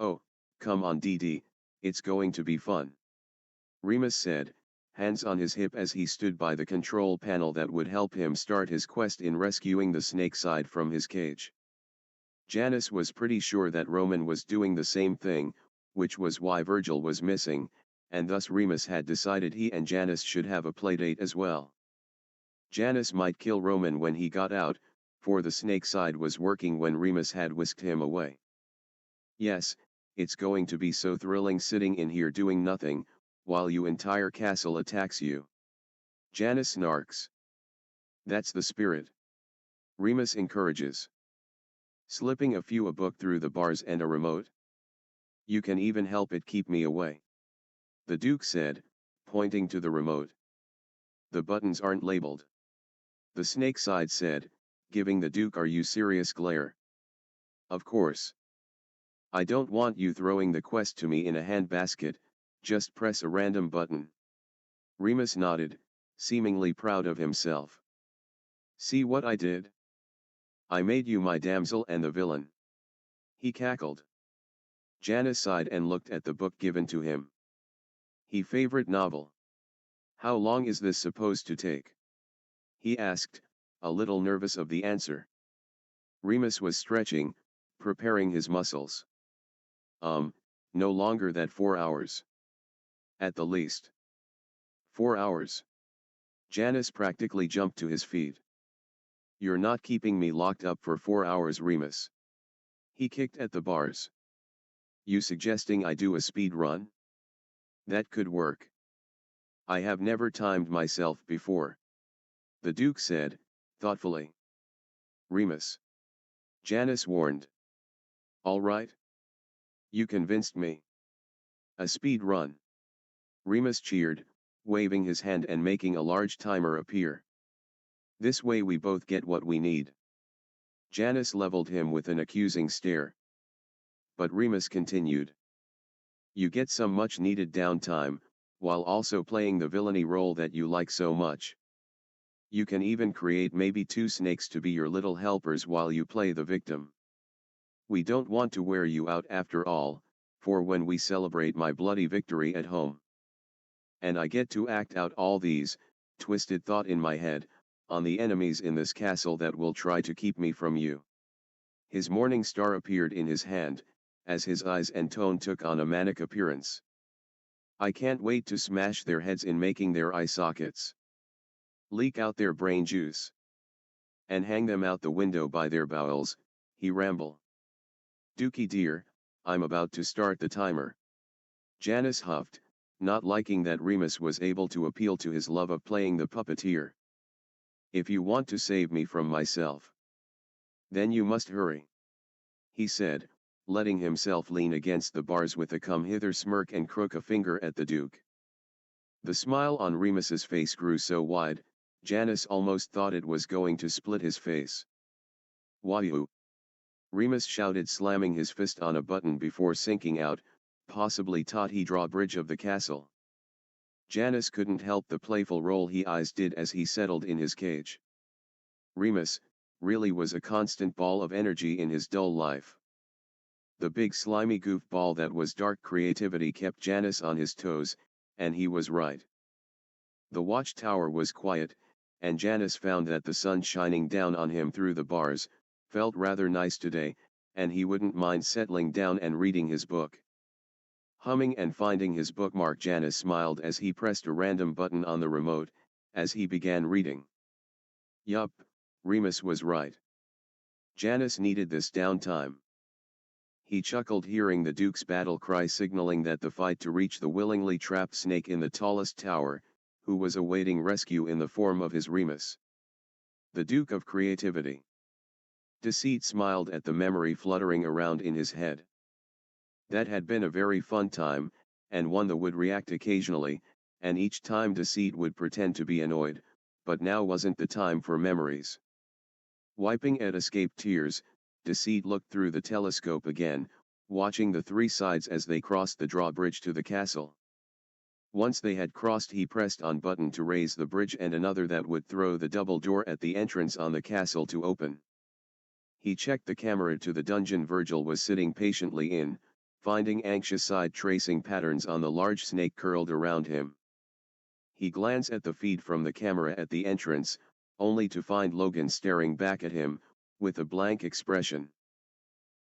"Oh, come on DD, it's going to be fun," Remus said, hands on his hip as he stood by the control panel that would help him start his quest in rescuing the snake side from his cage. Janus was pretty sure that Roman was doing the same thing, which was why Virgil was missing, and thus Remus had decided he and Janus should have a playdate as well. Janus might kill Roman when he got out, for the snake side was working when Remus had whisked him away. "Yes, it's going to be so thrilling sitting in here doing nothing, while your entire castle attacks you," Janus snarks. "That's the spirit," Remus encourages. "Slipping a book through the bars and a remote. You can even help it keep me away," the Duke said, pointing to the remote. "The buttons aren't labeled," the snake side said, giving the Duke "Are you serious" glare. Of course. I don't want you throwing the quest to me in a handbasket, just press a random button. Remus nodded, seemingly proud of himself. See what I did? I made you my damsel and the villain. He cackled. Janus sighed and looked at the book given to him. He favorite novel. How long is this supposed to take? He asked, a little nervous of the answer. Remus was stretching, preparing his muscles. No longer than 4 hours. At the least. 4 hours. Janus practically jumped to his feet. You're not keeping me locked up for 4 hours, Remus. He kicked at the bars. You suggesting I do a speed run? That could work. I have never timed myself before. The Duke said, thoughtfully. Remus. Janus warned. All right. You convinced me. A speed run. Remus cheered, waving his hand and making a large timer appear. This way we both get what we need. Janus leveled him with an accusing stare. But Remus continued. You get some much needed downtime, while also playing the villainy role that you like so much. You can even create maybe 2 snakes to be your little helpers while you play the victim. We don't want to wear you out after all, for when we celebrate my bloody victory at home. And I get to act out all these, twisted thought in my head, on the enemies in this castle that will try to keep me from you. His morning star appeared in his hand, as his eyes and tone took on a manic appearance. I can't wait to smash their heads in, making their eye sockets. Leak out their brain juice. And hang them out the window by their bowels, he rambled. Dookie dear, I'm about to start the timer. Janus huffed, not liking that Remus was able to appeal to his love of playing the puppeteer. If you want to save me from myself, then you must hurry, he said, letting himself lean against the bars with a come-hither smirk and crook a finger at the Duke. The smile on Remus's face grew so wide, Janus almost thought it was going to split his face. Wahoo! Remus shouted, slamming his fist on a button before sinking out, possibly taught he drawbridge of the castle. Janus couldn't help the playful roll his eyes did as he settled in his cage. Remus, really was a constant ball of energy in his dull life. The big slimy goofball that was dark creativity kept Janus on his toes, and he was right. The watchtower was quiet, and Janus found that the sun shining down on him through the bars, felt rather nice today, and he wouldn't mind settling down and reading his book. Humming and finding his bookmark, Janus smiled as he pressed a random button on the remote, as he began reading. Yup, Remus was right. Janus needed this downtime. He chuckled hearing the Duke's battle cry signaling that the fight to reach the willingly trapped snake in the tallest tower, who was awaiting rescue in the form of his Remus. The Duke of Creativity. Deceit smiled at the memory fluttering around in his head. That had been a very fun time, and one that would react occasionally, and each time Deceit would pretend to be annoyed, but now wasn't the time for memories. Wiping at escaped tears, Deceit looked through the telescope again, watching the 3 sides as they crossed the drawbridge to the castle. Once they had crossed, he pressed on button to raise the bridge and another that would throw the double door at the entrance on the castle to open. He checked the camera to the dungeon Virgil was sitting patiently in, finding anxious side tracing patterns on the large snake curled around him. He glanced at the feed from the camera at the entrance, only to find Logan staring back at him, with a blank expression.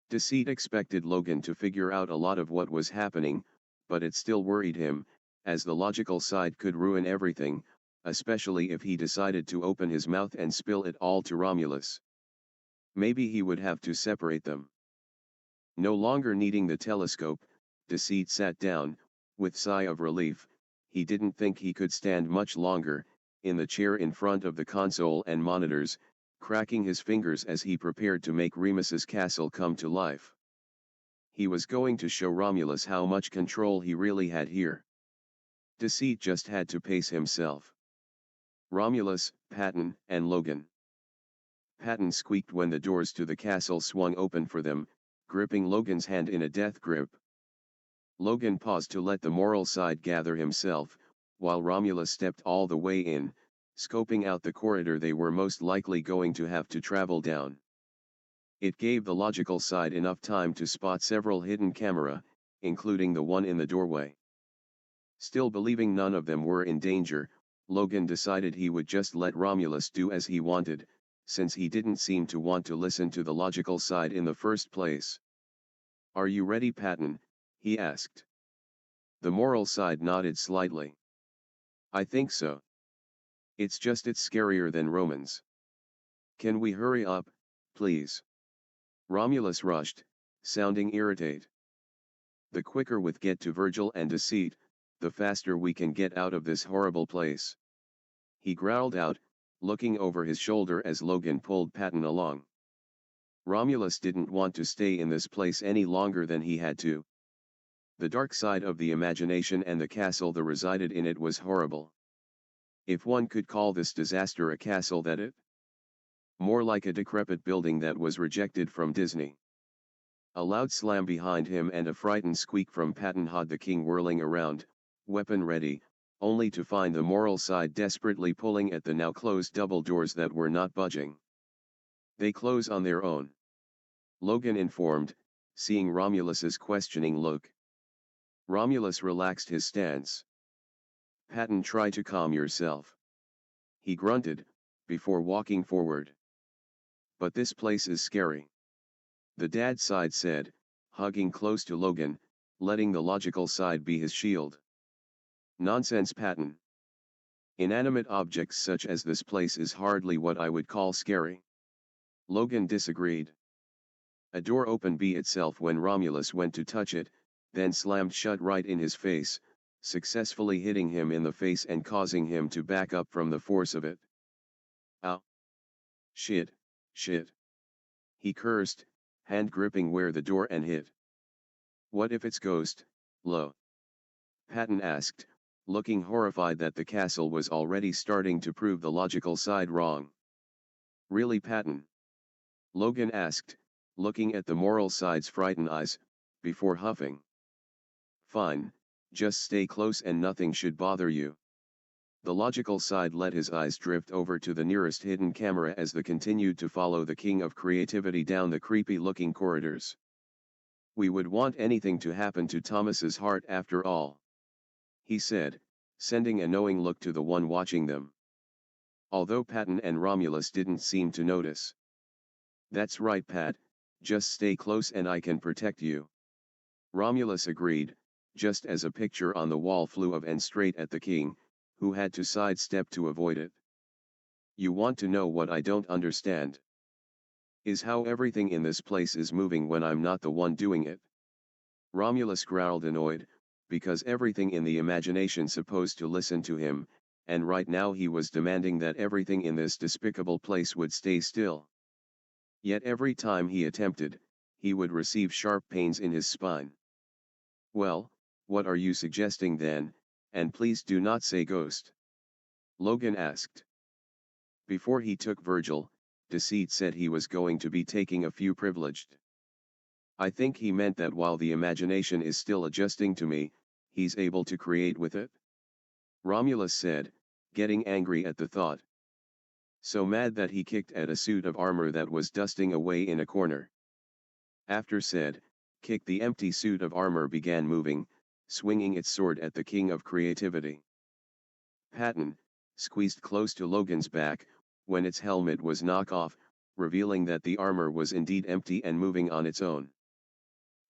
Deceit expected Logan to figure out a lot of what was happening, but it still worried him, as the logical side could ruin everything, especially if he decided to open his mouth and spill it all to Romulus. Maybe he would have to separate them. No longer needing the telescope, Deceit sat down, with sigh of relief. He didn't think he could stand much longer, in the chair in front of the console and monitors, cracking his fingers as he prepared to make Remus's castle come to life. He was going to show Romulus how much control he really had here. Deceit just had to pace himself. Romulus, Patton, and Logan. Patton squeaked when the doors to the castle swung open for them, gripping Logan's hand in a death grip. Logan paused to let the moral side gather himself, while Romulus stepped all the way in, scoping out the corridor they were most likely going to have to travel down. It gave the logical side enough time to spot several hidden camera, including the one in the doorway. Still believing none of them were in danger, Logan decided he would just let Romulus do as he wanted, since he didn't seem to want to listen to the logical side in the first place. "Are you ready, Patton?" he asked. The moral side nodded slightly. "I think so. It's scarier than Romans. Can we hurry up, please?" Romulus rushed, sounding irritated. "The quicker we get to Virgil and Deceit, the faster we can get out of this horrible place," he growled out, looking over his shoulder as Logan pulled Patton along. Romulus didn't want to stay in this place any longer than he had to. The dark side of the imagination and the castle that resided in it was horrible. If one could call this disaster a castle, that it more like a decrepit building that was rejected from Disney. A loud slam behind him and a frightened squeak from Patton had the king whirling around, weapon ready, only to find the moral side desperately pulling at the now closed double doors that were not budging. "They close on their own," Logan informed, seeing Romulus's questioning look. Romulus relaxed his stance. "Patton, try to calm yourself," he grunted, before walking forward. "But this place is scary," the dad side said, hugging close to Logan, letting the logical side be his shield. "Nonsense, Patton. Inanimate objects such as this place is hardly what I would call scary." Logan disagreed. A door opened by itself when Romulus went to touch it, then slammed shut right in his face, successfully hitting him in the face and causing him to back up from the force of it. "Ow! Shit, shit!" he cursed, hand gripping where the door and hit. "What if it's ghost, Lo?" Patton asked, looking horrified that the castle was already starting to prove the logical side wrong. "Really, Patton?" Logan asked, looking at the moral side's frightened eyes, before huffing. "Fine, just stay close and nothing should bother you." The logical side let his eyes drift over to the nearest hidden camera as they continued to follow the king of creativity down the creepy-looking corridors. "We would want anything to happen to Thomas's heart after all," he said, sending a knowing look to the one watching them. Although Patton and Romulus didn't seem to notice. "That's right, Pat, just stay close and I can protect you," Romulus agreed, just as a picture on the wall flew of and straight at the king, who had to sidestep to avoid it. "You want to know what I don't understand? Is how everything in this place is moving when I'm not the one doing it." Romulus growled, annoyed, because everything in the imagination supposed to listen to him, and right now he was demanding that everything in this despicable place would stay still. Yet every time he attempted, he would receive sharp pains in his spine. "Well, what are you suggesting then, and please do not say ghost?" Logan asked. Before he took Virgil, Deceit said he was going to be taking a few privileged. "I think he meant that while the imagination is still adjusting to me, he's able to create with it," Romulus said, getting angry at the thought. So mad that he kicked at a suit of armor that was dusting away in a corner. After said kick, the empty suit of armor began moving, swinging its sword at the king of creativity. Patton squeezed close to Logan's back, when its helmet was knocked off, revealing that the armor was indeed empty and moving on its own.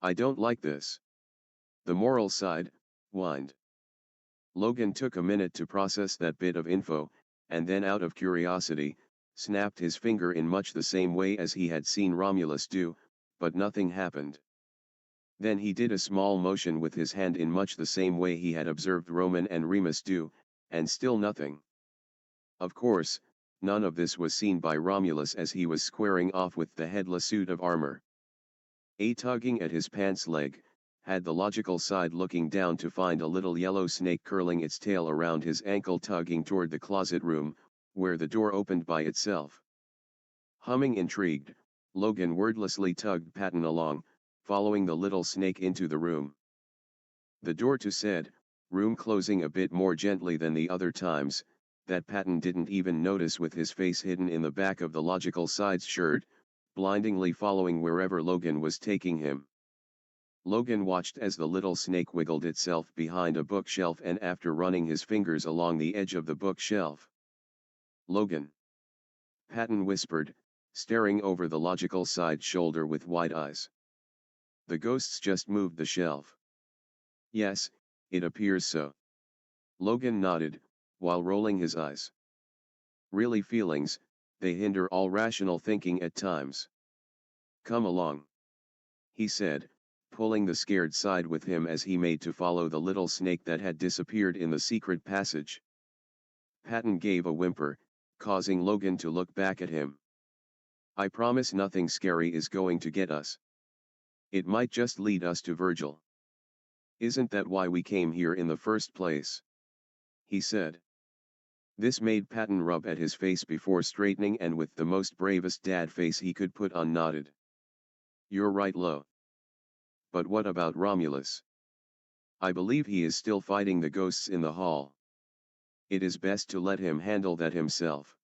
"I don't like this," the moral side whined. Logan took a minute to process that bit of info, and then out of curiosity, snapped his finger in much the same way as he had seen Romulus do, but nothing happened. Then he did a small motion with his hand in much the same way he had observed Roman and Remus do, and still nothing. Of course, none of this was seen by Romulus as he was squaring off with the headless suit of armor. Tugging at his pants leg, had the logical side looking down to find a little yellow snake curling its tail around his ankle, tugging toward the closet room, where the door opened by itself. Humming intrigued, Logan wordlessly tugged Patton along, following the little snake into the room. The door to said room closing a bit more gently than the other times, that Patton didn't even notice with his face hidden in the back of the logical side's shirt, blindingly following wherever Logan was taking him. Logan watched as the little snake wiggled itself behind a bookshelf and after running his fingers along the edge of the bookshelf. "Logan," Patton whispered, staring over the logical side's shoulder with wide eyes. "The ghosts just moved the shelf." "Yes, it appears so." Logan nodded, while rolling his eyes. "Really, feelings, they hinder all rational thinking at times. Come along," he said, pulling the scared side with him as he made to follow the little snake that had disappeared in the secret passage. Patton gave a whimper, causing Logan to look back at him. "I promise nothing scary is going to get us. It might just lead us to Virgil. Isn't that why we came here in the first place?" he said. This made Patton rub at his face before straightening and with the most bravest dad face he could put on nodded. "You're right, Lo. But what about Romulus? I believe he is still fighting the ghosts in the hall. It is best to let him handle that himself.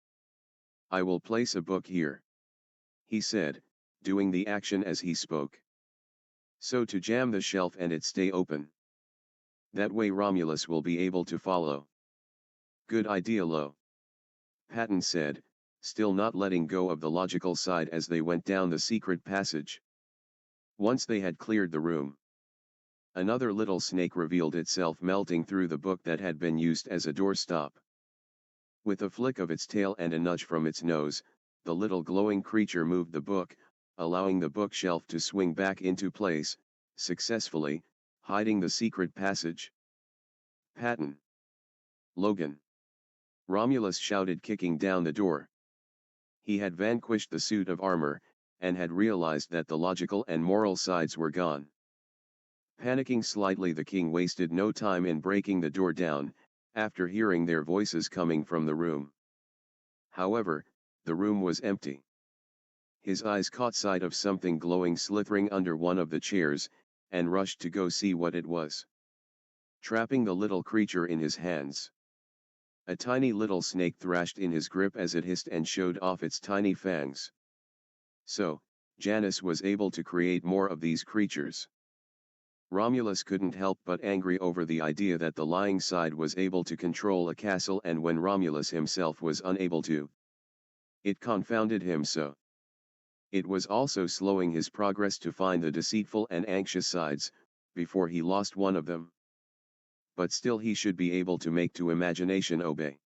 I will place a book here," he said, doing the action as he spoke. "So to jam the shelf and it stay open. That way Romulus will be able to follow." "Good idea, Lo," Patton said, still not letting go of the logical side as they went down the secret passage. Once they had cleared the room, another little snake revealed itself melting through the book that had been used as a doorstop. With a flick of its tail and a nudge from its nose, the little glowing creature moved the book, allowing the bookshelf to swing back into place, successfully hiding the secret passage. "Patton! Logan!" Romulus shouted, kicking down the door. He had vanquished the suit of armor, and had realized that the logical and moral sides were gone. Panicking slightly, the king wasted no time in breaking the door down, after hearing their voices coming from the room. However, the room was empty. His eyes caught sight of something glowing slithering under one of the chairs, and rushed to go see what it was. Trapping the little creature in his hands, a tiny little snake thrashed in his grip as it hissed and showed off its tiny fangs. So, Janus was able to create more of these creatures. Romulus couldn't help but angry over the idea that the lying side was able to control a castle and when Romulus himself was unable to. It confounded him so. It was also slowing his progress to find the deceitful and anxious sides, before he lost one of them. But still he should be able to make to imagination obey.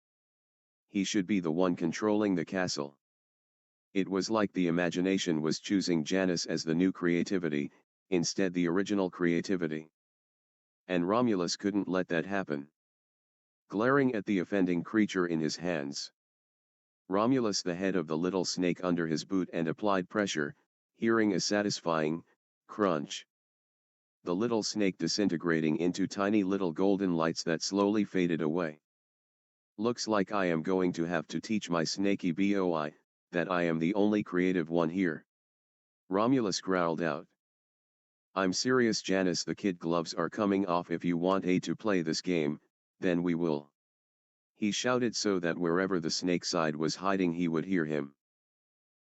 He should be the one controlling the castle. It was like the imagination was choosing Janus as the new creativity, instead the original creativity. And Romulus couldn't let that happen. Glaring at the offending creature in his hands, Romulus the head of the little snake under his boot and applied pressure, hearing a satisfying crunch. The little snake disintegrating into tiny little golden lights that slowly faded away. "Looks like I am going to have to teach my snaky boy, that I am the only creative one here," Romulus growled out. "I'm serious, Janus, the kid gloves are coming off. If you want to play this game, then we will," he shouted so that wherever the snake side was hiding he would hear him.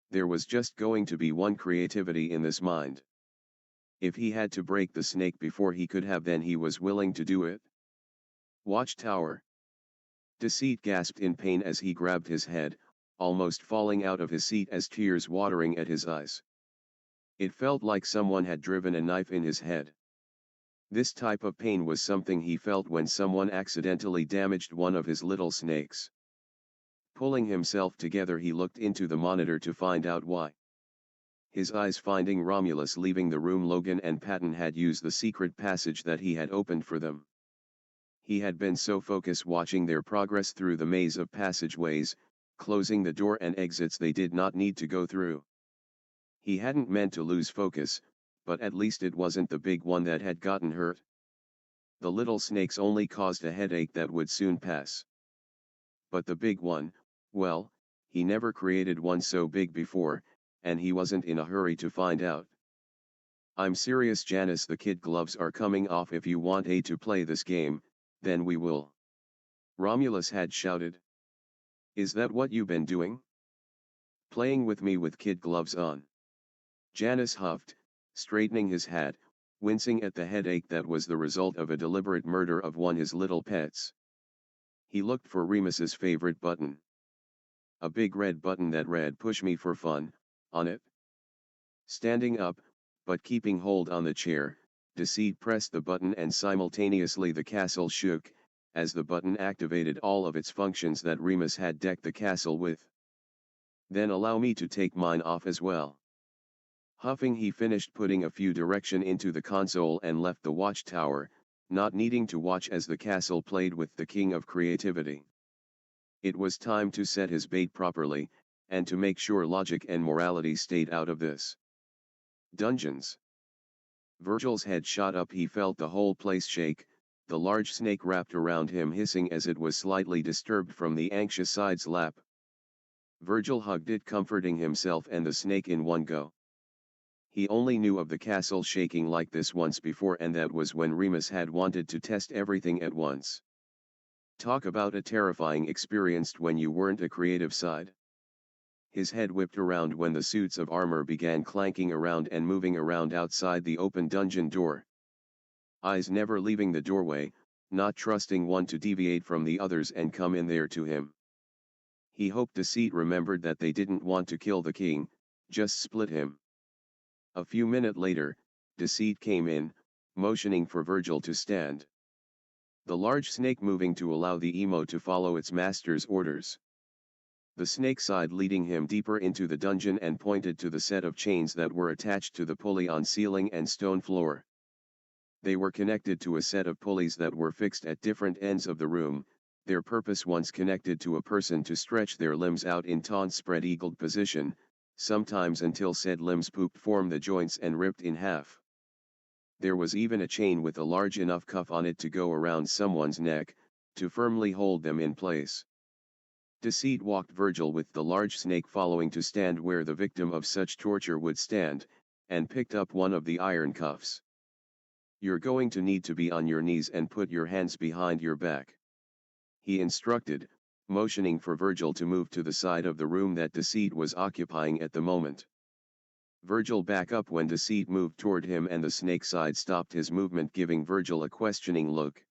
There was just going to be one creativity in this mind. If he had to break the snake before he could have, then he was willing to do it. "Watchtower!" Deceit gasped in pain as he grabbed his head, almost falling out of his seat as tears watering at his eyes. It felt like someone had driven a knife in his head. This type of pain was something he felt when someone accidentally damaged one of his little snakes. Pulling himself together, he looked into the monitor to find out why. His eyes finding Romulus leaving the room. Logan and Patton had used the secret passage that he had opened for them. He had been so focused watching their progress through the maze of passageways, closing the door and exits they did not need to go through. He hadn't meant to lose focus, but at least it wasn't the big one that had gotten hurt. The little snakes only caused a headache that would soon pass. But the big one, well, he never created one so big before, and he wasn't in a hurry to find out. I'm serious, Janus, the kid gloves are coming off. If you want to play this game, then we will. Romulus had shouted. Is that what you've been doing? Playing with me with kid gloves on? Janus huffed, straightening his hat, wincing at the headache that was the result of a deliberate murder of one of his little pets. He looked for Remus's favorite button. A big red button that read "Push me for fun" on it. Standing up, but keeping hold on the chair, Deceit pressed the button and simultaneously the castle shook, as the button activated all of its functions that Remus had decked the castle with. Then allow me to take mine off as well. Huffing, he finished putting a few direction into the console and left the watchtower, not needing to watch as the castle played with the king of creativity. It was time to set his bait properly, and to make sure logic and morality stayed out of this. Dungeons. Virgil's head shot up. He felt the whole place shake, the large snake wrapped around him hissing as it was slightly disturbed from the anxious side's lap. Virgil hugged it, comforting himself and the snake in one go. He only knew of the castle shaking like this once before, and that was when Remus had wanted to test everything at once. Talk about a terrifying experience when you weren't a creative side. His head whipped around when the suits of armor began clanking around and moving around outside the open dungeon door. Eyes never leaving the doorway, not trusting one to deviate from the others and come in there to him. He hoped Deceit remembered that they didn't want to kill the king, just split him. A few minutes later, Deceit came in, motioning for Virgil to stand. The large snake moving to allow the emo to follow its master's orders. The snake side leading him deeper into the dungeon and pointed to the set of chains that were attached to the pulley on ceiling and stone floor. They were connected to a set of pulleys that were fixed at different ends of the room, their purpose once connected to a person to stretch their limbs out in taut spread-eagled position, sometimes until said limbs pooped from the joints and ripped in half. There was even a chain with a large enough cuff on it to go around someone's neck, to firmly hold them in place. Deceit walked Virgil with the large snake following to stand where the victim of such torture would stand, and picked up one of the iron cuffs. You're going to need to be on your knees and put your hands behind your back, he instructed, motioning for Virgil to move to the side of the room that Deceit was occupying at the moment. Virgil backed up when Deceit moved toward him, and the snake side stopped his movement, giving Virgil a questioning look.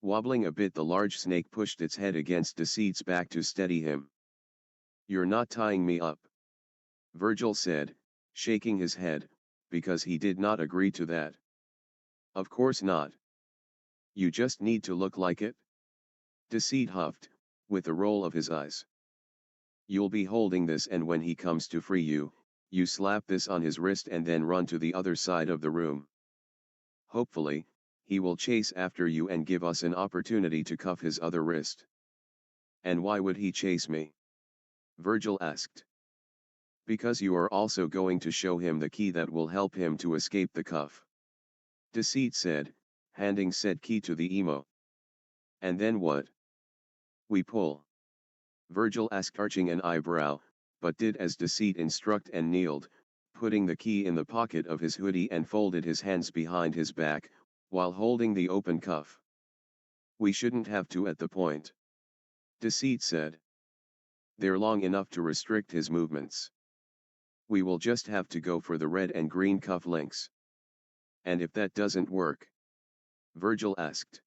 Wobbling a bit, the large snake pushed its head against Deceit's back to steady him. You're not tying me up, Virgil said, shaking his head, because he did not agree to that. Of course not. You just need to look like it. Deceit huffed, with a roll of his eyes. You'll be holding this, and when he comes to free you, you slap this on his wrist and then run to the other side of the room. Hopefully, he will chase after you and give us an opportunity to cuff his other wrist. And why would he chase me? Virgil asked. Because you are also going to show him the key that will help him to escape the cuff, Deceit said, handing said key to the emo. And then what? We pull. Virgil asked, arching an eyebrow, but did as Deceit instruct and kneeled, putting the key in the pocket of his hoodie and folded his hands behind his back, while holding the open cuff. We shouldn't have to at the point, Deceit said. They're long enough to restrict his movements. We will just have to go for the red and green cuff links. And if that doesn't work? Virgil asked.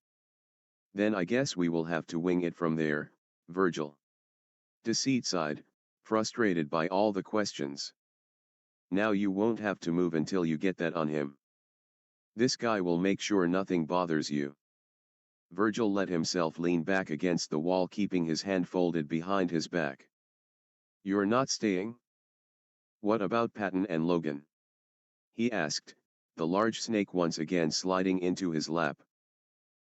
Then I guess we will have to wing it from there, Virgil. Deceit sighed, frustrated by all the questions. Now you won't have to move until you get that on him. This guy will make sure nothing bothers you. Virgil let himself lean back against the wall, keeping his hand folded behind his back. You're not staying? What about Patton and Logan? He asked, the large snake once again sliding into his lap.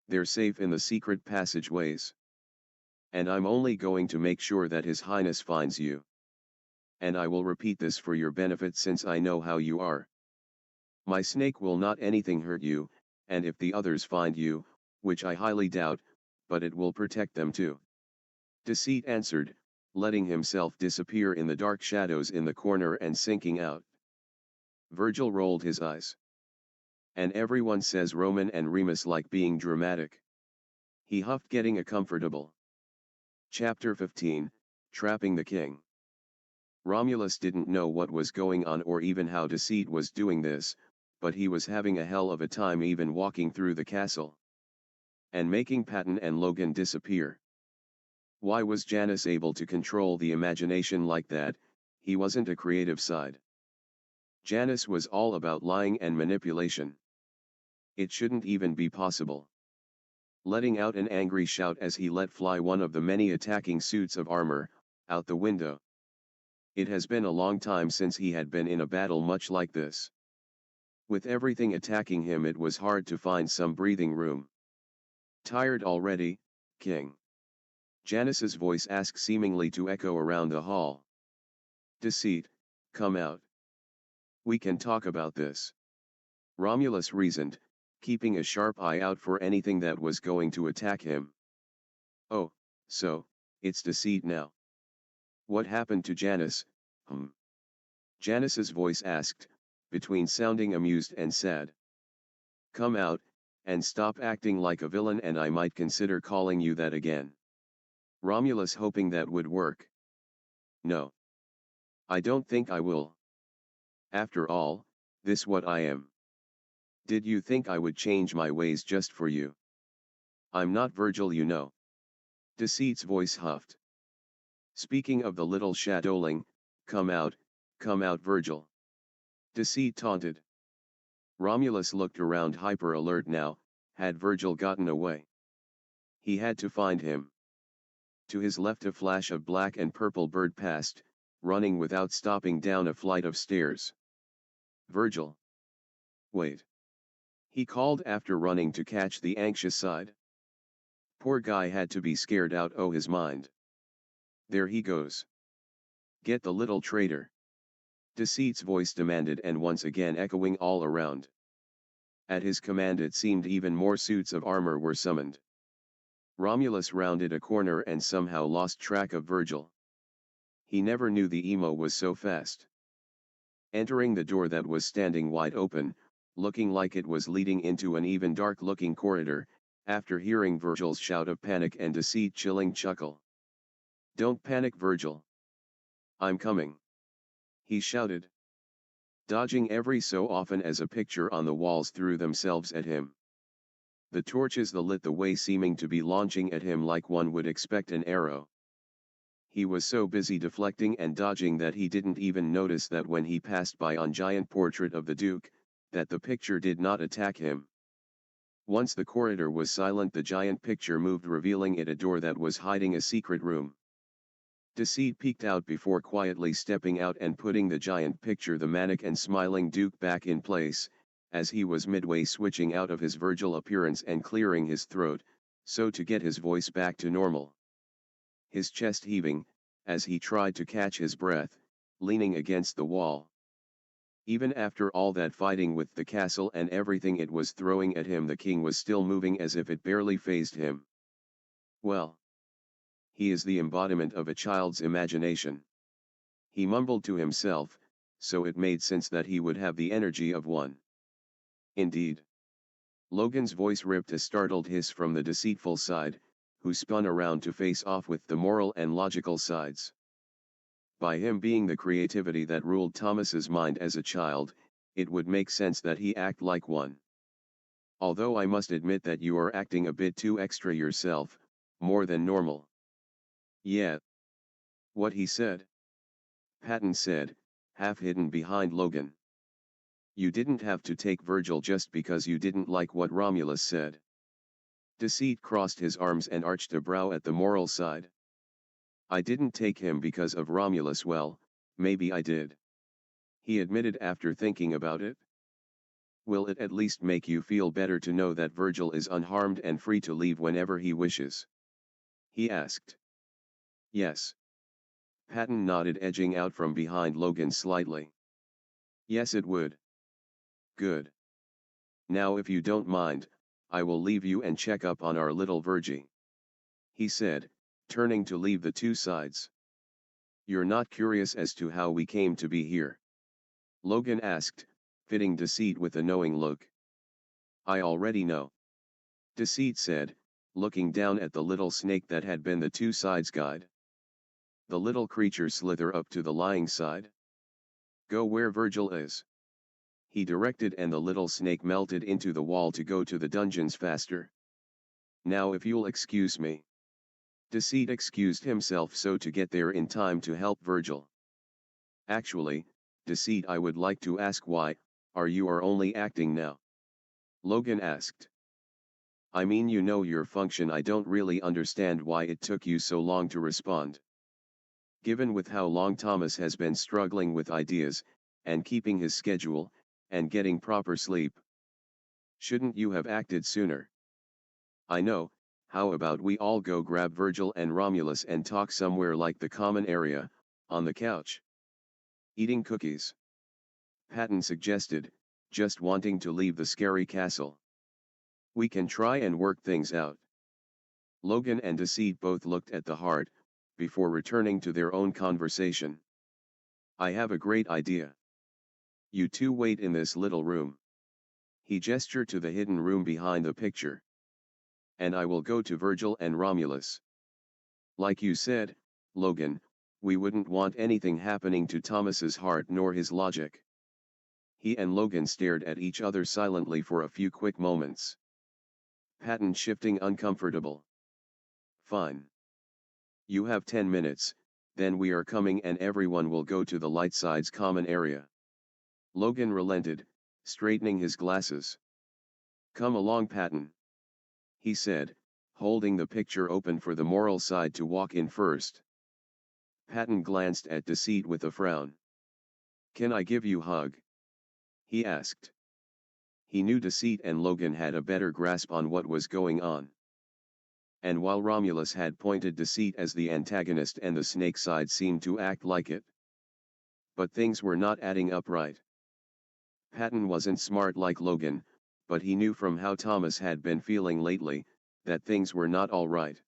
They're safe in the secret passageways. And I'm only going to make sure that His Highness finds you. And I will repeat this for your benefit, since I know how you are. My snake will not anything hurt you, and if the others find you, which I highly doubt, but it will protect them too. Deceit answered, letting himself disappear in the dark shadows in the corner and sinking out. Virgil rolled his eyes. And everyone says Roman and Remus like being dramatic. He huffed, getting a comfortable. Chapter 15, Trapping the King. Romulus didn't know what was going on or even how Deceit was doing this, but he was having a hell of a time even walking through the castle. And making Patton and Logan disappear. Why was Janus able to control the imagination like that? He wasn't a creative side. Janus was all about lying and manipulation. It shouldn't even be possible. Letting out an angry shout as he let fly one of the many attacking suits of armor, out the window. It has been a long time since he had been in a battle much like this. With everything attacking him, it was hard to find some breathing room. Tired already, King? Janus's voice asked, seemingly to echo around the hall. Deceit, come out. We can talk about this. Romulus reasoned, keeping a sharp eye out for anything that was going to attack him. Oh, so, it's Deceit now. What happened to Janus? Janus's voice asked, between sounding amused and sad. Come out, and stop acting like a villain, and I might consider calling you that again. Romulus, hoping that would work. No. I don't think I will. After all, this what I am. Did you think I would change my ways just for you? I'm not Virgil, you know. Deceit's voice huffed. Speaking of the little shadowling, come out, Virgil. Deceit taunted. Romulus looked around, hyper alert now. Had Virgil gotten away? He had to find him. To his left, a flash of black and purple bird passed, running without stopping down a flight of stairs. Virgil. Wait. He called after, running to catch the anxious side. Poor guy had to be scared out o' his mind. There he goes. Get the little traitor. Deceit's voice demanded, and once again echoing all around. At his command, it seemed even more suits of armor were summoned. Romulus rounded a corner and somehow lost track of Virgil. He never knew the emo was so fast. Entering the door that was standing wide open, looking like it was leading into an even dark-looking corridor, after hearing Virgil's shout of panic and Deceit chilling chuckle. Don't panic, Virgil. I'm coming. He shouted. Dodging every so often as a picture on the walls threw themselves at him. The torches that lit the way seeming to be launching at him like one would expect an arrow. He was so busy deflecting and dodging that he didn't even notice that when he passed by on giant portrait of the Duke, that the picture did not attack him. Once the corridor was silent, the giant picture moved, revealing it a door that was hiding a secret room. Deceit peeked out before quietly stepping out and putting the giant picture, the manic and smiling Duke, back in place, as he was midway switching out of his Virgil appearance and clearing his throat, so to get his voice back to normal. His chest heaving, as he tried to catch his breath, leaning against the wall. Even after all that fighting with the castle and everything it was throwing at him, the king was still moving as if it barely fazed him. Well. He is the embodiment of a child's imagination. He mumbled to himself, so it made sense that he would have the energy of one. Indeed. Logan's voice ripped a startled hiss from the deceitful side, who spun around to face off with the moral and logical sides. By him being the creativity that ruled Thomas's mind as a child, it would make sense that he act like one. Although I must admit that you are acting a bit too extra yourself, more than normal. Yeah. What he said? Patton said, half hidden behind Logan. You didn't have to take Virgil just because you didn't like what Romulus said. Deceit crossed his arms and arched a brow at the moral side. I didn't take him because of Romulus. Well, maybe I did. He admitted after thinking about it. Will it at least make you feel better to know that Virgil is unharmed and free to leave whenever he wishes? He asked. Yes. Patton nodded, edging out from behind Logan slightly. Yes, it would. Good. Now if you don't mind, I will leave you and check up on our little Virgie. He said, turning to leave the two sides. You're not curious as to how we came to be here? Logan asked, fitting Deceit with a knowing look. I already know. Deceit said, looking down at the little snake that had been the two sides guide. The little creature slither up to the lying side. Go where Virgil is. He directed, and the little snake melted into the wall to go to the dungeons faster. Now if you'll excuse me. Deceit excused himself so to get there in time to help Virgil. Actually, Deceit, I would like to ask why, you are only acting now? Logan asked. I mean, you know your function. I don't really understand why it took you so long to respond. Given with how long Thomas has been struggling with ideas, and keeping his schedule, and getting proper sleep. Shouldn't you have acted sooner? I know. How about we all go grab Virgil and Romulus and talk somewhere like the common area, on the couch? Eating cookies. Patton suggested, just wanting to leave the scary castle. We can try and work things out. Logan and Deceit both looked at the heart, before returning to their own conversation. I have a great idea. You two wait in this little room. He gestured to the hidden room behind the picture. And I will go to Virgil and Romulus. Like you said, Logan, we wouldn't want anything happening to Thomas's heart nor his logic. He and Logan stared at each other silently for a few quick moments. Patton shifting uncomfortable. Fine. You have 10 minutes, then we are coming and everyone will go to the light side's common area. Logan relented, straightening his glasses. Come along, Patton. He said, holding the picture open for the moral side to walk in first. Patton glanced at Deceit with a frown. Can I give you a hug? He asked. He knew Deceit and Logan had a better grasp on what was going on. And while Romulus had pointed Deceit as the antagonist and the snake side seemed to act like it. But things were not adding up right. Patton wasn't smart like Logan, but he knew from how Thomas had been feeling lately, that things were not all right.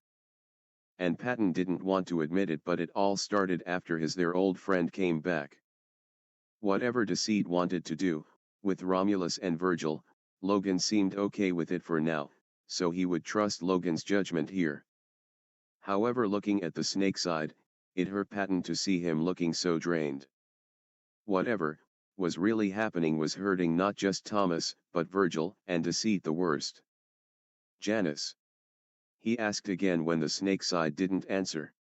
And Patton didn't want to admit it, but it all started after their old friend came back. Whatever Deceit wanted to do, with Romulus and Virgil, Logan seemed okay with it for now, so he would trust Logan's judgment here. However, looking at the snake side, it hurt Patton to see him looking so drained. Whatever was really happening was hurting not just Thomas, but Virgil and Deceit the worst. Janus? He asked again when the snake side didn't answer.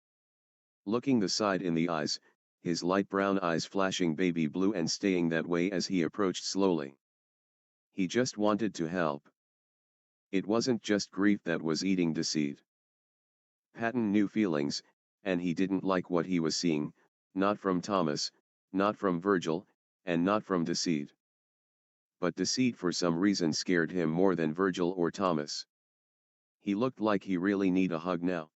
Looking the side in the eyes, his light brown eyes flashing baby blue and staying that way as he approached slowly. He just wanted to help. It wasn't just grief that was eating Deceit. Patton knew feelings, and he didn't like what he was seeing, not from Thomas, not from Virgil, and not from Deceit. But Deceit for some reason scared him more than Virgil or Thomas. He looked like he really needed a hug now.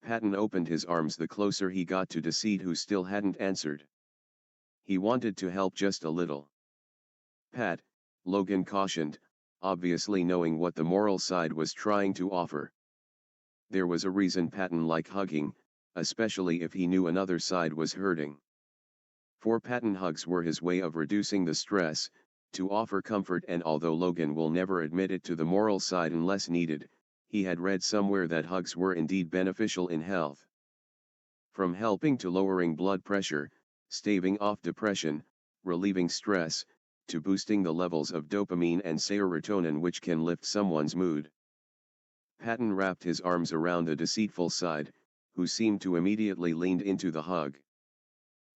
Patton opened his arms the closer he got to Deceit, who still hadn't answered. He wanted to help just a little. Pat, Logan cautioned, obviously knowing what the moral side was trying to offer. There was a reason Patton liked hugging, especially if he knew another side was hurting. For Patton, hugs were his way of reducing the stress, to offer comfort, and although Logan will never admit it to the moral side unless needed, he had read somewhere that hugs were indeed beneficial in health. From helping to lowering blood pressure, staving off depression, relieving stress, to boosting the levels of dopamine and serotonin which can lift someone's mood. Patton wrapped his arms around the deceitful side, who seemed to immediately lean into the hug.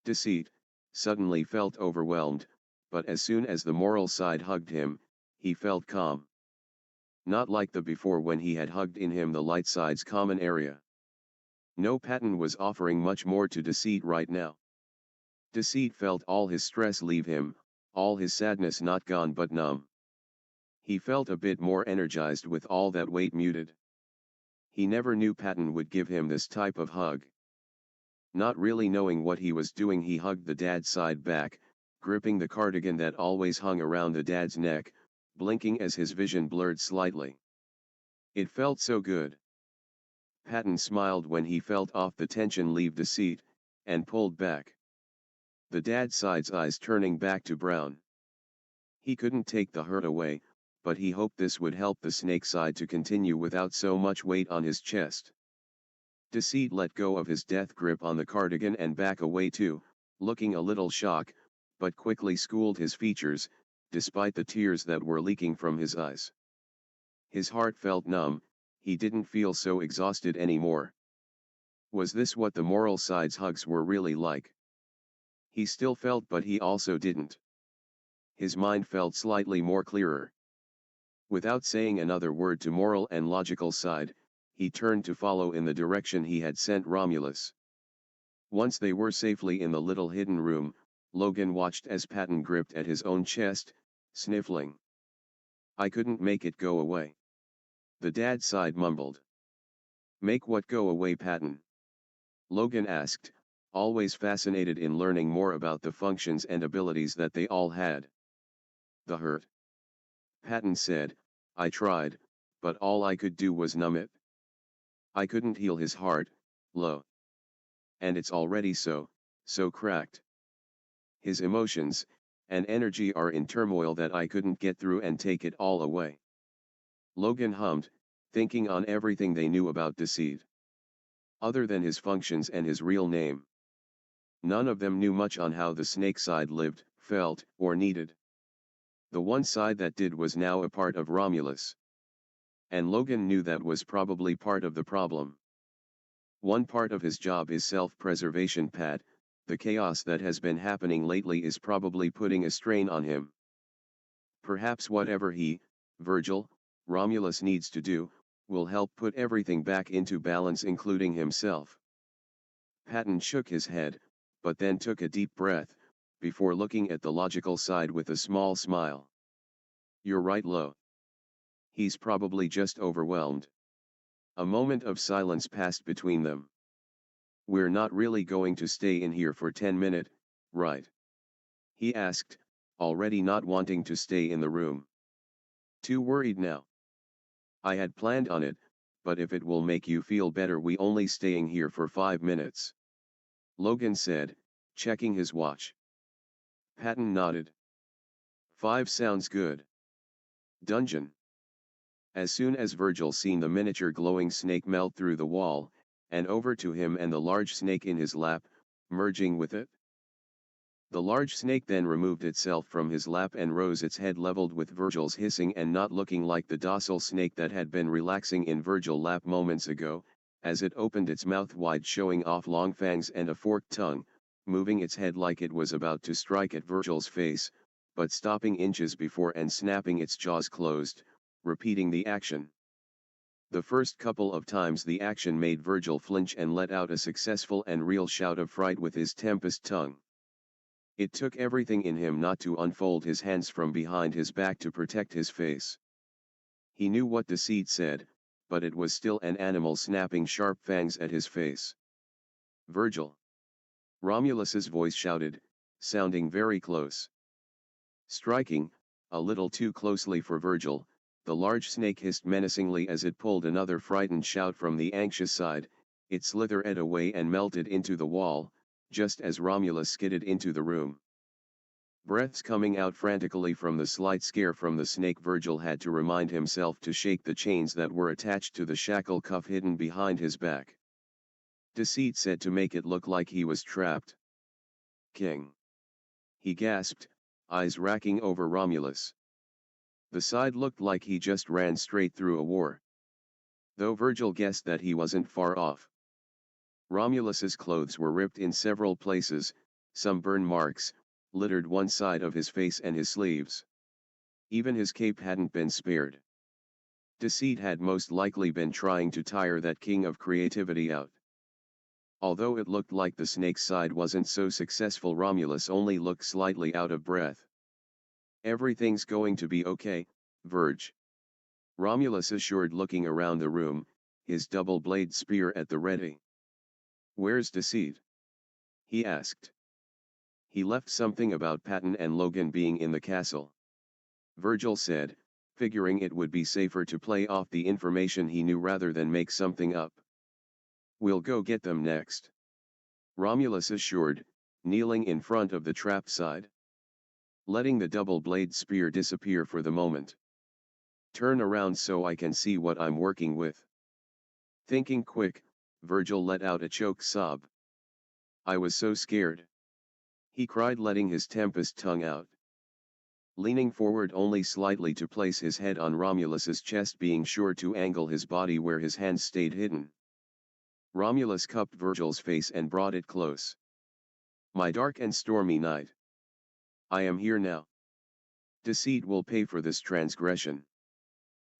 Deceit suddenly felt overwhelmed, but as soon as the moral side hugged him, he felt calm. Not like the before when he had hugged in him the light side's common area. No, Patton was offering much more to Deceit right now. Deceit felt all his stress leave him, all his sadness not gone but numb. He felt a bit more energized with all that weight muted. He never knew Patton would give him this type of hug. Not really knowing what he was doing, he hugged the dad's side back, gripping the cardigan that always hung around the dad's neck, blinking as his vision blurred slightly. It felt so good. Patton smiled when he felt off the tension leave Deceit, and pulled back. The dad's side's eyes turning back to brown. He couldn't take the hurt away, but he hoped this would help the snake side to continue without so much weight on his chest. Deceit let go of his death grip on the cardigan and back away too, looking a little shocked, but quickly schooled his features, despite the tears that were leaking from his eyes. His heart felt numb, he didn't feel so exhausted anymore. Was this what the moral side's hugs were really like? He still felt, but he also didn't. His mind felt slightly more clearer. Without saying another word to moral and logical side, he turned to follow in the direction he had sent Romulus. Once they were safely in the little hidden room, Logan watched as Patton gripped at his own chest, sniffling. "I couldn't make it go away." The dad side mumbled. "Make what go away, Patton?" Logan asked, always fascinated in learning more about the functions and abilities that they all had. "The hurt." Patton said, "I tried, but all I could do was numb it. I couldn't heal his heart, Lo. And it's already so cracked. His emotions and energy are in turmoil that I couldn't get through and take it all away." Logan hummed, thinking on everything they knew about Deceit. Other than his functions and his real name, none of them knew much on how the snake side lived, felt, or needed. The one side that did was now a part of Romulus. And Logan knew that was probably part of the problem. One part of his job is self-preservation, Pat. The chaos that has been happening lately is probably putting a strain on him. Perhaps whatever he, Virgil, Romulus needs to do, will help put everything back into balance, including himself. Patton shook his head, but then took a deep breath, before looking at the logical side with a small smile. "You're right, Lo. He's probably just overwhelmed." A moment of silence passed between them. "We're not really going to stay in here for 10 minutes, right?" he asked, already not wanting to stay in the room. "Too worried now?" "I had planned on it, but if it will make you feel better, we only staying here for 5 minutes. Logan said, checking his watch. Patton nodded. 5 sounds good. Dungeon. As soon as Virgil seen the miniature glowing snake melt through the wall, and over to him and the large snake in his lap, merging with it. The large snake then removed itself from his lap and rose, its head leveled with Virgil's, hissing and not looking like the docile snake that had been relaxing in Virgil's lap moments ago, as it opened its mouth wide, showing off long fangs and a forked tongue, moving its head like it was about to strike at Virgil's face, but stopping inches before and snapping its jaws closed, repeating the action. The first couple of times the action made Virgil flinch and let out a successful and real shout of fright with his tempest tongue. It took everything in him not to unfold his hands from behind his back to protect his face. He knew what Deceit said, but it was still an animal snapping sharp fangs at his face. "Virgil!" Romulus's voice shouted, sounding very close. Striking, a little too closely for Virgil, the large snake hissed menacingly as it pulled another frightened shout from the anxious side. It slithered away and melted into the wall, just as Romulus skidded into the room. Breaths coming out frantically from the slight scare from the snake, Virgil had to remind himself to shake the chains that were attached to the shackle cuff hidden behind his back. Deceit said to make it look like he was trapped. "King!" he gasped, eyes racking over Romulus. The side looked like he just ran straight through a war. Though Virgil guessed that he wasn't far off. Romulus's clothes were ripped in several places, some burn marks littered one side of his face and his sleeves. Even his cape hadn't been spared. Deceit had most likely been trying to tire that king of creativity out. Although it looked like the snake's side wasn't so successful, Romulus only looked slightly out of breath. "Everything's going to be okay, Virg," Romulus assured, looking around the room, his double-bladed spear at the ready. "Where's Deceit?" he asked. "He left something about Patton and Logan being in the castle," Virgil said, figuring it would be safer to play off the information he knew rather than make something up. "We'll go get them next," Romulus assured, kneeling in front of the trap side. letting the double-blade spear disappear for the moment. Turn around so I can see what I'm working with. Thinking quick, Virgil let out a choked sob. I was so scared. He cried, letting his tempest tongue out. Leaning forward only slightly to place his head on Romulus's chest, being sure to angle his body where his hands stayed hidden. Romulus cupped Virgil's face and brought it close. My dark and stormy night. I am here now. Deceit will pay for this transgression.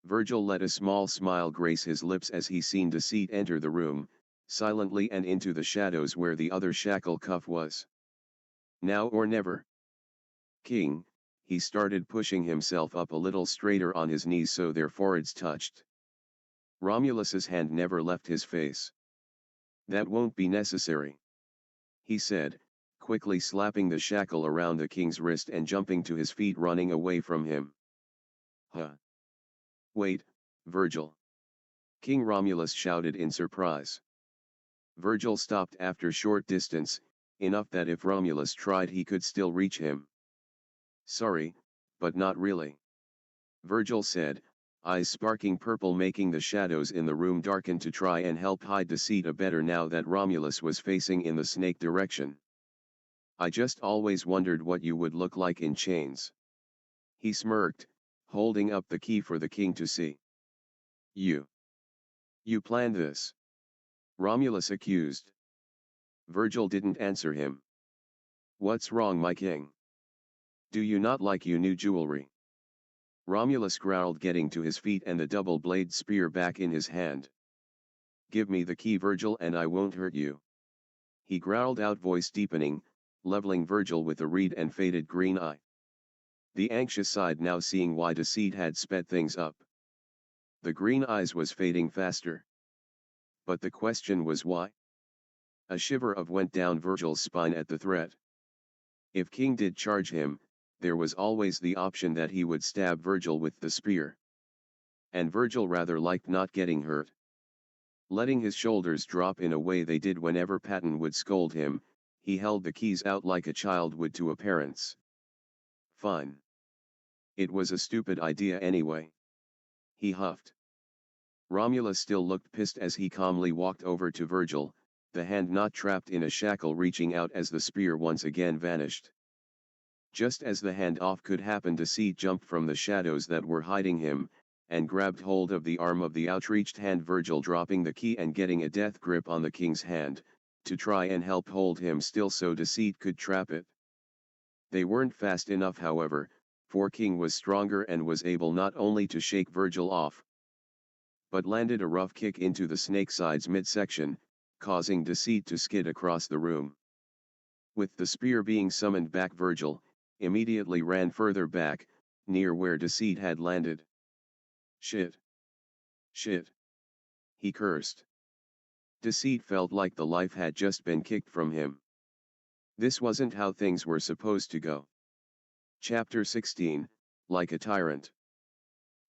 Virgil let a small smile grace his lips as he seen Deceit enter the room, silently and into the shadows where the other shackle cuff was. Now or never. King, he started, pushing himself up a little straighter on his knees so their foreheads touched. Romulus's hand never left his face. That won't be necessary, he said, quickly slapping the shackle around the king's wrist and jumping to his feet, running away from him. Huh. Wait, Virgil. King Romulus shouted in surprise. Virgil stopped after short distance, enough that if Romulus tried he could still reach him. Sorry, but not really. Virgil said, eyes sparking purple, making the shadows in the room darken to try and help hide Deceit a better now that Romulus was facing in the snake direction. I just always wondered what you would look like in chains. He smirked, holding up the key for the king to see. You planned this? Romulus accused. Virgil didn't answer him. What's wrong, my king? Do you not like your new jewelry? Romulus growled, getting to his feet and the double-blade spear back in his hand. Give me the key, Virgil, and I won't hurt you. He growled out, voice deepening, leveling Virgil with a red and faded green eye. The anxious side now seeing why Deceit had sped things up. The green eyes was fading faster. But the question was why? A shiver went down Virgil's spine at the threat. If King did charge him, there was always the option that he would stab Virgil with the spear. And Virgil rather liked not getting hurt. Letting his shoulders drop in a way they did whenever Patton would scold him, he held the keys out like a child would to a parent's. Fine. It was a stupid idea anyway. He huffed. Romulus still looked pissed as he calmly walked over to Virgil, the hand not trapped in a shackle reaching out as the spear once again vanished. Just as the handoff could happen, Deceit jumped from the shadows that were hiding him, and grabbed hold of the arm of the outreached hand, Virgil dropping the key and getting a death grip on the king's hand, to try and help hold him still so Deceit could trap it. They weren't fast enough, however, for King was stronger and was able not only to shake Virgil off, but landed a rough kick into the snake side's midsection, causing Deceit to skid across the room. With the spear being summoned back, Virgil immediately ran further back, near where Deceit had landed. Shit. Shit. He cursed. Deceit felt like the life had just been kicked from him. This wasn't how things were supposed to go. Chapter 16, Like a Tyrant.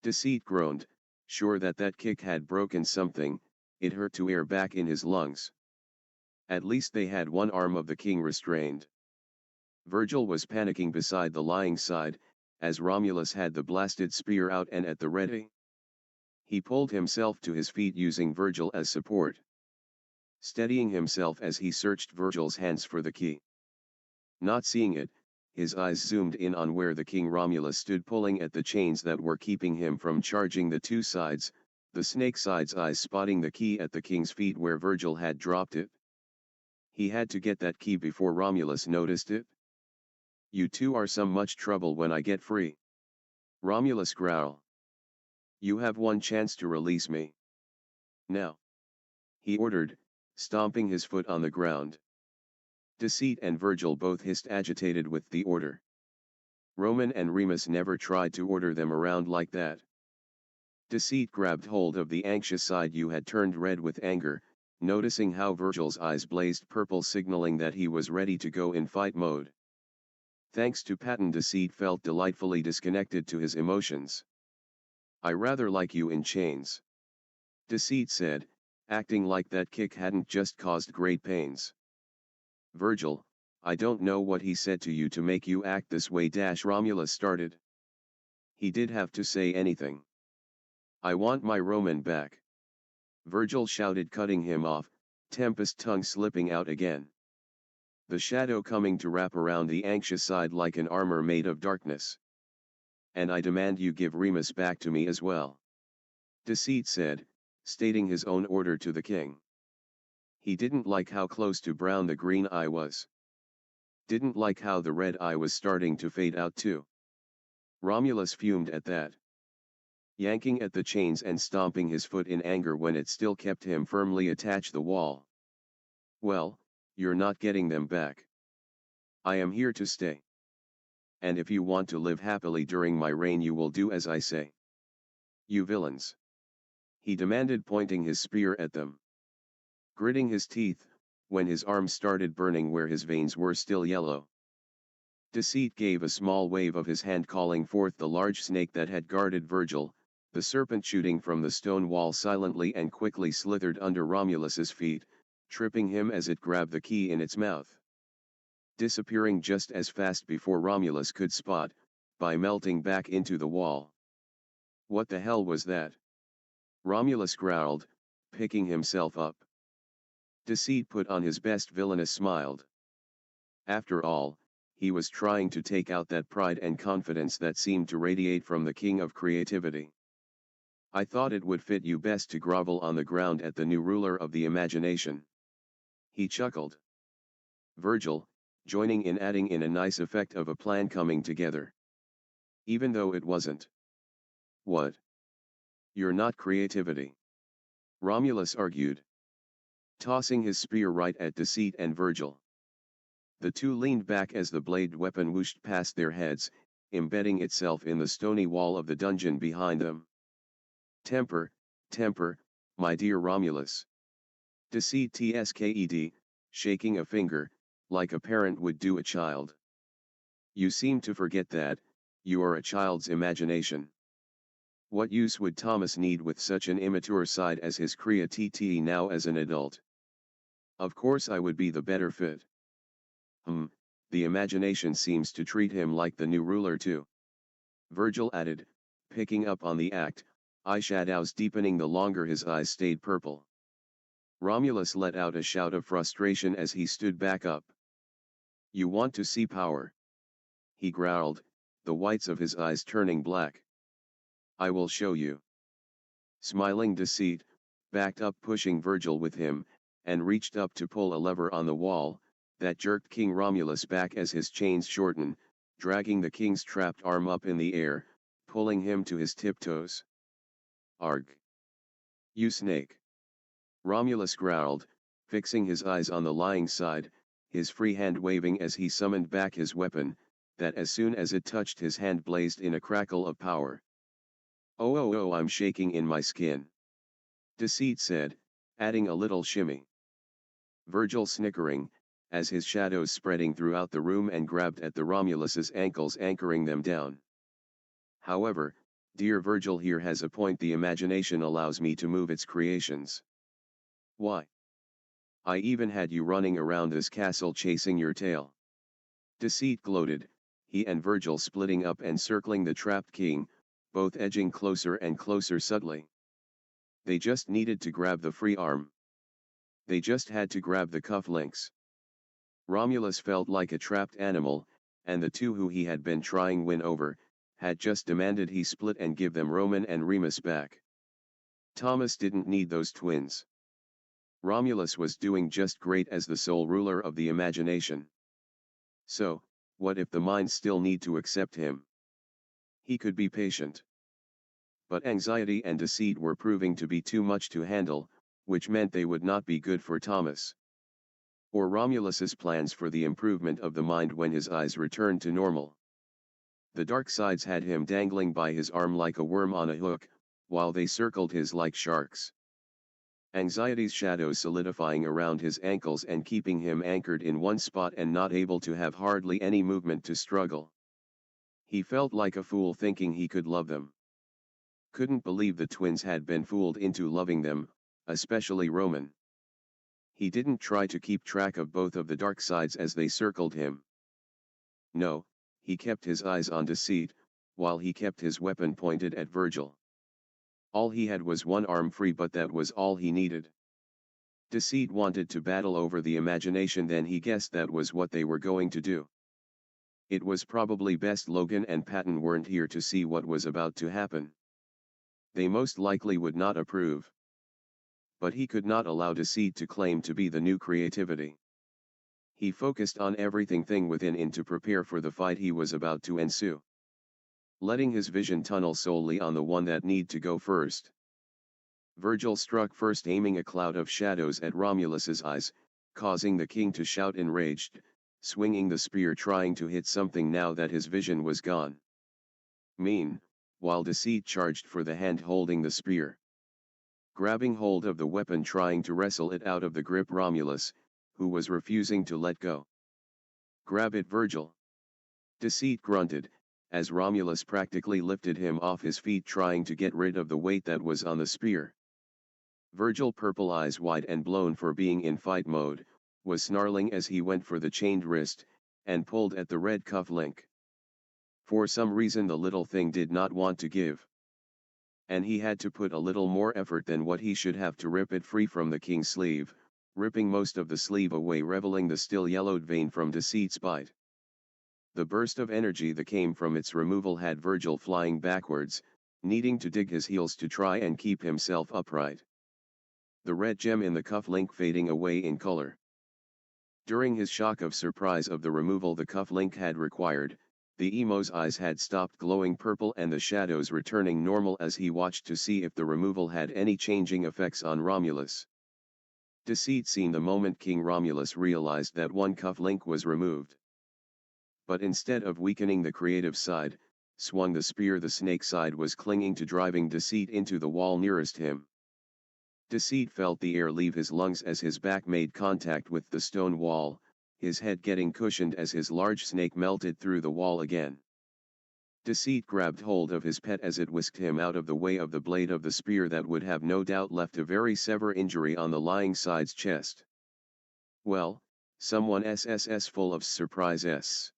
Deceit groaned, sure that kick had broken something. It hurt to air back in his lungs. At least they had one arm of the king restrained. Virgil was panicking beside the lying side, as Romulus had the blasted spear out and at the ready. He pulled himself to his feet using Virgil as support, steadying himself as he searched Virgil's hands for the key. Not seeing it, his eyes zoomed in on where the king Romulus stood pulling at the chains that were keeping him from charging the two sides, the snake side's eyes spotting the key at the king's feet where Virgil had dropped it. He had to get that key before Romulus noticed it. You two are some much trouble when I get free. Romulus growled. You have one chance to release me. Now. He ordered, stomping his foot on the ground. Deceit and Virgil both hissed, agitated with the order. Roman and Remus never tried to order them around like that. Deceit grabbed hold of the anxious side you had turned red with anger, noticing how Virgil's eyes blazed purple, signaling that he was ready to go in fight mode. Thanks to Patton, Deceit felt delightfully disconnected to his emotions. I rather like you in chains, Deceit said, acting like that kick hadn't just caused great pains. Virgil, I don't know what he said to you to make you act this way. Romulus started. He did have to say anything. I want my Roman back. Virgil shouted, cutting him off, Tempest's tongue slipping out again. The shadow coming to wrap around the anxious side like an armor made of darkness. And I demand you give Remus back to me as well. Deceit said, stating his own order to the king. He didn't like how close to brown the green eye was. Didn't like how the red eye was starting to fade out too. Romulus fumed at that. Yanking at the chains and stomping his foot in anger when it still kept him firmly attached the wall. Well, you're not getting them back. I am here to stay. And if you want to live happily during my reign, you will do as I say. You villains! He demanded, pointing his spear at them. Gritting his teeth, when his arm started burning where his veins were still yellow. Deceit gave a small wave of his hand, calling forth the large snake that had guarded Virgil, the serpent shooting from the stone wall silently and quickly slithered under Romulus's feet, tripping him as it grabbed the key in its mouth. Disappearing just as fast before Romulus could spot, by melting back into the wall. What the hell was that? Romulus growled, picking himself up. Deceit put on his best villainous smiled. After all, he was trying to take out that pride and confidence that seemed to radiate from the king of creativity. I thought it would fit you best to grovel on the ground at the new ruler of the imagination. He chuckled. Virgil, joining in, adding in a nice effect of a plan coming together. Even though it wasn't. What? You're not creativity. Romulus argued. Tossing his spear right at Deceit and Virgil. The two leaned back as the blade weapon whooshed past their heads, embedding itself in the stony wall of the dungeon behind them. Temper, temper, my dear Romulus. Deceit tsked, shaking a finger, like a parent would do a child. You seem to forget that, you are a child's imagination. What use would Thomas need with such an immature side as his creativity now as an adult? Of course I would be the better fit. The imagination seems to treat him like the new ruler too. Virgil added, picking up on the act, eyeshadows deepening the longer his eyes stayed purple. Romulus let out a shout of frustration as he stood back up. You want to see power? He growled, the whites of his eyes turning black. I will show you. Smiling, Deceit backed up, pushing Virgil with him, and reached up to pull a lever on the wall, that jerked King Romulus back as his chains shortened, dragging the king's trapped arm up in the air, pulling him to his tiptoes. Arg! You snake! Romulus growled, fixing his eyes on the lying side, his free hand waving as he summoned back his weapon, that as soon as it touched his hand blazed in a crackle of power. Oh, I'm shaking in my skin. Deceit said, adding a little shimmy. Virgil snickering, as his shadows spreading throughout the room and grabbed at the Romulus's ankles, anchoring them down. However, dear Virgil here has a point. The imagination allows me to move its creations. Why? I even had you running around this castle chasing your tail. Deceit gloated, he and Virgil splitting up and circling the trapped king, both edging closer and closer subtly. They just needed to grab the free arm. They just had to grab the cufflinks. Romulus felt like a trapped animal, and the two who he had been trying win over, had just demanded he split and give them Roman and Remus back. Thomas didn't need those twins. Romulus was doing just great as the sole ruler of the imagination. So, what if the mind still need to accept him? He could be patient. But anxiety and deceit were proving to be too much to handle, which meant they would not be good for Thomas. Or Romulus's plans for the improvement of the mind when his eyes returned to normal. The dark sides had him dangling by his arm like a worm on a hook, while they circled his like sharks. Anxiety's shadows solidifying around his ankles and keeping him anchored in one spot and not able to have hardly any movement to struggle. He felt like a fool thinking he could love them. Couldn't believe the twins had been fooled into loving them, especially Roman. He didn't try to keep track of both of the dark sides as they circled him. No, he kept his eyes on Deceit, while he kept his weapon pointed at Virgil. All he had was one arm free, but that was all he needed. Deceit wanted to battle over the imagination, then he guessed that was what they were going to do. It was probably best Logan and Patton weren't here to see what was about to happen. They most likely would not approve. But he could not allow Deceit to claim to be the new creativity. He focused on everything within to prepare for the fight he was about to ensue, letting his vision tunnel solely on the one that need to go first. Virgil struck first, aiming a cloud of shadows at Romulus's eyes, causing the king to shout enraged, swinging the spear trying to hit something now that his vision was gone. While Deceit charged for the hand holding the spear, grabbing hold of the weapon trying to wrestle it out of the grip Romulus, who was refusing to let go. "Grab it, Virgil!" Deceit grunted, as Romulus practically lifted him off his feet trying to get rid of the weight that was on the spear. Virgil, purple eyes wide and blown for being in fight mode, was snarling as he went for the chained wrist, and pulled at the red cuff link. For some reason the little thing did not want to give. And he had to put a little more effort than what he should have to rip it free from the king's sleeve, ripping most of the sleeve away, revealing the still yellowed vein from Deceit's bite. The burst of energy that came from its removal had Virgil flying backwards, needing to dig his heels to try and keep himself upright. The red gem in the cuff link fading away in color. During his shock of surprise of the removal the cuff link had required, the emo's eyes had stopped glowing purple and the shadows returning normal as he watched to see if the removal had any changing effects on Romulus. Deceit seen the moment King Romulus realized that one cuff link was removed. But instead of weakening the creative side, swung the spear the snake side was clinging to, driving Deceit into the wall nearest him. Deceit felt the air leave his lungs as his back made contact with the stone wall, his head getting cushioned as his large snake melted through the wall again. Deceit grabbed hold of his pet as it whisked him out of the way of the blade of the spear that would have no doubt left a very severe injury on the lying side's chest. "Well, someone SSS full of surprises,"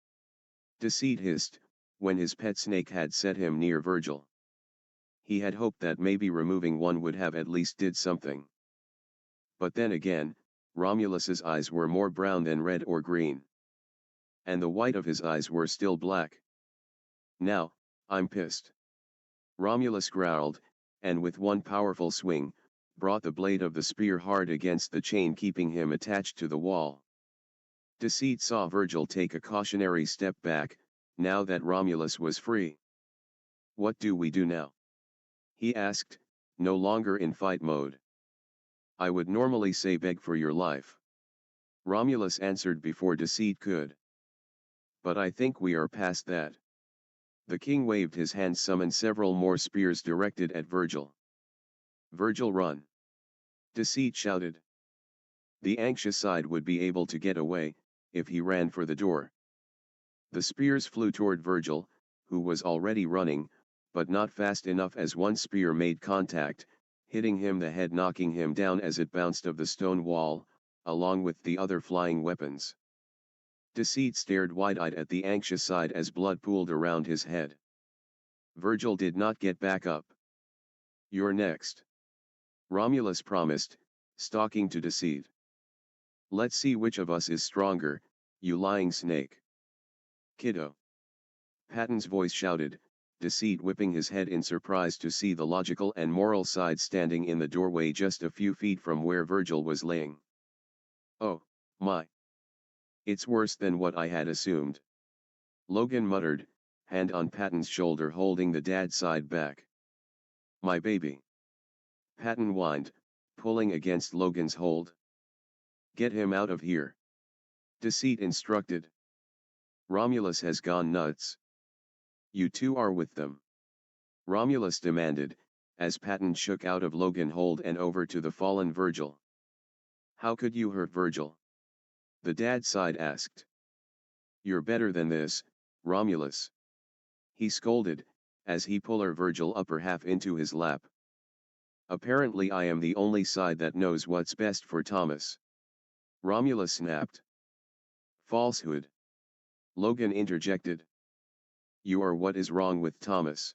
Deceit hissed, when his pet snake had set him near Virgil. He had hoped that maybe removing one would have at least did something. But then again, Romulus's eyes were more brown than red or green. And the white of his eyes were still black. "Now, I'm pissed," Romulus growled, and with one powerful swing, brought the blade of the spear hard against the chain keeping him attached to the wall. Deceit saw Virgil take a cautionary step back, now that Romulus was free. "What do we do now?" he asked, no longer in fight mode. "I would normally say beg for your life," Romulus answered before Deceit could. "But I think we are past that." The king waved his hand, summoned several more spears directed at Virgil. "Virgil, run!" Deceit shouted. The anxious side would be able to get away, if he ran for the door. The spears flew toward Virgil, who was already running, but not fast enough as one spear made contact, hitting him the head, knocking him down as it bounced off the stone wall, along with the other flying weapons. Deceit stared wide-eyed at the anxious side as blood pooled around his head. Virgil did not get back up. "You're next," Romulus promised, stalking to Deceit. "Let's see which of us is stronger, you lying snake." "Kiddo," Patton's voice shouted, Deceit whipping his head in surprise to see the logical and moral side standing in the doorway just a few feet from where Virgil was laying. "Oh, my. It's worse than what I had assumed," Logan muttered, hand on Patton's shoulder holding the dad's side back. "My baby," Patton whined, pulling against Logan's hold. "Get him out of here," Deceit instructed. "Romulus has gone nuts." "You two are with them," Romulus demanded, as Patton shook out of Logan's hold and over to the fallen Virgil. "How could you hurt Virgil?" the dad side asked. "You're better than this, Romulus," he scolded, as he pulled Virgil upper half into his lap. "Apparently I am the only side that knows what's best for Thomas. Romulus snapped. Falsehood. Logan interjected. You are what is wrong with Thomas.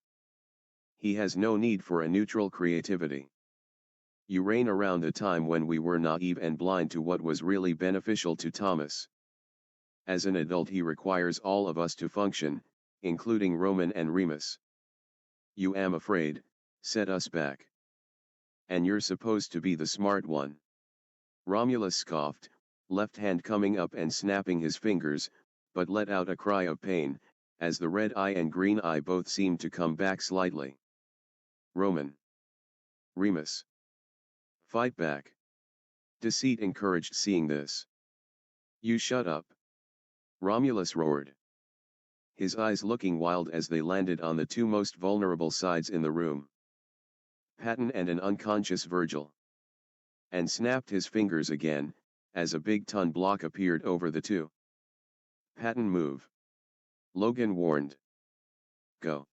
He has no need for a neutral creativity. You reign around a time when we were naive and blind to what was really beneficial to Thomas. As an adult he requires all of us to function, including Roman and Remus. You am afraid, set us back. And you're supposed to be the smart one. Romulus scoffed, left hand coming up and snapping his fingers, but let out a cry of pain, as the red eye and green eye both seemed to come back slightly. Roman. Remus. Fight back. Deceit encouraged seeing this. You shut up. Romulus roared. His eyes looking wild as they landed on the two most vulnerable sides in the room. Patton and an unconscious Virgil. And snapped his fingers again, as a big ton block appeared over the two. Patton move. Logan warned. Go.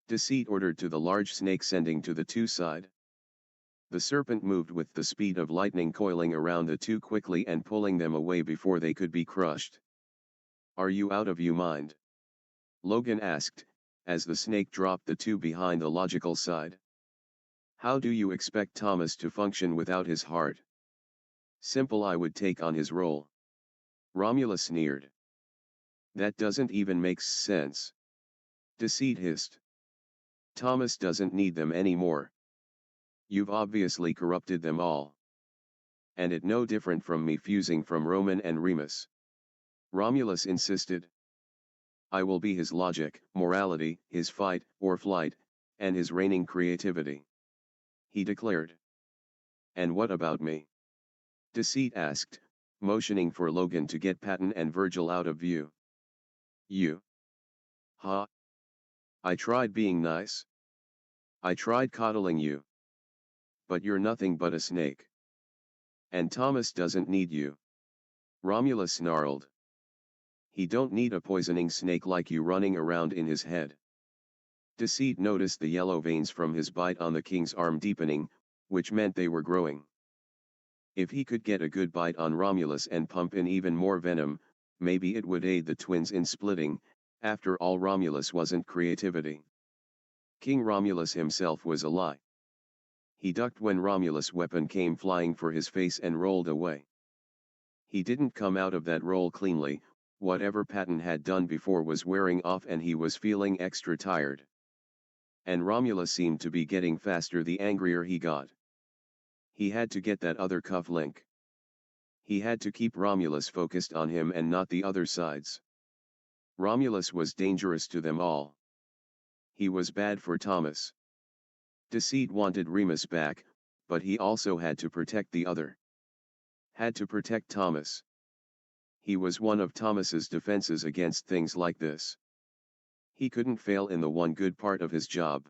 Deceit ordered to the large snake sending to the two side. The serpent moved with the speed of lightning coiling around the two quickly and pulling them away before they could be crushed. Are you out of your mind? Logan asked, as the snake dropped the two behind the logical side. How do you expect Thomas to function without his heart? Simple, I would take on his role. Romulus sneered. That doesn't even make sense. Deceit hissed. Thomas doesn't need them anymore. You've obviously corrupted them all. And it no different from me fusing from Roman and Remus. Romulus insisted. I will be his logic, morality, his fight or flight, and his reigning creativity. He declared. And what about me? Deceit asked, motioning for Logan to get Patton and Virgil out of view. You? Huh? I tried being nice. I tried coddling you. But you're nothing but a snake. And Thomas doesn't need you. Romulus snarled. He don't need a poisoning snake like you running around in his head. Deceit noticed the yellow veins from his bite on the king's arm deepening, which meant they were growing. If he could get a good bite on Romulus and pump in even more venom, maybe it would aid the twins in splitting. After all, Romulus wasn't creativity. King Romulus himself was a lie. He ducked when Romulus' weapon came flying for his face and rolled away. He didn't come out of that roll cleanly. Whatever Patton had done before was wearing off and he was feeling extra tired. And Romulus seemed to be getting faster the angrier he got. He had to get that other cuff link. He had to keep Romulus focused on him and not the other sides. Romulus was dangerous to them all. He was bad for Thomas. Deceit wanted Remus back, but he also had to protect the other. Had to protect Thomas. He was one of Thomas's defenses against things like this. He couldn't fail in the one good part of his job.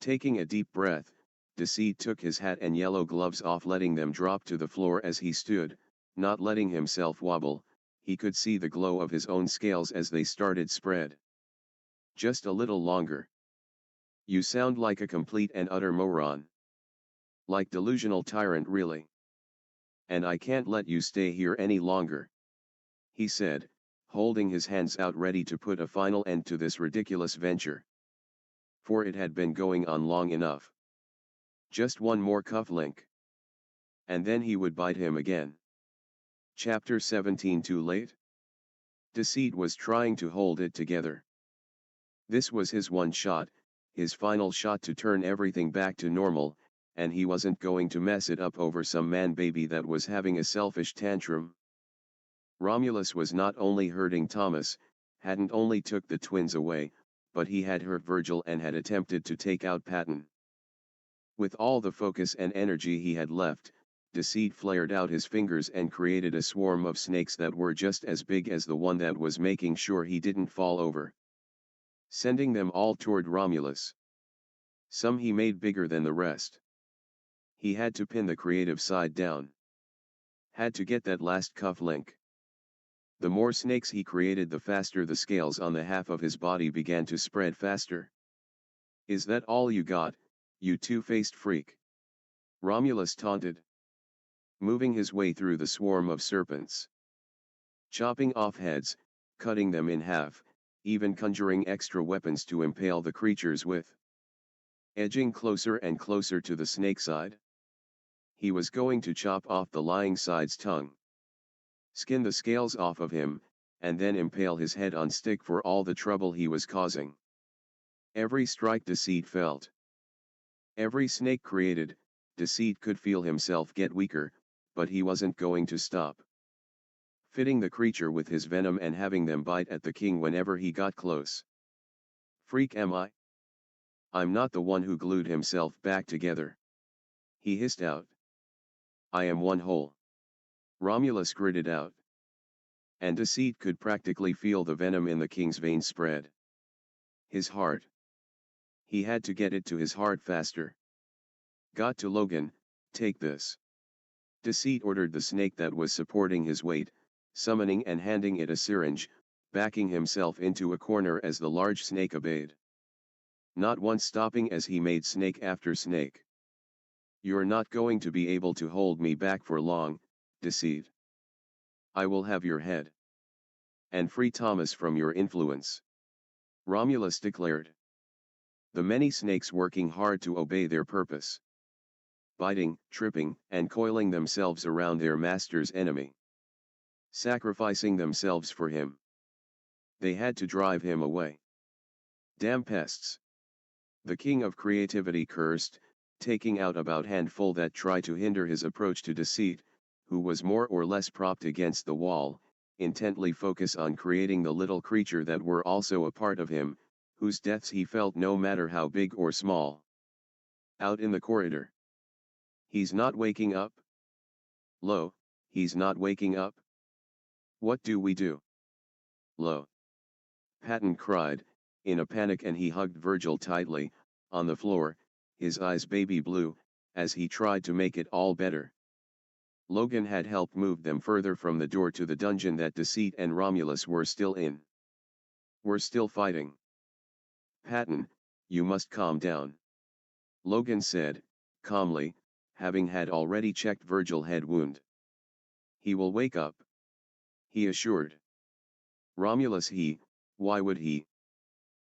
Taking a deep breath, Deceit took his hat and yellow gloves off, letting them drop to the floor as he stood, not letting himself wobble. He could see the glow of his own scales as they started spread. Just a little longer. You sound like a complete and utter moron. Like delusional tyrant, really. And I can't let you stay here any longer. He said, holding his hands out ready to put a final end to this ridiculous venture. For it had been going on long enough. Just one more cufflink. And then he would bite him again. Chapter 17. Too late? Deceit was trying to hold it together. This was his one shot, his final shot to turn everything back to normal, and he wasn't going to mess it up over some man-baby that was having a selfish tantrum. Romulus was not only hurting Thomas, hadn't only took the twins away, but he had hurt Virgil and had attempted to take out Patton. With all the focus and energy he had left, Deceit flared out his fingers and created a swarm of snakes that were just as big as the one that was making sure he didn't fall over. Sending them all toward Romulus. Some he made bigger than the rest. He had to pin the creative side down. Had to get that last cuff link. The more snakes he created, the faster the scales on the half of his body began to spread faster. Is that all you got, you two-faced freak? Romulus taunted. moving his way through the swarm of serpents, chopping off heads, cutting them in half, even conjuring extra weapons to impale the creatures with. Edging closer and closer to the snake side, he was going to chop off the lying side's tongue, skin the scales off of him, and then impale his head on stick for all the trouble he was causing. Every strike Deceit felt. Every snake created, Deceit could feel himself get weaker, but he wasn't going to stop. Fitting the creature with his venom and having them bite at the king whenever he got close. Freak am I? I'm not the one who glued himself back together. He hissed out. I am one whole. Romulus gritted out. And Deceit could practically feel the venom in the king's veins spread. His heart. He had to get it to his heart faster. Got to Logan, take this. Deceit ordered the snake that was supporting his weight, summoning and handing it a syringe, backing himself into a corner as the large snake obeyed. Not once stopping as he made snake after snake. You're not going to be able to hold me back for long, Deceit. I will have your head. And free Thomas from your influence. Romulus declared. The many snakes working hard to obey their purpose. Biting, tripping, and coiling themselves around their master's enemy. Sacrificing themselves for him. They had to drive him away. Damn pests. The king of creativity cursed, taking out about handful that tried to hinder his approach to Deceit, who was more or less propped against the wall, intently focused on creating the little creature that were also a part of him, whose deaths he felt no matter how big or small. Out in the corridor. He's not waking up. Lo, he's not waking up. What do we do? Lo. Patton cried, in a panic, and he hugged Virgil tightly, on the floor, his eyes baby blue, as he tried to make it all better. Logan had helped move them further from the door to the dungeon that Deceit and Romulus were still in. We're still fighting. Patton, you must calm down. Logan said, calmly, having had already checked Virgil's head wound. He will wake up. He assured. Romulus, why would he?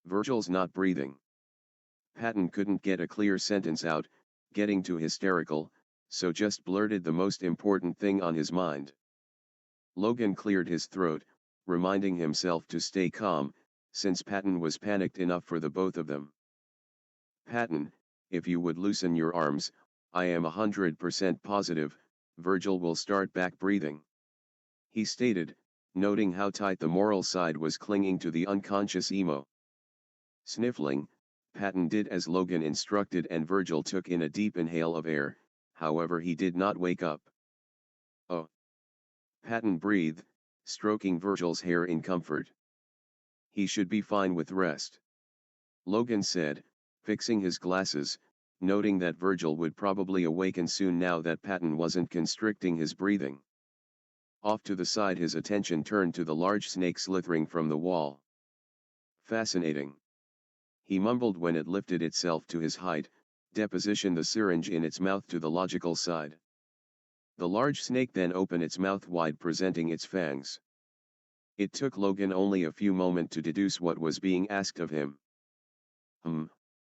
Virgil's not breathing. Patton couldn't get a clear sentence out, getting too hysterical, so just blurted the most important thing on his mind. Logan cleared his throat, reminding himself to stay calm, since Patton was panicked enough for the both of them. Patton, if you would loosen your arms, I am 100% positive, Virgil will start back breathing. He stated, noting how tight the moral side was clinging to the unconscious emo. Sniffling, Patton did as Logan instructed, and Virgil took in a deep inhale of air, however he did not wake up. Oh. Patton breathed, stroking Virgil's hair in comfort. He should be fine with rest. Logan said, fixing his glasses, noting that Virgil would probably awaken soon now that Patton wasn't constricting his breathing. Off to the side his attention turned to the large snake slithering from the wall. Fascinating. He mumbled when it lifted itself to his height, depositioned the syringe in its mouth to the logical side. The large snake then opened its mouth wide, presenting its fangs. It took Logan only a few moments to deduce what was being asked of him.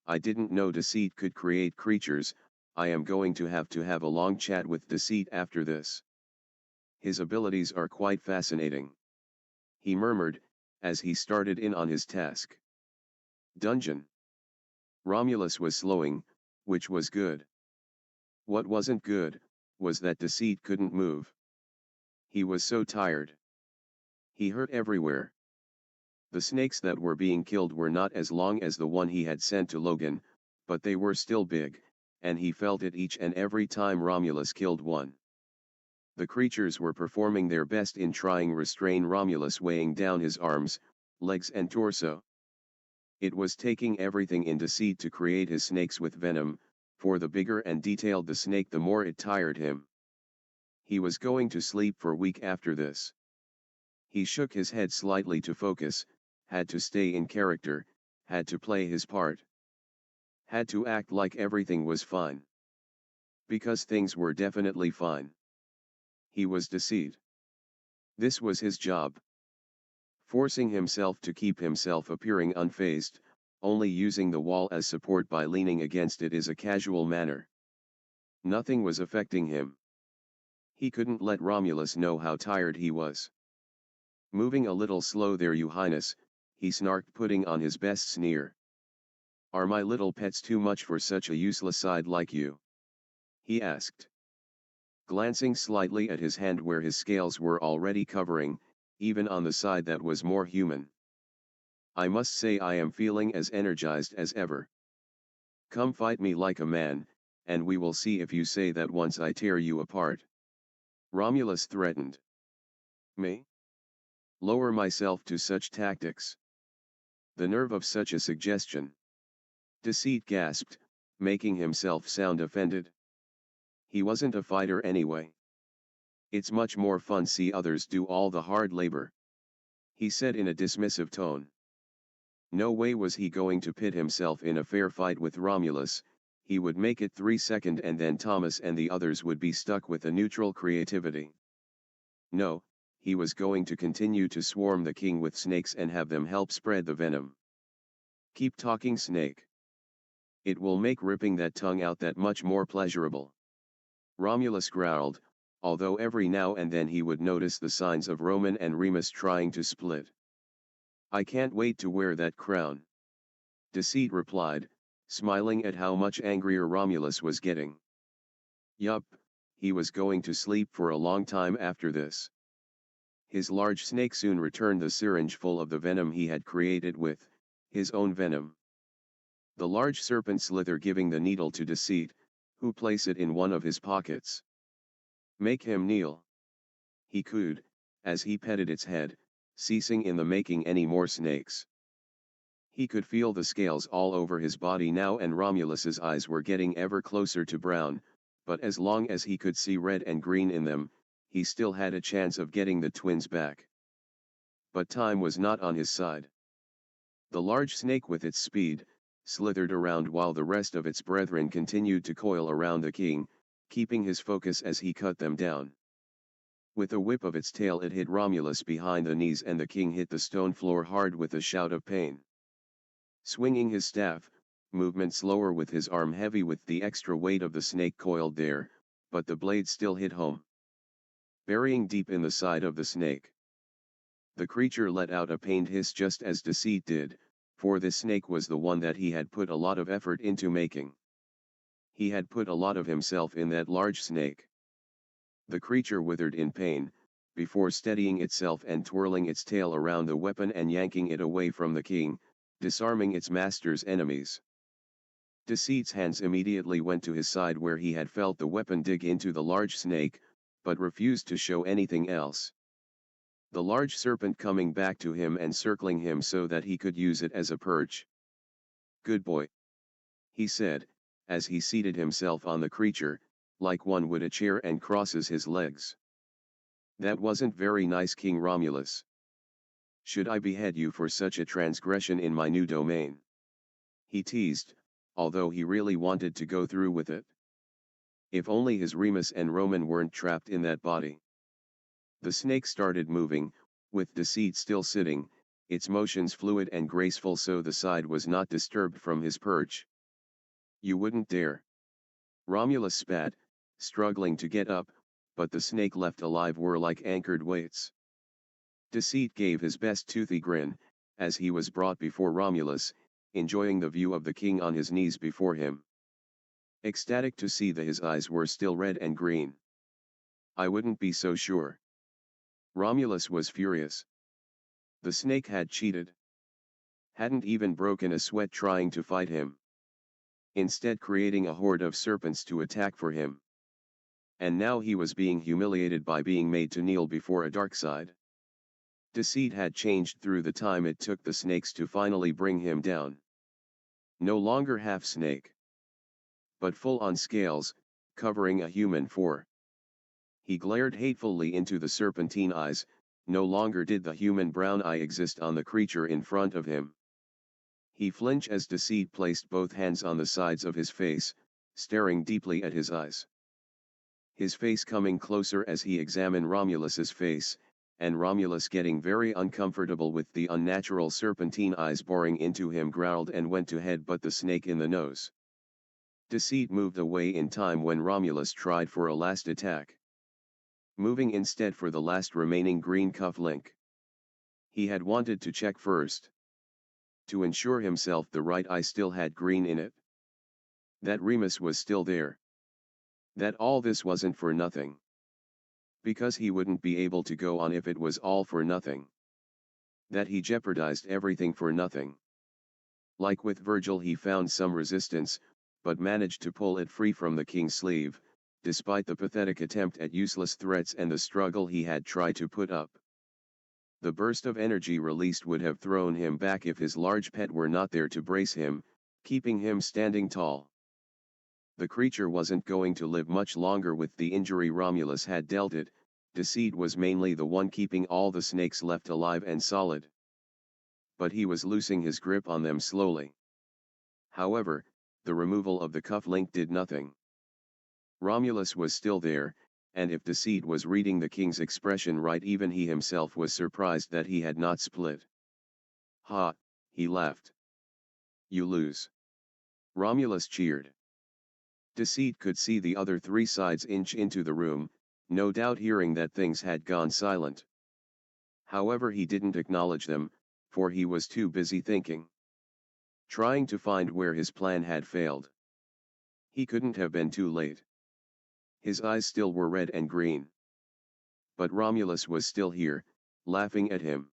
I didn't know Deceit could create creatures. I am going to have a long chat with Deceit after this. His abilities are quite fascinating. He murmured, as he started in on his task. Dungeon. Romulus was slowing, which was good. What wasn't good, was that Deceit couldn't move. He was so tired. He hurt everywhere. The snakes that were being killed were not as long as the one he had sent to Logan, but they were still big, and he felt it each and every time Romulus killed one. The creatures were performing their best in trying restrain Romulus, weighing down his arms, legs and torso. It was taking everything in Deceit to create his snakes with venom, for the bigger and detailed the snake the more it tired him. He was going to sleep for a week after this. He shook his head slightly to focus, had to stay in character, had to play his part. Had to act like everything was fine. Because things were definitely fine. He was Deceit. This was his job. Forcing himself to keep himself appearing unfazed, only using the wall as support by leaning against it is a casual manner. Nothing was affecting him. He couldn't let Romulus know how tired he was. Moving a little slow there, Your Highness, he snarked, putting on his best sneer. Are my little pets too much for such a useless side like you? He asked, glancing slightly at his hand where his scales were already covering, even on the side that was more human. I must say I am feeling as energized as ever. Come fight me like a man, and we will see if you say that once I tear you apart. Romulus threatened. Me? Lower myself to such tactics. The nerve of such a suggestion. Deceit gasped, making himself sound offended. He wasn't a fighter anyway. It's much more fun see others do all the hard labor, he said in a dismissive tone. No way was he going to pit himself in a fair fight with Romulus. He would make it 3 seconds and then Thomas and the others would be stuck with a neutral creativity. No, he was going to continue to swarm the king with snakes and have them help spread the venom. Keep talking, snake. It will make ripping that tongue out that much more pleasurable. Romulus growled, although every now and then he would notice the signs of Roman and Remus trying to split. I can't wait to wear that crown. Deceit replied, smiling at how much angrier Romulus was getting. Yup, he was going to sleep for a long time after this. His large snake soon returned the syringe full of the venom he had created with his own venom. The large serpent slither giving the needle to Deceit, who placed it in one of his pockets. Make him kneel. He cooed, as he petted its head, ceasing in the making any more snakes. He could feel the scales all over his body now and Romulus's eyes were getting ever closer to brown, but as long as he could see red and green in them, he still had a chance of getting the twins back. But time was not on his side. The large snake with its speed, slithered around while the rest of its brethren continued to coil around the king, keeping his focus as he cut them down. With a whip of its tail it hit Romulus behind the knees and the king hit the stone floor hard with a shout of pain. Swinging his staff, movement slower with his arm heavy with the extra weight of the snake coiled there, but the blade still hit home, burying deep in the side of the snake. The creature let out a pained hiss just as Deceit did, for this snake was the one that he had put a lot of effort into making. He had put a lot of himself in that large snake. The creature withered in pain, before steadying itself and twirling its tail around the weapon and yanking it away from the king, disarming its master's enemies. Deceit's hands immediately went to his side where he had felt the weapon dig into the large snake, but refused to show anything else. The large serpent coming back to him and circling him so that he could use it as a perch. Good boy, he said, as he seated himself on the creature, like one would a chair and crosses his legs. That wasn't very nice, King Romulus. Should I behead you for such a transgression in my new domain? He teased, although he really wanted to go through with it. If only his Remus and Roman weren't trapped in that body. The snake started moving, with Deceit still sitting, its motions fluid and graceful so the side was not disturbed from his perch. You wouldn't dare. Romulus spat, struggling to get up, but the snake left alive were like anchored weights. Deceit gave his best toothy grin, as he was brought before Romulus, enjoying the view of the king on his knees before him. Ecstatic to see that his eyes were still red and green. I wouldn't be so sure. Romulus was furious. The snake had cheated. Hadn't even broken a sweat trying to fight him. Instead creating a horde of serpents to attack for him. And now he was being humiliated by being made to kneel before a dark side. Deceit had changed through the time it took the snakes to finally bring him down. No longer half snake, but full on scales, covering a human form. He glared hatefully into the serpentine eyes. No longer did the human brown eye exist on the creature in front of him. He flinched as Deceit placed both hands on the sides of his face, staring deeply at his eyes. his face coming closer as he examined Romulus's face, and Romulus getting very uncomfortable with the unnatural serpentine eyes boring into him, growled and went to headbutt the snake in the nose. Deceit moved away in time when Romulus tried for a last attack, moving instead for the last remaining green cuff link. He had wanted to check first, to ensure himself the right eye still had green in it, that Remus was still there, that all this wasn't for nothing, because he wouldn't be able to go on if it was all for nothing, that he jeopardized everything for nothing. Like with Virgil, he found some resistance, but managed to pull it free from the king's sleeve, despite the pathetic attempt at useless threats and the struggle he had tried to put up. The burst of energy released would have thrown him back if his large pet were not there to brace him, keeping him standing tall. The creature wasn't going to live much longer with the injury Romulus had dealt it. Deceit was mainly the one keeping all the snakes left alive and solid. But he was losing his grip on them slowly. However, the removal of the cuff link did nothing. Romulus was still there, and if Deceit was reading the king's expression right, even he himself was surprised that he had not split. "Ha," he laughed. "You lose." Romulus cheered. Deceit could see the other three sides inch into the room, no doubt hearing that things had gone silent. However, he didn't acknowledge them, for he was too busy thinking, trying to find where his plan had failed. He couldn't have been too late. His eyes still were red and green. But Romulus was still here, laughing at him.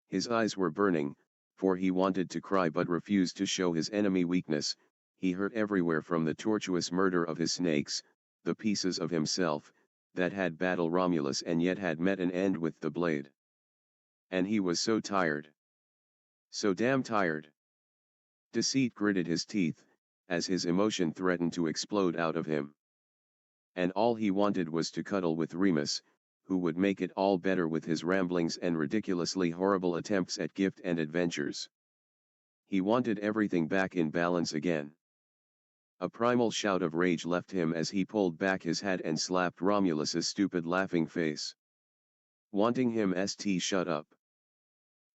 His eyes were burning, for he wanted to cry but refused to show his enemy weakness. He hurt everywhere from the tortuous murder of his snakes, the pieces of himself, that had battled Romulus and yet had met an end with the blade. And he was so tired. So damn tired. Deceit gritted his teeth, as his emotion threatened to explode out of him. And all he wanted was to cuddle with Remus, who would make it all better with his ramblings and ridiculously horrible attempts at gift and adventures. He wanted everything back in balance again. A primal shout of rage left him as he pulled back his hat and slapped Romulus's stupid laughing face, wanting him to shut up.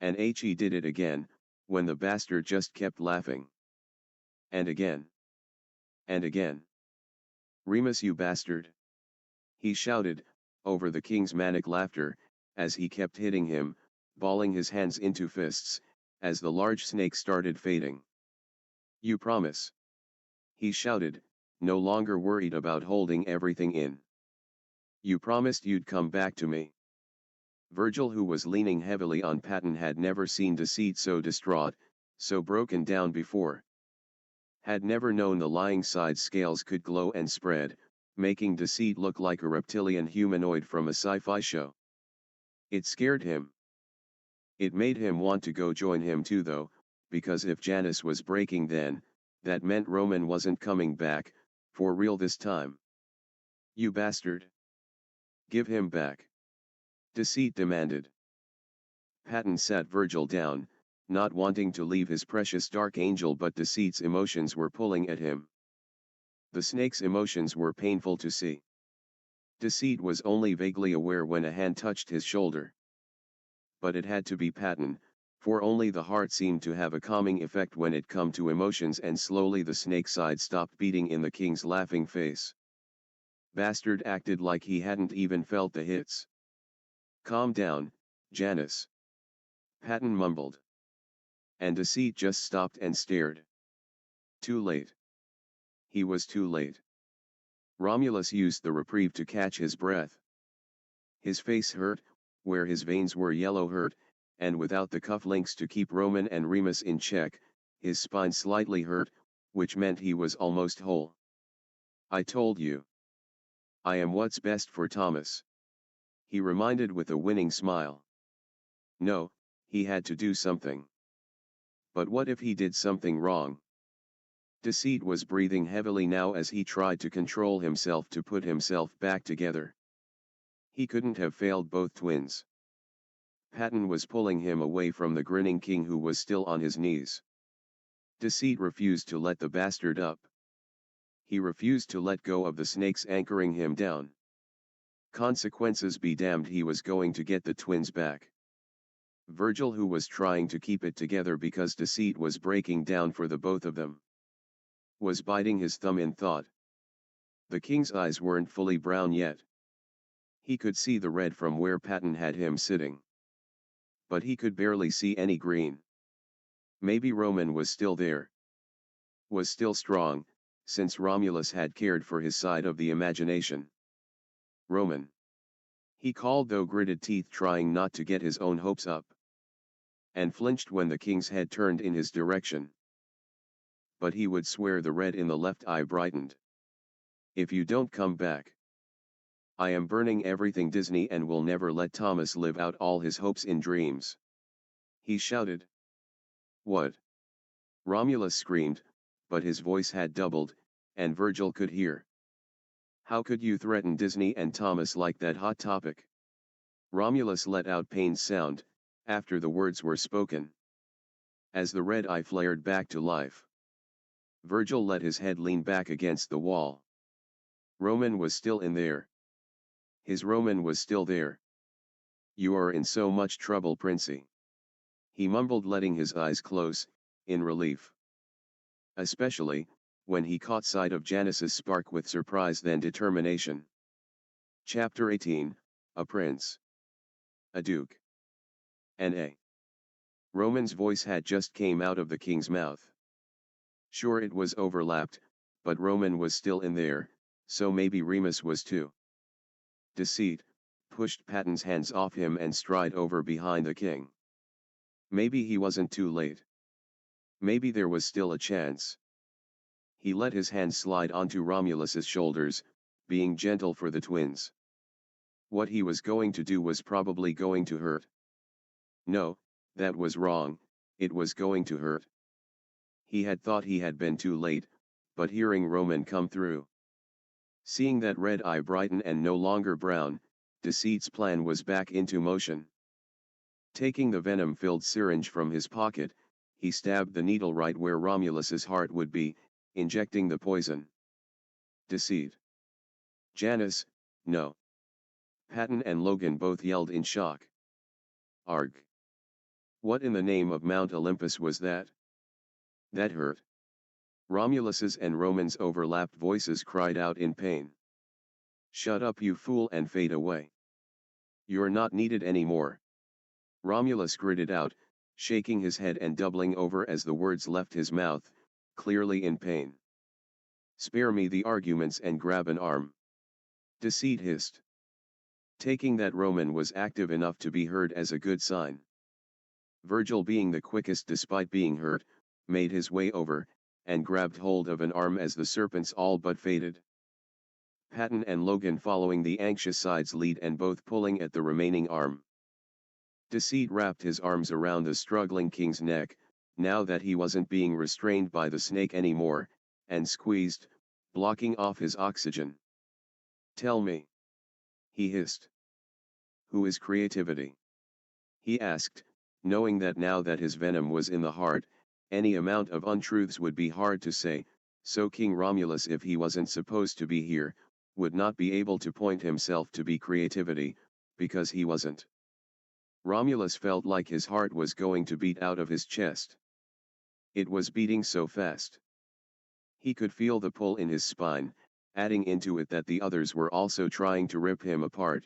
And he did it again, when the bastard just kept laughing. And again. And again. "Remus, you bastard!" he shouted, over the king's manic laughter, as he kept hitting him, balling his hands into fists, as the large snake started fading. "You promise?" he shouted, no longer worried about holding everything in. "You promised you'd come back to me." Virgil, who was leaning heavily on Patton, had never seen Deceit so distraught, so broken down before. Had never known the lying side scales could glow and spread, making Deceit look like a reptilian humanoid from a sci-fi show. It scared him. It made him want to go join him too, though, because if Janus was breaking, then that meant Roman wasn't coming back, for real this time. "You bastard! Give him back!" Deceit demanded. Patton sat Virgil down, not wanting to leave his precious dark angel, but Deceit's emotions were pulling at him. The snake's emotions were painful to see. Deceit was only vaguely aware when a hand touched his shoulder. But it had to be Patton, for only the heart seemed to have a calming effect when it come to emotions, and slowly the snake side stopped beating in the king's laughing face. Bastard acted like he hadn't even felt the hits. "Calm down, Janus," Patton mumbled. And Deceit just stopped and stared. Too late. He was too late. Romulus used the reprieve to catch his breath. His face hurt, where his veins were yellow hurt, and without the cufflinks to keep Roman and Remus in check, his spine slightly hurt, which meant he was almost whole. "I told you. I am what's best for Thomas," he reminded with a winning smile. No, he had to do something. But what if he did something wrong? Deceit was breathing heavily now as he tried to control himself to put himself back together. He couldn't have failed both twins. Patton was pulling him away from the grinning king, who was still on his knees. Deceit refused to let the bastard up. He refused to let go of the snakes anchoring him down. Consequences be damned, he was going to get the twins back. Virgil, who was trying to keep it together because Deceit was breaking down for the both of them, was biting his thumb in thought. The king's eyes weren't fully brown yet. He could see the red from where Patton had him sitting. But he could barely see any green. Maybe Roman was still there. Was still strong, since Romulus had cared for his side of the imagination. Roman. He called, though gritted teeth, trying not to get his own hopes up. And flinched when the king's head turned in his direction. But he would swear the red in the left eye brightened. If you don't come back, I am burning everything Disney and will never let Thomas live out all his hopes in dreams. He shouted. What? Romulus screamed, but his voice had doubled, and Virgil could hear. How could you threaten Disney and Thomas like that? Hot topic. Romulus let out pained sound, after the words were spoken. As the red eye flared back to life, Virgil let his head lean back against the wall. Roman was still in there. His Roman was still there. You are in so much trouble, Princey. He mumbled, letting his eyes close, in relief. Especially, when he caught sight of Janus's spark with surprise then determination. Chapter 18, A Prince. A Duke. N.A. Roman's voice had just came out of the king's mouth. Sure, it was overlapped, but Roman was still in there, so maybe Remus was too. Deceit pushed Patton's hands off him and stride over behind the king. Maybe he wasn't too late. Maybe there was still a chance. He let his hands slide onto Romulus's shoulders, being gentle for the twins. What he was going to do was probably going to hurt. No, that was wrong, it was going to hurt. He had thought he had been too late, but hearing Roman come through, seeing that red eye brighten and no longer brown, Deceit's plan was back into motion. Taking the venom-filled syringe from his pocket, he stabbed the needle right where Romulus's heart would be, injecting the poison. Deceit. Janus, no. Patton and Logan both yelled in shock. Arg. What in the name of Mount Olympus was that? That hurt. Romulus's and Roman's overlapped voices cried out in pain. Shut up, you fool, and fade away. You're not needed anymore. Romulus gritted out, shaking his head and doubling over as the words left his mouth, clearly in pain. Spare me the arguments and grab an arm. Deceit hissed. Taking that Roman was active enough to be heard as a good sign. Virgil, being the quickest despite being hurt, made his way over, and grabbed hold of an arm as the serpents all but faded. Patton and Logan following the anxious side's lead and both pulling at the remaining arm. Deceit wrapped his arms around the struggling king's neck, now that he wasn't being restrained by the snake anymore, and squeezed, blocking off his oxygen. Tell me. He hissed. Who is creativity? He asked, knowing that now that his venom was in the heart, any amount of untruths would be hard to say, so King Romulus, if he wasn't supposed to be here, would not be able to point himself to be creativity, because he wasn't. Romulus felt like his heart was going to beat out of his chest. It was beating so fast. He could feel the pull in his spine, adding into it that the others were also trying to rip him apart.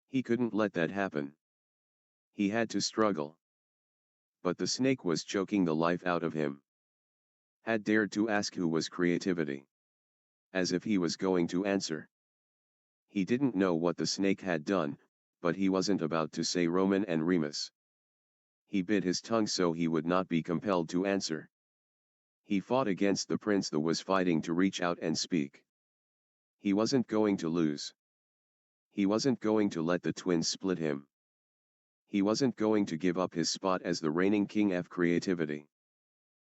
He couldn't let that happen. He had to struggle. But the snake was choking the life out of him. Had dared to ask who was creativity. As if he was going to answer. He didn't know what the snake had done, but he wasn't about to say Roman and Remus. He bit his tongue so he would not be compelled to answer. He fought against the prince that was fighting to reach out and speak. He wasn't going to lose. He wasn't going to let the twins split him. He wasn't going to give up his spot as the reigning king of creativity.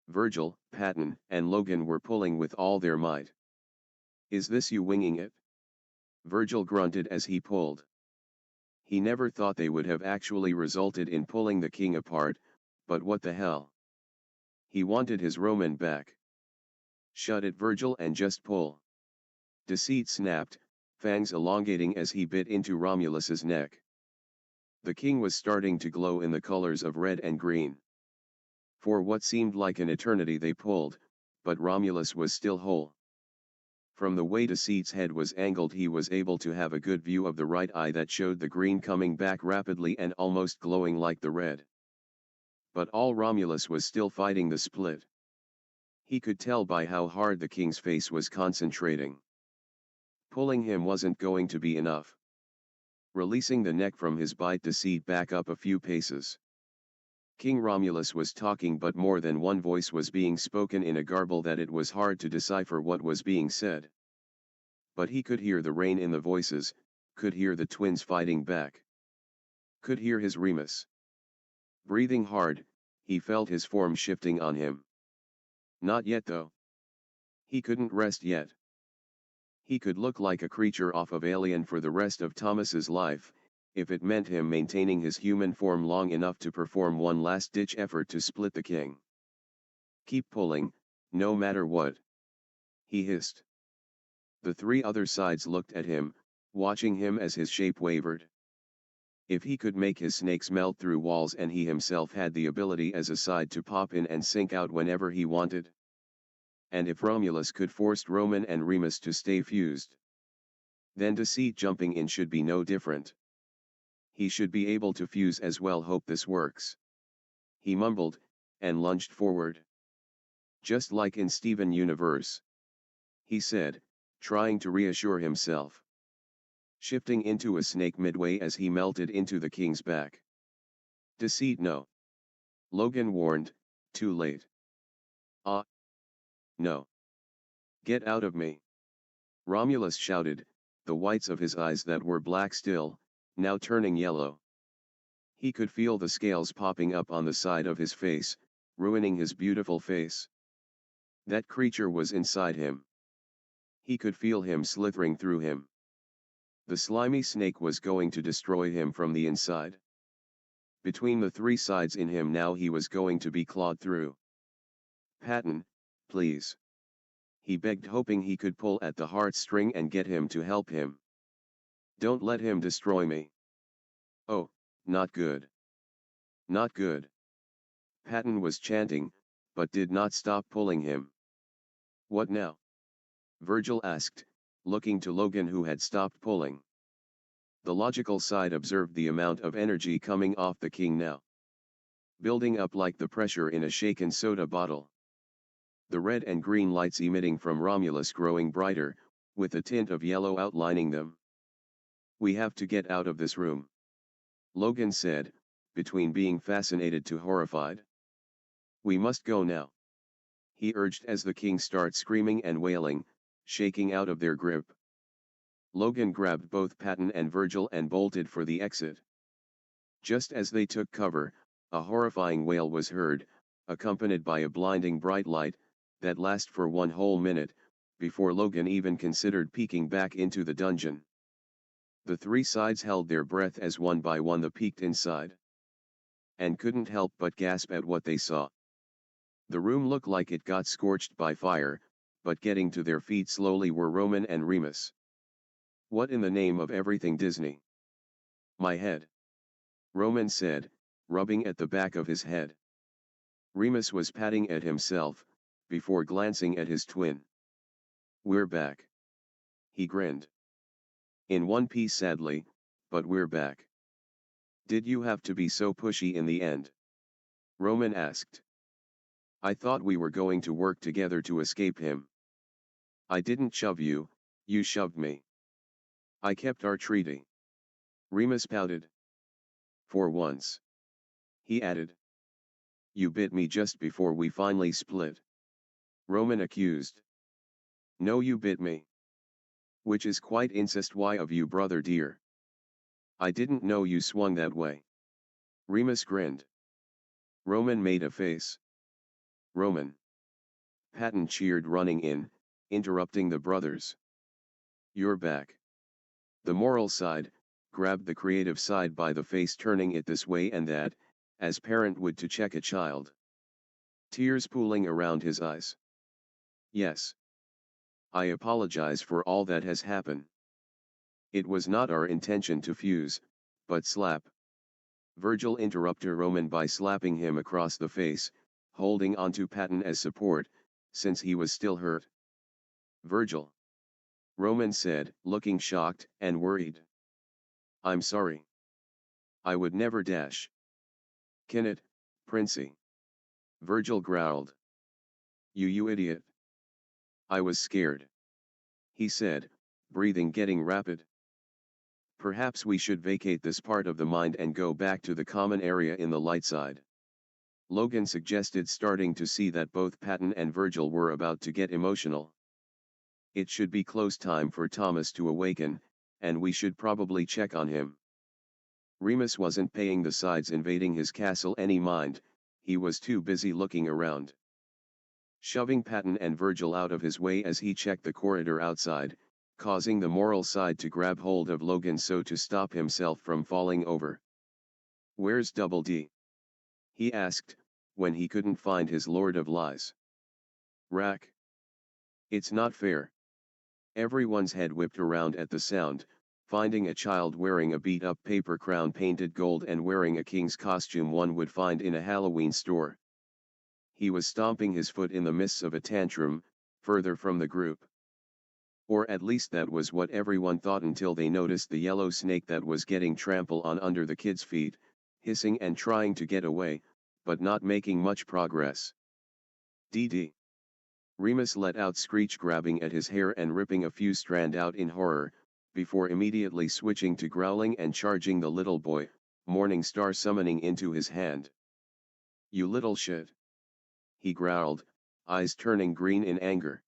Virgil, Patton, and Logan were pulling with all their might. Is this you winging it? Virgil grunted as he pulled. He never thought they would have actually resulted in pulling the king apart, but what the hell? He wanted his Roman back. Shut it, Virgil, and just pull. Deceit snapped, fangs elongating as he bit into Romulus's neck. The king was starting to glow in the colors of red and green. For what seemed like an eternity they pulled, but Romulus was still whole. From the way Deceit's head was angled, he was able to have a good view of the right eye that showed the green coming back rapidly and almost glowing like the red. But all Romulus was still fighting the split. He could tell by how hard the king's face was concentrating. Pulling him wasn't going to be enough. Releasing the neck from his bite, Deceit back up a few paces. King Romulus was talking, but more than one voice was being spoken in a garble that it was hard to decipher what was being said. But he could hear the rain in the voices, could hear the twins fighting back. Could hear his Remus. Breathing hard, he felt his form shifting on him. Not yet though. He couldn't rest yet. He could look like a creature off of Alien for the rest of Thomas's life, if it meant him maintaining his human form long enough to perform one last-ditch effort to split the king. Keep pulling, no matter what. He hissed. The three other sides looked at him, watching him as his shape wavered. If he could make his snakes melt through walls and he himself had the ability as a side to pop in and sink out whenever he wanted. And if Romulus could force Roman and Remus to stay fused, then Deceit jumping in should be no different. He should be able to fuse as well. Hope this works. He mumbled, and lunged forward. Just like in Steven Universe, he said, trying to reassure himself. Shifting into a snake midway as he melted into the king's back. Deceit, no. Logan warned, too late. Ah. No. Get out of me. Romulus shouted, the whites of his eyes that were black still, now turning yellow. He could feel the scales popping up on the side of his face, ruining his beautiful face. That creature was inside him. He could feel him slithering through him. The slimy snake was going to destroy him from the inside. Between the three sides in him now he was going to be clawed through. Patton, please. He begged, hoping he could pull at the heartstring and get him to help him. Don't let him destroy me. Oh, not good. Not good. Patton was chanting, but did not stop pulling him. What now? Virgil asked, looking to Logan, who had stopped pulling. The logical side observed the amount of energy coming off the king now. Building up like the pressure in a shaken soda bottle. The red and green lights emitting from Romulus growing brighter, with a tint of yellow outlining them. We have to get out of this room. Logan said, between being fascinated to horrified. We must go now. He urged as the king started screaming and wailing, shaking out of their grip. Logan grabbed both Patton and Virgil and bolted for the exit. Just as they took cover, a horrifying wail was heard, accompanied by a blinding bright light, that lasted for 1 whole minute, before Logan even considered peeking back into the dungeon. The three sides held their breath as one by one they peeked inside. And couldn't help but gasp at what they saw. The room looked like it got scorched by fire, but getting to their feet slowly were Roman and Remus. What in the name of everything Disney? My head. Roman said, rubbing at the back of his head. Remus was patting at himself, before glancing at his twin. We're back. He grinned. In one piece sadly, but we're back. Did you have to be so pushy in the end? Roman asked. I thought we were going to work together to escape him. I didn't shove you, you shoved me. I kept our treaty. Remus pouted. For once. He added. You bit me just before we finally split. Roman accused. No, you bit me. Which is quite incest of you, brother dear. I didn't know you swung that way. Remus grinned. Roman made a face. Roman. Patton cheered, running in, interrupting the brothers. You're back. The moral side grabbed the creative side by the face, turning it this way and that, as parent would to check a child. Tears pooling around his eyes. Yes. I apologize for all that has happened. It was not our intention to fuse, but slap. Virgil interrupted Roman by slapping him across the face, holding onto Patton as support, since he was still hurt. Virgil. Roman said, looking shocked and worried. I'm sorry. I would never dash. Can it, Princey? Virgil growled. You idiot. I was scared. He said, breathing getting rapid. Perhaps we should vacate this part of the mind and go back to the common area in the light side. Logan suggested, starting to see that both Patton and Virgil were about to get emotional. It should be close time for Thomas to awaken, and we should probably check on him. Remus wasn't paying the sides invading his castle any mind, he was too busy looking around. Shoving Patton and Virgil out of his way as he checked the corridor outside, causing the moral side to grab hold of Logan so to stop himself from falling over. Where's Double D? He asked, when he couldn't find his Lord of Lies. Rack. It's not fair. Everyone's head whipped around at the sound, finding a child wearing a beat-up paper crown painted gold and wearing a king's costume one would find in a Halloween store. He was stomping his foot in the midst of a tantrum, further from the group. Or at least that was what everyone thought until they noticed the yellow snake that was getting trampled on under the kid's feet, hissing and trying to get away, but not making much progress. DD. Remus let out screech, grabbing at his hair and ripping a few strand out in horror, before immediately switching to growling and charging the little boy, Morning Star summoning into his hand. You little shit. He growled, eyes turning green in anger.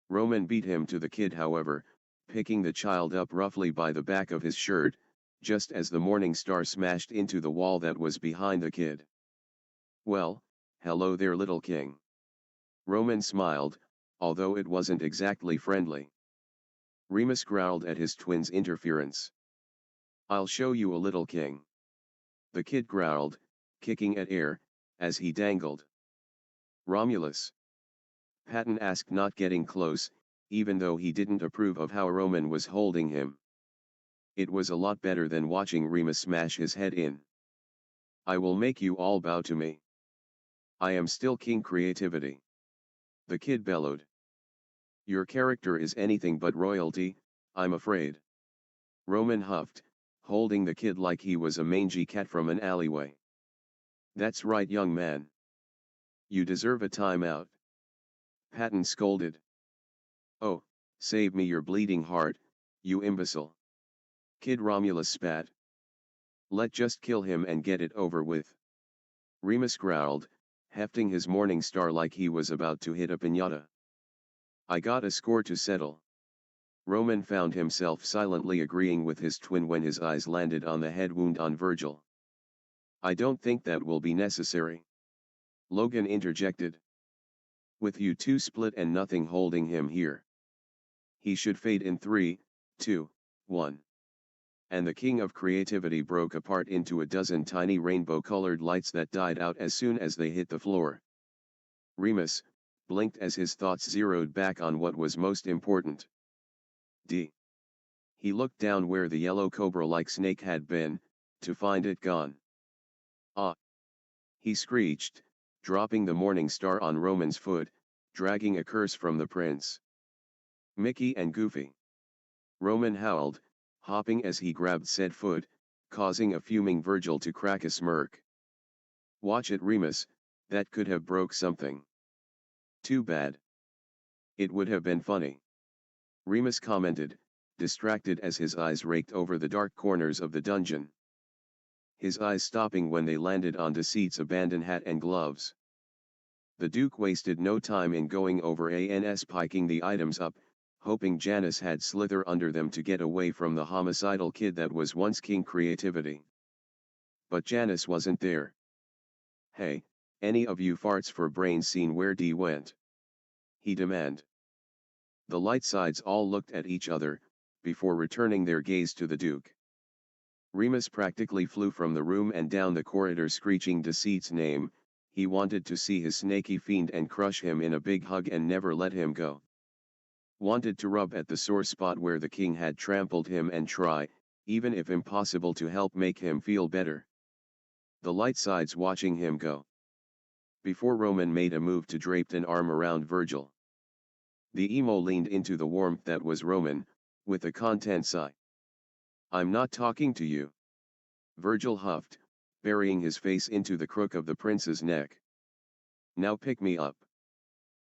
Roman beat him to the kid, however, picking the child up roughly by the back of his shirt, just as the Morning Star smashed into the wall that was behind the kid. Well, hello there, little king. Roman smiled, although it wasn't exactly friendly. Remus growled at his twin's interference. I'll show you a little king. The kid growled, kicking at air, as he dangled. Romulus? Patton asked, not getting close, even though he didn't approve of how Roman was holding him. It was a lot better than watching Remus smash his head in. I will make you all bow to me. I am still King Creativity. The kid bellowed. Your character is anything but royalty, I'm afraid. Roman huffed, holding the kid like he was a mangy cat from an alleyway. That's right, young man. You deserve a timeout. Patton scolded. Oh, save me your bleeding heart, you imbecile. Kid Romulus spat. Let's just kill him and get it over with. Remus growled, hefting his Morning Star like he was about to hit a piñata. I got a score to settle. Roman found himself silently agreeing with his twin when his eyes landed on the head wound on Virgil. I don't think that will be necessary. Logan interjected. With you two split and nothing holding him here. He should fade in 3, 2, 1. And the king of creativity broke apart into a dozen tiny rainbow-colored lights that died out as soon as they hit the floor. Remus blinked as his thoughts zeroed back on what was most important. D. He looked down where the yellow cobra-like snake had been, to find it gone. Ah! He screeched, dropping the Morning Star on Roman's foot, dragging a curse from the prince. Mickey and Goofy. Roman howled, hopping as he grabbed said foot, causing a fuming Virgil to crack a smirk. Watch it, Remus, that could have broke something. Too bad. It would have been funny. Remus commented, distracted as his eyes raked over the dark corners of the dungeon. His eyes stopping when they landed on Deceit's abandoned hat and gloves. The Duke wasted no time in going over and piking the items up, hoping Janus had slither under them to get away from the homicidal kid that was once King Creativity. But Janus wasn't there. Hey, any of you farts for brains seen where D went? He demanded. The light sides all looked at each other, before returning their gaze to the Duke. Remus practically flew from the room and down the corridor screeching Deceit's name. He wanted to see his snaky fiend and crush him in a big hug and never let him go. Wanted to rub at the sore spot where the king had trampled him and try, even if impossible, to help make him feel better. The light sides watching him go. Before Roman made a move to drape an arm around Virgil. The emo leaned into the warmth that was Roman, with a content sigh. "I'm not talking to you." Virgil huffed, burying his face into the crook of the prince's neck. "Now pick me up.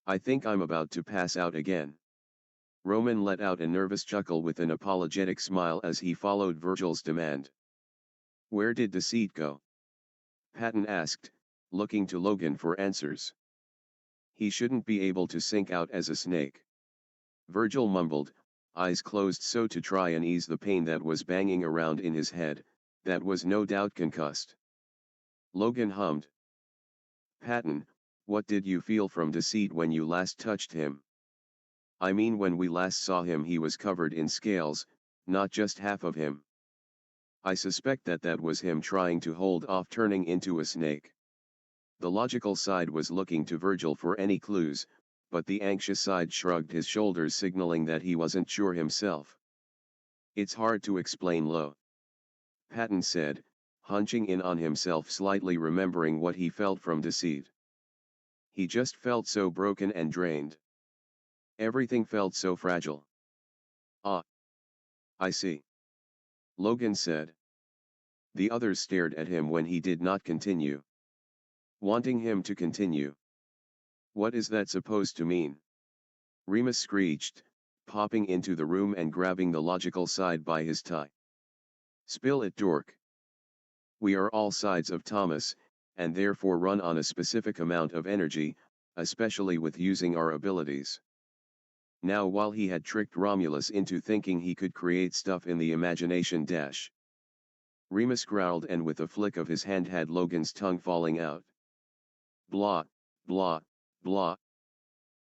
I think I'm about to pass out again." Roman let out a nervous chuckle with an apologetic smile as he followed Virgil's demand. "Where did Deceit go?" Patton asked, looking to Logan for answers. "He shouldn't be able to sink out as a snake." Virgil mumbled, eyes closed so to try and ease the pain that was banging around in his head, that was no doubt concussed. Logan hummed. "Patton, what did you feel from Deceit when you last touched him?" "I mean, when we last saw him he was covered in scales, not just half of him. I suspect that was him trying to hold off turning into a snake." The logical side was looking to Virgil for any clues, but the anxious side shrugged his shoulders, signaling that he wasn't sure himself. "It's hard to explain, Lo," Patton said, hunching in on himself slightly, remembering what he felt from Deceit. He just felt so broken and drained. Everything felt so fragile. "Ah. I see," Logan said. The others stared at him when he did not continue. Wanting him to continue. "What is that supposed to mean?" Remus screeched, popping into the room and grabbing the logical side by his tie. "Spill it, dork. We are all sides of Thomas, and therefore run on a specific amount of energy, especially with using our abilities." Now, while he had tricked Romulus into thinking he could create stuff in the imagination dash, Remus growled and with a flick of his hand had Logan's tongue falling out. "Blah, blah, blah.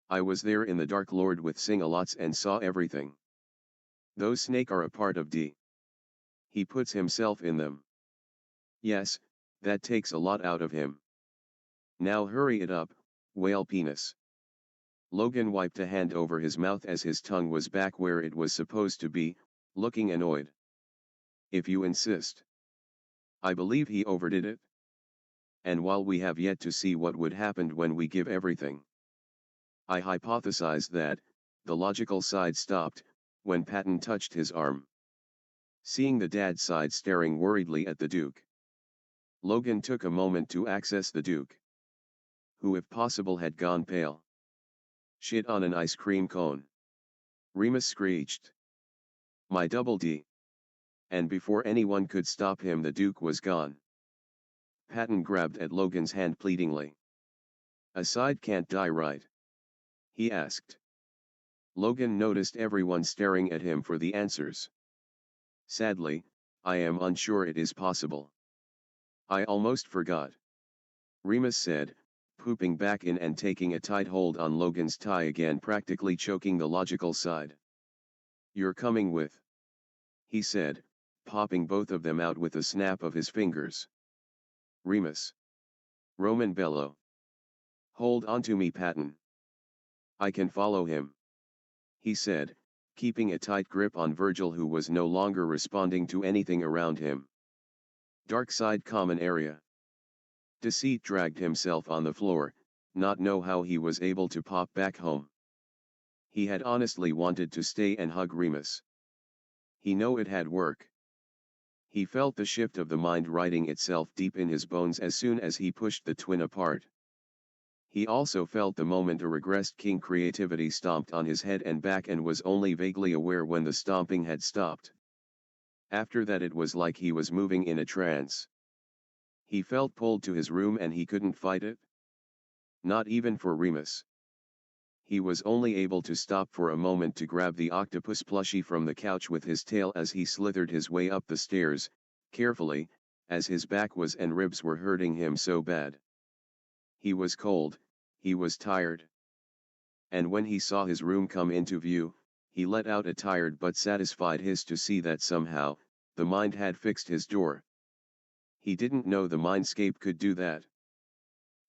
I was there in the Dark Lord with Sing-a-lots and saw everything. Those snake are a part of D. He puts himself in them. Yes, that takes a lot out of him. Now hurry it up, whale penis." Logan wiped a hand over his mouth as his tongue was back where it was supposed to be, looking annoyed. "If you insist. I believe he overdid it. And while we have yet to see what would happen when we give everything, I hypothesize that," the logical side stopped, when Patton touched his arm. Seeing the dad side staring worriedly at the Duke, Logan took a moment to access the Duke, who if possible had gone pale. "Shit on an ice cream cone," Remus screeched. "My double D." And before anyone could stop him, the Duke was gone. Patton grabbed at Logan's hand pleadingly. "A side can't die, right?" he asked. Logan noticed everyone staring at him for the answers. "Sadly, I am unsure it is possible. I almost forgot," Remus said, pooping back in and taking a tight hold on Logan's tie again, practically choking the logical side. "You're coming with," he said, popping both of them out with a snap of his fingers. "Remus." Roman bellowed. "Hold on to me, Patton. I can follow him," he said, keeping a tight grip on Virgil, who was no longer responding to anything around him. Dark side common area. Deceit dragged himself on the floor, not know how he was able to pop back home. He had honestly wanted to stay and hug Remus. He know it had work. He felt the shift of the mind writing itself deep in his bones as soon as he pushed the twin apart. He also felt the moment a regressed king creativity stomped on his head and back, and was only vaguely aware when the stomping had stopped. After that it was like he was moving in a trance. He felt pulled to his room and he couldn't fight it. Not even for Remus. He was only able to stop for a moment to grab the octopus plushie from the couch with his tail as he slithered his way up the stairs, carefully, as his back was and ribs were hurting him so bad. He was cold, he was tired. And when he saw his room come into view, he let out a tired but satisfied hiss to see that somehow, the mind had fixed his door. He didn't know the mindscape could do that.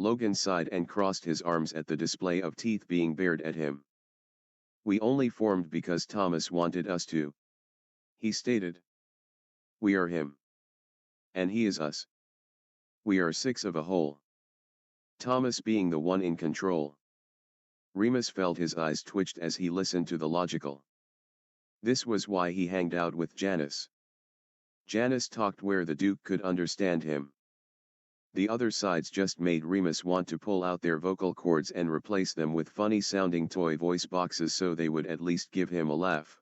Logan sighed and crossed his arms at the display of teeth being bared at him. "We only formed because Thomas wanted us to," he stated. "We are him. And he is us. We are six of a whole. Thomas being the one in control." Remus felt his eyes twitched as he listened to the logical. This was why he hanged out with Janus. Janus talked where the Duke could understand him. The other sides just made Remus want to pull out their vocal cords and replace them with funny-sounding toy voice boxes so they would at least give him a laugh.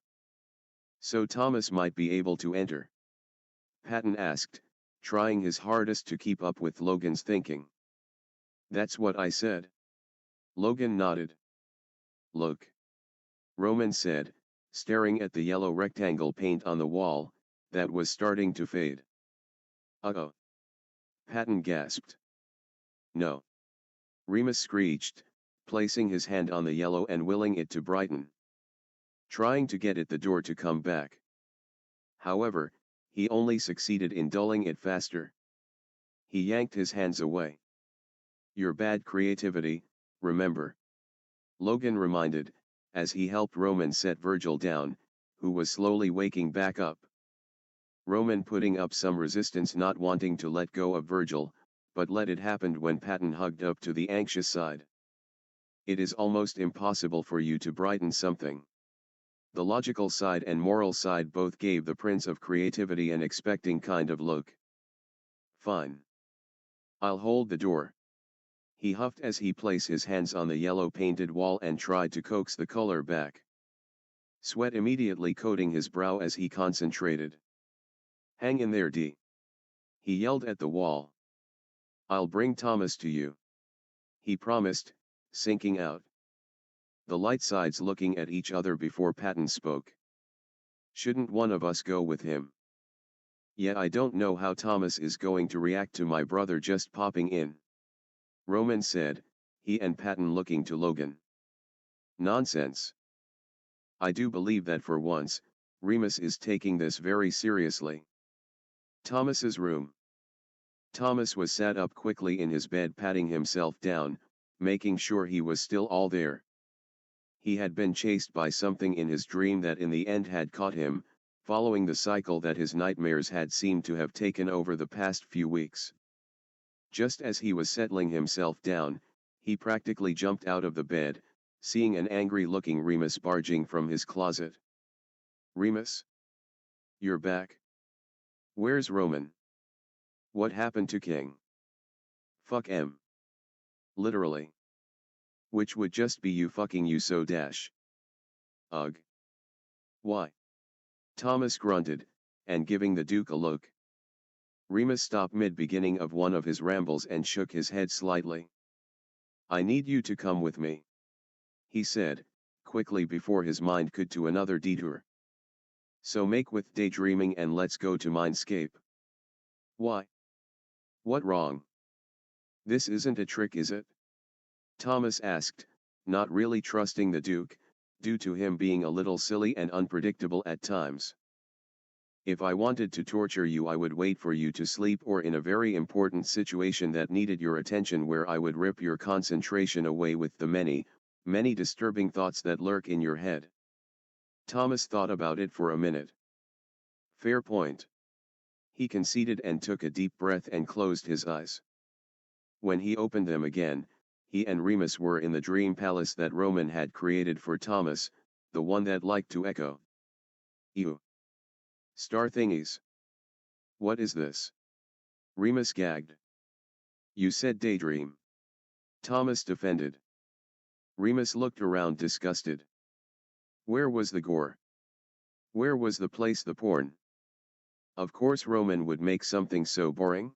"So Thomas might be able to enter?" Patton asked, trying his hardest to keep up with Logan's thinking. "That's what I said." Logan nodded. "Look," Roman said, staring at the yellow rectangle paint on the wall, that was starting to fade. "Uh-oh." Patton gasped. "No." Remus screeched, placing his hand on the yellow and willing it to brighten. Trying to get at the door to come back. However, he only succeeded in dulling it faster. He yanked his hands away. "Your bad creativity, remember," Logan reminded, as he helped Roman set Virgil down, who was slowly waking back up. Roman putting up some resistance, not wanting to let go of Virgil, but let it happen when Patton hugged up to the anxious side. "It is almost impossible for you to brighten something." The logical side and moral side both gave the Prince of Creativity an expecting kind of look. "Fine. I'll hold the door," he huffed as he placed his hands on the yellow painted wall and tried to coax the color back. Sweat immediately coating his brow as he concentrated. "Hang in there, D," he yelled at the wall. "I'll bring Thomas to you," he promised, sinking out. The light sides looking at each other before Patton spoke. "Shouldn't one of us go with him?" "Yeah, I don't know how Thomas is going to react to my brother just popping in," Roman said, he and Patton looking to Logan. "Nonsense. I do believe that for once, Remus is taking this very seriously." Thomas's room. Thomas was sat up quickly in his bed, patting himself down, making sure he was still all there. He had been chased by something in his dream that in the end had caught him, following the cycle that his nightmares had seemed to have taken over the past few weeks. Just as he was settling himself down, he practically jumped out of the bed, seeing an angry-looking Remus barging from his closet. "Remus? You're back? Where's Roman? What happened to King?" "Fuck em. Literally. Which would just be you fucking you so dash. Ugh. Why?" Thomas grunted, and giving the Duke a look. Remus stopped mid-beginning of one of his rambles and shook his head slightly. "I need you to come with me," he said, quickly before his mind could to another detour. "So make with daydreaming and let's go to Mindscape." "Why? What wrong? This isn't a trick, is it?" Thomas asked, not really trusting the Duke, due to him being a little silly and unpredictable at times. "If I wanted to torture you, I would wait for you to sleep or in a very important situation that needed your attention, where I would rip your concentration away with the many, many disturbing thoughts that lurk in your head." Thomas thought about it for a minute. "Fair point." He conceded and took a deep breath and closed his eyes. When he opened them again, he and Remus were in the dream palace that Roman had created for Thomas, the one that liked to echo. "Ew. Star thingies. What is this?" Remus gagged. "You said daydream," Thomas defended. Remus looked around disgusted. Where was the gore? Where was the place the porn? Of course Roman would make something so boring.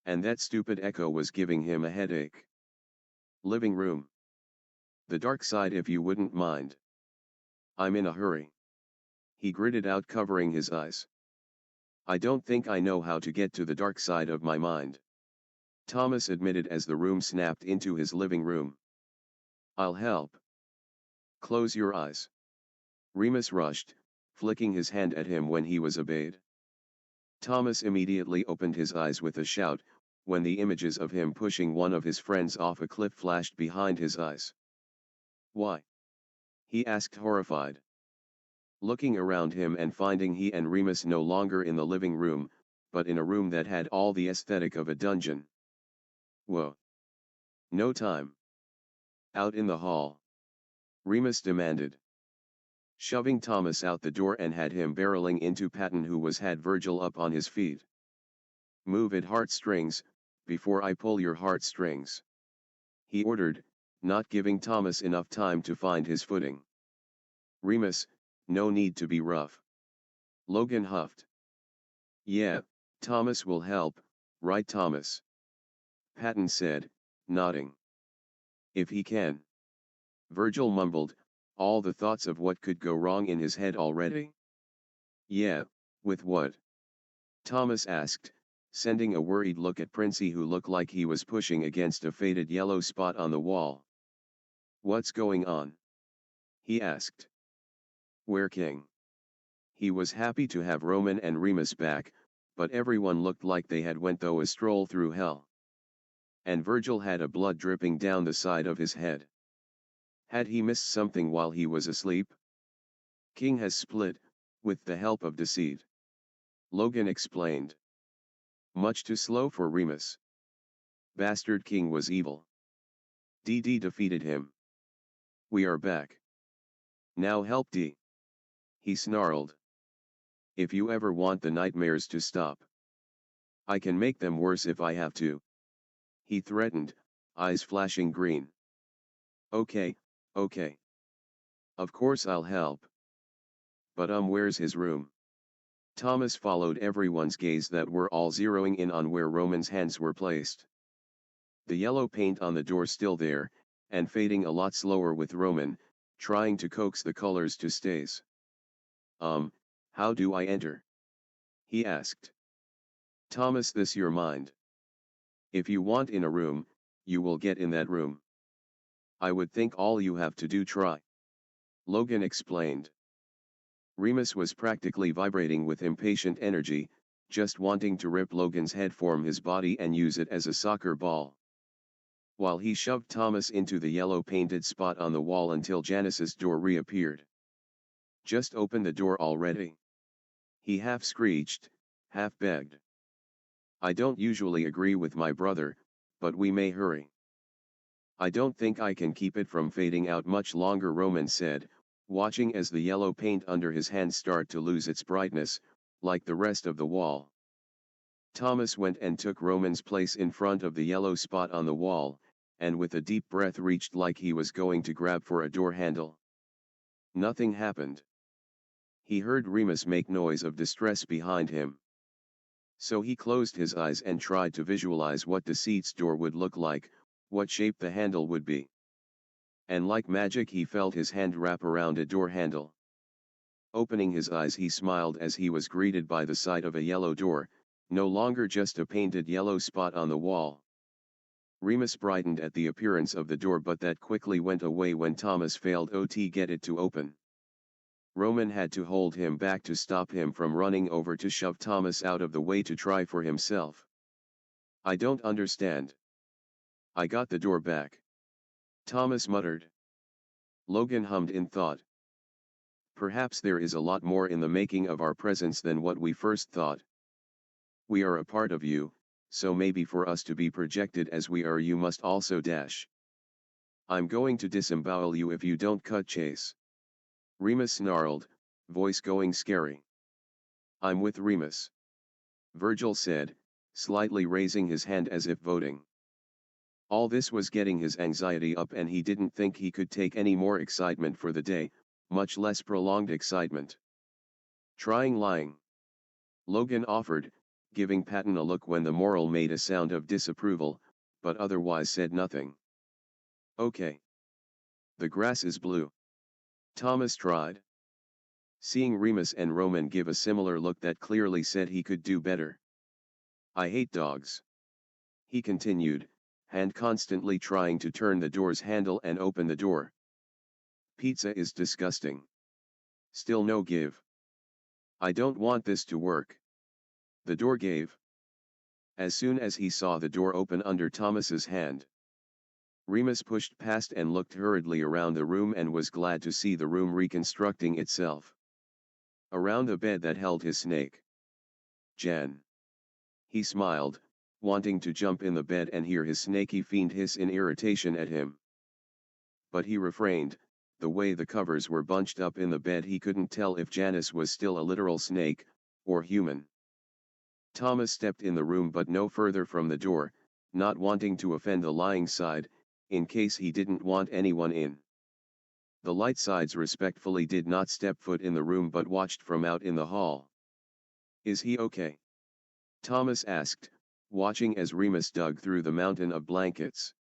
And that stupid echo was giving him a headache. "Living room. The dark side, if you wouldn't mind. I'm in a hurry," he gritted out, covering his eyes. "I don't think I know how to get to the dark side of my mind," Thomas admitted as the room snapped into his living room. "I'll help. Close your eyes." Remus rushed, flicking his hand at him when he was obeyed. Thomas immediately opened his eyes with a shout, when the images of him pushing one of his friends off a cliff flashed behind his eyes. "Why?" he asked, horrified. Looking around him and finding he and Remus no longer in the living room, but in a room that had all the aesthetic of a dungeon. "Whoa. No time." "Out in the hall," Remus demanded, shoving Thomas out the door and had him barreling into Patton, who had Virgil up on his feet. "Move it, heartstrings, before I pull your heartstrings," he ordered, not giving Thomas enough time to find his footing. "Remus, no need to be rough," Logan huffed. "Yeah, Thomas will help, right Thomas?" Patton said, nodding. "If he can," Virgil mumbled, all the thoughts of what could go wrong in his head already. "Yeah, with what?" Thomas asked, sending a worried look at Princey, who looked like he was pushing against a faded yellow spot on the wall. "What's going on?" he asked. "Where King?" He was happy to have Roman and Remus back, but everyone looked like they had went through a stroll through hell. And Virgil had a blood dripping down the side of his head. Had he missed something while he was asleep? "King has split, with the help of Deceit," Logan explained. "Much too slow for Remus. Bastard King was evil. DD defeated him. We are back. Now help D," he snarled. "If you ever want the nightmares to stop, I can make them worse if I have to," he threatened, eyes flashing green. Okay. Of course I'll help. But where's his room?" Thomas followed everyone's gaze that were all zeroing in on where Roman's hands were placed. The yellow paint on the door still there, and fading a lot slower with Roman, trying to coax the colors to stays. How do I enter?" he asked. "Thomas, this your mind. If you want in a room, you will get in that room. I would think all you have to do try," Logan explained. Remus was practically vibrating with impatient energy, just wanting to rip Logan's head from his body and use it as a soccer ball. While he shoved Thomas into the yellow painted spot on the wall until Janus's door reappeared. "Just open the door already," he half screeched, half begged. "I don't usually agree with my brother, but we may hurry." "I don't think I can keep it from fading out much longer," Roman said, watching as the yellow paint under his hands start to lose its brightness, like the rest of the wall. Thomas went and took Roman's place in front of the yellow spot on the wall, and with a deep breath reached like he was going to grab for a door handle. Nothing happened. He heard Remus make noise of distress behind him. So he closed his eyes and tried to visualize what Deceit's door would look like, what shape the handle would be. And like magic he felt his hand wrap around a door handle. Opening his eyes he smiled as he was greeted by the sight of a yellow door, no longer just a painted yellow spot on the wall. Remus brightened at the appearance of the door, but that quickly went away when Thomas failed to get it to open. Roman had to hold him back to stop him from running over to shove Thomas out of the way to try for himself. "I don't understand. I got the door back," Thomas muttered. Logan hummed in thought. "Perhaps there is a lot more in the making of our presence than what we first thought. We are a part of you, so maybe for us to be projected as we are you must also dash. I'm going to disembowel you if you don't cut chase," Remus snarled, voice going scary. "I'm with Remus," Virgil said, slightly raising his hand as if voting. All this was getting his anxiety up and he didn't think he could take any more excitement for the day, much less prolonged excitement. "Trying lying?" Logan offered, giving Patton a look when the moral made a sound of disapproval, but otherwise said nothing. "Okay. The grass is blue." Thomas tried. Seeing Remus and Roman give a similar look that clearly said he could do better. "I hate dogs," he continued, hand constantly trying to turn the door's handle and open the door. "Pizza is disgusting." Still no give. "I don't want this to work." The door gave. as soon as he saw the door open under Thomas's hand. Remus pushed past and looked hurriedly around the room and was glad to see the room reconstructing itself. Around the bed that held his snake. Jan. He smiled, wanting to jump in the bed and hear his snaky fiend hiss in irritation at him. But he refrained. The way the covers were bunched up in the bed, he couldn't tell if Janus was still a literal snake, or human. Thomas stepped in the room but no further from the door, not wanting to offend the lying side, in case he didn't want anyone in. The light sides respectfully did not step foot in the room but watched from out in the hall. "Is he okay?" Thomas asked, watching as Remus dug through the mountain of blankets.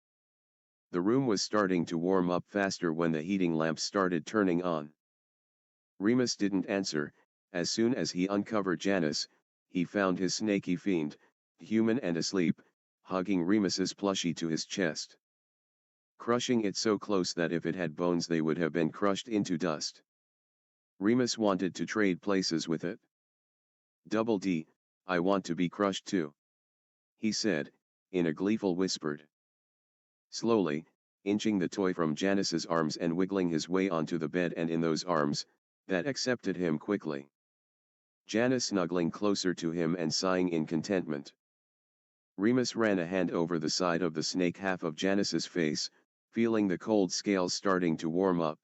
The room was starting to warm up faster when the heating lamp started turning on. Remus didn't answer. As soon as he uncovered Janus, he found his snaky fiend, human and asleep, hugging Remus's plushie to his chest. Crushing it so close that if it had bones they would have been crushed into dust. Remus wanted to trade places with it. "Double D, I want to be crushed too," he said, in a gleeful whisper. Slowly, inching the toy from Janus's arms and wiggling his way onto the bed and in those arms, that accepted him quickly. Janus snuggling closer to him and sighing in contentment. Remus ran a hand over the side of the snake half of Janus's face, feeling the cold scales starting to warm up.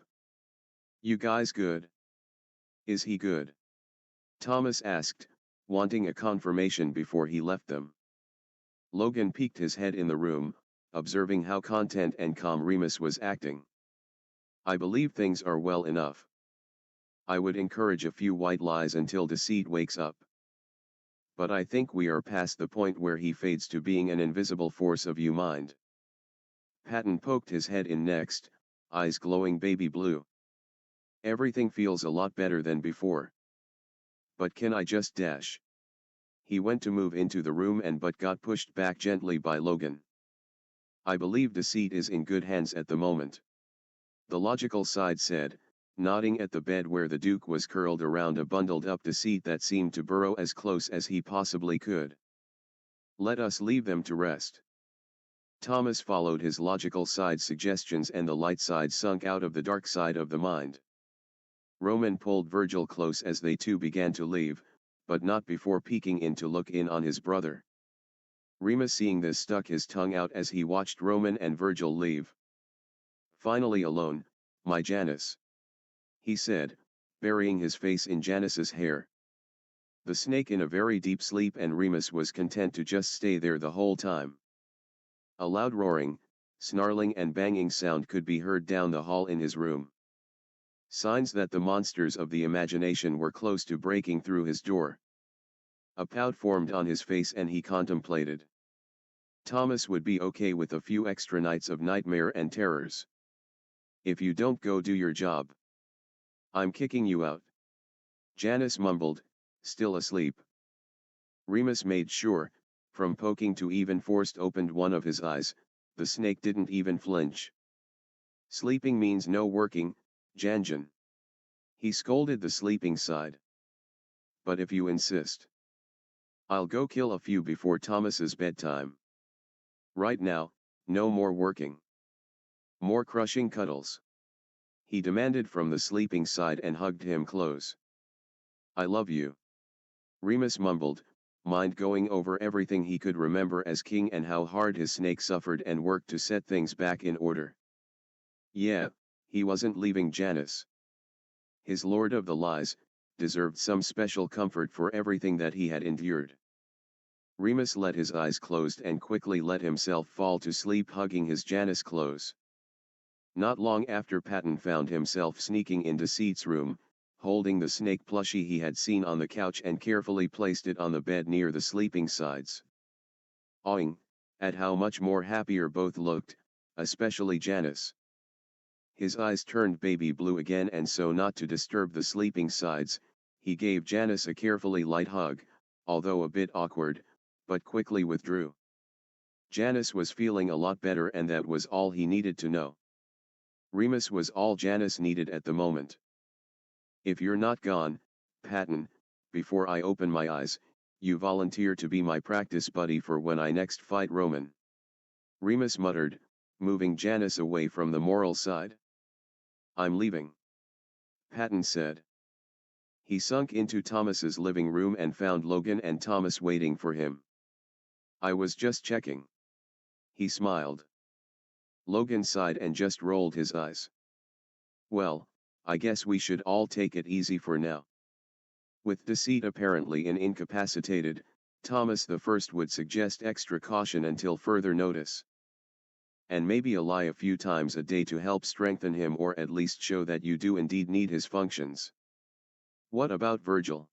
"You guys good?" "Is he good?" Thomas asked, wanting a confirmation before he left them. Logan peeked his head in the room, observing how content and calm Remus was acting. "I believe things are well enough. I would encourage a few white lies until Deceit wakes up. But I think we are past the point where he fades to being an invisible force of mind." Patton poked his head in next, eyes glowing baby blue. "Everything feels a lot better than before. But can I just dash?" He went to move into the room but got pushed back gently by Logan. "I believe Deceit is in good hands at the moment," the logical side said, nodding at the bed where the Duke was curled around a bundled-up Deceit that seemed to burrow as close as he possibly could. "Let us leave them to rest." Thomas followed his logical side's suggestions and the light side sunk out of the dark side of the mind. Roman pulled Virgil close as they two began to leave, but not before peeking in to look in on his brother. Remus, seeing this, stuck his tongue out as he watched Roman and Virgil leave. "Finally alone, my Janus," he said, burying his face in Janus's hair. The snake in a very deep sleep and Remus was content to just stay there the whole time. A loud roaring, snarling and banging sound could be heard down the hall in his room. Signs that the monsters of the imagination were close to breaking through his door. A pout formed on his face and he contemplated. Thomas would be okay with a few extra nights of nightmare and terrors. "If you don't go do your job, I'm kicking you out," Janus mumbled, still asleep. Remus made sure, from poking to even forced opened one of his eyes, the snake didn't even flinch. "Sleeping means no working, Janjan," he scolded the sleeping side. "But if you insist, I'll go kill a few before Thomas's bedtime. Right now, no more working. More crushing cuddles," he demanded from the sleeping side and hugged him close. "I love you," Remus mumbled, mind going over everything he could remember as king and how hard his snake suffered and worked to set things back in order. Yeah, he wasn't leaving Janus. His Lord of the Lies deserved some special comfort for everything that he had endured. Remus let his eyes closed and quickly let himself fall to sleep, hugging his Janus close. Not long after, Patton found himself sneaking in Deceit's room, holding the snake plushie he had seen on the couch and carefully placed it on the bed near the sleeping sides. Awing at how much more happier both looked, especially Janus. His eyes turned baby blue again, and so, not to disturb the sleeping sides, he gave Janus a carefully light hug, although a bit awkward, but quickly withdrew. Janus was feeling a lot better, and that was all he needed to know. Remus was all Janus needed at the moment. "If you're not gone, Patton, before I open my eyes," you volunteer to be my practice buddy for when I next fight Roman. Remus muttered, moving Janus away from the moral side. I'm leaving. Patton said. He sunk into Thomas's living room and found Logan and Thomas waiting for him. I was just checking. He smiled. Logan sighed and just rolled his eyes. Well, I guess we should all take it easy for now. With Deceit apparently incapacitated, Thomas the First would suggest extra caution until further notice. And maybe a lie a few times a day to help strengthen him, or at least show that you do indeed need his functions. What about Virgil?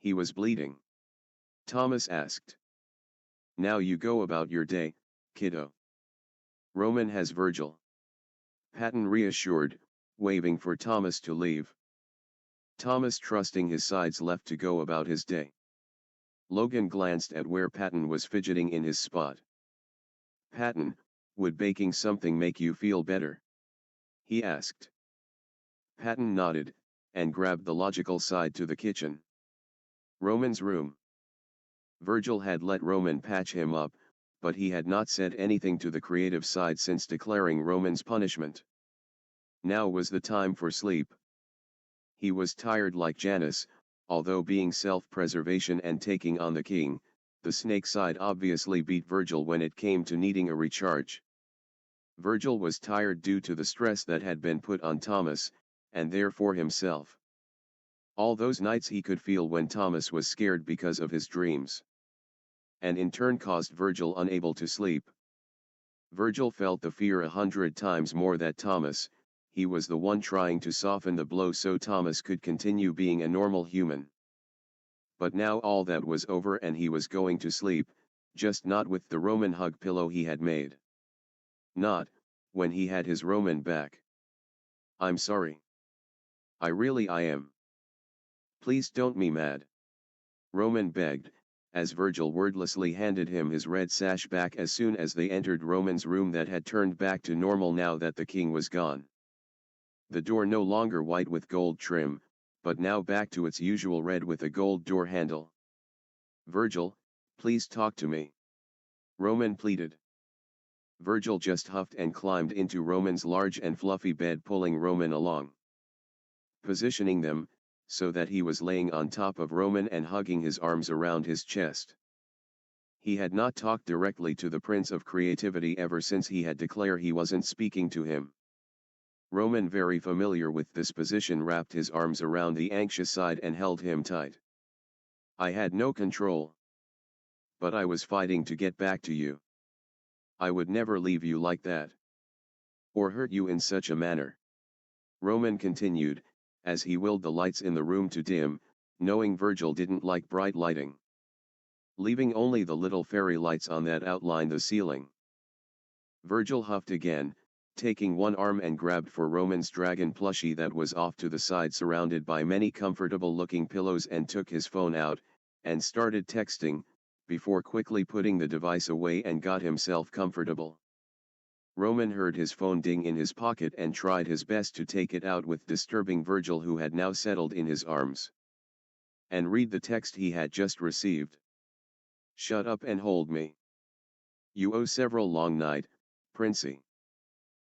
He was bleeding. Thomas asked. Now you go about your day, kiddo. Roman has Virgil. Patton reassured, waving for Thomas to leave. Thomas trusting his sides left to go about his day. Logan glanced at where Patton was fidgeting in his spot. Patton, would baking something make you feel better? He asked. Patton nodded, and grabbed the logical side to the kitchen. Roman's room. Virgil had let Roman patch him up, but he had not said anything to the creative side since declaring Roman's punishment. Now was the time for sleep. He was tired like Janus, although being self-preservation and taking on the king, the snake side obviously beat Virgil when it came to needing a recharge. Virgil was tired due to the stress that had been put on Thomas, and therefore himself. All those nights he could feel when Thomas was scared because of his dreams. And in turn caused Virgil unable to sleep. Virgil felt the fear 100 times more that Thomas, he was the one trying to soften the blow so Thomas could continue being a normal human. But now all that was over and he was going to sleep, just not with the Roman hug pillow he had made. Not, when he had his Roman back. I'm sorry. I am. Please don't me mad. Roman begged, as Virgil wordlessly handed him his red sash back as soon as they entered Roman's room that had turned back to normal now that the king was gone. The door no longer white with gold trim, but now back to its usual red with a gold door handle. Virgil, please talk to me. Roman pleaded. Virgil just huffed and climbed into Roman's large and fluffy bed, pulling Roman along. Positioning them, so that he was laying on top of Roman and hugging his arms around his chest. He had not talked directly to the Prince of Creativity ever since he had declared he wasn't speaking to him. Roman, very familiar with this position, wrapped his arms around the anxious side and held him tight. I had no control. But I was fighting to get back to you. I would never leave you like that. Or hurt you in such a manner. Roman continued, as he willed the lights in the room to dim, knowing Virgil didn't like bright lighting. Leaving only the little fairy lights on that outlined the ceiling. Virgil huffed again, taking one arm and grabbed for Roman's dragon plushie that was off to the side surrounded by many comfortable-looking pillows, and took his phone out, and started texting, before quickly putting the device away and got himself comfortable. Roman heard his phone ding in his pocket and tried his best to take it out with disturbing Virgil, who had now settled in his arms. And read the text he had just received. Shut up and hold me. You owe several long night, Princey.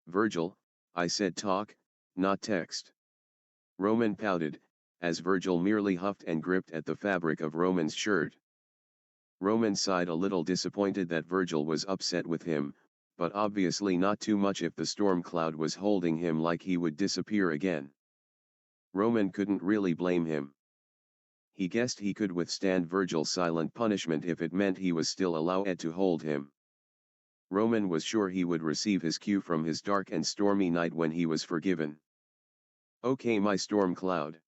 Virgil, I said talk, not text. Roman pouted, as Virgil merely huffed and gripped at the fabric of Roman's shirt. Roman sighed, a little disappointed that Virgil was upset with him, but obviously not too much if the storm cloud was holding him like he would disappear again. Roman couldn't really blame him. He guessed he could withstand Virgil's silent punishment if it meant he was still allowed to hold him. Roman was sure he would receive his cue from his dark and stormy night when he was forgiven. Okay, my storm cloud.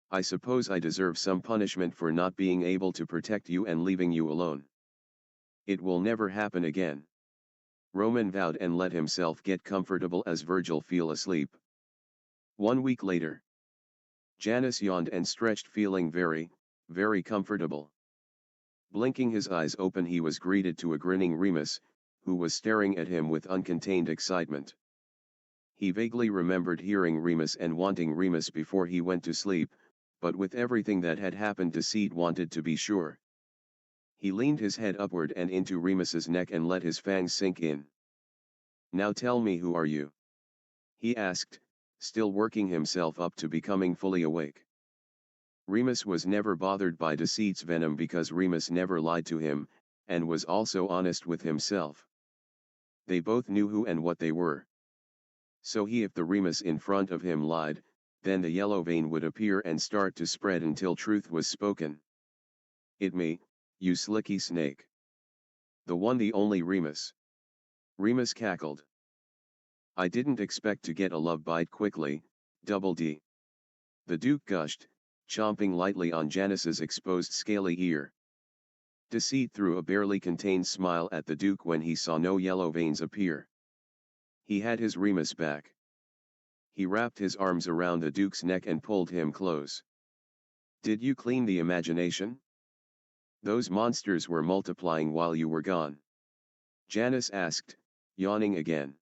I suppose I deserve some punishment for not being able to protect you and leaving you alone. It will never happen again. Roman vowed and let himself get comfortable as Virgil fell asleep. 1 week later. Janus yawned and stretched, feeling very, very comfortable. Blinking his eyes open, he was greeted to a grinning Remus, who was staring at him with uncontained excitement. He vaguely remembered hearing Remus and wanting Remus before he went to sleep, but with everything that had happened Deceit wanted to be sure. He leaned his head upward and into Remus's neck and let his fangs sink in. "Now tell me, who are you?" he asked, still working himself up to becoming fully awake. Remus was never bothered by Deceit's venom because Remus never lied to him, and was also honest with himself. They both knew who and what they were. So if the Remus in front of him lied, then the yellow vein would appear and start to spread until truth was spoken. "It me, you slicky snake. The one, the only Remus." Remus cackled. "I didn't expect to get a love bite quickly, Double D." The Duke gushed, chomping lightly on Janus's exposed scaly ear. Deceit threw a barely contained smile at the Duke when he saw no yellow veins appear. He had his Remus back. He wrapped his arms around the Duke's neck and pulled him close. "Did you clean the imagination? Those monsters were multiplying while you were gone." Janus asked, yawning again.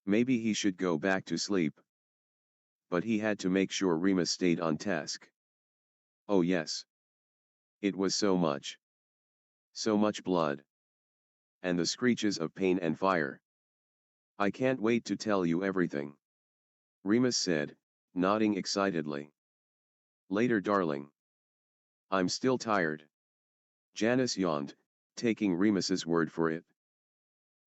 Maybe he should go back to sleep. But he had to make sure Remus stayed on task. "Oh yes. It was so much. So much blood. And the screeches of pain and fire. I can't wait to tell you everything," Remus said, nodding excitedly. "Later, darling. I'm still tired." Janus yawned, taking Remus's word for it.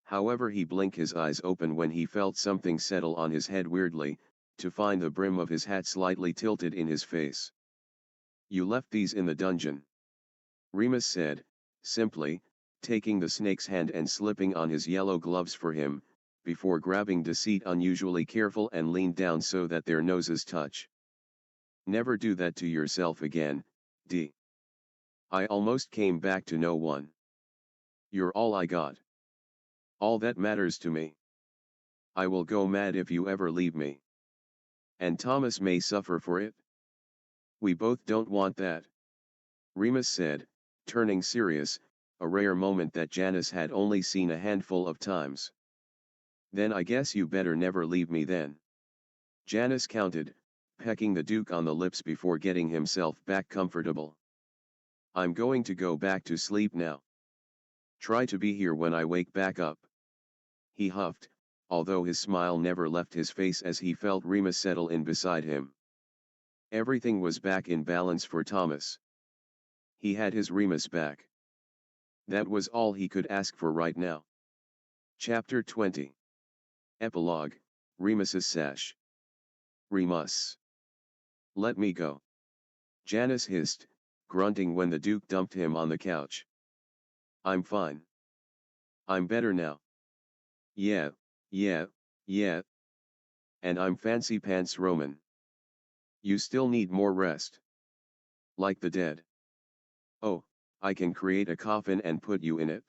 However, he blinked his eyes open when he felt something settle on his head weirdly, to find the brim of his hat slightly tilted in his face. "You left these in the dungeon," Remus said, simply, taking the snake's hand and slipping on his yellow gloves for him, before grabbing Deceit unusually careful and leaned down so that their noses touch. "Never do that to yourself again, D. I almost came back to no one. You're all I got. All that matters to me. I will go mad if you ever leave me. And Thomas may suffer for it. We both don't want that," Remus said, turning serious, a rare moment that Janus had only seen a handful of times. "Then I guess you better never leave me then," Janus countered, pecking the Duke on the lips before getting himself back comfortable. "I'm going to go back to sleep now. Try to be here when I wake back up," he huffed, although his smile never left his face as he felt Remus settle in beside him. Everything was back in balance for Thomas. He had his Remus back. That was all he could ask for right now. Chapter 20. Epilogue, Remus's Sash. "Remus. Let me go," Janus hissed, grunting when the Duke dumped him on the couch. "I'm fine. I'm better now. Yeah, yeah, yeah. And I'm fancy pants Roman. You still need more rest. Like the dead. Oh, I can create a coffin and put you in it.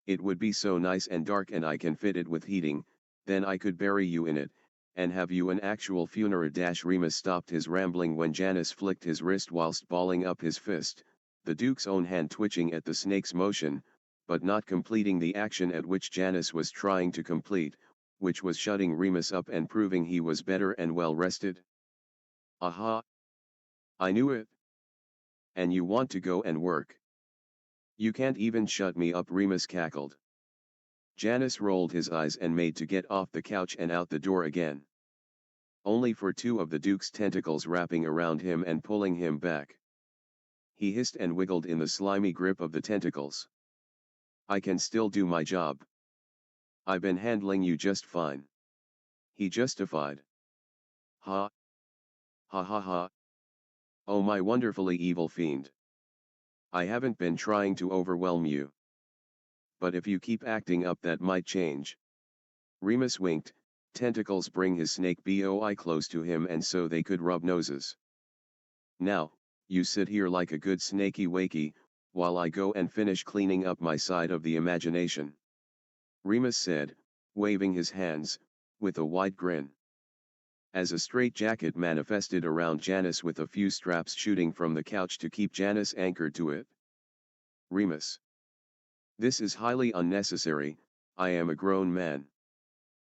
It would be so nice and dark, and I can fit it with heating, then I could bury you in it, and have you an actual funeral." Remus stopped his rambling when Janus flicked his wrist whilst balling up his fist, the Duke's own hand twitching at the snake's motion, but not completing the action at which Janus was trying to complete, which was shutting Remus up and proving he was better and well rested. "Aha! I knew it. And you want to go and work? You can't even shut me up," Remus cackled. Janus rolled his eyes and made to get off the couch and out the door again. Only for two of the Duke's tentacles wrapping around him and pulling him back. He hissed and wiggled in the slimy grip of the tentacles. "I can still do my job. I've been handling you just fine," he justified. "Ha. Ha ha ha. Oh, my wonderfully evil fiend. I haven't been trying to overwhelm you. But if you keep acting up, that might change." Remus winked, tentacles bring his snake boy close to him and so they could rub noses. "Now, you sit here like a good snakey wakey, while I go and finish cleaning up my side of the imagination," Remus said, waving his hands, with a wide grin. As a straitjacket manifested around Janus with a few straps shooting from the couch to keep Janus anchored to it. "Remus. This is highly unnecessary, I am a grown man,"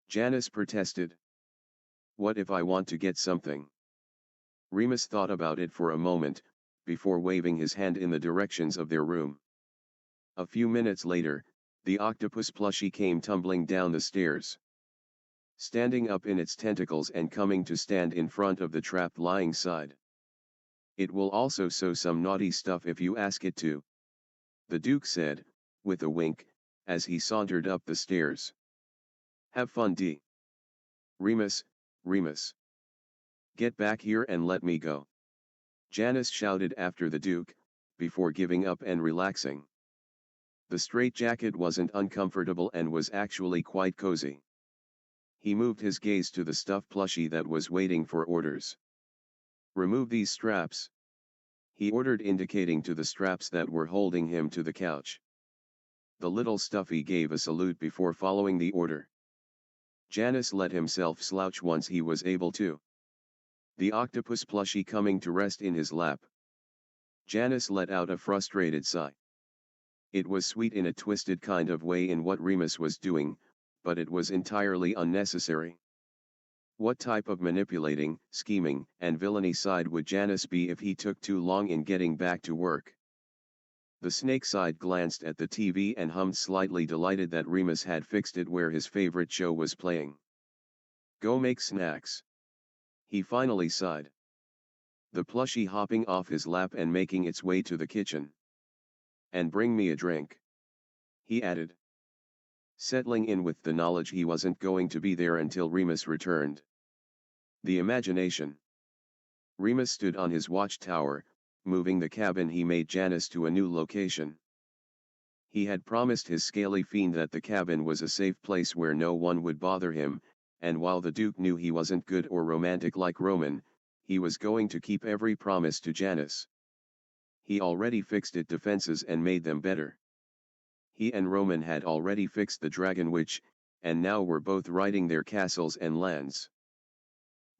Janus protested. "What if I want to get something?" Remus thought about it for a moment, before waving his hand in the directions of their room. A few minutes later, the octopus plushie came tumbling down the stairs. Standing up in its tentacles and coming to stand in front of the trapped lying side. It will also sew some naughty stuff if you ask it to, the Duke said, with a wink, as he sauntered up the stairs. Have fun, D. Remus, Remus. Get back here and let me go. Janus shouted after the Duke, before giving up and relaxing. The straitjacket wasn't uncomfortable and was actually quite cozy. He moved his gaze to the stuffed plushie that was waiting for orders. Remove these straps, he ordered, indicating to the straps that were holding him to the couch. The little stuffy gave a salute before following the order. Janus let himself slouch once he was able to. The octopus plushie coming to rest in his lap. Janus let out a frustrated sigh. It was sweet in a twisted kind of way in what Remus was doing, but it was entirely unnecessary. What type of manipulating, scheming, and villainy side would Janus be if he took too long in getting back to work? The snake side glanced at the TV and hummed, slightly delighted that Remus had fixed it where his favorite show was playing. Go make snacks. He finally sighed. The plushie hopping off his lap and making its way to the kitchen. And bring me a drink, he added, settling in with the knowledge he wasn't going to be there until Remus returned. The imagination. Remus stood on his watchtower, moving the cabin. He made Janus to a new location. He had promised his scaly fiend that the cabin was a safe place where no one would bother him, and while the Duke knew he wasn't good or romantic like Roman, he was going to keep every promise to Janus. He already fixed its defenses and made them better. He and Roman had already fixed the Dragon Witch, and now were both righting their castles and lands.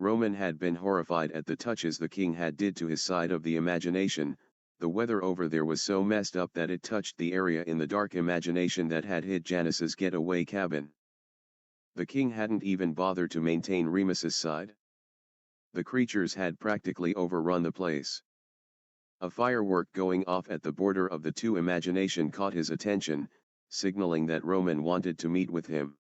Roman had been horrified at the touches the king had did to his side of the imagination. The weather over there was so messed up that it touched the area in the dark imagination that had hid Janus's getaway cabin. The king hadn't even bothered to maintain Remus's side. The creatures had practically overrun the place. A firework going off at the border of the two imagination caught his attention, signaling that Roman wanted to meet with him.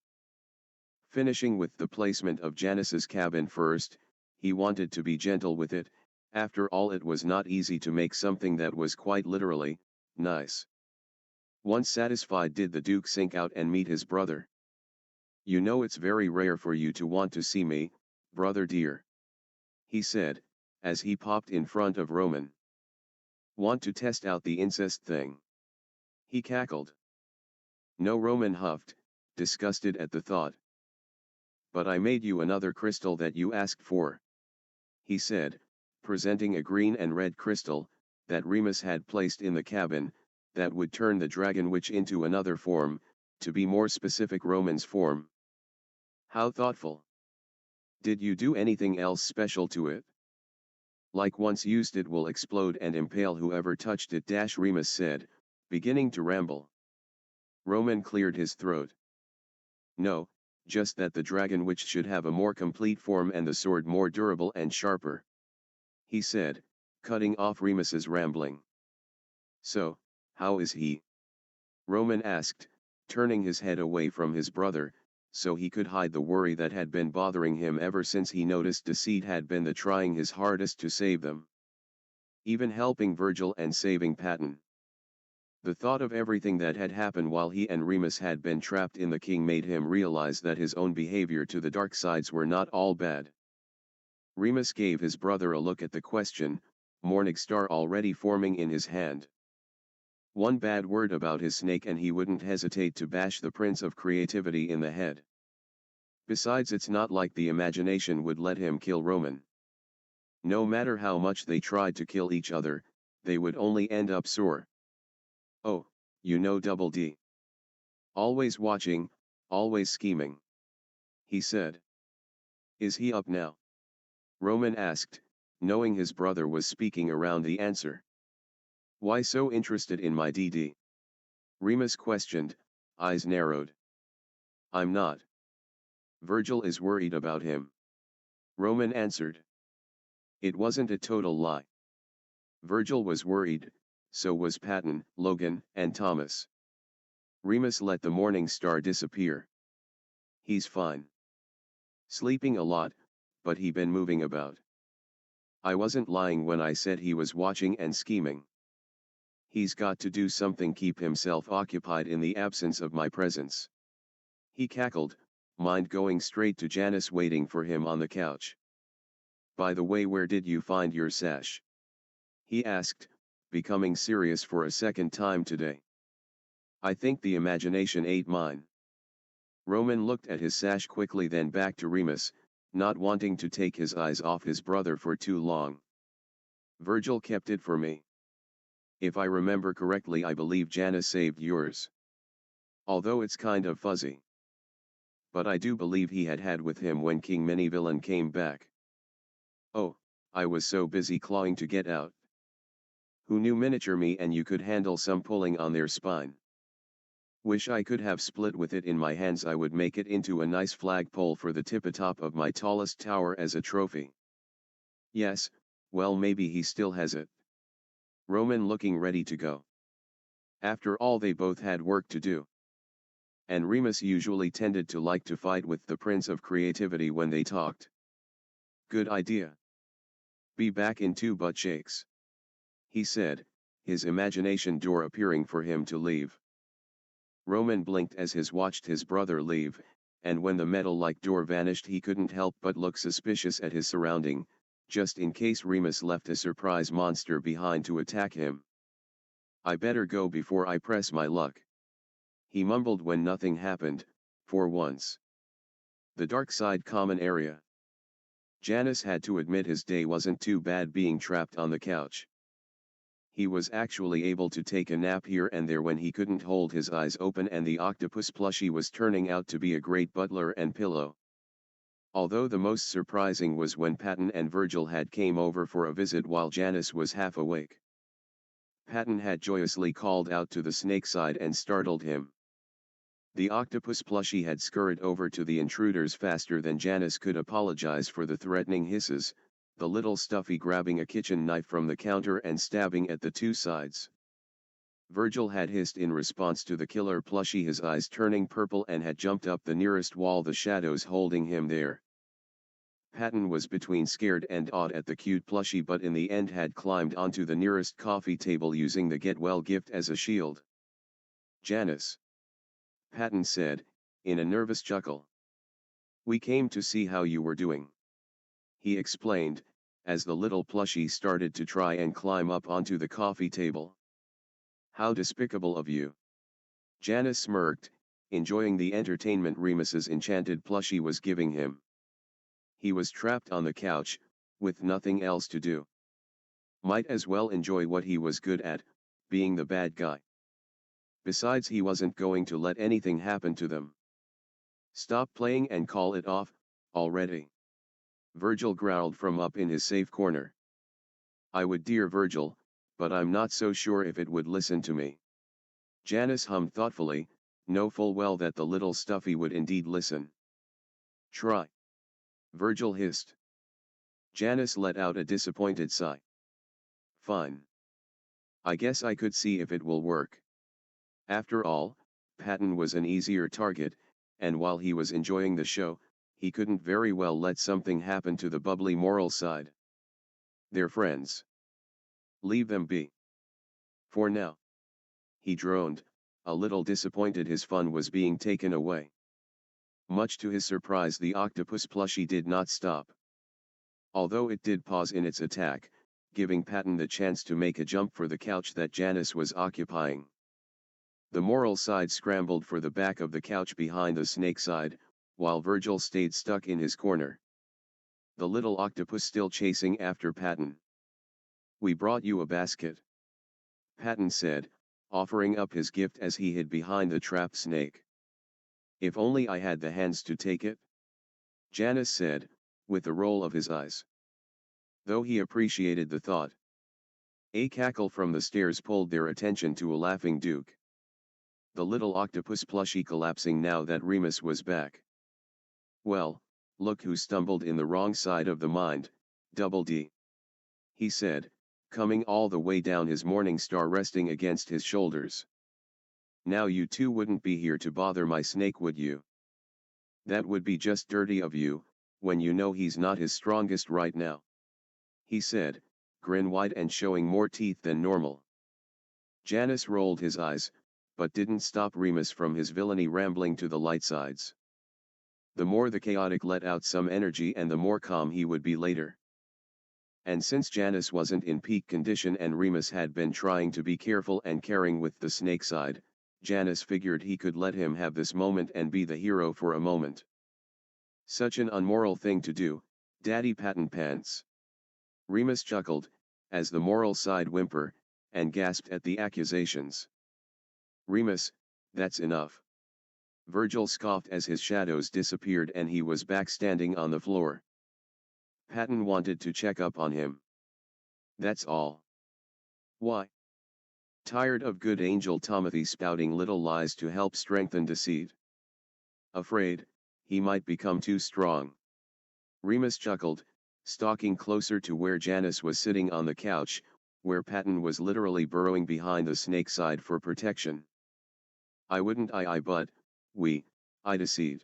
Finishing with the placement of Janus's cabin first, he wanted to be gentle with it. After all, it was not easy to make something that was quite literally nice. Once satisfied, did the Duke sink out and meet his brother. You know, it's very rare for you to want to see me, brother dear, he said, as he popped in front of Roman. Want to test out the incest thing? He cackled. No, Roman huffed, disgusted at the thought. But I made you another crystal that you asked for, he said, presenting a green and red crystal, that Remus had placed in the cabin, that would turn the Dragon Witch into another form, to be more specific, Roman's form. How thoughtful. Did you do anything else special to it? Like once used, it will explode and impale whoever touched it, Remus said, beginning to ramble. Roman cleared his throat. No, just that the Dragon Witch should have a more complete form and the sword more durable and sharper, he said, cutting off Remus's rambling. So, how is he? Roman asked, turning his head away from his brother, so he could hide the worry that had been bothering him ever since he noticed Deceit had been trying his hardest to save them. Even helping Virgil and saving Patton. The thought of everything that had happened while he and Remus had been trapped in the king made him realize that his own behavior to the dark sides were not all bad. Remus gave his brother a look at the question, morning star already forming in his hand. One bad word about his snake and he wouldn't hesitate to bash the Prince of Creativity in the head. Besides, it's not like the imagination would let him kill Roman. No matter how much they tried to kill each other, they would only end up sore. Oh, you know, Double D. Always watching, always scheming, he said. Is he up now? Roman asked, knowing his brother was speaking around the answer. Why so interested in my DD? Remus questioned, eyes narrowed. I'm not. Virgil is worried about him, Roman answered. It wasn't a total lie. Virgil was worried, so was Patton, Logan, and Thomas. Remus let the morning star disappear. He's fine. Sleeping a lot, but he been moving about. I wasn't lying when I said he was watching and scheming. He's got to do something keep himself occupied in the absence of my presence. He cackled, mind going straight to Janus waiting for him on the couch. By the way, where did you find your sash? He asked, becoming serious for a second time today. I think the imagination ate mine. Roman looked at his sash quickly, then back to Remus, not wanting to take his eyes off his brother for too long. Virgil kept it for me. If I remember correctly, I believe Janus saved yours. Although it's kind of fuzzy. But I do believe he had with him when King Minivillain came back. Oh, I was so busy clawing to get out. Who knew miniature me and you could handle some pulling on their spine. Wish I could have split with it in my hands. I would make it into a nice flagpole for the tippy-top of my tallest tower as a trophy. Yes, well, maybe he still has it. Roman looking ready to go. After all, they both had work to do. And Remus usually tended to like to fight with the Prince of Creativity when they talked. Good idea. Be back in 2 butt shakes. He said, his imagination door appearing for him to leave. Roman blinked as he watched his brother leave, and when the metal-like door vanished he couldn't help but look suspicious at his surrounding, just in case Remus left a surprise monster behind to attack him. I better go before I press my luck. He mumbled when nothing happened, for once. The dark side common area. Janus had to admit his day wasn't too bad being trapped on the couch. He was actually able to take a nap here and there when he couldn't hold his eyes open, and the octopus plushie was turning out to be a great butler and pillow. Although the most surprising was when Patton and Virgil had came over for a visit while Janus was half awake. Patton had joyously called out to the snake side and startled him. The octopus plushie had scurried over to the intruders faster than Janus could apologize for the threatening hisses, the little stuffy grabbing a kitchen knife from the counter and stabbing at the 2 sides. Virgil had hissed in response to the killer plushie, his eyes turning purple, and had jumped up the nearest wall, the shadows holding him there. Patton was between scared and awed at the cute plushie, but in the end had climbed onto the nearest coffee table using the get well gift as a shield. Janus, Patton said, in a nervous chuckle. We came to see how you were doing. He explained, as the little plushie started to try and climb up onto the coffee table. How despicable of you. Janus smirked, enjoying the entertainment Remus's enchanted plushie was giving him. He was trapped on the couch, with nothing else to do. Might as well enjoy what he was good at, being the bad guy. Besides, he wasn't going to let anything happen to them. Stop playing and call it off, already. Virgil growled from up in his safe corner. I would, dear Virgil, but I'm not so sure if it would listen to me. Janus hummed thoughtfully, know full well that the little stuffy would indeed listen. Try. Virgil hissed. Janus let out a disappointed sigh. Fine. I guess I could see if it will work. After all, Patton was an easier target, and while he was enjoying the show, he couldn't very well let something happen to the bubbly moral side. They're friends. Leave them be. For now. He droned, a little disappointed his fun was being taken away. Much to his surprise, the octopus plushie did not stop. Although it did pause in its attack, giving Patton the chance to make a jump for the couch that Janus was occupying. The moral side scrambled for the back of the couch behind the snake side, while Virgil stayed stuck in his corner. The little octopus still chasing after Patton. We brought you a basket. Patton said, offering up his gift as he hid behind the trapped snake. If only I had the hands to take it. Janus said, with a roll of his eyes. Though he appreciated the thought. A cackle from the stairs pulled their attention to a laughing Duke. The little octopus plushie collapsing now that Remus was back. Well, look who stumbled in the wrong side of the mind, Double D. he said, coming all the way down, his morning star resting against his shoulders. Now you two wouldn't be here to bother my snake, would you? That would be just dirty of you, when you know he's not his strongest right now, he said, grin wide and showing more teeth than normal. Janus rolled his eyes, but didn't stop Remus from his villainy, rambling to the light sides. The more the chaotic let out some energy and the more calm he would be later. And since Janus wasn't in peak condition and Remus had been trying to be careful and caring with the snake side, Janus figured he could let him have this moment and be the hero for a moment. Such an unmoral thing to do, Daddy Patent Pants. Remus chuckled, as the moral side whimpered, and gasped at the accusations. Remus, that's enough. Virgil scoffed as his shadows disappeared and he was back standing on the floor. Patton wanted to check up on him. That's all. Why? Tired of good Angel Timothy spouting little lies to help strengthen Deceit? Afraid he might become too strong. Remus chuckled, stalking closer to where Janus was sitting on the couch, where Patton was literally burrowing behind the snake side for protection. I wouldn't but, I Deceit.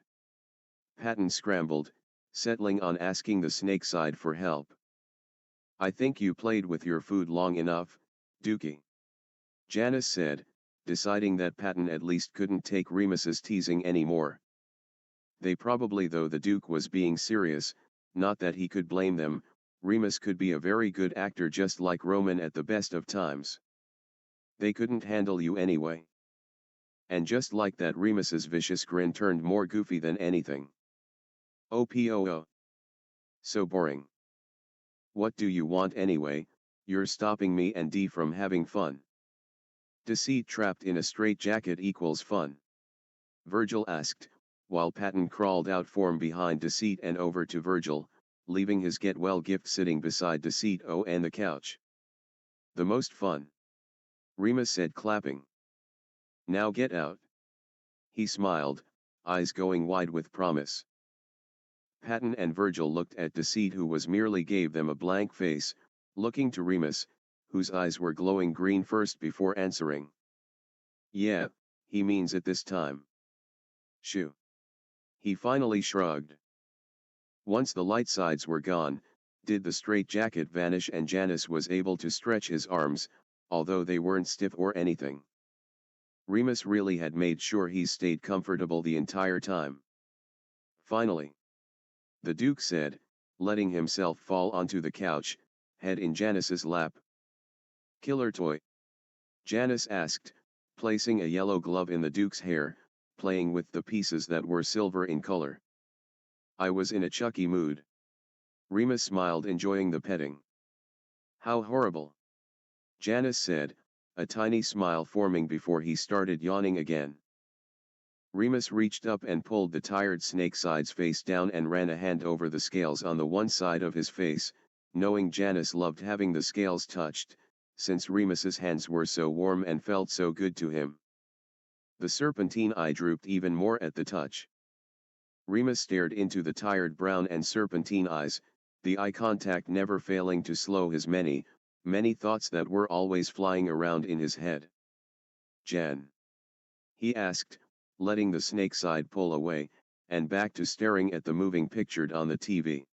Patton scrambled, settling on asking the snake side for help. I think you played with your food long enough, Dookie. Janus said, deciding that Patton at least couldn't take Remus's teasing anymore. They probably, though the Duke was being serious, not that he could blame them. Remus could be a very good actor just like Roman at the best of times. They couldn't handle you anyway. And just like that, Remus's vicious grin turned more goofy than anything. OPOO. So boring. What do you want anyway? You're stopping me and D from having fun. Deceit trapped in a straitjacket equals fun? Virgil asked, while Patton crawled out from behind Deceit and over to Virgil, leaving his get-well gift sitting beside Deceit on the couch. The most fun. Remus said, clapping. Now get out. He smiled, eyes going wide with promise. Patton and Virgil looked at Deceit, who was merely gave them a blank face, looking to Remus, whose eyes were glowing green first before answering. Yeah, he means it this time. Shoo. He finally shrugged. Once the light sides were gone, did the straitjacket vanish and Janus was able to stretch his arms, although they weren't stiff or anything. Remus really had made sure he stayed comfortable the entire time. Finally. The Duke said, letting himself fall onto the couch, head in Janus's lap. Killer toy? Janus asked, placing a yellow glove in the Duke's hair, playing with the pieces that were silver in color. I was in a Chucky mood. Remus smiled, enjoying the petting. How horrible. Janus said, a tiny smile forming before he started yawning again. Remus reached up and pulled the tired snake side's face down and ran a hand over the scales on the one side of his face, knowing Janus loved having the scales touched, since Remus's hands were so warm and felt so good to him. The serpentine eye drooped even more at the touch. Remus stared into the tired brown and serpentine eyes, the eye contact never failing to slow his many, many thoughts that were always flying around in his head. Jan? He asked, letting the snake side pull away, and back to staring at the moving picture on the TV.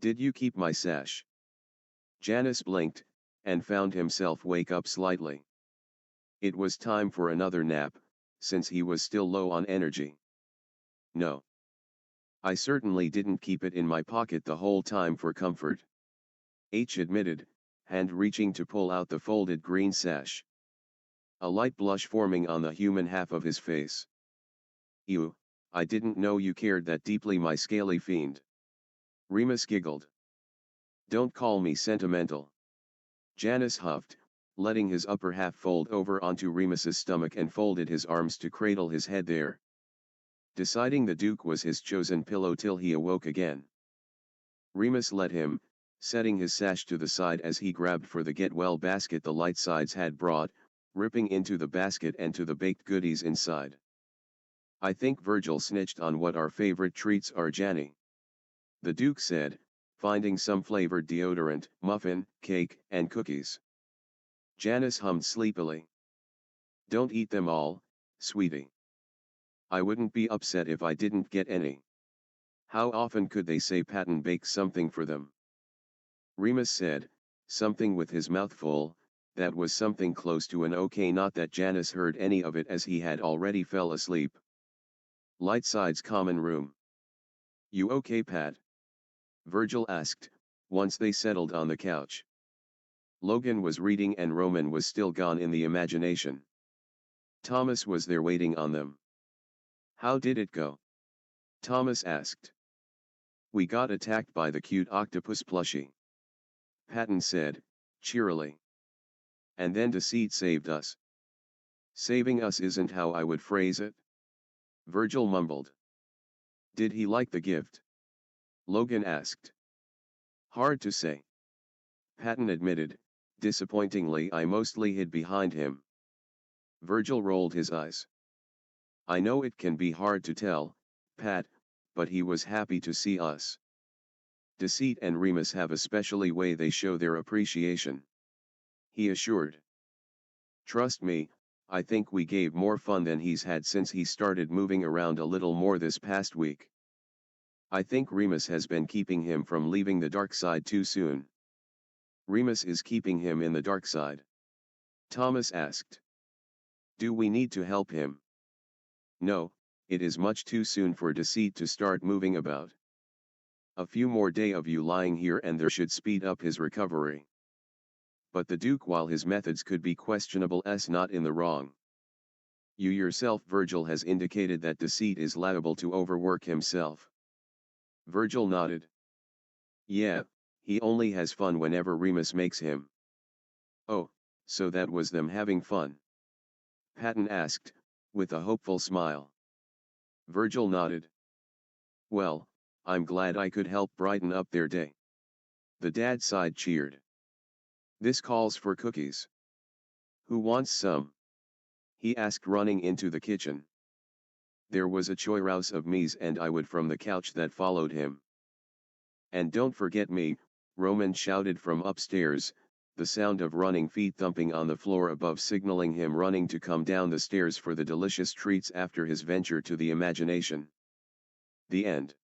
Did you keep my sash? Janus blinked, and found himself wake up slightly. It was time for another nap, since he was still low on energy. No. I certainly didn't keep it in my pocket the whole time for comfort. H admitted, hand reaching to pull out the folded green sash. A light blush forming on the human half of his face. Ew, I didn't know you cared that deeply, my scaly fiend. Remus giggled. Don't call me sentimental. Janus huffed, letting his upper half fold over onto Remus's stomach and folded his arms to cradle his head there. Deciding the Duke was his chosen pillow till he awoke again. Remus let him, setting his sash to the side as he grabbed for the get-well basket the light sides had brought, ripping into the basket and to the baked goodies inside. I think Virgil snitched on what our favorite treats are, Janny. The Duke said, finding some flavored deodorant, muffin, cake, and cookies. Janus hummed sleepily. Don't eat them all, sweetie. I wouldn't be upset if I didn't get any. How often could they say Patton bakes something for them? Remus said, something with his mouth full, that was something close to an okay, not that Janus heard any of it as he had already fell asleep. Lightside's common room. You okay, Pat? Virgil asked, once they settled on the couch. Logan was reading and Roman was still gone in the imagination. Thomas was there waiting on them. How did it go? Thomas asked. We got attacked by the cute octopus plushie. Patton said, cheerily. And then Deceit saved us. Saving us isn't how I would phrase it. Virgil mumbled. Did he like the gift? Logan asked. Hard to say. Patton admitted, disappointingly I mostly hid behind him. Virgil rolled his eyes. I know it can be hard to tell, Pat, but he was happy to see us. Deceit and Remus have a specially way they show their appreciation. He assured. Trust me, I think we gave more fun than he's had since he started moving around a little more this past week. I think Remus has been keeping him from leaving the dark side too soon. Remus is keeping him in the dark side. Thomas asked. Do we need to help him? No, it is much too soon for Deceit to start moving about. A few more days of you lying here and there should speed up his recovery. But the Duke, while his methods could be questionable, is not in the wrong. You yourself, Virgil, has indicated that Deceit is liable to overwork himself. Virgil nodded. Yeah, he only has fun whenever Remus makes him. Oh, so that was them having fun? Patton asked, with a hopeful smile. Virgil nodded. Well, I'm glad I could help brighten up their day. The dad side cheered. This calls for cookies. Who wants some? He asked, running into the kitchen. There was a chorus of me's and I would from the couch that followed him. And don't forget me, Roman shouted from upstairs, the sound of running feet thumping on the floor above signaling him running to come down the stairs for the delicious treats after his venture to the imagination. The end.